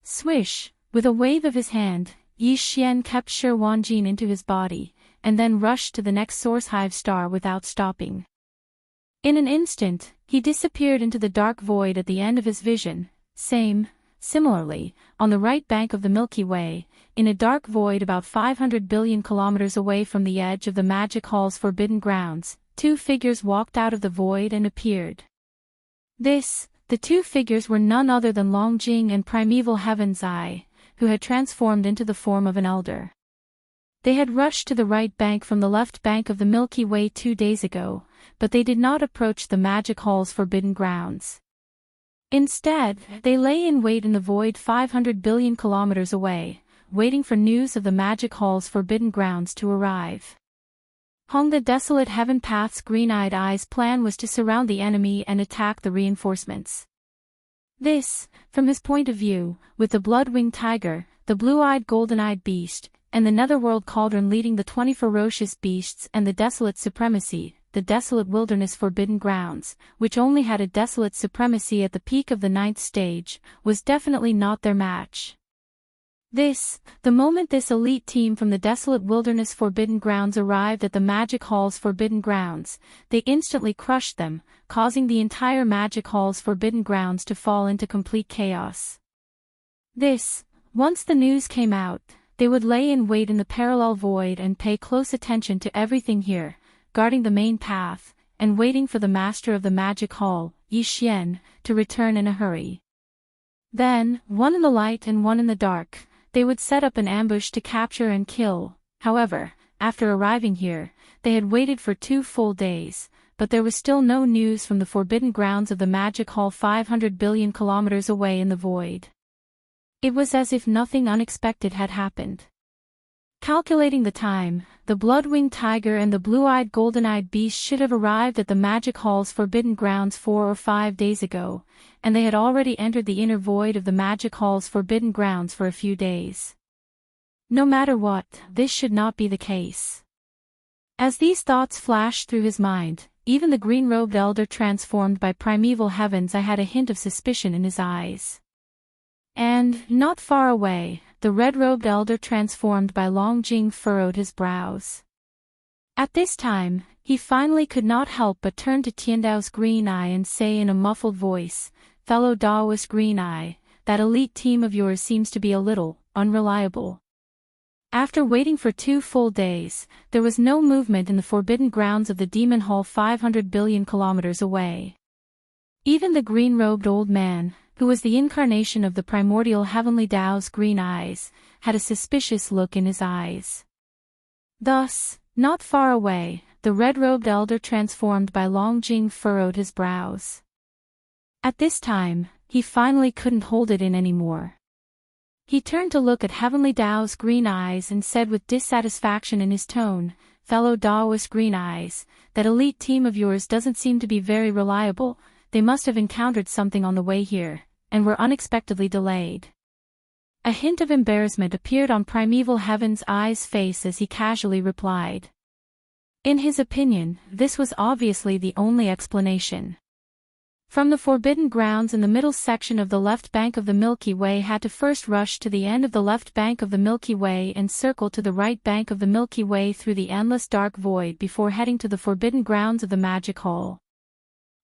Swish, with a wave of his hand, Yi Xian kept Shi Wanjin into his body, and then rushed to the next Source Hive star without stopping. In an instant, he disappeared into the dark void at the end of his vision. Similarly, on the right bank of the Milky Way, in a dark void about 500 billion kilometers away from the edge of the Magic Hall's forbidden grounds, 2 figures walked out of the void and appeared. The 2 figures were none other than Longjing and Primeval Heaven's Eye, who had transformed into the form of an elder. They had rushed to the right bank from the left bank of the Milky Way 2 days ago, but they did not approach the Magic Hall's forbidden grounds. Instead, they lay in wait in the void 500 billion kilometers away, waiting for news of the Magic Hall's forbidden grounds to arrive. Hong the desolate Heaven Path's green-eyed eye's plan was to surround the enemy and attack the reinforcements. This, from his point of view, with the blood-winged tiger, the blue-eyed golden-eyed beast, and the netherworld cauldron leading the 20 ferocious beasts and the desolate supremacy, the desolate wilderness forbidden grounds, which only had a desolate supremacy at the peak of the 9th stage, was definitely not their match. The moment this elite team from the desolate wilderness forbidden grounds arrived at the Magic Hall's forbidden grounds, they instantly crushed them, causing the entire Magic Hall's forbidden grounds to fall into complete chaos. Once the news came out, they would lay in wait in the parallel void and pay close attention to everything here, guarding the main path, and waiting for the master of the Magic Hall, Yi Xian, to return in a hurry. Then, one in the light and one in the dark, they would set up an ambush to capture and kill. However, after arriving here, they had waited for 2 full days, but there was still no news from the forbidden grounds of the Magic Hall 500 billion kilometers away in the void. It was as if nothing unexpected had happened. Calculating the time, the blood-winged tiger and the blue-eyed golden-eyed beast should have arrived at the Magic Hall's forbidden grounds 4 or 5 days ago, and they had already entered the inner void of the Magic Hall's forbidden grounds for a few days. No matter what, this should not be the case. As these thoughts flashed through his mind, even the green-robed elder transformed by primeval heavens had a hint of suspicion in his eyes. And, not far away, the red-robed elder transformed by Longjing furrowed his brows. At this time, he finally could not help but turn to Tiandao's green eye and say in a muffled voice, "Fellow Daoist green eye, that elite team of yours seems to be a little unreliable. After waiting for 2 full days, there was no movement in the forbidden grounds of the Demon Hall 500 billion kilometers away. Even the green-robed old man, who was the incarnation of the primordial heavenly Tao's green eyes, had a suspicious look in his eyes. Thus, not far away, the red-robed elder transformed by Longjing furrowed his brows. At this time, he finally couldn't hold it in anymore. He turned to look at Heavenly Tao's green eyes and said with dissatisfaction in his tone, "Fellow Taoist green eyes, that elite team of yours doesn't seem to be very reliable. They must have encountered something on the way here, and were unexpectedly delayed." A hint of embarrassment appeared on Primeval Heaven's Eye's face as he casually replied. In his opinion, this was obviously the only explanation. From the forbidden grounds in the middle section of the left bank of the Milky Way had to first rush to the end of the left bank of the Milky Way and circle to the right bank of the Milky Way through the endless dark void before heading to the forbidden grounds of the Magic Hall.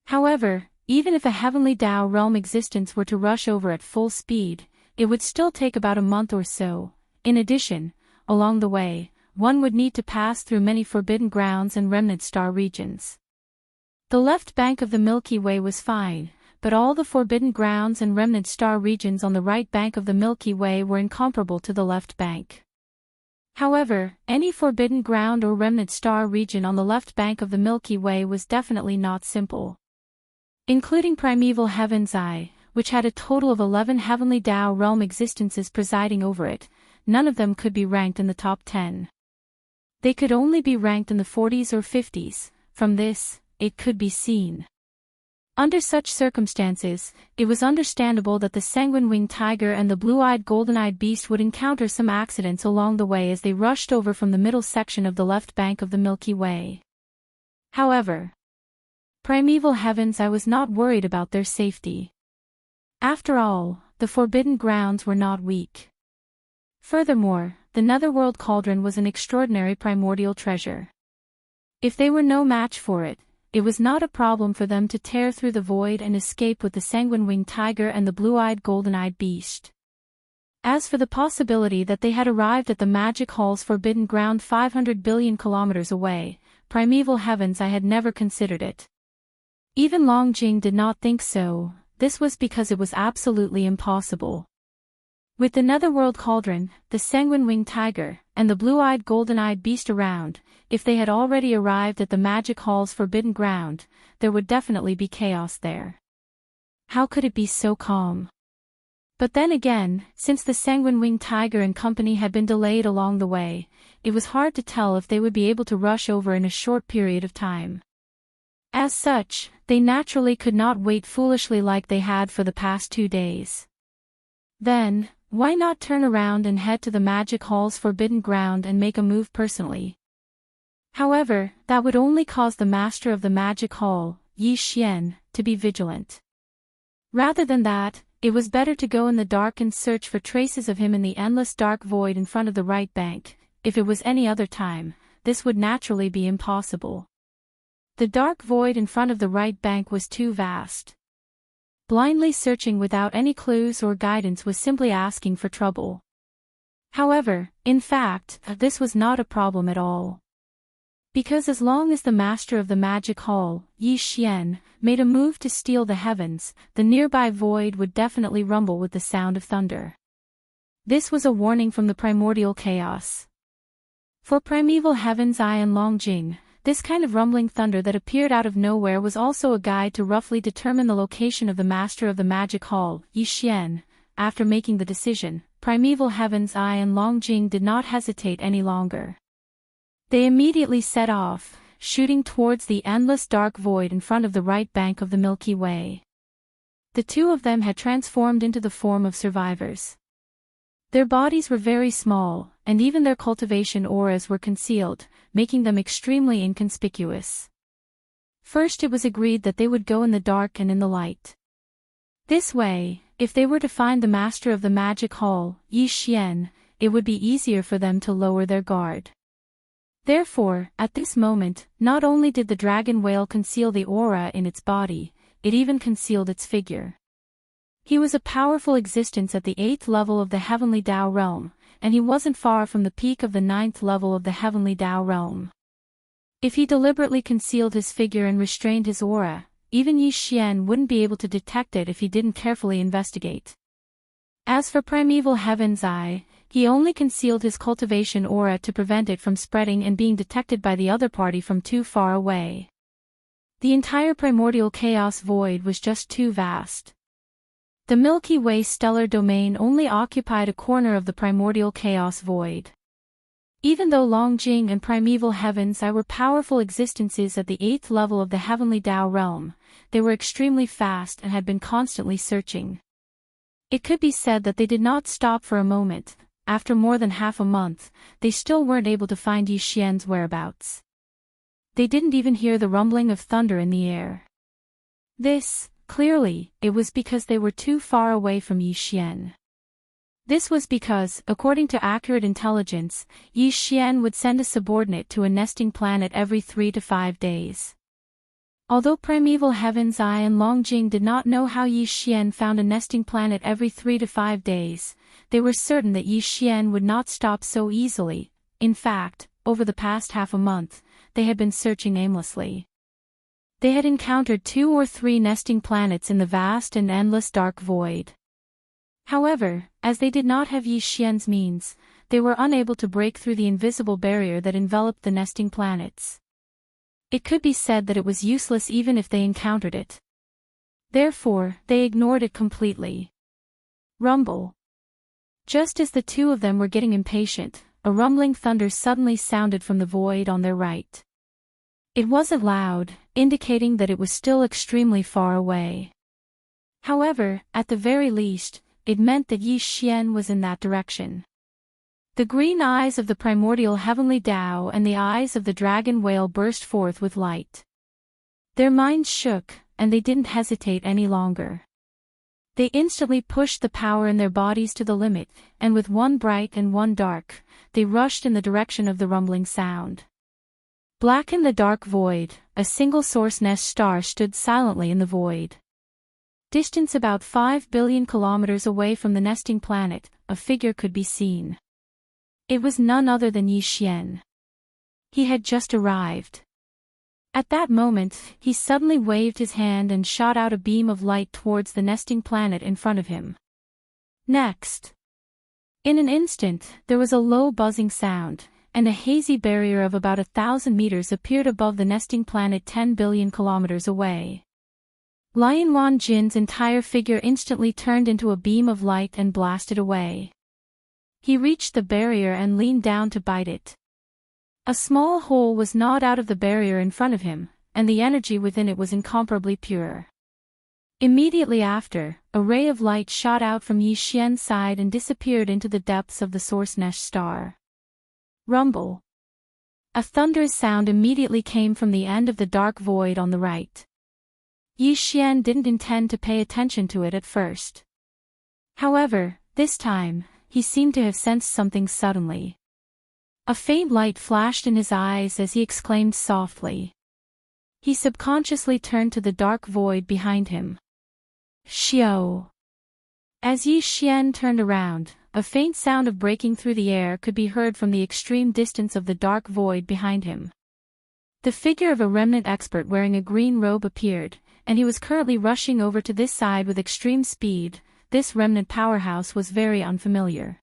However, even if a heavenly Tao realm existence were to rush over at full speed, it would still take about a month or so. In addition, along the way, one would need to pass through many forbidden grounds and remnant star regions. The left bank of the Milky Way was fine, but all the forbidden grounds and remnant star regions on the right bank of the Milky Way were incomparable to the left bank. However, any forbidden ground or remnant star region on the left bank of the Milky Way was definitely not simple. Including Primeval Heaven's Eye, which had a total of 11 heavenly Tao realm existences presiding over it, none of them could be ranked in the top 10. They could only be ranked in the 40s or 50s. From this, it could be seen. Under such circumstances, it was understandable that the sanguine-winged tiger and the blue-eyed golden-eyed beast would encounter some accidents along the way as they rushed over from the middle section of the left bank of the Milky Way. However, Primeval Heaven's Eye was not worried about their safety. After all, the forbidden grounds were not weak. Furthermore, the Netherworld Cauldron was an extraordinary primordial treasure. If they were no match for it, it was not a problem for them to tear through the void and escape with the sanguine-winged tiger and the blue-eyed golden-eyed beast. As for the possibility that they had arrived at the Magic Hall's forbidden ground 500 billion kilometers away, Primeval Heaven's Eye had never considered it. Even Longjing did not think so. This was because it was absolutely impossible. With the Netherworld Cauldron, the sanguine-winged tiger, and the blue-eyed golden-eyed beast around, if they had already arrived at the Magic Hall's forbidden ground, there would definitely be chaos there. How could it be so calm? But then again, since the sanguine-winged tiger and company had been delayed along the way, it was hard to tell if they would be able to rush over in a short period of time. As such, they naturally could not wait foolishly like they had for the past 2 days. Then, why not turn around and head to the Magic Hall's forbidden ground and make a move personally? However, that would only cause the master of the Magic Hall, Yi Xian, to be vigilant. Rather than that, it was better to go in the dark and search for traces of him in the endless dark void in front of the right bank. If it was any other time, this would naturally be impossible. The dark void in front of the right bank was too vast. Blindly searching without any clues or guidance was simply asking for trouble. However, in fact, this was not a problem at all. Because as long as the master of the Magic Hall, Yi Xian, made a move to steal the heavens, the nearby void would definitely rumble with the sound of thunder. This was a warning from the primordial chaos. For Primeval Heaven's Eye and Longjing, this kind of rumbling thunder that appeared out of nowhere was also a guide to roughly determine the location of the master of the Magic Hall, Yi Xian. After making the decision, Primeval Heaven's Eye and Longjing did not hesitate any longer. They immediately set off, shooting towards the endless dark void in front of the right bank of the Milky Way. The two of them had transformed into the form of survivors. Their bodies were very small, and even their cultivation auras were concealed, making them extremely inconspicuous. First it was agreed that they would go in the dark and in the light. This way, if they were to find the master of the Magic Hall, Yi Xian, it would be easier for them to lower their guard. Therefore, at this moment, not only did the dragon whale conceal the aura in its body, it even concealed its figure. He was a powerful existence at the 8th level of the Heavenly Tao realm, and he wasn't far from the peak of the 9th level of the Heavenly Tao realm. If he deliberately concealed his figure and restrained his aura, even Yi Xian wouldn't be able to detect it if he didn't carefully investigate. As for Primeval Heaven's Eye, he only concealed his cultivation aura to prevent it from spreading and being detected by the other party from too far away. The entire primordial chaos void was just too vast. The Milky Way stellar domain only occupied a corner of the primordial chaos void. Even though Longjing and Primeval Heaven's Eye were powerful existences at the 8th level of the Heavenly Tao realm, they were extremely fast and had been constantly searching. It could be said that they did not stop for a moment. After more than half a month, they still weren't able to find Yi Xian's whereabouts. They didn't even hear the rumbling of thunder in the air. Clearly, it was because they were too far away from Yi Xian. This was because, according to accurate intelligence, Yi Xian would send a subordinate to a nesting planet every 3 to 5 days. Although Primeval Heaven's Eye and Longjing did not know how Yi Xian found a nesting planet every 3 to 5 days, they were certain that Yi Xian would not stop so easily. In fact, over the past half a month, they had been searching aimlessly. They had encountered 2 or 3 nesting planets in the vast and endless dark void. However, as they did not have Yi Xian's means, they were unable to break through the invisible barrier that enveloped the nesting planets. It could be said that it was useless even if they encountered it. Therefore, they ignored it completely. Rumble. Just as the two of them were getting impatient, a rumbling thunder suddenly sounded from the void on their right. It wasn't loud, indicating that it was still extremely far away. However, at the very least, it meant that Yi Xian was in that direction. The green eyes of the primordial heavenly Tao and the eyes of the dragon whale burst forth with light. Their minds shook, and they didn't hesitate any longer. They instantly pushed the power in their bodies to the limit, and with one bright and one dark, they rushed in the direction of the rumbling sound. Black in the dark void, a single source nest star stood silently in the void. Distance about 5 billion kilometers away from the nesting planet, a figure could be seen. It was none other than Yi Xian. He had just arrived. At that moment, he suddenly waved his hand and shot out a beam of light towards the nesting planet in front of him. Next. In an instant, there was a low buzzing sound, and a hazy barrier of about 1,000 meters appeared above the nesting planet 10 billion kilometers away. Lion Wan Jin's entire figure instantly turned into a beam of light and blasted away. He reached the barrier and leaned down to bite it. A small hole was gnawed out of the barrier in front of him, and the energy within it was incomparably pure. Immediately after, a ray of light shot out from Yi Xian's side and disappeared into the depths of the source nest star. Rumble. A thunderous sound immediately came from the end of the dark void on the right. Yi Xian didn't intend to pay attention to it at first. However, this time, he seemed to have sensed something suddenly. A faint light flashed in his eyes as he exclaimed softly. He subconsciously turned to the dark void behind him. Xiao. As Yi Xian turned around, a faint sound of breaking through the air could be heard from the extreme distance of the dark void behind him. The figure of a remnant expert wearing a green robe appeared, and he was currently rushing over to this side with extreme speed. This remnant powerhouse was very unfamiliar.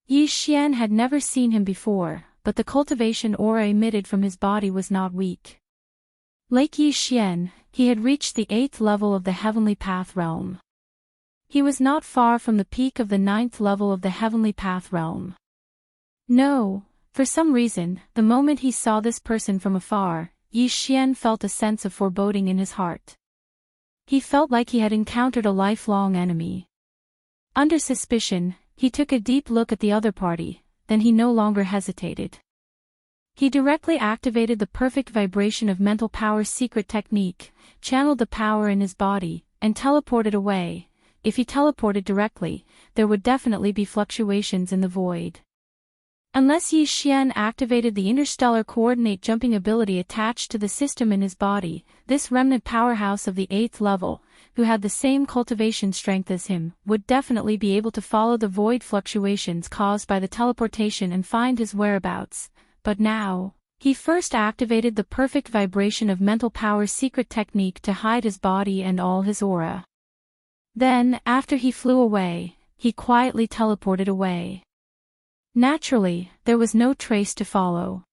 Yi Xian had never seen him before, but the cultivation aura emitted from his body was not weak. Like Yi Xian, he had reached the 8th level of the Heavenly Path realm. He was not far from the peak of the 9th level of the Heavenly Path realm. No, for some reason, the moment he saw this person from afar, Yi Xian felt a sense of foreboding in his heart. He felt like he had encountered a lifelong enemy. Under suspicion, he took a deep look at the other party, then he no longer hesitated. He directly activated the perfect vibration of mental power's secret technique, channeled the power in his body, and teleported away. If he teleported directly, there would definitely be fluctuations in the void. Unless Yi Xian activated the interstellar coordinate jumping ability attached to the system in his body, this remnant powerhouse of the 8th level, who had the same cultivation strength as him, would definitely be able to follow the void fluctuations caused by the teleportation and find his whereabouts. But now, he first activated the perfect vibration of mental power's secret technique to hide his body and all his aura. Then, after he flew away, he quietly teleported away. Naturally, there was no trace to follow.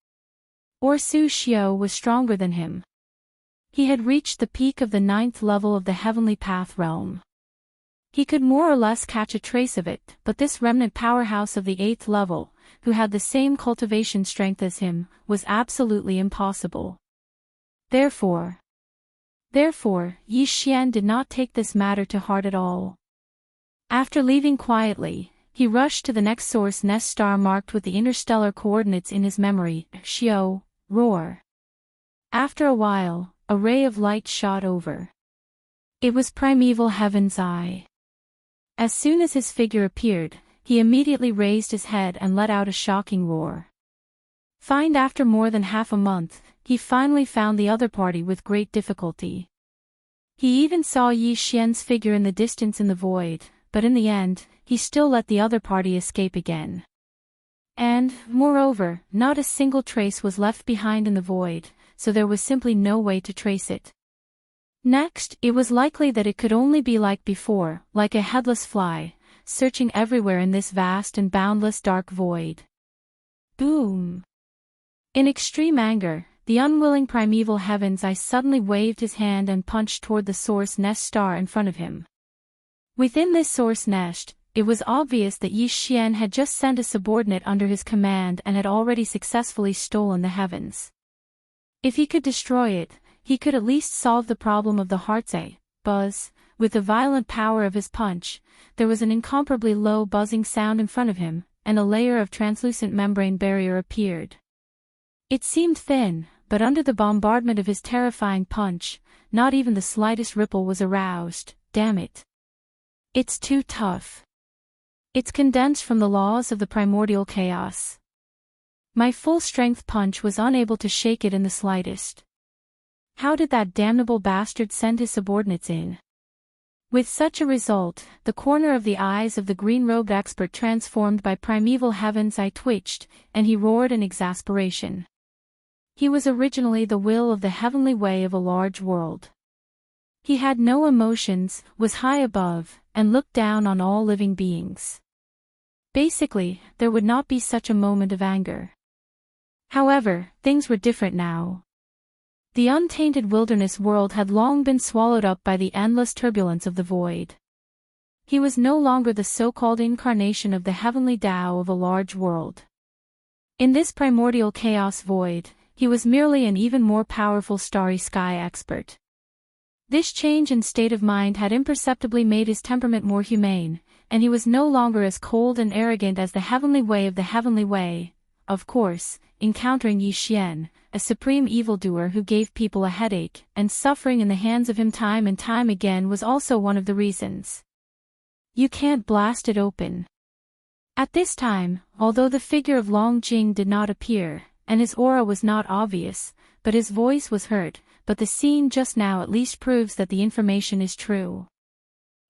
Or Su Xiao was stronger than him. He had reached the peak of the 9th level of the Heavenly Path realm. He could more or less catch a trace of it, but this remnant powerhouse of the 8th level, who had the same cultivation strength as him, was absolutely impossible. Therefore, Yi Xian did not take this matter to heart at all. After leaving quietly, he rushed to the next source nest star marked with the interstellar coordinates in his memory, Xiao, Roar. After a while, a ray of light shot over. It was Primeval Heaven's Eye. As soon as his figure appeared, he immediately raised his head and let out a shocking roar. After more than half a month, he finally found the other party with great difficulty. He even saw Yi Xian's figure in the distance in the void, but in the end, he still let the other party escape again. And, moreover, not a single trace was left behind in the void, so there was simply no way to trace it. Next, it was likely that it could only be like before, like a headless fly, searching everywhere in this vast and boundless dark void. Boom! In extreme anger, the unwilling Primeval Heaven's Eye suddenly waved his hand and punched toward the source nest star in front of him. Within this source nest, it was obvious that Yi Xian had just sent a subordinate under his command and had already successfully stolen the heavens. If he could destroy it, he could at least solve the problem of the heart's buzz. With the violent power of his punch, there was an incomparably low buzzing sound in front of him, and a layer of translucent membrane barrier appeared. It seemed thin, but under the bombardment of his terrifying punch, not even the slightest ripple was aroused. Damn it. It's too tough. It's condensed from the laws of the primordial chaos. My full-strength punch was unable to shake it in the slightest. How did that damnable bastard send his subordinates in? With such a result, the corner of the eyes of the green-robed expert transformed by Primeval Heaven's Eye twitched, and he roared in exasperation. He was originally the will of the heavenly way of a large world. He had no emotions, was high above, and looked down on all living beings. Basically, there would not be such a moment of anger. However, things were different now. The untainted wilderness world had long been swallowed up by the endless turbulence of the void. He was no longer the so-called incarnation of the heavenly Tao of a large world. In this primordial chaos void, he was merely an even more powerful starry sky expert. This change in state of mind had imperceptibly made his temperament more humane, and he was no longer as cold and arrogant as the heavenly way of the heavenly way. Of course, encountering Yi Xian, a supreme evildoer who gave people a headache, and suffering in the hands of him time and time again was also one of the reasons. You can't blast it open. At this time, although the figure of Long Jing did not appear, and his aura was not obvious, but his voice was heard, but the scene just now at least proves that the information is true.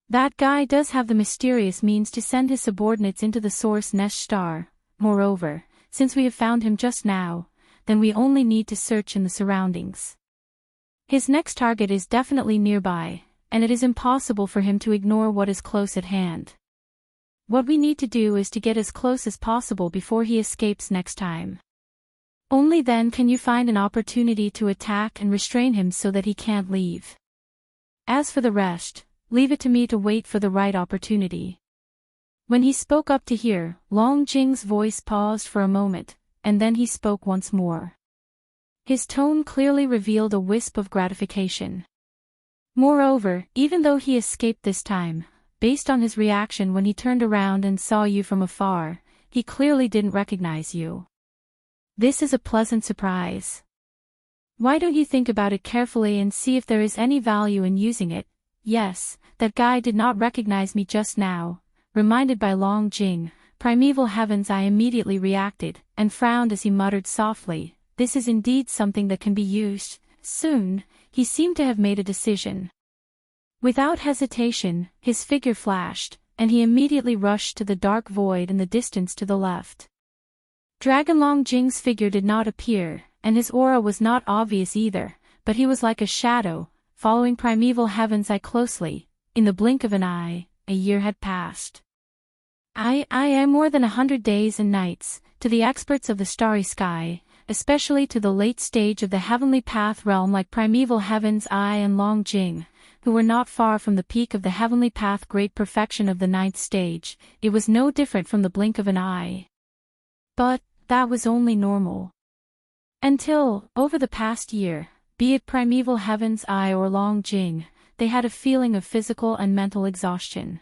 That guy does have the mysterious means to send his subordinates into the source nest star. Moreover, since we have found him just now, then we only need to search in the surroundings. His next target is definitely nearby, and it is impossible for him to ignore what is close at hand. What we need to do is to get as close as possible before he escapes next time. Only then can you find an opportunity to attack and restrain him so that he can't leave. As for the rest, leave it to me to wait for the right opportunity. When he spoke up to hear, Long Jing's voice paused for a moment, and then he spoke once more. His tone clearly revealed a wisp of gratification. Moreover, even though he escaped this time, based on his reaction when he turned around and saw you from afar, he clearly didn't recognize you. This is a pleasant surprise. Why don't you think about it carefully and see if there is any value in using it? Yes, that guy did not recognize me just now. Reminded by Long Jing, Primeval Heaven's Eye immediately reacted, and frowned as he muttered softly, "This is indeed something that can be used." Soon, he seemed to have made a decision. Without hesitation, his figure flashed, and he immediately rushed to the dark void in the distance to the left. Dragonlong Jing's figure did not appear, and his aura was not obvious either, but he was like a shadow, following Primeval Heaven's Eye closely. In the blink of an eye, a year had passed. I am more than 100 days and nights, to the experts of the starry sky, especially to the late stage of the heavenly path realm like Primeval Heaven's Eye and Long Jing, who were not far from the peak of the heavenly path great perfection of the 9th stage. It was no different from the blink of an eye. But that was only normal. Until, over the past year, be it Primeval Heaven's Eye or Long Jing, they had a feeling of physical and mental exhaustion.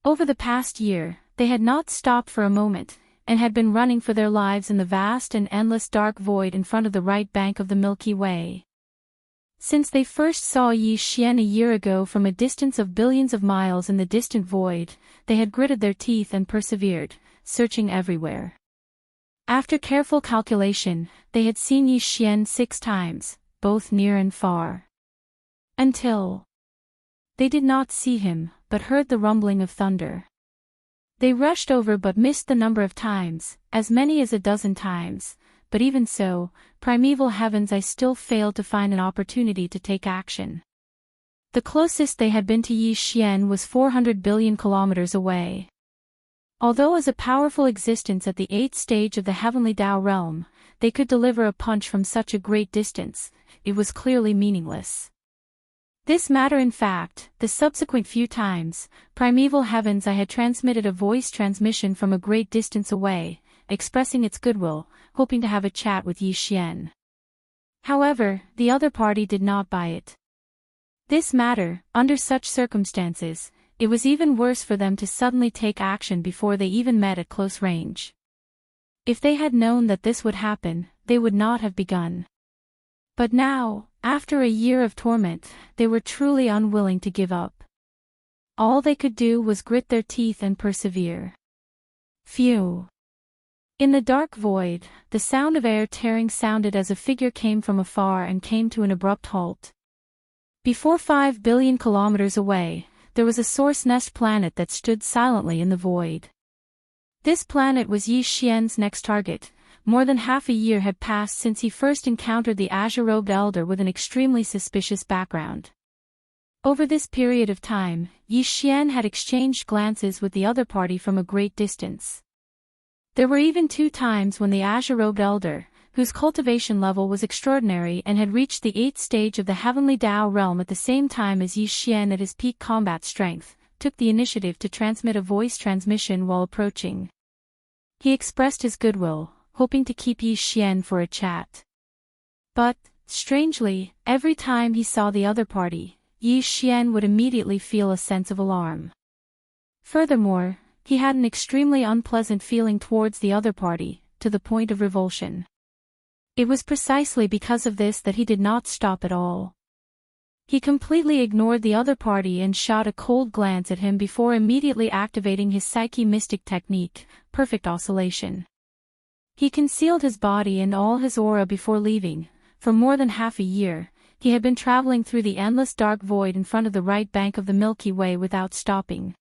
Over the past year, they had not stopped for a moment, and had been running for their lives in the vast and endless dark void in front of the right bank of the Milky Way. Since they first saw Yi Xian a year ago from a distance of billions of miles in the distant void, they had gritted their teeth and persevered, searching everywhere. After careful calculation, they had seen Yi Xian 6 times, both near and far. Until they did not see him, but heard the rumbling of thunder. They rushed over but missed the number of times, as many as a dozen times, but even so, Primeval Heaven's Eye still failed to find an opportunity to take action. The closest they had been to Yi Xian was 400 billion kilometers away. Although as a powerful existence at the 8th stage of the heavenly Tao realm, they could deliver a punch from such a great distance, it was clearly meaningless. This matter in fact, the subsequent few times, Primeval Heaven's Eye had transmitted a voice transmission from a great distance away, expressing its goodwill, hoping to have a chat with Yi Xian. However, the other party did not buy it. This matter, under such circumstances, it was even worse for them to suddenly take action before they even met at close range. If they had known that this would happen, they would not have begun. But now, after a year of torment, they were truly unwilling to give up. All they could do was grit their teeth and persevere. Phew! In the dark void, the sound of air tearing sounded as a figure came from afar and came to an abrupt halt. Before 5 billion kilometers away, there was a source nest planet that stood silently in the void. This planet was Yi Xian's next target. More than half a year had passed since he first encountered the azure-robed elder with an extremely suspicious background. Over this period of time, Yi Xian had exchanged glances with the other party from a great distance. There were even 2 times when the azure-robed elder, whose cultivation level was extraordinary and had reached the 8th stage of the heavenly Tao realm at the same time as Yi Xian at his peak combat strength, took the initiative to transmit a voice transmission while approaching. He expressed his goodwill, hoping to keep Yi Xian for a chat. But, strangely, every time he saw the other party, Yi Xian would immediately feel a sense of alarm. Furthermore, he had an extremely unpleasant feeling towards the other party, to the point of revulsion. It was precisely because of this that he did not stop at all. He completely ignored the other party and shot a cold glance at him before immediately activating his Psyche Mystic technique, Perfect Oscillation. He concealed his body and all his aura before leaving. For more than half a year, he had been traveling through the endless dark void in front of the right bank of the Milky Way without stopping.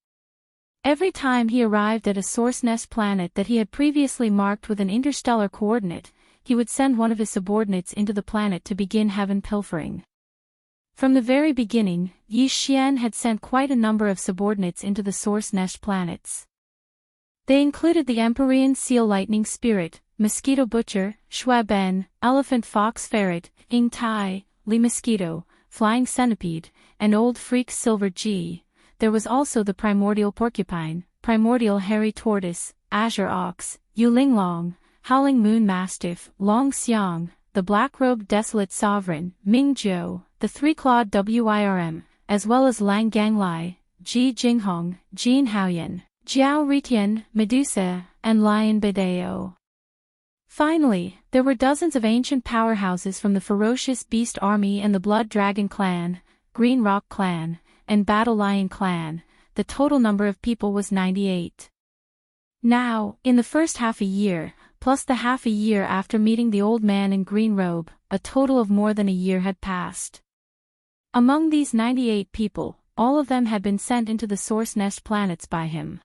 Every time he arrived at a source nest planet that he had previously marked with an interstellar coordinate, he would send one of his subordinates into the planet to begin heaven pilfering. From the very beginning, Yi Xian had sent quite a number of subordinates into the source nest planets. They included the Empyrean Seal Lightning Spirit, Mosquito Butcher, Shuaben, Elephant Fox Ferret, Ing Tai, Li Mosquito, Flying Centipede, and Old Freak Silver G. There was also the Primordial Porcupine, Primordial Hairy Tortoise, Azure Ox, Yu Linglong, Howling Moon Mastiff, Long Xiang, the Black-Robed Desolate Sovereign, Ming Zhou, the Three-Clawed Wirm, as well as Lang Ganglai, Ji Jinghong, Jin Haoyan, Jiao Ritian, Medusa, and Lion Bedeo. Finally, there were dozens of ancient powerhouses from the Ferocious Beast Army and the Blood Dragon Clan, Green Rock Clan, and Battle Lion Clan. The total number of people was 98. Now, in the first half a year, plus the half a year after meeting the old man in green robe, a total of more than a year had passed. Among these 98 people, all of them had been sent into the Source Nest planets by him.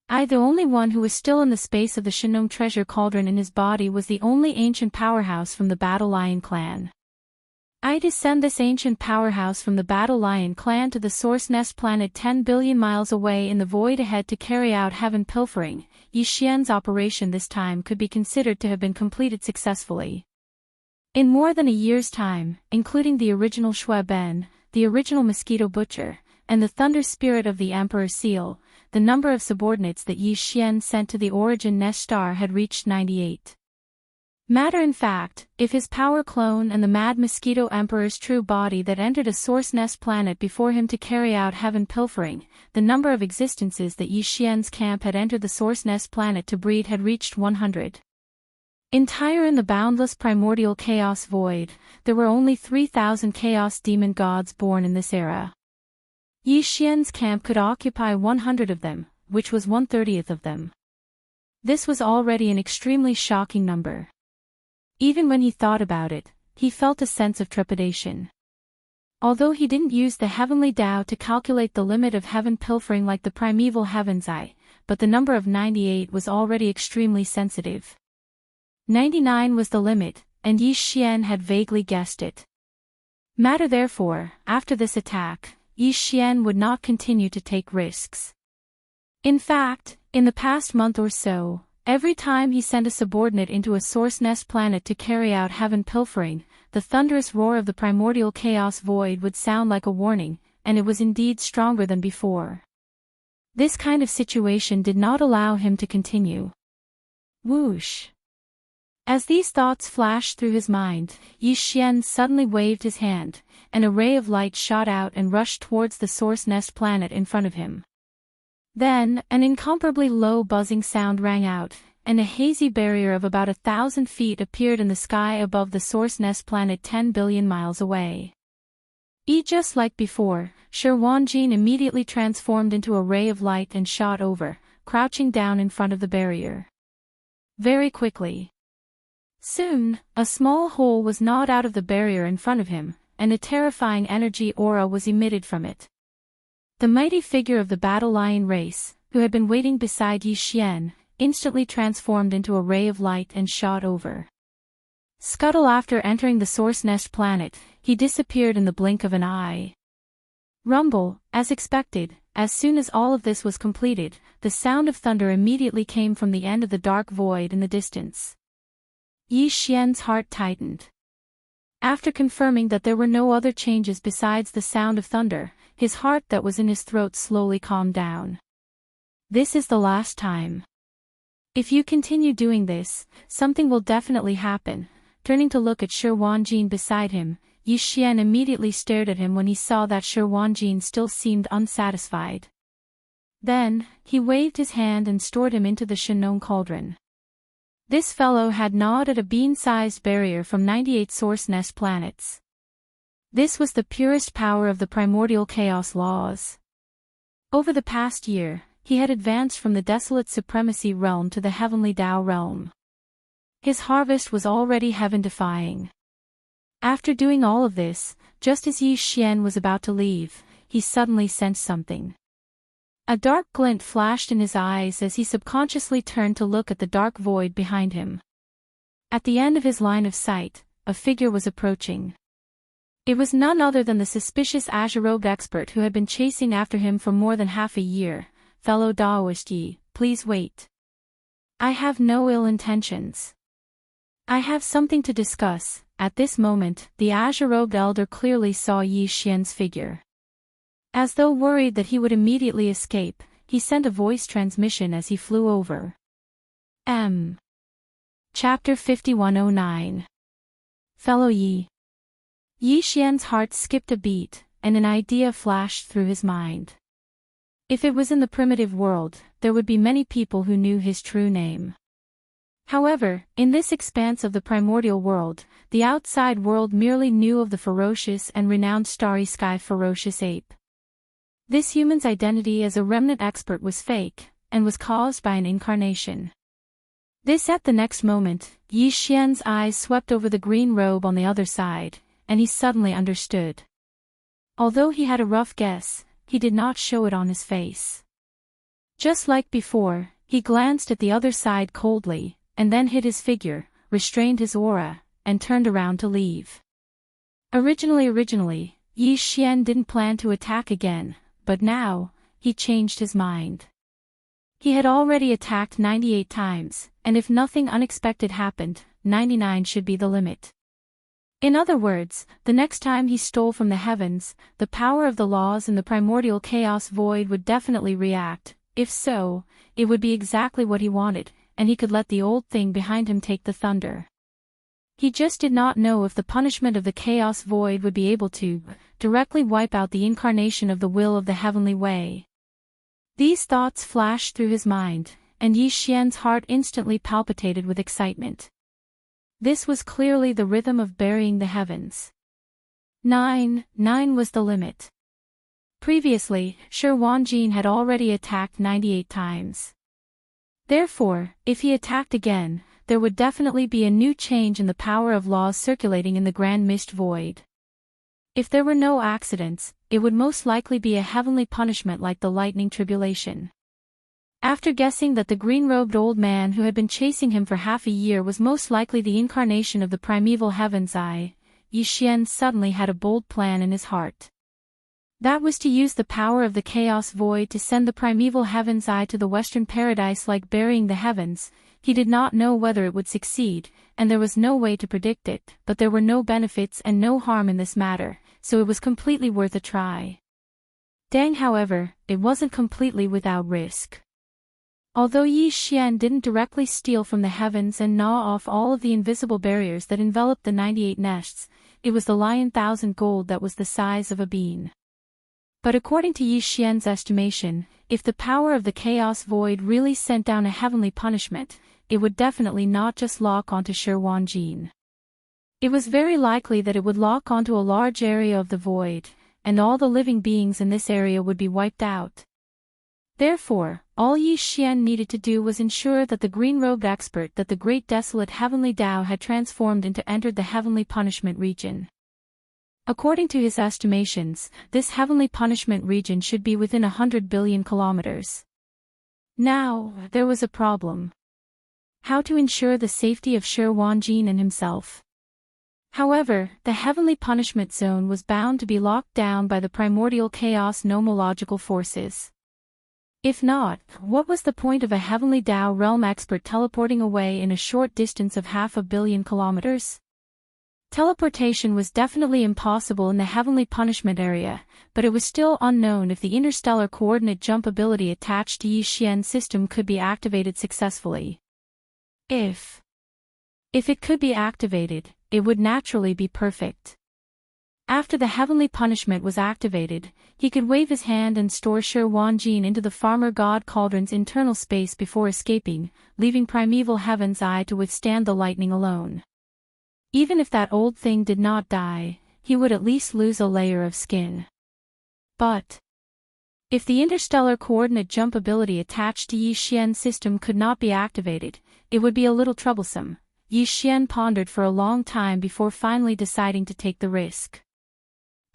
The only one who was still in the space of the Shinong treasure cauldron in his body was the only ancient powerhouse from the Battle Lion clan. To send this ancient powerhouse from the Battle Lion clan to the Source Nest planet 10 billion miles away in the void ahead to carry out heaven pilfering, Yi Xian's operation this time could be considered to have been completed successfully. In more than a year's time, including the original Shui Ben, the original Mosquito Butcher, and the Thunder Spirit of the Emperor Seal, the number of subordinates that Yi Xian sent to the Origin Nest star had reached 98. Matter in fact, if his power clone and the Mad Mosquito Emperor's true body that entered a Source Nest planet before him to carry out heaven pilfering, the number of existences that Yi Xian's camp had entered the Source Nest planet to breed had reached 100. Entire in the boundless primordial chaos void, there were only 3,000 chaos demon gods born in this era. Yi Xian's camp could occupy 100 of them, which was 1/30th of them. This was already an extremely shocking number. Even when he thought about it, he felt a sense of trepidation. Although he didn't use the heavenly Tao to calculate the limit of heaven pilfering like the primeval heaven's eye, but the number of 98 was already extremely sensitive. 99 was the limit, and Yi Xian had vaguely guessed it. Matter therefore, after this attack, Yi Xian would not continue to take risks. In fact, in the past month or so, every time he sent a subordinate into a Source Nest planet to carry out heaven pilfering, the thunderous roar of the primordial chaos void would sound like a warning, and it was indeed stronger than before. This kind of situation did not allow him to continue. Whoosh! As these thoughts flashed through his mind, Yi Xian suddenly waved his hand, and a ray of light shot out and rushed towards the Source Nest planet in front of him. Then, an incomparably low buzzing sound rang out, and a hazy barrier of about 1,000 feet appeared in the sky above the Source Nest planet 10 billion miles away. Just like before, Shi Wanjin immediately transformed into a ray of light and shot over, crouching down in front of the barrier. Very quickly. Soon, a small hole was gnawed out of the barrier in front of him, and a terrifying energy aura was emitted from it. The mighty figure of the Battle Lion race, who had been waiting beside Yi Xian, instantly transformed into a ray of light and shot over. Scuttle after entering the Source Nest planet, he disappeared in the blink of an eye. Rumble, as expected, as soon as all of this was completed, the sound of thunder immediately came from the end of the dark void in the distance. Yi Xian's heart tightened. After confirming that there were no other changes besides the sound of thunder, his heart that was in his throat slowly calmed down. This is the last time. If you continue doing this, something will definitely happen. Turning to look at Shi Wanjin beside him, Yi Xian immediately stared at him when he saw that Shi Wanjin still seemed unsatisfied. Then, he waved his hand and stored him into the Shinong cauldron. This fellow had gnawed at a bean-sized barrier from 98 Source Nest planets. This was the purest power of the primordial chaos laws. Over the past year, he had advanced from the desolate supremacy realm to the heavenly Tao realm. His harvest was already heaven-defying. After doing all of this, just as Yi Xian was about to leave, he suddenly sensed something. A dark glint flashed in his eyes as he subconsciously turned to look at the dark void behind him. At the end of his line of sight, a figure was approaching. It was none other than the suspicious azure-robed expert who had been chasing after him for more than half a year. Fellow Daoist Yi, please wait. I have no ill intentions. I have something to discuss. At this moment, the azure-robed elder clearly saw Yi Xian's figure. As though worried that he would immediately escape, he sent a voice transmission as he flew over. Chapter 5109. Fellow Yi. Yi Xian's heart skipped a beat, and an idea flashed through his mind. If it was in the primitive world, there would be many people who knew his true name. However, in this expanse of the primordial world, the outside world merely knew of the ferocious and renowned Starry Sky Ferocious Ape. This human's identity as a remnant expert was fake, and was caused by an incarnation. This at the next moment, Yi Xian's eyes swept over the green robe on the other side, and he suddenly understood. Although he had a rough guess, he did not show it on his face. Just like before, he glanced at the other side coldly, and then hid his figure, restrained his aura, and turned around to leave. Originally, Yi Xian didn't plan to attack again, but now, he changed his mind. He had already attacked 98 times, and if nothing unexpected happened, 99 should be the limit. In other words, the next time he stole from the heavens, the power of the laws in the primordial chaos void would definitely react. If so, it would be exactly what he wanted, and he could let the old thing behind him take the thunder. He just did not know if the punishment of the chaos void would be able to directly wipe out the incarnation of the will of the heavenly way. These thoughts flashed through his mind, and Yi Xian's heart instantly palpitated with excitement. This was clearly the rhythm of burying the heavens. 9 was the limit. Previously, Shi Wanjin had already attacked 98 times. Therefore, if he attacked again, there would definitely be a new change in the power of laws circulating in the Grand Mist Void. If there were no accidents, it would most likely be a heavenly punishment like the lightning tribulation. After guessing that the green-robed old man who had been chasing him for half a year was most likely the incarnation of the primeval heaven's eye, Yi Xian suddenly had a bold plan in his heart. That was to use the power of the chaos void to send the primeval heaven's eye to the western paradise like burying the heavens. He did not know whether it would succeed, and there was no way to predict it, but there were no benefits and no harm in this matter, so it was completely worth a try. Dang, however, it wasn't completely without risk. Although Yi Xian didn't directly steal from the heavens and gnaw off all of the invisible barriers that enveloped the 98 nests, it was the lion 1,000 gold that was the size of a bean. But according to Yi Xian's estimation, if the power of the chaos void really sent down a heavenly punishment, it would definitely not just lock onto Shi Wanjin. It was very likely that it would lock onto a large area of the void, and all the living beings in this area would be wiped out. Therefore, all Yi Xian needed to do was ensure that the green-robed expert that the great desolate heavenly Tao had transformed into entered the heavenly punishment region. According to his estimations, this heavenly punishment region should be within 100 billion kilometers. Now, there was a problem. How to ensure the safety of Shi Wanjin and himself? However, the heavenly punishment zone was bound to be locked down by the primordial chaos nomological forces. If not, what was the point of a heavenly Tao realm expert teleporting away in a short distance of 500 million kilometers? Teleportation was definitely impossible in the heavenly punishment area, but it was still unknown if the interstellar coordinate jump ability attached to Yi Xian's system could be activated successfully. If it could be activated, it would naturally be perfect. After the heavenly punishment was activated, he could wave his hand and store Shi Wanjin into the farmer god cauldron's internal space before escaping, leaving primeval heaven's eye to withstand the lightning alone. Even if that old thing did not die, he would at least lose a layer of skin. But if the interstellar coordinate jump ability attached to Yi Xian's system could not be activated, it would be a little troublesome. Yi Xian pondered for a long time before finally deciding to take the risk.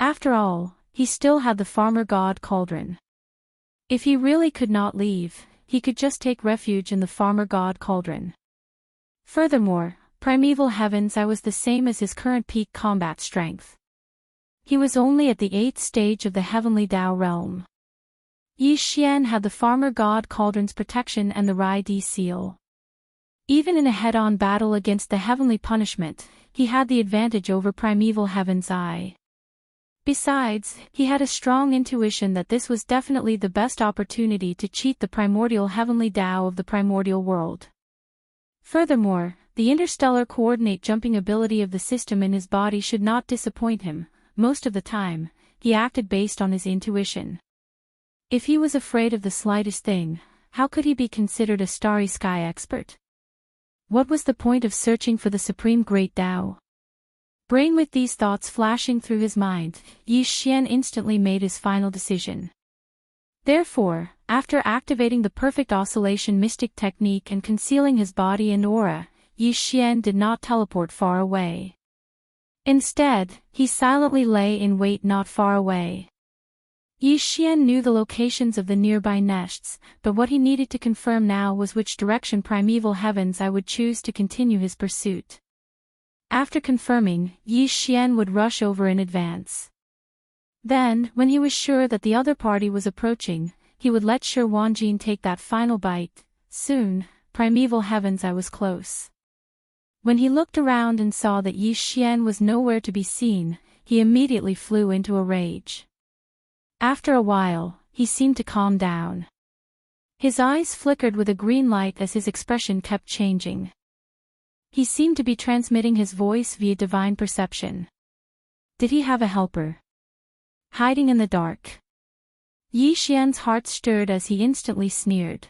After all, he still had the farmer god cauldron. If he really could not leave, he could just take refuge in the farmer god cauldron. Furthermore, primeval heaven's eye was the same as his current peak combat strength. He was only at the 8th stage of the heavenly Tao realm. Yi Xian had the farmer god cauldron's protection and the Rai Di seal. Even in a head-on battle against the heavenly punishment, he had the advantage over primeval heaven's eye. Besides, he had a strong intuition that this was definitely the best opportunity to cheat the primordial heavenly Tao of the primordial world. Furthermore, the interstellar coordinate jumping ability of the system in his body should not disappoint him. Most of the time, he acted based on his intuition. If he was afraid of the slightest thing, how could he be considered a starry sky expert? What was the point of searching for the supreme great Tao? Brain with these thoughts flashing through his mind, Yi Xian instantly made his final decision. Therefore, after activating the perfect oscillation mystic technique and concealing his body and aura, Yi Xian did not teleport far away. Instead, he silently lay in wait not far away. Yi Xian knew the locations of the nearby nests, but what he needed to confirm now was which direction primeval heavens I would choose to continue his pursuit. After confirming, Yi Xian would rush over in advance. Then, when he was sure that the other party was approaching, he would let Shi Wanjin take that final bite. Soon, primeval heavens, I was close. When he looked around and saw that Yi Xian was nowhere to be seen, he immediately flew into a rage. After a while, he seemed to calm down. His eyes flickered with a green light as his expression kept changing. He seemed to be transmitting his voice via divine perception. Did he have a helper? Hiding in the dark. Yi Xian's heart stirred as he instantly sneered.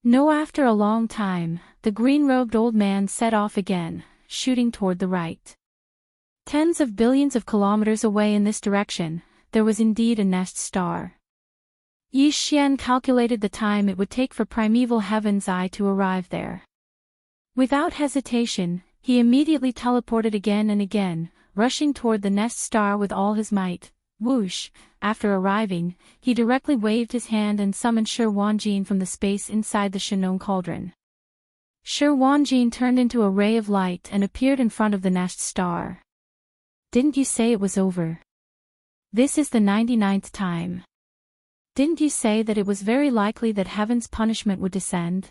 No, after a long time, the green-robed old man set off again, shooting toward the right. Tens of billions of kilometers away in this direction, there was indeed a nest star. Yi Xian calculated the time it would take for primeval heaven's eye to arrive there. Without hesitation, he immediately teleported again and again, rushing toward the nest star with all his might. Whoosh! After arriving, he directly waved his hand and summoned Shi Wanjin from the space inside the Shanong cauldron. Shi Wanjin turned into a ray of light and appeared in front of the nest star. Didn't you say it was over? This is the 99th time. Didn't you say that it was very likely that heaven's punishment would descend?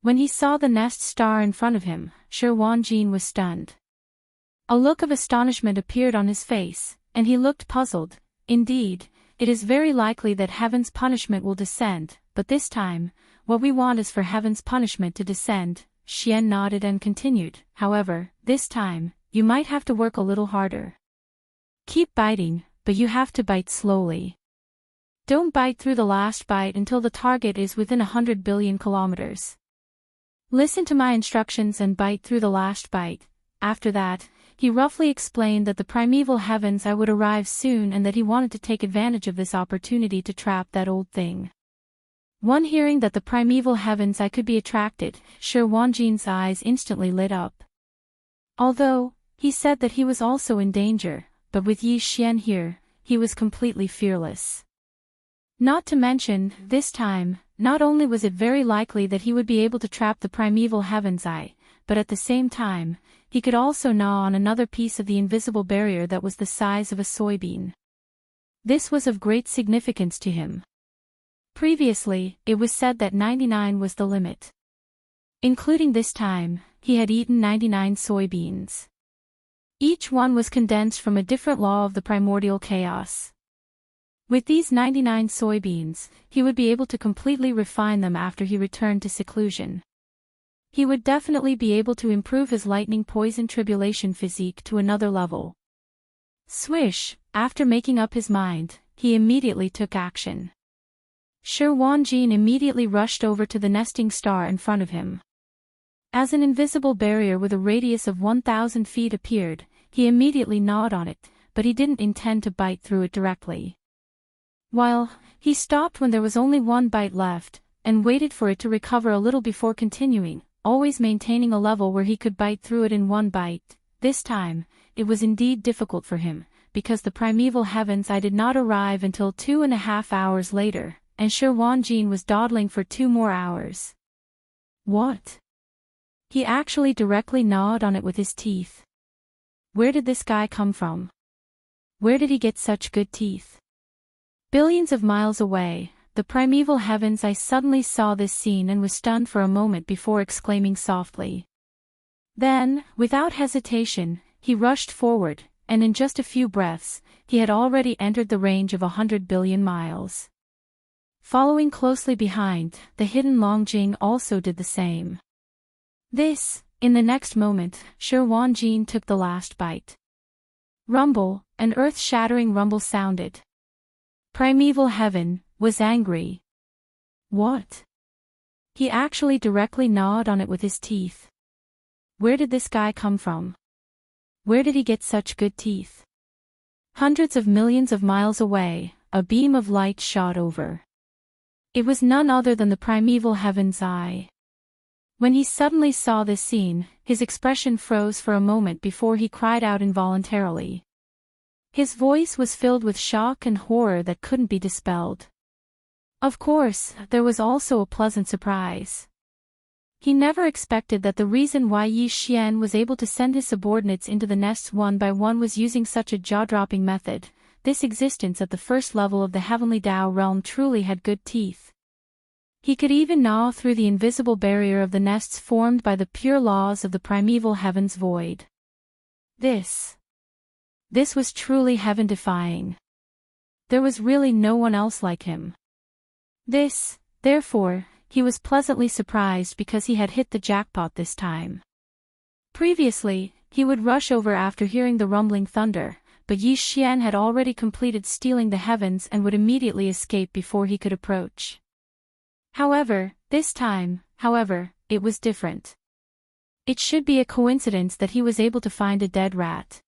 When he saw the nest star in front of him, Shi Wanjin was stunned. A look of astonishment appeared on his face, and he looked puzzled. Indeed, it is very likely that heaven's punishment will descend, but this time, what we want is for heaven's punishment to descend. Xian nodded and continued, however, this time, you might have to work a little harder. Keep biting, but you have to bite slowly. Don't bite through the last bite until the target is within 100 billion kilometers. Listen to my instructions and bite through the last bite. After that, he roughly explained that the primeval heavens I would arrive soon and that he wanted to take advantage of this opportunity to trap that old thing. One hearing that the primeval heavens I could be attracted, Shi Wanjin's eyes instantly lit up. Although, he said that he was also in danger, but with Yi Xian here, he was completely fearless. Not to mention, this time, not only was it very likely that he would be able to trap the primeval heavens eye, but at the same time, he could also gnaw on another piece of the invisible barrier that was the size of a soybean. This was of great significance to him. Previously, it was said that 99 was the limit. Including this time, he had eaten 99 soybeans. Each one was condensed from a different law of the primordial chaos. With these 99 soybeans, he would be able to completely refine them after he returned to seclusion. He would definitely be able to improve his lightning poison tribulation physique to another level. Swish! After making up his mind, he immediately took action. Shi Wanjin immediately rushed over to the nesting star in front of him. As an invisible barrier with a radius of 1,000 feet appeared, he immediately gnawed on it, but he didn't intend to bite through it directly. While, he stopped when there was only one bite left, and waited for it to recover a little before continuing, always maintaining a level where he could bite through it in one bite. This time, it was indeed difficult for him, because the primeval heavens I did not arrive until 2.5 hours later, and Shi Wanjin was dawdling for 2 more hours. What? He actually directly gnawed on it with his teeth. Where did this guy come from? Where did he get such good teeth? Billions of miles away, the primeval heavens I suddenly saw this scene and was stunned for a moment before exclaiming softly. Then, without hesitation, he rushed forward, and in just a few breaths, he had already entered the range of 100 billion miles. Following closely behind, the hidden Longjing also did the same. In the next moment, Shi Wanjin took the last bite. Rumble, an earth-shattering rumble sounded. Primeval heaven was angry. What? He actually directly gnawed on it with his teeth. Where did this guy come from? Where did he get such good teeth? Hundreds of millions of miles away, a beam of light shot over. It was none other than the primeval heaven's eye. When he suddenly saw this scene, his expression froze for a moment before he cried out involuntarily. His voice was filled with shock and horror that couldn't be dispelled. Of course, there was also a pleasant surprise. He never expected that the reason why Yi Xian was able to send his subordinates into the nests one by one was using such a jaw-dropping method. This existence at the first level of the heavenly Tao realm truly had good teeth. He could even gnaw through the invisible barrier of the nests formed by the pure laws of the primeval heaven's void. This was truly heaven-defying. There was really no one else like him. Therefore, he was pleasantly surprised because he had hit the jackpot this time. Previously, he would rush over after hearing the rumbling thunder, but Yi Xian had already completed stealing the heavens and would immediately escape before he could approach. This time, it was different. It should be a coincidence that he was able to find a dead rat.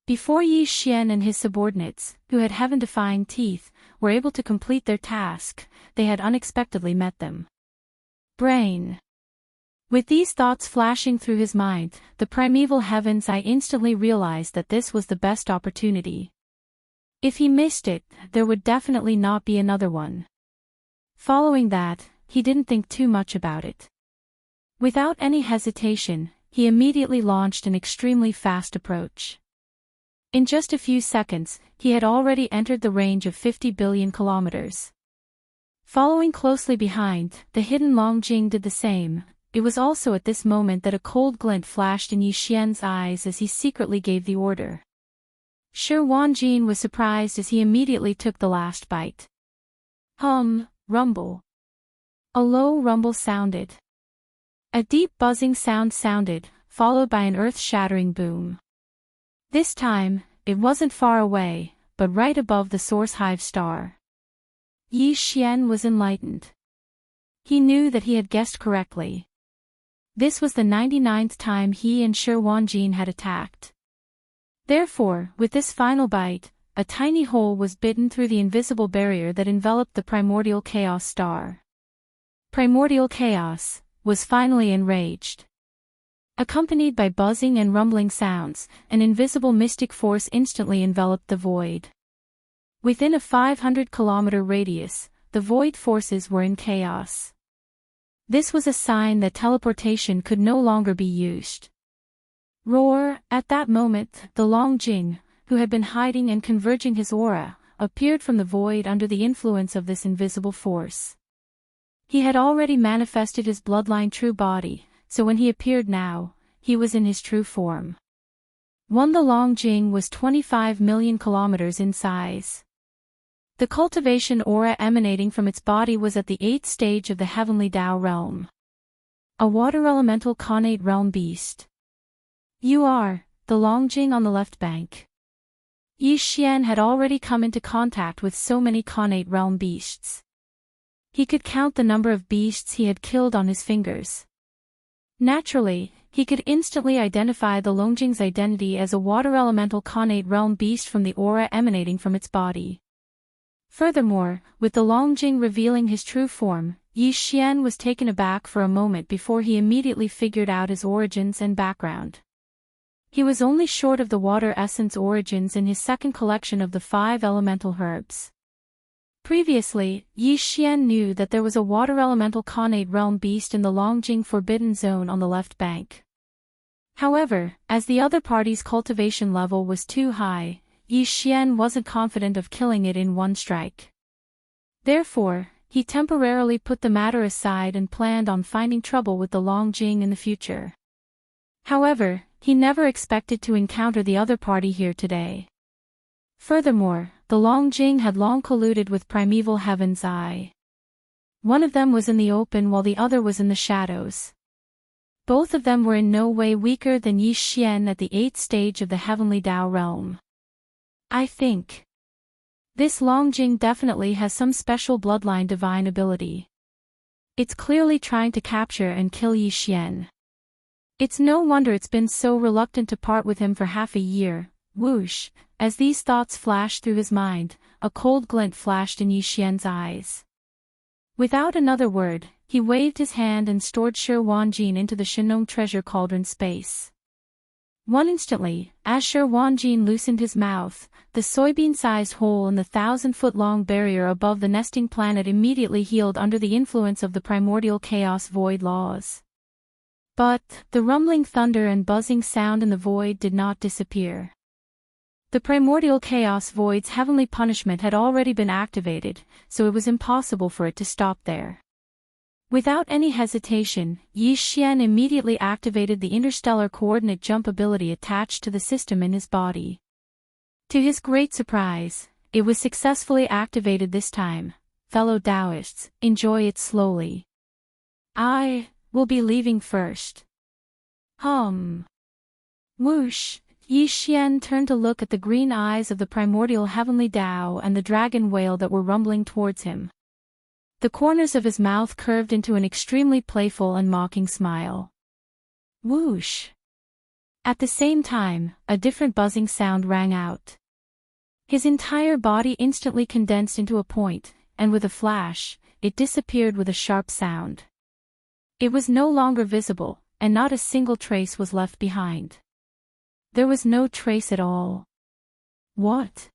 Before Yi Xian and his subordinates, who had heaven-defying teeth, were able to complete their task, they had unexpectedly met them. Brain. With these thoughts flashing through his mind, the primeval heavens I instantly realized that this was the best opportunity. If he missed it, there would definitely not be another one. Following that, he didn't think too much about it. Without any hesitation, he immediately launched an extremely fast approach. In just a few seconds, he had already entered the range of 50 billion kilometers. Following closely behind, the hidden Long Jing did the same. It was also at this moment that a cold glint flashed in Yi Xian's eyes as he secretly gave the order. Shi Wanjin was surprised as he immediately took the last bite. Rumble. A low rumble sounded. A deep buzzing sound sounded, followed by an earth-shattering boom. This time, it wasn't far away, but right above the source hive star. Yi Xian was enlightened. He knew that he had guessed correctly. This was the 99th time he and Shi Wanjin had attacked. Therefore, with this final bite, a tiny hole was bitten through the invisible barrier that enveloped the primordial chaos star. Primordial chaos was finally enraged. Accompanied by buzzing and rumbling sounds, an invisible mystic force instantly enveloped the void. Within a 500-kilometer radius, the void forces were in chaos. This was a sign that teleportation could no longer be used. Roar! At that moment, the Long Jing, who had been hiding and converging his aura, appeared from the void under the influence of this invisible force. He had already manifested his bloodline true body, so when he appeared now, he was in his true form. The Long Jing was 25 million kilometers in size. The cultivation aura emanating from its body was at the 8th stage of the heavenly Tao realm. A water elemental connate realm beast. You are, the Long Jing on the left bank. Yi Xian had already come into contact with so many connate realm beasts. He could count the number of beasts he had killed on his fingers. Naturally, he could instantly identify the Longjing's identity as a water elemental connate realm beast from the aura emanating from its body. Furthermore, with the Longjing revealing his true form, Yi Xian was taken aback for a moment before he immediately figured out his origins and background. He was only short of the water essence origins in his second collection of the 5 elemental herbs. Previously, Yi Xian knew that there was a water elemental connate realm beast in the Longjing Forbidden Zone on the left bank. However, as the other party's cultivation level was too high, Yi Xian wasn't confident of killing it in one strike. Therefore, he temporarily put the matter aside and planned on finding trouble with the Longjing in the future. However, he never expected to encounter the other party here today. Furthermore, the Longjing had long colluded with Primeval Heaven's Eye. One of them was in the open while the other was in the shadows. Both of them were in no way weaker than Yi Xian at the 8th stage of the Heavenly Tao realm. I think this Longjing definitely has some special bloodline divine ability. It's clearly trying to capture and kill Yi Xian. It's no wonder it's been so reluctant to part with him for half a year. Whoosh! As these thoughts flashed through his mind, a cold glint flashed in Yi Xian's eyes. Without another word, he waved his hand and stored Shi Wanjin into the Shenong treasure cauldron space. Instantly, as Shi Wanjin loosened his mouth, the soybean-sized hole in the 1,000-foot-long barrier above the nesting planet immediately healed under the influence of the primordial chaos void laws. But, the rumbling thunder and buzzing sound in the void did not disappear. The primordial chaos void's heavenly punishment had already been activated, so it was impossible for it to stop there. Without any hesitation, Yi Xian immediately activated the interstellar coordinate jump ability attached to the system in his body. To his great surprise, it was successfully activated this time. Fellow Taoists, enjoy it slowly. I will be leaving first. Whoosh! Yi Xian turned to look at the green eyes of the primordial heavenly Tao and the dragon whale that were rumbling towards him. The corners of his mouth curved into an extremely playful and mocking smile. Whoosh! At the same time, a different buzzing sound rang out. His entire body instantly condensed into a point, and with a flash, it disappeared with a sharp sound. It was no longer visible, and not a single trace was left behind. There was no trace at all. What?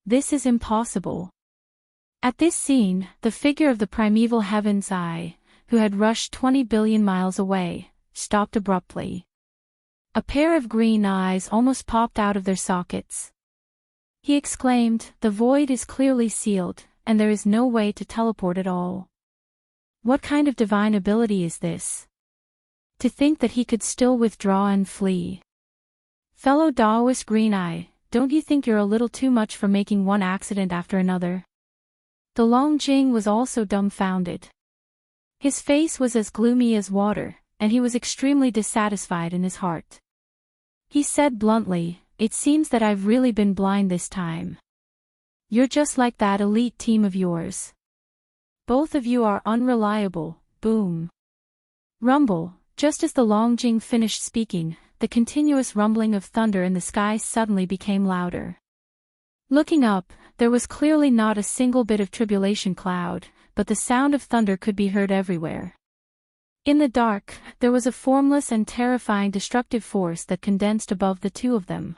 This is impossible. At this scene, the figure of the primeval Heaven's Eye, who had rushed 20 billion miles away, stopped abruptly. A pair of green eyes almost popped out of their sockets. He exclaimed, "The void is clearly sealed, and there is no way to teleport at all. What kind of divine ability is this? To think that he could still withdraw and flee. Fellow Taoist Green Eye, don't you think you're a little too much for making one accident after another?" The Longjing was also dumbfounded. His face was as gloomy as water, and he was extremely dissatisfied in his heart. He said bluntly, "It seems that I've really been blind this time. You're just like that elite team of yours. Both of you are unreliable." Boom. Rumble. Just as the Longjing finished speaking, the continuous rumbling of thunder in the sky suddenly became louder. Looking up, there was clearly not a single bit of tribulation cloud, but the sound of thunder could be heard everywhere. In the dark, there was a formless and terrifying destructive force that condensed above the two of them.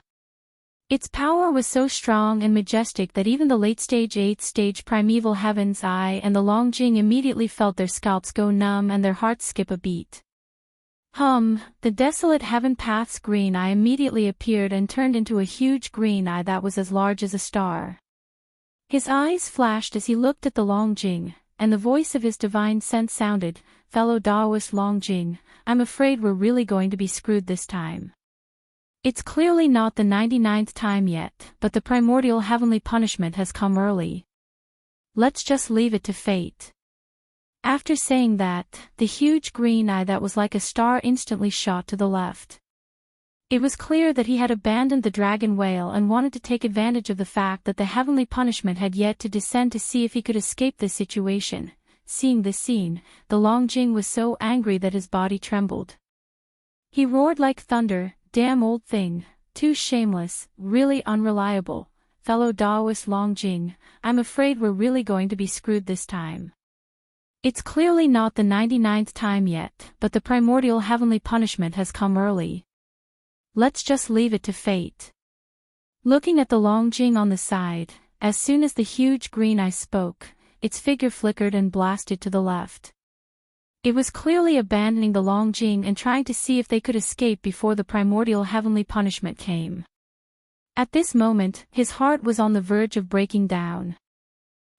Its power was so strong and majestic that even the late-stage 8th-stage primeval Heaven's Eye and the Longjing immediately felt their scalps go numb and their hearts skip a beat. The desolate Heaven Path's green eye immediately appeared and turned into a huge green eye that was as large as a star. His eyes flashed as he looked at the Longjing, and the voice of his divine sense sounded, "Fellow Taoist Longjing, I'm afraid we're really going to be screwed this time. It's clearly not the 99th time yet, but the primordial heavenly punishment has come early. Let's just leave it to fate." After saying that, the huge green eye that was like a star instantly shot to the left. It was clear that he had abandoned the dragon whale and wanted to take advantage of the fact that the heavenly punishment had yet to descend to see if he could escape this situation. Seeing this scene, the Longjing was so angry that his body trembled. He roared like thunder, "Damn old thing, too shameless, really unreliable. Fellow Taoist Longjing, I'm afraid we're really going to be screwed this time. It's clearly not the 99th time yet, but the primordial heavenly punishment has come early. Let's just leave it to fate." Looking at the Longjing on the side, as soon as the huge green eye spoke, its figure flickered and blasted to the left. It was clearly abandoning the Longjing and trying to see if they could escape before the primordial heavenly punishment came. At this moment, his heart was on the verge of breaking down.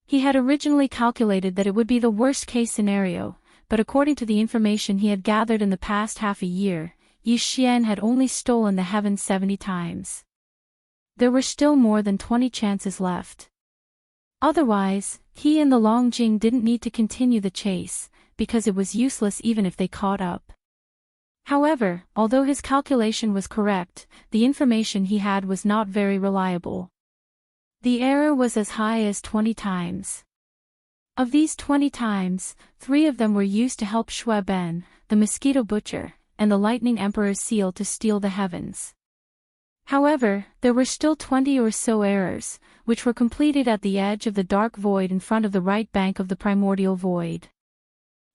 He had originally calculated that it would be the worst-case scenario, but according to the information he had gathered in the past half a year, Yi Xian had only stolen the heavens 70 times. There were still more than 20 chances left. Otherwise, he and the Longjing didn't need to continue the chase, because it was useless even if they caught up. However, although his calculation was correct, the information he had was not very reliable. The error was as high as 20 times. Of these 20 times, 3 of them were used to help Shui Ben, the Mosquito Butcher, and the Lightning Emperor's seal to steal the heavens. However, there were still 20 or so errors, which were completed at the edge of the dark void in front of the right bank of the primordial void.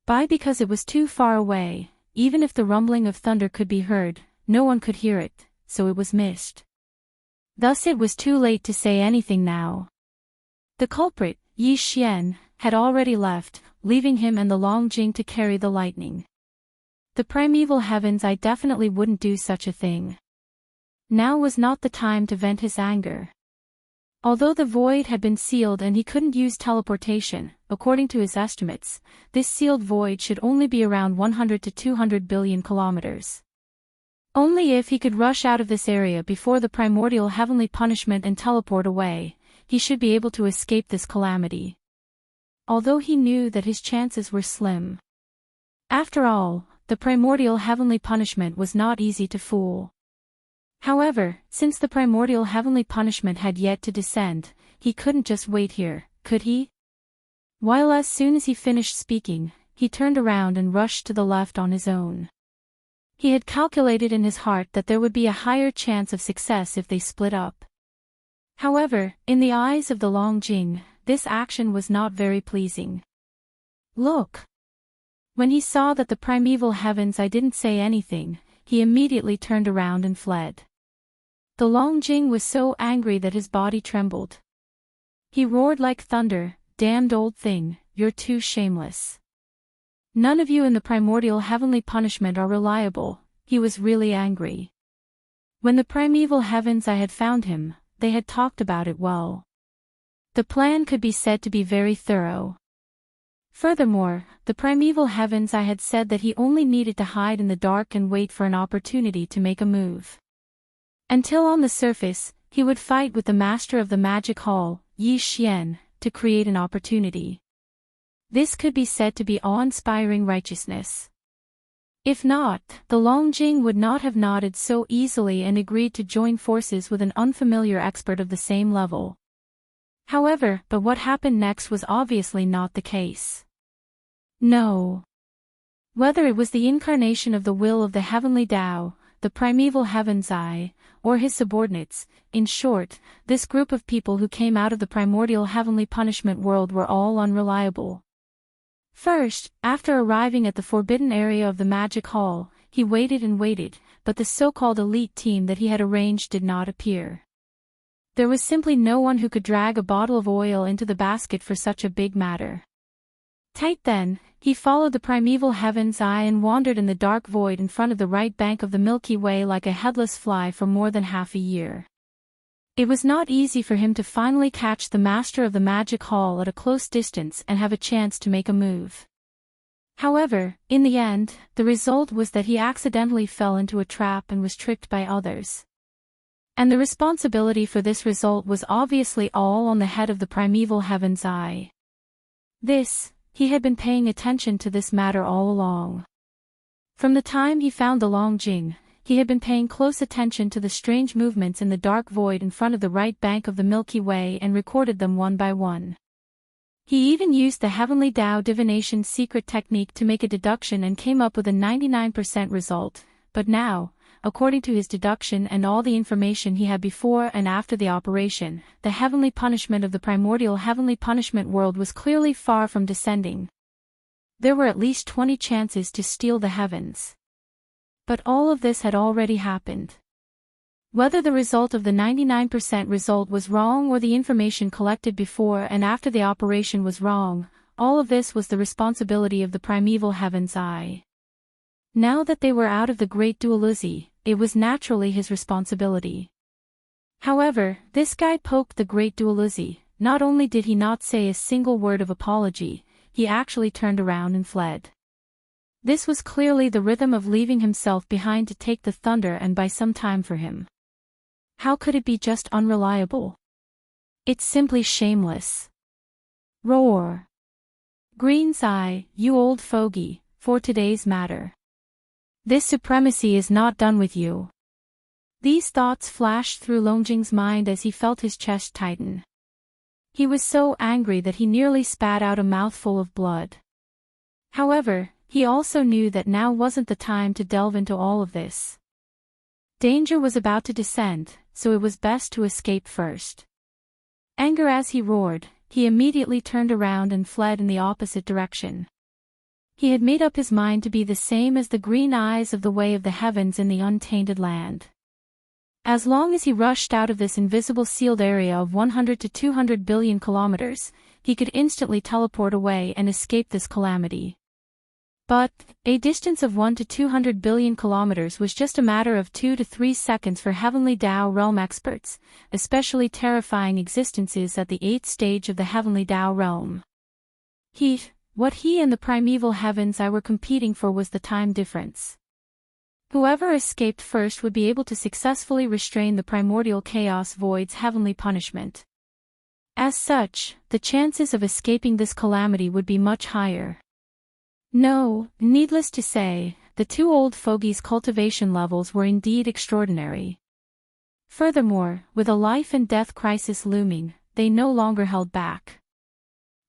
Because it was too far away, even if the rumbling of thunder could be heard, no one could hear it, so it was missed. Thus it was too late to say anything now. The culprit, Yi Xian, had already left, leaving him and the Long Jing to carry the lightning. The primeval heavens, I definitely wouldn't do such a thing. Now was not the time to vent his anger. Although the void had been sealed and he couldn't use teleportation, according to his estimates, this sealed void should only be around 100 to 200 billion kilometers. Only if he could rush out of this area before the primordial heavenly punishment and teleport away, he should be able to escape this calamity. Although he knew that his chances were slim. After all, the primordial heavenly punishment was not easy to fool. However, since the primordial heavenly punishment had yet to descend, he couldn't just wait here, could he? While as soon as he finished speaking, he turned around and rushed to the left on his own. He had calculated in his heart that there would be a higher chance of success if they split up. However, in the eyes of the Long Jing, this action was not very pleasing. Look! When he saw that the primeval heavens I didn't say anything, he immediately turned around and fled. The Long Jing was so angry that his body trembled. He roared like thunder, "Damned old thing, you're too shameless. None of you in the primordial heavenly punishment are reliable." He was really angry. When the primeval heavens I had found him, they had talked about it well. The plan could be said to be very thorough. Furthermore, the primeval heavens I had said that he only needed to hide in the dark and wait for an opportunity to make a move. Until on the surface, he would fight with the master of the magic hall, Yi Xian, to create an opportunity. This could be said to be awe-inspiring righteousness. If not, the Long Jing would not have nodded so easily and agreed to join forces with an unfamiliar expert of the same level. However, but what happened next was obviously not the case. No. Whether it was the incarnation of the will of the heavenly Tao, the primeval heavens I, or his subordinates, in short, this group of people who came out of the primordial heavenly punishment world were all unreliable. First, after arriving at the forbidden area of the magic hall, he waited and waited, but the so-called elite team that he had arranged did not appear. There was simply no one who could drag a bottle of oil into the basket for such a big matter. Tight then, he followed the primeval heaven's eye and wandered in the dark void in front of the right bank of the Milky Way like a headless fly for more than half a year. It was not easy for him to finally catch the master of the magic hall at a close distance and have a chance to make a move. However, in the end, the result was that he accidentally fell into a trap and was tricked by others. And the responsibility for this result was obviously all on the head of the primeval heaven's eye. He had been paying attention to this matter all along. From the time he found the Long Jing, he had been paying close attention to the strange movements in the dark void in front of the right bank of the Milky Way and recorded them one by one. He even used the heavenly Tao divination secret technique to make a deduction and came up with a 99% result, but now, according to his deduction and all the information he had before and after the operation, the heavenly punishment of the primordial heavenly punishment world was clearly far from descending. There were at least 20 chances to steal the heavens. But all of this had already happened. Whether the result of the 99% result was wrong or the information collected before and after the operation was wrong, all of this was the responsibility of the primeval heaven's eye. Now that they were out of the great dualism, it was naturally his responsibility. However, this guy poked the great dualism. Not only did he not say a single word of apology, he actually turned around and fled. This was clearly the rhythm of leaving himself behind to take the thunder and buy some time for him. How could it be just unreliable? It's simply shameless. Roar. Green's eye, you old fogey, for today's matter. This supremacy is not done with you. These thoughts flashed through Longjing's mind as he felt his chest tighten. He was so angry that he nearly spat out a mouthful of blood. However, he also knew that now wasn't the time to delve into all of this. Danger was about to descend, so it was best to escape first. Anger as he roared, he immediately turned around and fled in the opposite direction. He had made up his mind to be the same as the green eyes of the way of the heavens in the untainted land. As long as he rushed out of this invisible sealed area of 100 to 200 billion kilometers, he could instantly teleport away and escape this calamity. But, a distance of 1 to 200 billion kilometers was just a matter of 2 to 3 seconds for Heavenly Tao Realm experts, especially terrifying existences at the 8th stage of the Heavenly Tao Realm. What he and the primeval heavens I were competing for was the time difference. Whoever escaped first would be able to successfully restrain the primordial chaos void's heavenly punishment. As such, the chances of escaping this calamity would be much higher. No, needless to say, the two old fogies' cultivation levels were indeed extraordinary. Furthermore, with a life and death crisis looming, they no longer held back.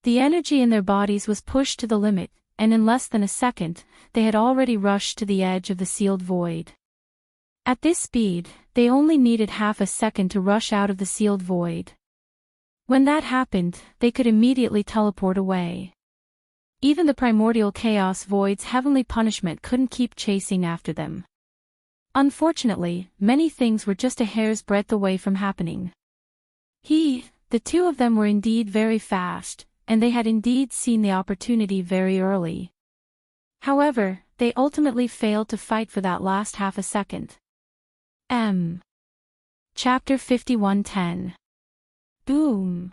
The energy in their bodies was pushed to the limit, and in less than a second, they had already rushed to the edge of the sealed void. At this speed, they only needed half a second to rush out of the sealed void. When that happened, they could immediately teleport away. Even the primordial chaos void's heavenly punishment couldn't keep chasing after them. Unfortunately, many things were just a hair's breadth away from happening. The two of them were indeed very fast, and they had indeed seen the opportunity very early. However, they ultimately failed to fight for that last half a second. Chapter 51:10. Boom.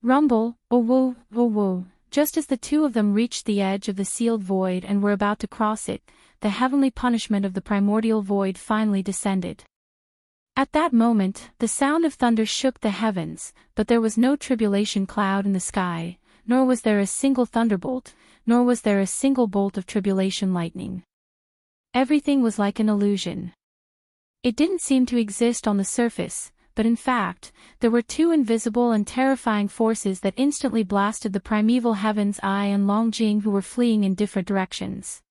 Rumble, oh whoa, oh whoa. Just as the two of them reached the edge of the sealed void and were about to cross it, the heavenly punishment of the primordial void finally descended. At that moment, the sound of thunder shook the heavens, but there was no tribulation cloud in the sky, nor was there a single thunderbolt, nor was there a single bolt of tribulation lightning. Everything was like an illusion. It didn't seem to exist on the surface, but in fact, there were two invisible and terrifying forces that instantly blasted the primeval heavens Ai and Longjing, who were fleeing in different directions.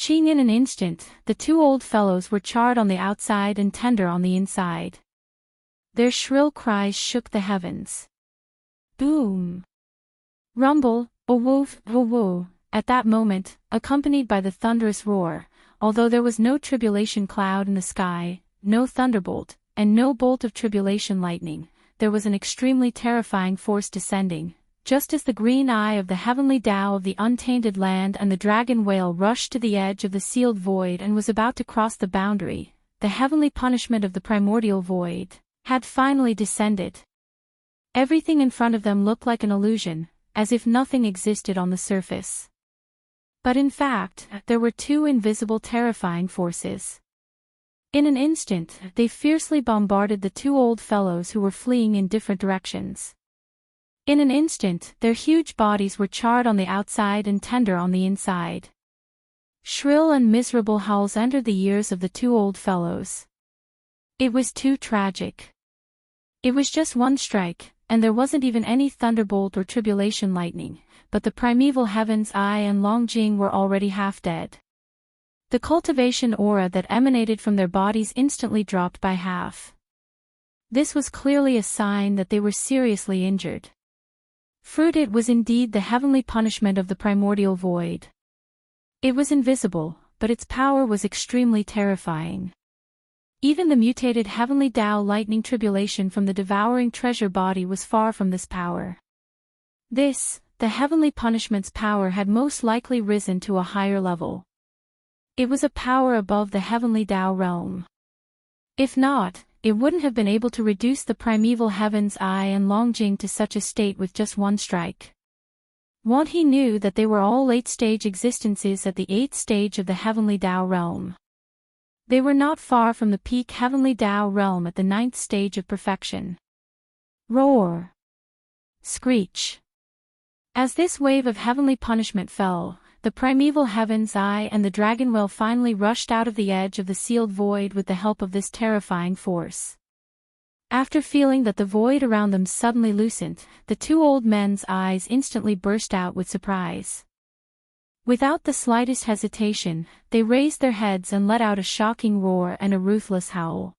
In an instant, the two old fellows were charred on the outside and tender on the inside. Their shrill cries shook the heavens. Boom! Rumble, oh woof, oh woo. At that moment, accompanied by the thunderous roar, although there was no tribulation cloud in the sky, no thunderbolt, and no bolt of tribulation lightning, there was an extremely terrifying force descending. Just as the green eye of the heavenly Tao of the untainted land and the dragon whale rushed to the edge of the sealed void and was about to cross the boundary, the heavenly punishment of the primordial void had finally descended. Everything in front of them looked like an illusion, as if nothing existed on the surface. But in fact, there were two invisible terrifying forces. In an instant, they fiercely bombarded the two old fellows who were fleeing in different directions. In an instant, their huge bodies were charred on the outside and tender on the inside. Shrill and miserable howls entered the ears of the two old fellows. It was too tragic. It was just one strike, and there wasn't even any thunderbolt or tribulation lightning, but the primeval heavens Ai and Longjing were already half dead. The cultivation aura that emanated from their bodies instantly dropped by half. This was clearly a sign that they were seriously injured. It was indeed the heavenly punishment of the primordial void. It was invisible, but its power was extremely terrifying. Even the mutated heavenly Tao lightning tribulation from the devouring treasure body was far from this power. The heavenly punishment's power had most likely risen to a higher level. It was a power above the heavenly Tao realm. If not, it wouldn't have been able to reduce the primeval heavens Ai and Longjing to such a state with just one strike. He knew that they were all late-stage existences at the 8th stage of the heavenly Tao realm. They were not far from the peak heavenly Tao realm at the 9th stage of perfection. Roar! Screech! As this wave of heavenly punishment fell, the primeval heavens Ai and the dragon whale finally rushed out of the edge of the sealed void with the help of this terrifying force. After feeling that the void around them suddenly loosened, the two old men's eyes instantly burst out with surprise. Without the slightest hesitation, they raised their heads and let out a shocking roar and a ruthless howl.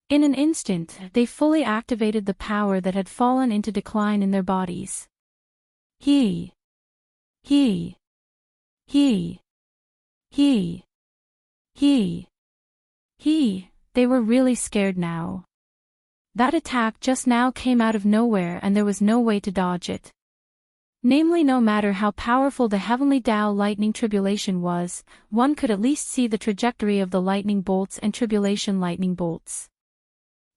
In an instant, they fully activated the power that had fallen into decline in their bodies. He, he, he, he, they were really scared now. That attack just now came out of nowhere and there was no way to dodge it. Namely, no matter how powerful the heavenly Tao lightning tribulation was, one could at least see the trajectory of the lightning bolts and tribulation lightning bolts.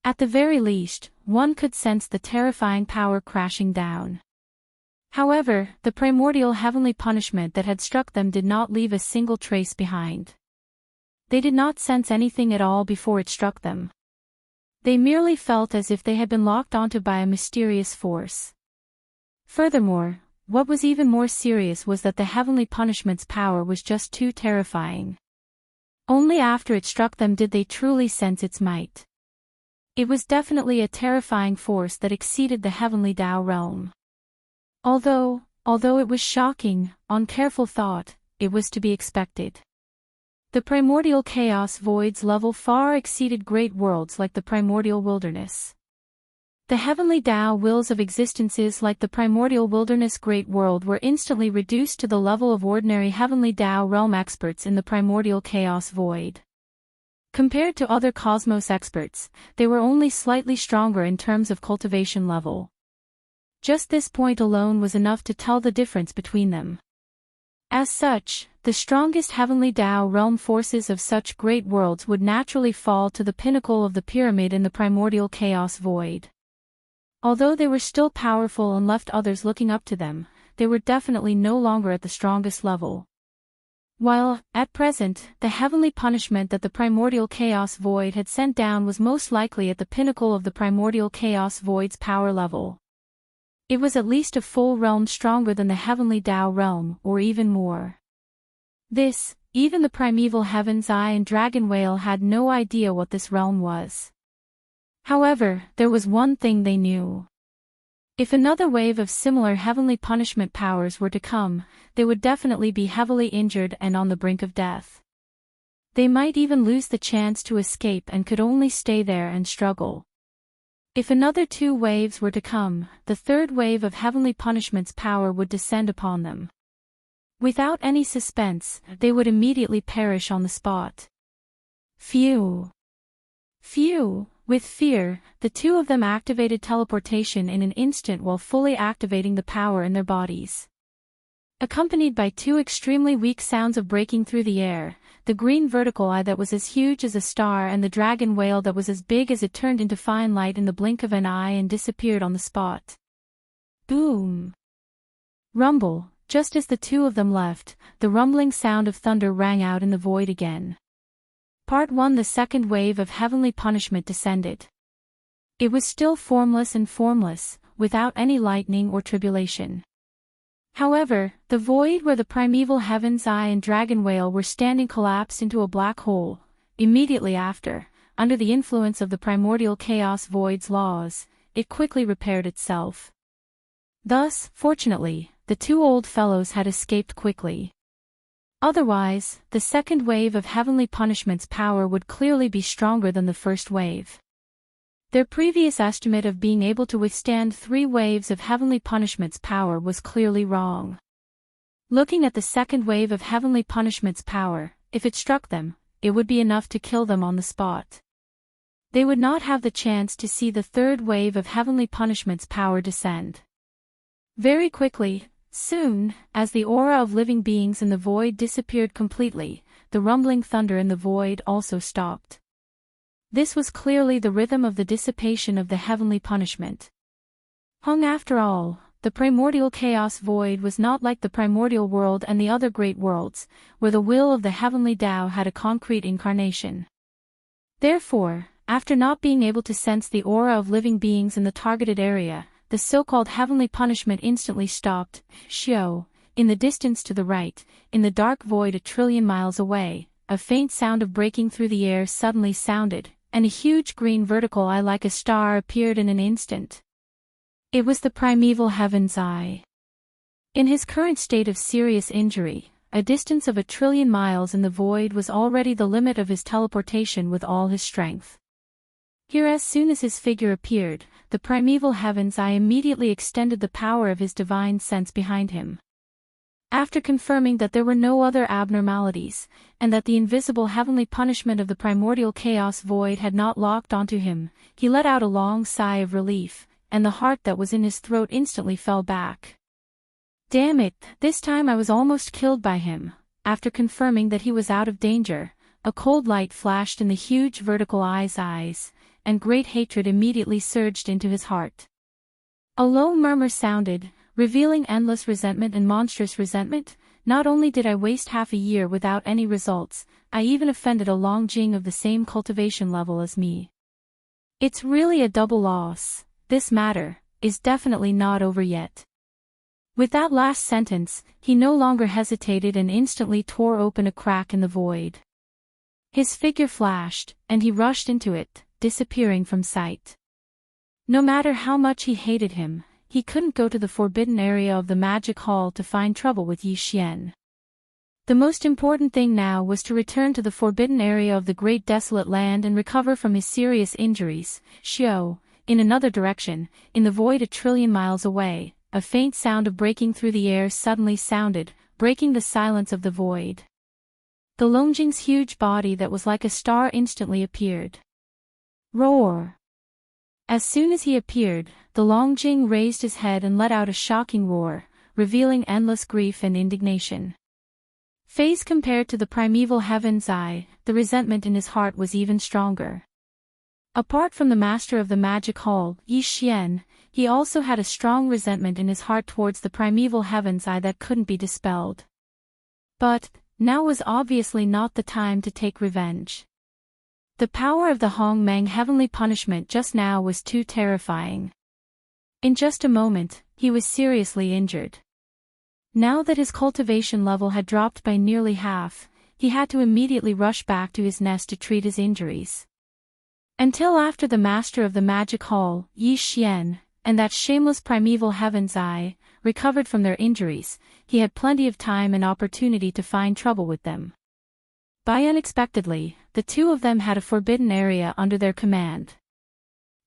At the very least, one could sense the terrifying power crashing down. However, the primordial heavenly punishment that had struck them did not leave a single trace behind. They did not sense anything at all before it struck them. They merely felt as if they had been locked onto by a mysterious force. Furthermore, what was even more serious was that the heavenly punishment's power was just too terrifying. Only after it struck them did they truly sense its might. It was definitely a terrifying force that exceeded the heavenly Tao realm. Although it was shocking, on careful thought, it was to be expected. The primordial chaos void's level far exceeded great worlds like the primordial wilderness. The heavenly Tao wills of existences like the primordial wilderness great world were instantly reduced to the level of ordinary heavenly Tao realm experts in the primordial chaos void. Compared to other cosmos experts, they were only slightly stronger in terms of cultivation level. Just this point alone was enough to tell the difference between them. As such, the strongest heavenly Tao realm forces of such great worlds would naturally fall to the pinnacle of the pyramid in the primordial chaos void. Although they were still powerful and left others looking up to them, they were definitely no longer at the strongest level. While, at present, the heavenly punishment that the primordial chaos void had sent down was most likely at the pinnacle of the primordial chaos void's power level. It was at least a full realm stronger than the heavenly Tao realm, or even more. This, even the primeval Heaven's Eye and Dragon Whale had no idea what this realm was. However, there was one thing they knew. If another wave of similar heavenly punishment powers were to come, they would definitely be heavily injured and on the brink of death. They might even lose the chance to escape and could only stay there and struggle. If another 2 waves were to come, the third wave of heavenly punishment's power would descend upon them. Without any suspense, they would immediately perish on the spot. Phew! With fear, the 2 of them activated teleportation in an instant while fully activating the power in their bodies. Accompanied by 2 extremely weak sounds of breaking through the air, the green vertical eye that was as huge as a star and the dragon whale that was as big as it turned into fine light in the blink of an eye and disappeared on the spot. Boom! Rumble, just as the 2 of them left, the rumbling sound of thunder rang out in the void again. Part 1. The second wave of heavenly punishment descended. It was still formless, without any lightning or tribulation. However, the void where the primeval Heaven's Eye and Dragon Whale were standing collapsed into a black hole. Immediately after, under the influence of the primordial chaos void's laws, it quickly repaired itself. Thus, fortunately, the 2 old fellows had escaped quickly. Otherwise, the second wave of heavenly punishment's power would clearly be stronger than the first wave. Their previous estimate of being able to withstand 3 waves of heavenly punishment's power was clearly wrong. Looking at the second wave of heavenly punishment's power, if it struck them, it would be enough to kill them on the spot. They would not have the chance to see the third wave of heavenly punishment's power descend. Very quickly, soon, as the aura of living beings in the void disappeared completely, the rumbling thunder in the void also stopped. This was clearly the rhythm of the dissipation of the heavenly punishment. After all, the primordial chaos void was not like the primordial world and the other great worlds, where the will of the heavenly Tao had a concrete incarnation. Therefore, after not being able to sense the aura of living beings in the targeted area, the so-called heavenly punishment instantly stopped. In the distance to the right, in the dark void a trillion miles away, a faint sound of breaking through the air suddenly sounded, and a huge green vertical eye like a star appeared in an instant. It was the primeval Heaven's Eye. In his current state of serious injury, a distance of 1,000,000,000,000 miles in the void was already the limit of his teleportation with all his strength. Here, as soon as his figure appeared, the primeval heavens I immediately extended the power of his divine sense behind him. After confirming that there were no other abnormalities, and that the invisible heavenly punishment of the primordial chaos void had not locked onto him, he let out a long sigh of relief, and the heart that was in his throat instantly fell back. Damn it, this time I was almost killed by him. After confirming that he was out of danger, a cold light flashed in the huge vertical eyes, and great hatred immediately surged into his heart. A low murmur sounded, revealing endless resentment and monstrous resentment. Not only did I waste half a year without any results, I even offended a Longjing of the same cultivation level as me. It's really a double loss. This matter is definitely not over yet. With that last sentence, he no longer hesitated and instantly tore open a crack in the void. His figure flashed, and he rushed into it, disappearing from sight. No matter how much he hated him, he couldn't go to the forbidden area of the magic hall to find trouble with Yi Xian. The most important thing now was to return to the forbidden area of the great desolate land and recover from his serious injuries. Xiao, in another direction, in the void 1,000,000,000,000 miles away, a faint sound of breaking through the air suddenly sounded, breaking the silence of the void. The Longjing's huge body that was like a star instantly appeared. Roar! As soon as he appeared, the Longjing raised his head and let out a shocking roar, revealing endless grief and indignation. Phase compared to the primeval heaven's eye, the resentment in his heart was even stronger. Apart from the master of the magic hall, Yi Xian, he also had a strong resentment in his heart towards the primeval heaven's eye that couldn't be dispelled. But now was obviously not the time to take revenge. The power of the Hongmeng heavenly punishment just now was too terrifying. In just a moment, he was seriously injured. Now that his cultivation level had dropped by nearly half, he had to immediately rush back to his nest to treat his injuries. Until after the master of the magic hall, Yi Xian, and that shameless primeval heaven's eye, recovered from their injuries, he had plenty of time and opportunity to find trouble with them. By unexpectedly, the two of them had a forbidden area under their command.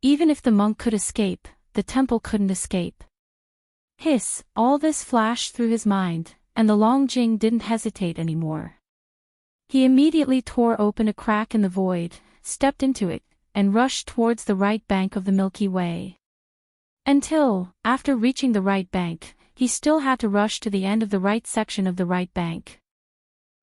Even if the monk could escape, the temple couldn't escape. Hiss, all this flashed through his mind, and the Longjing didn't hesitate anymore. He immediately tore open a crack in the void, stepped into it, and rushed towards the right bank of the Milky Way. Until, after reaching the right bank, he still had to rush to the end of the right section of the right bank.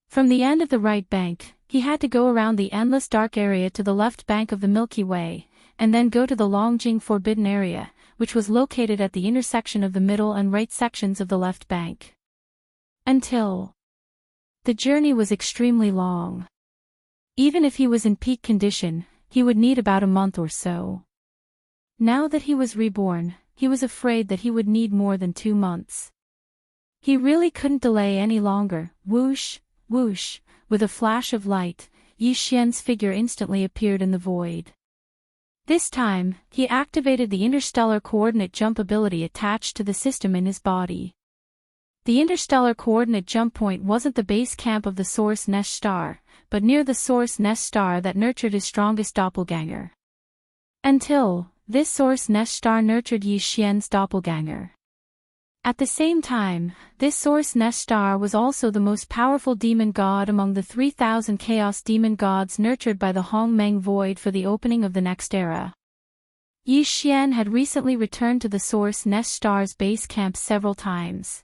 From the end of the right bank, he had to go around the endless dark area to the left bank of the Milky Way, and then go to the Longjing forbidden area, which was located at the intersection of the middle and right sections of the left bank. Until the journey was extremely long. Even if he was in peak condition, he would need about a month or so. Now that he was reborn, he was afraid that he would need more than 2 months. He really couldn't delay any longer. Whoosh, whoosh, with a flash of light, Yi Xian's figure instantly appeared in the void. This time, he activated the interstellar coordinate jump ability attached to the system in his body. The interstellar coordinate jump point wasn't the base camp of the source nest star, but near the source nest star that nurtured his strongest doppelganger. Until this source nest star nurtured Yi Xian's doppelganger. At the same time, this source nest star was also the most powerful demon god among the 3,000 chaos demon gods nurtured by the Hongmeng void for the opening of the next era. Yi Xian had recently returned to the source nest star's base camp several times.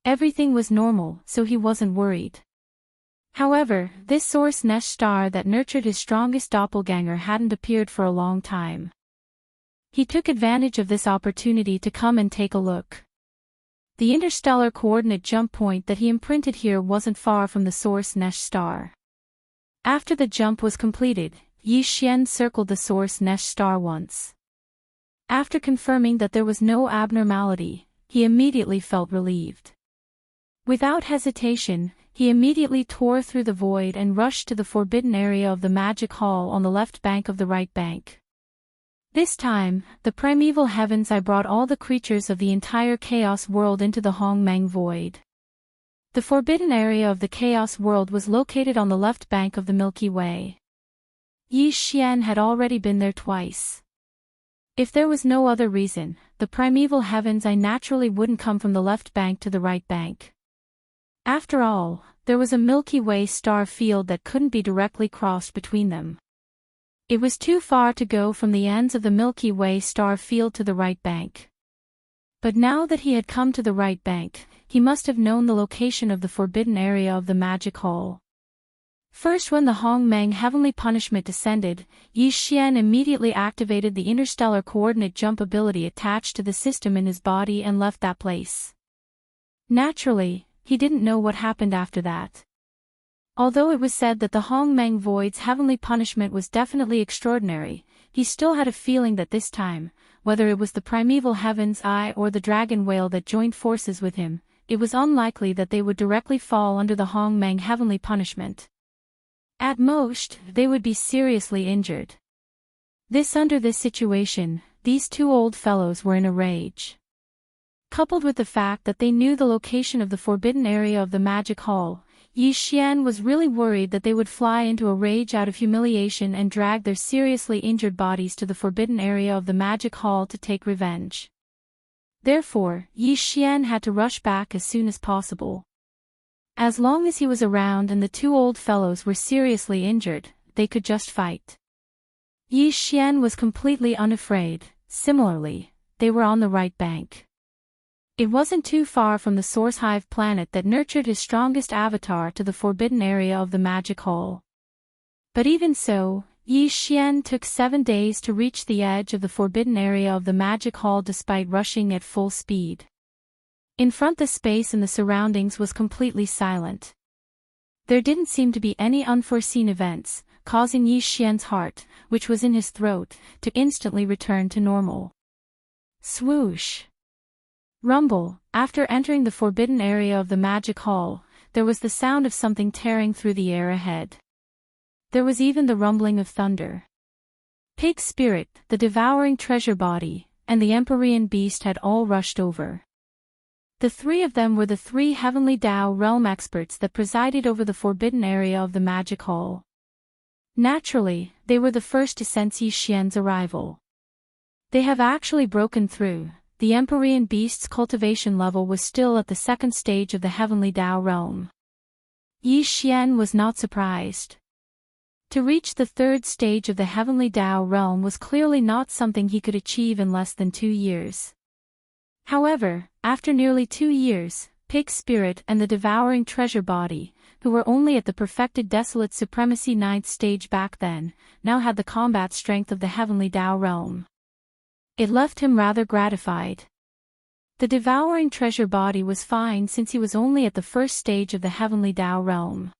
Everything was normal, so he wasn't worried. However, this source nest star that nurtured his strongest doppelganger hadn't appeared for a long time. He took advantage of this opportunity to come and take a look. The interstellar coordinate jump point that he imprinted here wasn't far from the source nest star. After the jump was completed, Yi Xian circled the source nest star once. After confirming that there was no abnormality, he immediately felt relieved. Without hesitation, he immediately tore through the void and rushed to the forbidden area of the magic hall on the left bank of the right bank. This time, the primeval heavens I brought all the creatures of the entire chaos world into the Hongmeng void. The forbidden area of the Chaos World was located on the left bank of the Milky Way. Yi Xian had already been there twice. If there was no other reason, the primeval heavens naturally wouldn't come from the left bank to the right bank. After all, there was a Milky Way star field that couldn't be directly crossed between them. It was too far to go from the ends of the Milky Way star field to the right bank. But now that he had come to the right bank, he must have known the location of the forbidden area of the magic hall. First, when the Hongmeng heavenly punishment descended, Yi Xian immediately activated the interstellar coordinate jump ability attached to the system in his body and left that place. Naturally, he didn't know what happened after that. Although it was said that the Hongmeng Void's heavenly punishment was definitely extraordinary, he still had a feeling that this time, whether it was the primeval heaven's eye or the dragon whale that joined forces with him, it was unlikely that they would directly fall under the Hongmeng heavenly punishment. At most, they would be seriously injured. Under this situation, these two old fellows were in a rage. Coupled with the fact that they knew the location of the forbidden area of the magic hall, Yi Xian was really worried that they would fly into a rage out of humiliation and drag their seriously injured bodies to the forbidden area of the magic hall to take revenge. Therefore, Yi Xian had to rush back as soon as possible. As long as he was around and the two old fellows were seriously injured, they could just fight. Yi Xian was completely unafraid. Similarly, they were on the right bank. It wasn't too far from the Source Hive planet that nurtured his strongest avatar to the forbidden area of the magic hall. But even so, Yi Xian took 7 days to reach the edge of the forbidden area of the magic hall despite rushing at full speed. In front, the space and the surroundings was completely silent. There didn't seem to be any unforeseen events, causing Yi Xian's heart, which was in his throat, to instantly return to normal. Swoosh! Rumble. After entering the forbidden area of the magic hall, there was the sound of something tearing through the air ahead. There was even the rumbling of thunder. Pig Spirit, the devouring treasure body, and the Empyrean beast had all rushed over. The three of them were the 3 heavenly Tao realm experts that presided over the forbidden area of the magic hall. Naturally, they were the first to sense Yi Xian's arrival. They have actually broken through. The Empyrean beast's cultivation level was still at the 2nd stage of the heavenly Tao realm. Yi Xian was not surprised. To reach the 3rd stage of the heavenly Tao realm was clearly not something he could achieve in less than 2 years. However, after nearly 2 years, Pig Spirit and the devouring treasure body, who were only at the perfected desolate supremacy 9th stage back then, now had the combat strength of the heavenly Tao realm. It left him rather gratified. The devouring treasure body was fine since he was only at the 1st stage of the heavenly Tao realm.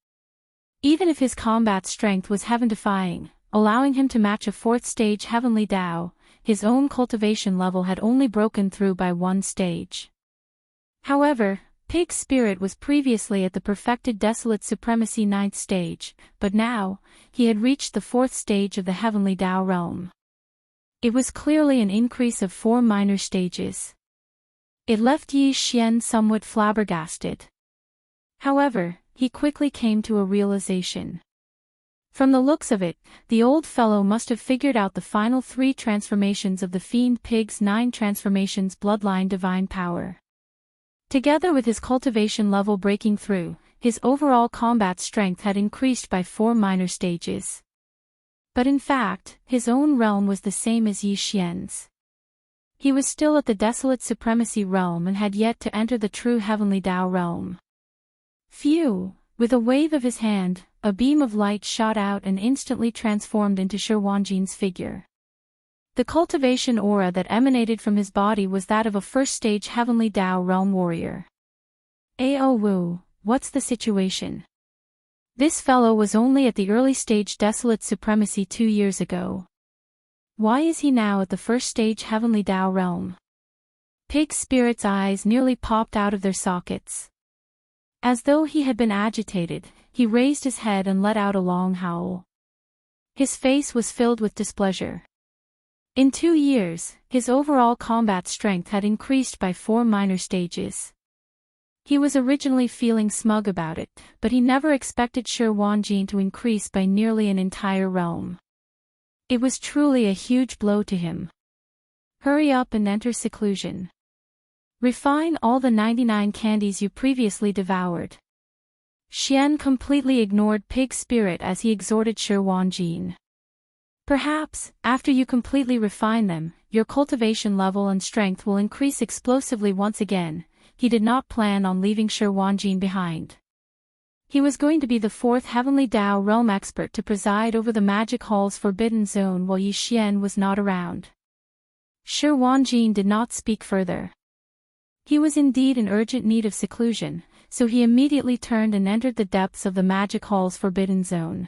Even if his combat strength was heaven-defying, allowing him to match a 4th stage heavenly Tao, his own cultivation level had only broken through by 1 stage. However, Pig Spirit was previously at the perfected desolate supremacy 9th stage, but now, he had reached the 4th stage of the heavenly Tao realm. It was clearly an increase of 4 minor stages. It left Yi Xian somewhat flabbergasted. However, he quickly came to a realization. From the looks of it, the old fellow must have figured out the final 3 transformations of the Fiend Pig's 9 transformations bloodline divine power. Together with his cultivation level breaking through, his overall combat strength had increased by 4 minor stages. But in fact, his own realm was the same as Yi Xian's. He was still at the desolate supremacy realm and had yet to enter the true heavenly Tao realm. Phew! With a wave of his hand, a beam of light shot out and instantly transformed into Shi Wanjin's figure. The cultivation aura that emanated from his body was that of a 1st stage heavenly Tao realm warrior. Ao Wu, what's the situation? This fellow was only at the early stage desolate supremacy 2 years ago. Why is he now at the 1st stage heavenly Tao realm? Pig Spirit's eyes nearly popped out of their sockets. As though he had been agitated, he raised his head and let out a long howl. His face was filled with displeasure. In 2 years, his overall combat strength had increased by 4 minor stages. He was originally feeling smug about it, but he never expected Shi Wanjin to increase by nearly an entire realm. It was truly a huge blow to him. Hurry up and enter seclusion. Refine all the 99 candies you previously devoured. Xian completely ignored Pig's spirit as he exhorted Shi Wanjin. Perhaps, after you completely refine them, your cultivation level and strength will increase explosively once again. He did not plan on leaving Shi Wanjin behind. He was going to be the fourth Heavenly Dao realm expert to preside over the Magic Hall's Forbidden Zone while Yi Xian was not around. Shi Wanjin did not speak further. He was indeed in urgent need of seclusion, so he immediately turned and entered the depths of the Magic Hall's Forbidden Zone.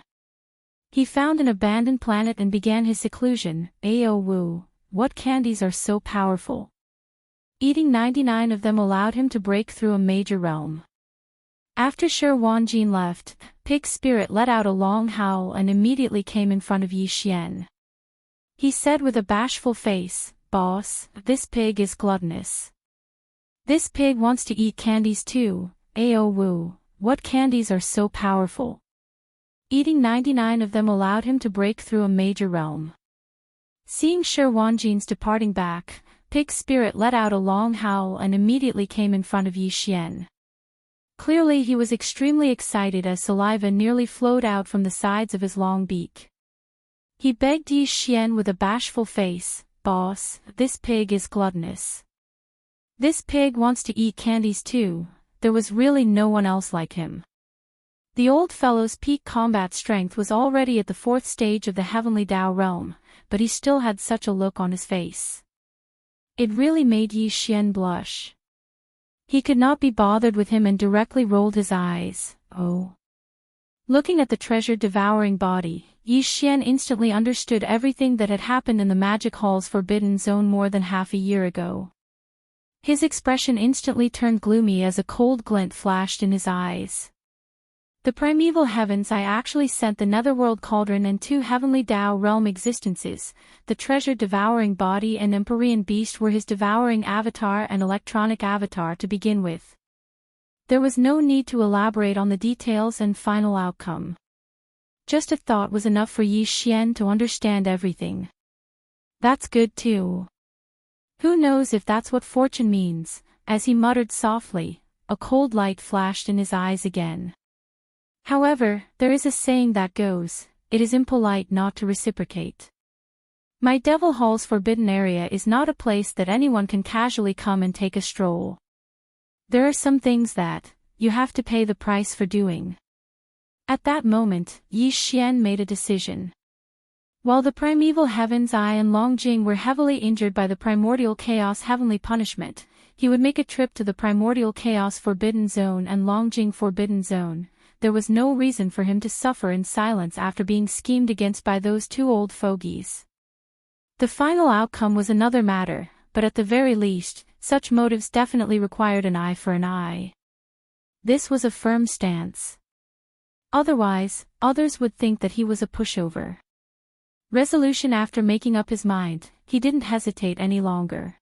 He found an abandoned planet and began his seclusion. Ao Wu, what candies are so powerful? Eating 99 of them allowed him to break through a major realm. After Shi Wanjin left, Pig's spirit let out a long howl and immediately came in front of Yi Xian. He said with a bashful face, "Boss, this pig is gluttonous. This pig wants to eat candies too. Ao Wu, what candies are so powerful?" Eating 99 of them allowed him to break through a major realm. Seeing Shi Wanjin's departing back, Pig's spirit let out a long howl and immediately came in front of Yi Xian. Clearly he was extremely excited as saliva nearly flowed out from the sides of his long beak. He begged Yi Xian with a bashful face, "Boss, this pig is gluttonous. This pig wants to eat candies too." There was really no one else like him. The old fellow's peak combat strength was already at the fourth stage of the Heavenly Dao realm, but he still had such a look on his face. It really made Yi Xian blush. He could not be bothered with him and directly rolled his eyes. Oh. Looking at the treasure-devouring body, Yi Xian instantly understood everything that had happened in the Magic Hall's Forbidden Zone more than half a year ago. His expression instantly turned gloomy as a cold glint flashed in his eyes. The primeval heavens I actually sent the Netherworld Cauldron and 2 Heavenly Dao realm existences, the treasure-devouring body and Empyrean beast were his devouring avatar and electronic avatar to begin with. There was no need to elaborate on the details and final outcome. Just a thought was enough for Yi Xian to understand everything. That's good too. Who knows if that's what fortune means? As he muttered softly, a cold light flashed in his eyes again. However, there is a saying that goes, it is impolite not to reciprocate. My Devil Hall's forbidden area is not a place that anyone can casually come and take a stroll. There are some things that, you have to pay the price for doing. At that moment, Yi Xian made a decision. While the primeval heavens I and Longjing were heavily injured by the primordial chaos heavenly punishment, he would make a trip to the primordial chaos forbidden zone and Longjing forbidden zone. There was no reason for him to suffer in silence after being schemed against by those 2 old fogies. The final outcome was another matter, but at the very least, such motives definitely required an eye for an eye. This was a firm stance. Otherwise, others would think that he was a pushover. Resolution after making up his mind, he didn't hesitate any longer.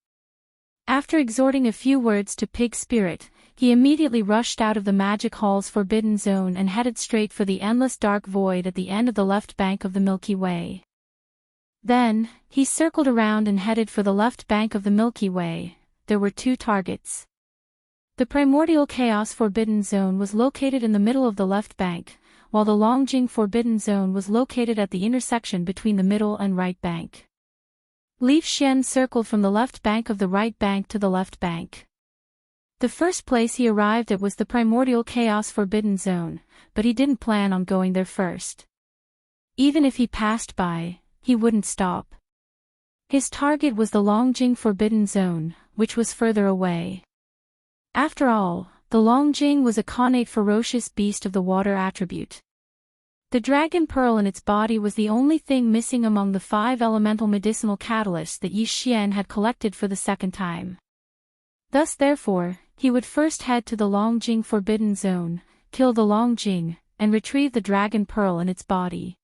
After exhorting a few words to Pig's spirit, he immediately rushed out of the Magic Hall's Forbidden Zone and headed straight for the endless dark void at the end of the left bank of the Milky Way. Then, he circled around and headed for the left bank of the Milky Way. There were 2 targets. The Primordial Chaos Forbidden Zone was located in the middle of the left bank, while the Longjing Forbidden Zone was located at the intersection between the middle and right bank. Li Xian circled from the left bank of the right bank to the left bank. The first place he arrived at was the Primordial Chaos Forbidden Zone, but he didn't plan on going there first. Even if he passed by, he wouldn't stop. His target was the Longjing Forbidden Zone, which was further away. After all, the Longjing was a connate ferocious beast of the water attribute. The dragon pearl in its body was the only thing missing among the 5 elemental medicinal catalysts that Yi Xian had collected for the second time. Thus therefore, he would first head to the Longjing Forbidden Zone, kill the Longjing, and retrieve the dragon pearl in its body.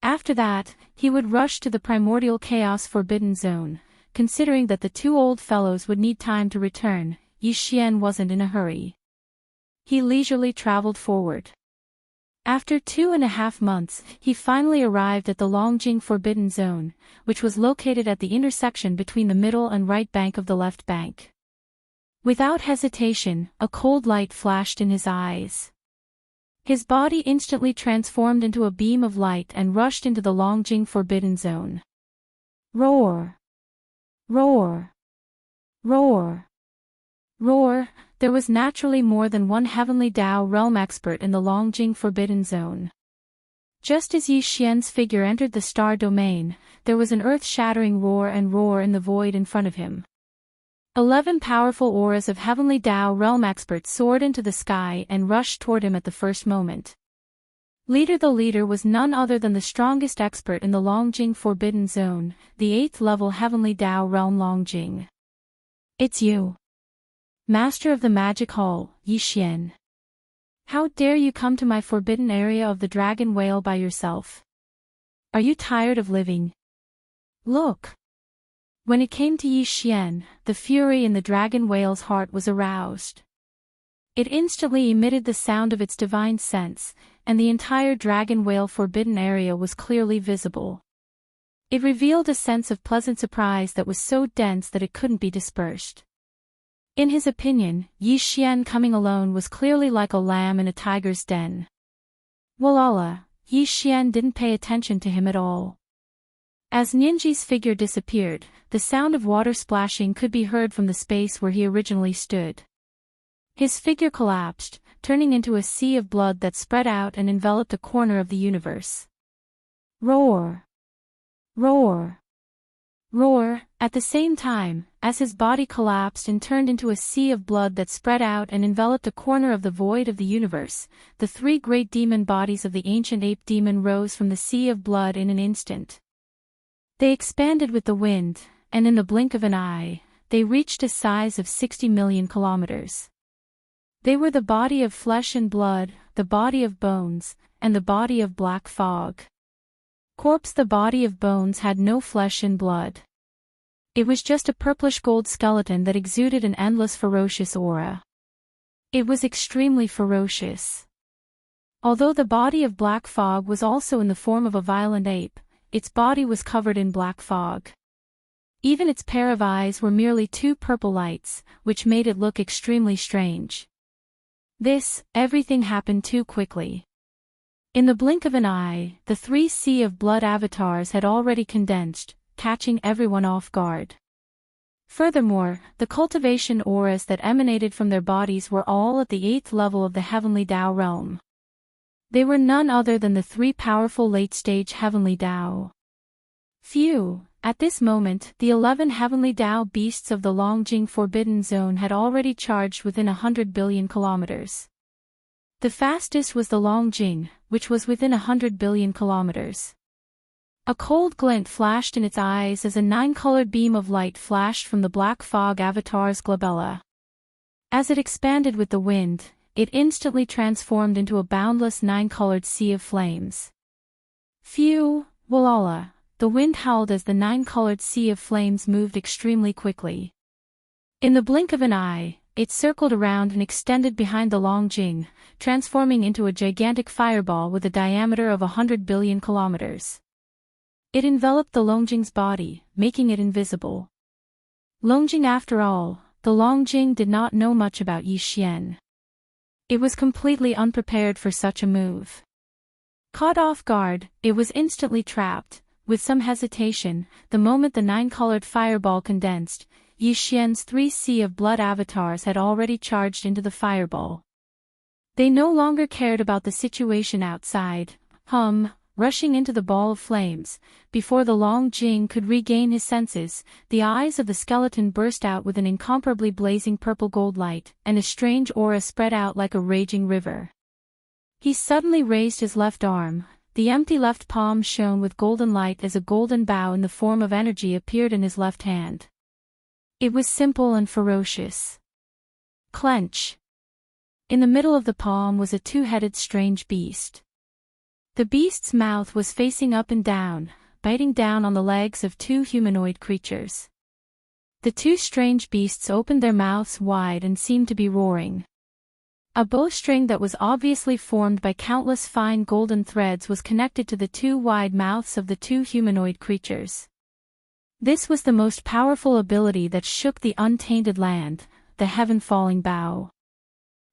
After that, he would rush to the Primordial Chaos Forbidden Zone. Considering that the 2 old fellows would need time to return, Yi Xian wasn't in a hurry. He leisurely traveled forward. After 2.5 months, he finally arrived at the Longjing Forbidden Zone, which was located at the intersection between the middle and right bank of the left bank. Without hesitation, a cold light flashed in his eyes. His body instantly transformed into a beam of light and rushed into the Longjing Forbidden Zone. Roar! Roar! Roar! Roar! There was naturally more than one Heavenly Dao realm expert in the Longjing Forbidden Zone. Just as Yi Xian's figure entered the star domain, there was an earth-shattering roar in the void in front of him. 11 powerful auras of Heavenly Dao realm experts soared into the sky and rushed toward him at the first moment. The leader was none other than the strongest expert in the Longjing Forbidden Zone, the 8th level Heavenly Dao realm Longjing. It's you, Master of the Magic Hall, Yi Xian. How dare you come to my forbidden area of the Dragon Whale by yourself? Are you tired of living? Look! When it came to Yi Xian, the fury in the Dragon Whale's heart was aroused. It instantly emitted the sound of its divine sense, and the entire Dragon Whale forbidden area was clearly visible. It revealed a sense of pleasant surprise that was so dense that it couldn't be dispersed. In his opinion, Yi Xian coming alone was clearly like a lamb in a tiger's den. Walala, Yi Xian didn't pay attention to him at all. As Ninji's figure disappeared, the sound of water splashing could be heard from the space where he originally stood. His figure collapsed, turning into a sea of blood that spread out and enveloped a corner of the universe. Roar! Roar! Roar! At the same time, as his body collapsed and turned into a sea of blood that spread out and enveloped a corner of the void of the universe, the 3 great demon bodies of the ancient ape demon rose from the sea of blood in an instant. They expanded with the wind, and in the blink of an eye, they reached a size of 60 million kilometers. They were the body of flesh and blood, the body of bones, and the body of black fog. The body of bones had no flesh and blood. It was just a purplish gold skeleton that exuded an endless ferocious aura. It was extremely ferocious. Although the body of black fog was also in the form of a violent ape, its body was covered in black fog. Even its pair of eyes were merely 2 purple lights, which made it look extremely strange. Everything happened too quickly. In the blink of an eye, the 3 sea of blood avatars had already condensed, catching everyone off guard. Furthermore, the cultivation auras that emanated from their bodies were all at the 8th level of the Heavenly Dao realm. They were none other than the 3 powerful late-stage Heavenly Dao. Phew! At this moment, the 11 Heavenly Dao beasts of the Longjing Forbidden Zone had already charged within 100 billion kilometers. The fastest was the Longjing, which was within 100 billion kilometers. A cold glint flashed in its eyes as a 9-colored beam of light flashed from the black fog avatar's glabella. As it expanded with the wind, it instantly transformed into a boundless 9-colored sea of flames. Phew! Walala! The wind howled as the 9-colored sea of flames moved extremely quickly. In the blink of an eye, it circled around and extended behind the Longjing, transforming into a gigantic fireball with a diameter of 100 billion kilometers. It enveloped the Longjing's body, making it invisible. Longjing after all, the Longjing did not know much about Yi Xian. It was completely unprepared for such a move. Caught off guard, it was instantly trapped. With some hesitation, the moment the 9-colored fireball condensed, Yi Xian's 3 sea of blood avatars had already charged into the fireball. They no longer cared about the situation outside, rushing into the ball of flames. Before the Longjing could regain his senses, the eyes of the skeleton burst out with an incomparably blazing purple gold light, and a strange aura spread out like a raging river. He suddenly raised his left arm. The empty left palm shone with golden light as a golden bow in the form of energy appeared in his left hand. It was simple and ferocious. Clench. In the middle of the palm was a 2-headed strange beast. The beast's mouth was facing up and down, biting down on the legs of 2 humanoid creatures. The 2 strange beasts opened their mouths wide and seemed to be roaring. A bowstring that was obviously formed by countless fine golden threads was connected to the two wide mouths of the two humanoid creatures. This was the most powerful ability that shook the untainted land, the heaven-falling bow.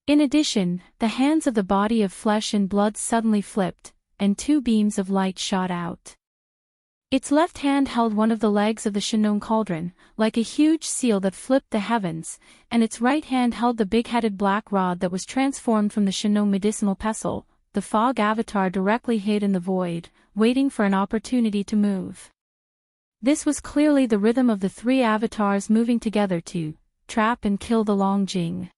In addition, the hands of the body of flesh and blood suddenly flipped, and two beams of light shot out. Its left hand held one of the legs of the Shinon cauldron, like a huge seal that flipped the heavens, and its right hand held the big-headed black rod that was transformed from the Shinon medicinal pestle. The fog avatar directly hid in the void, waiting for an opportunity to move. This was clearly the rhythm of the three avatars moving together to trap and kill the Long Jing.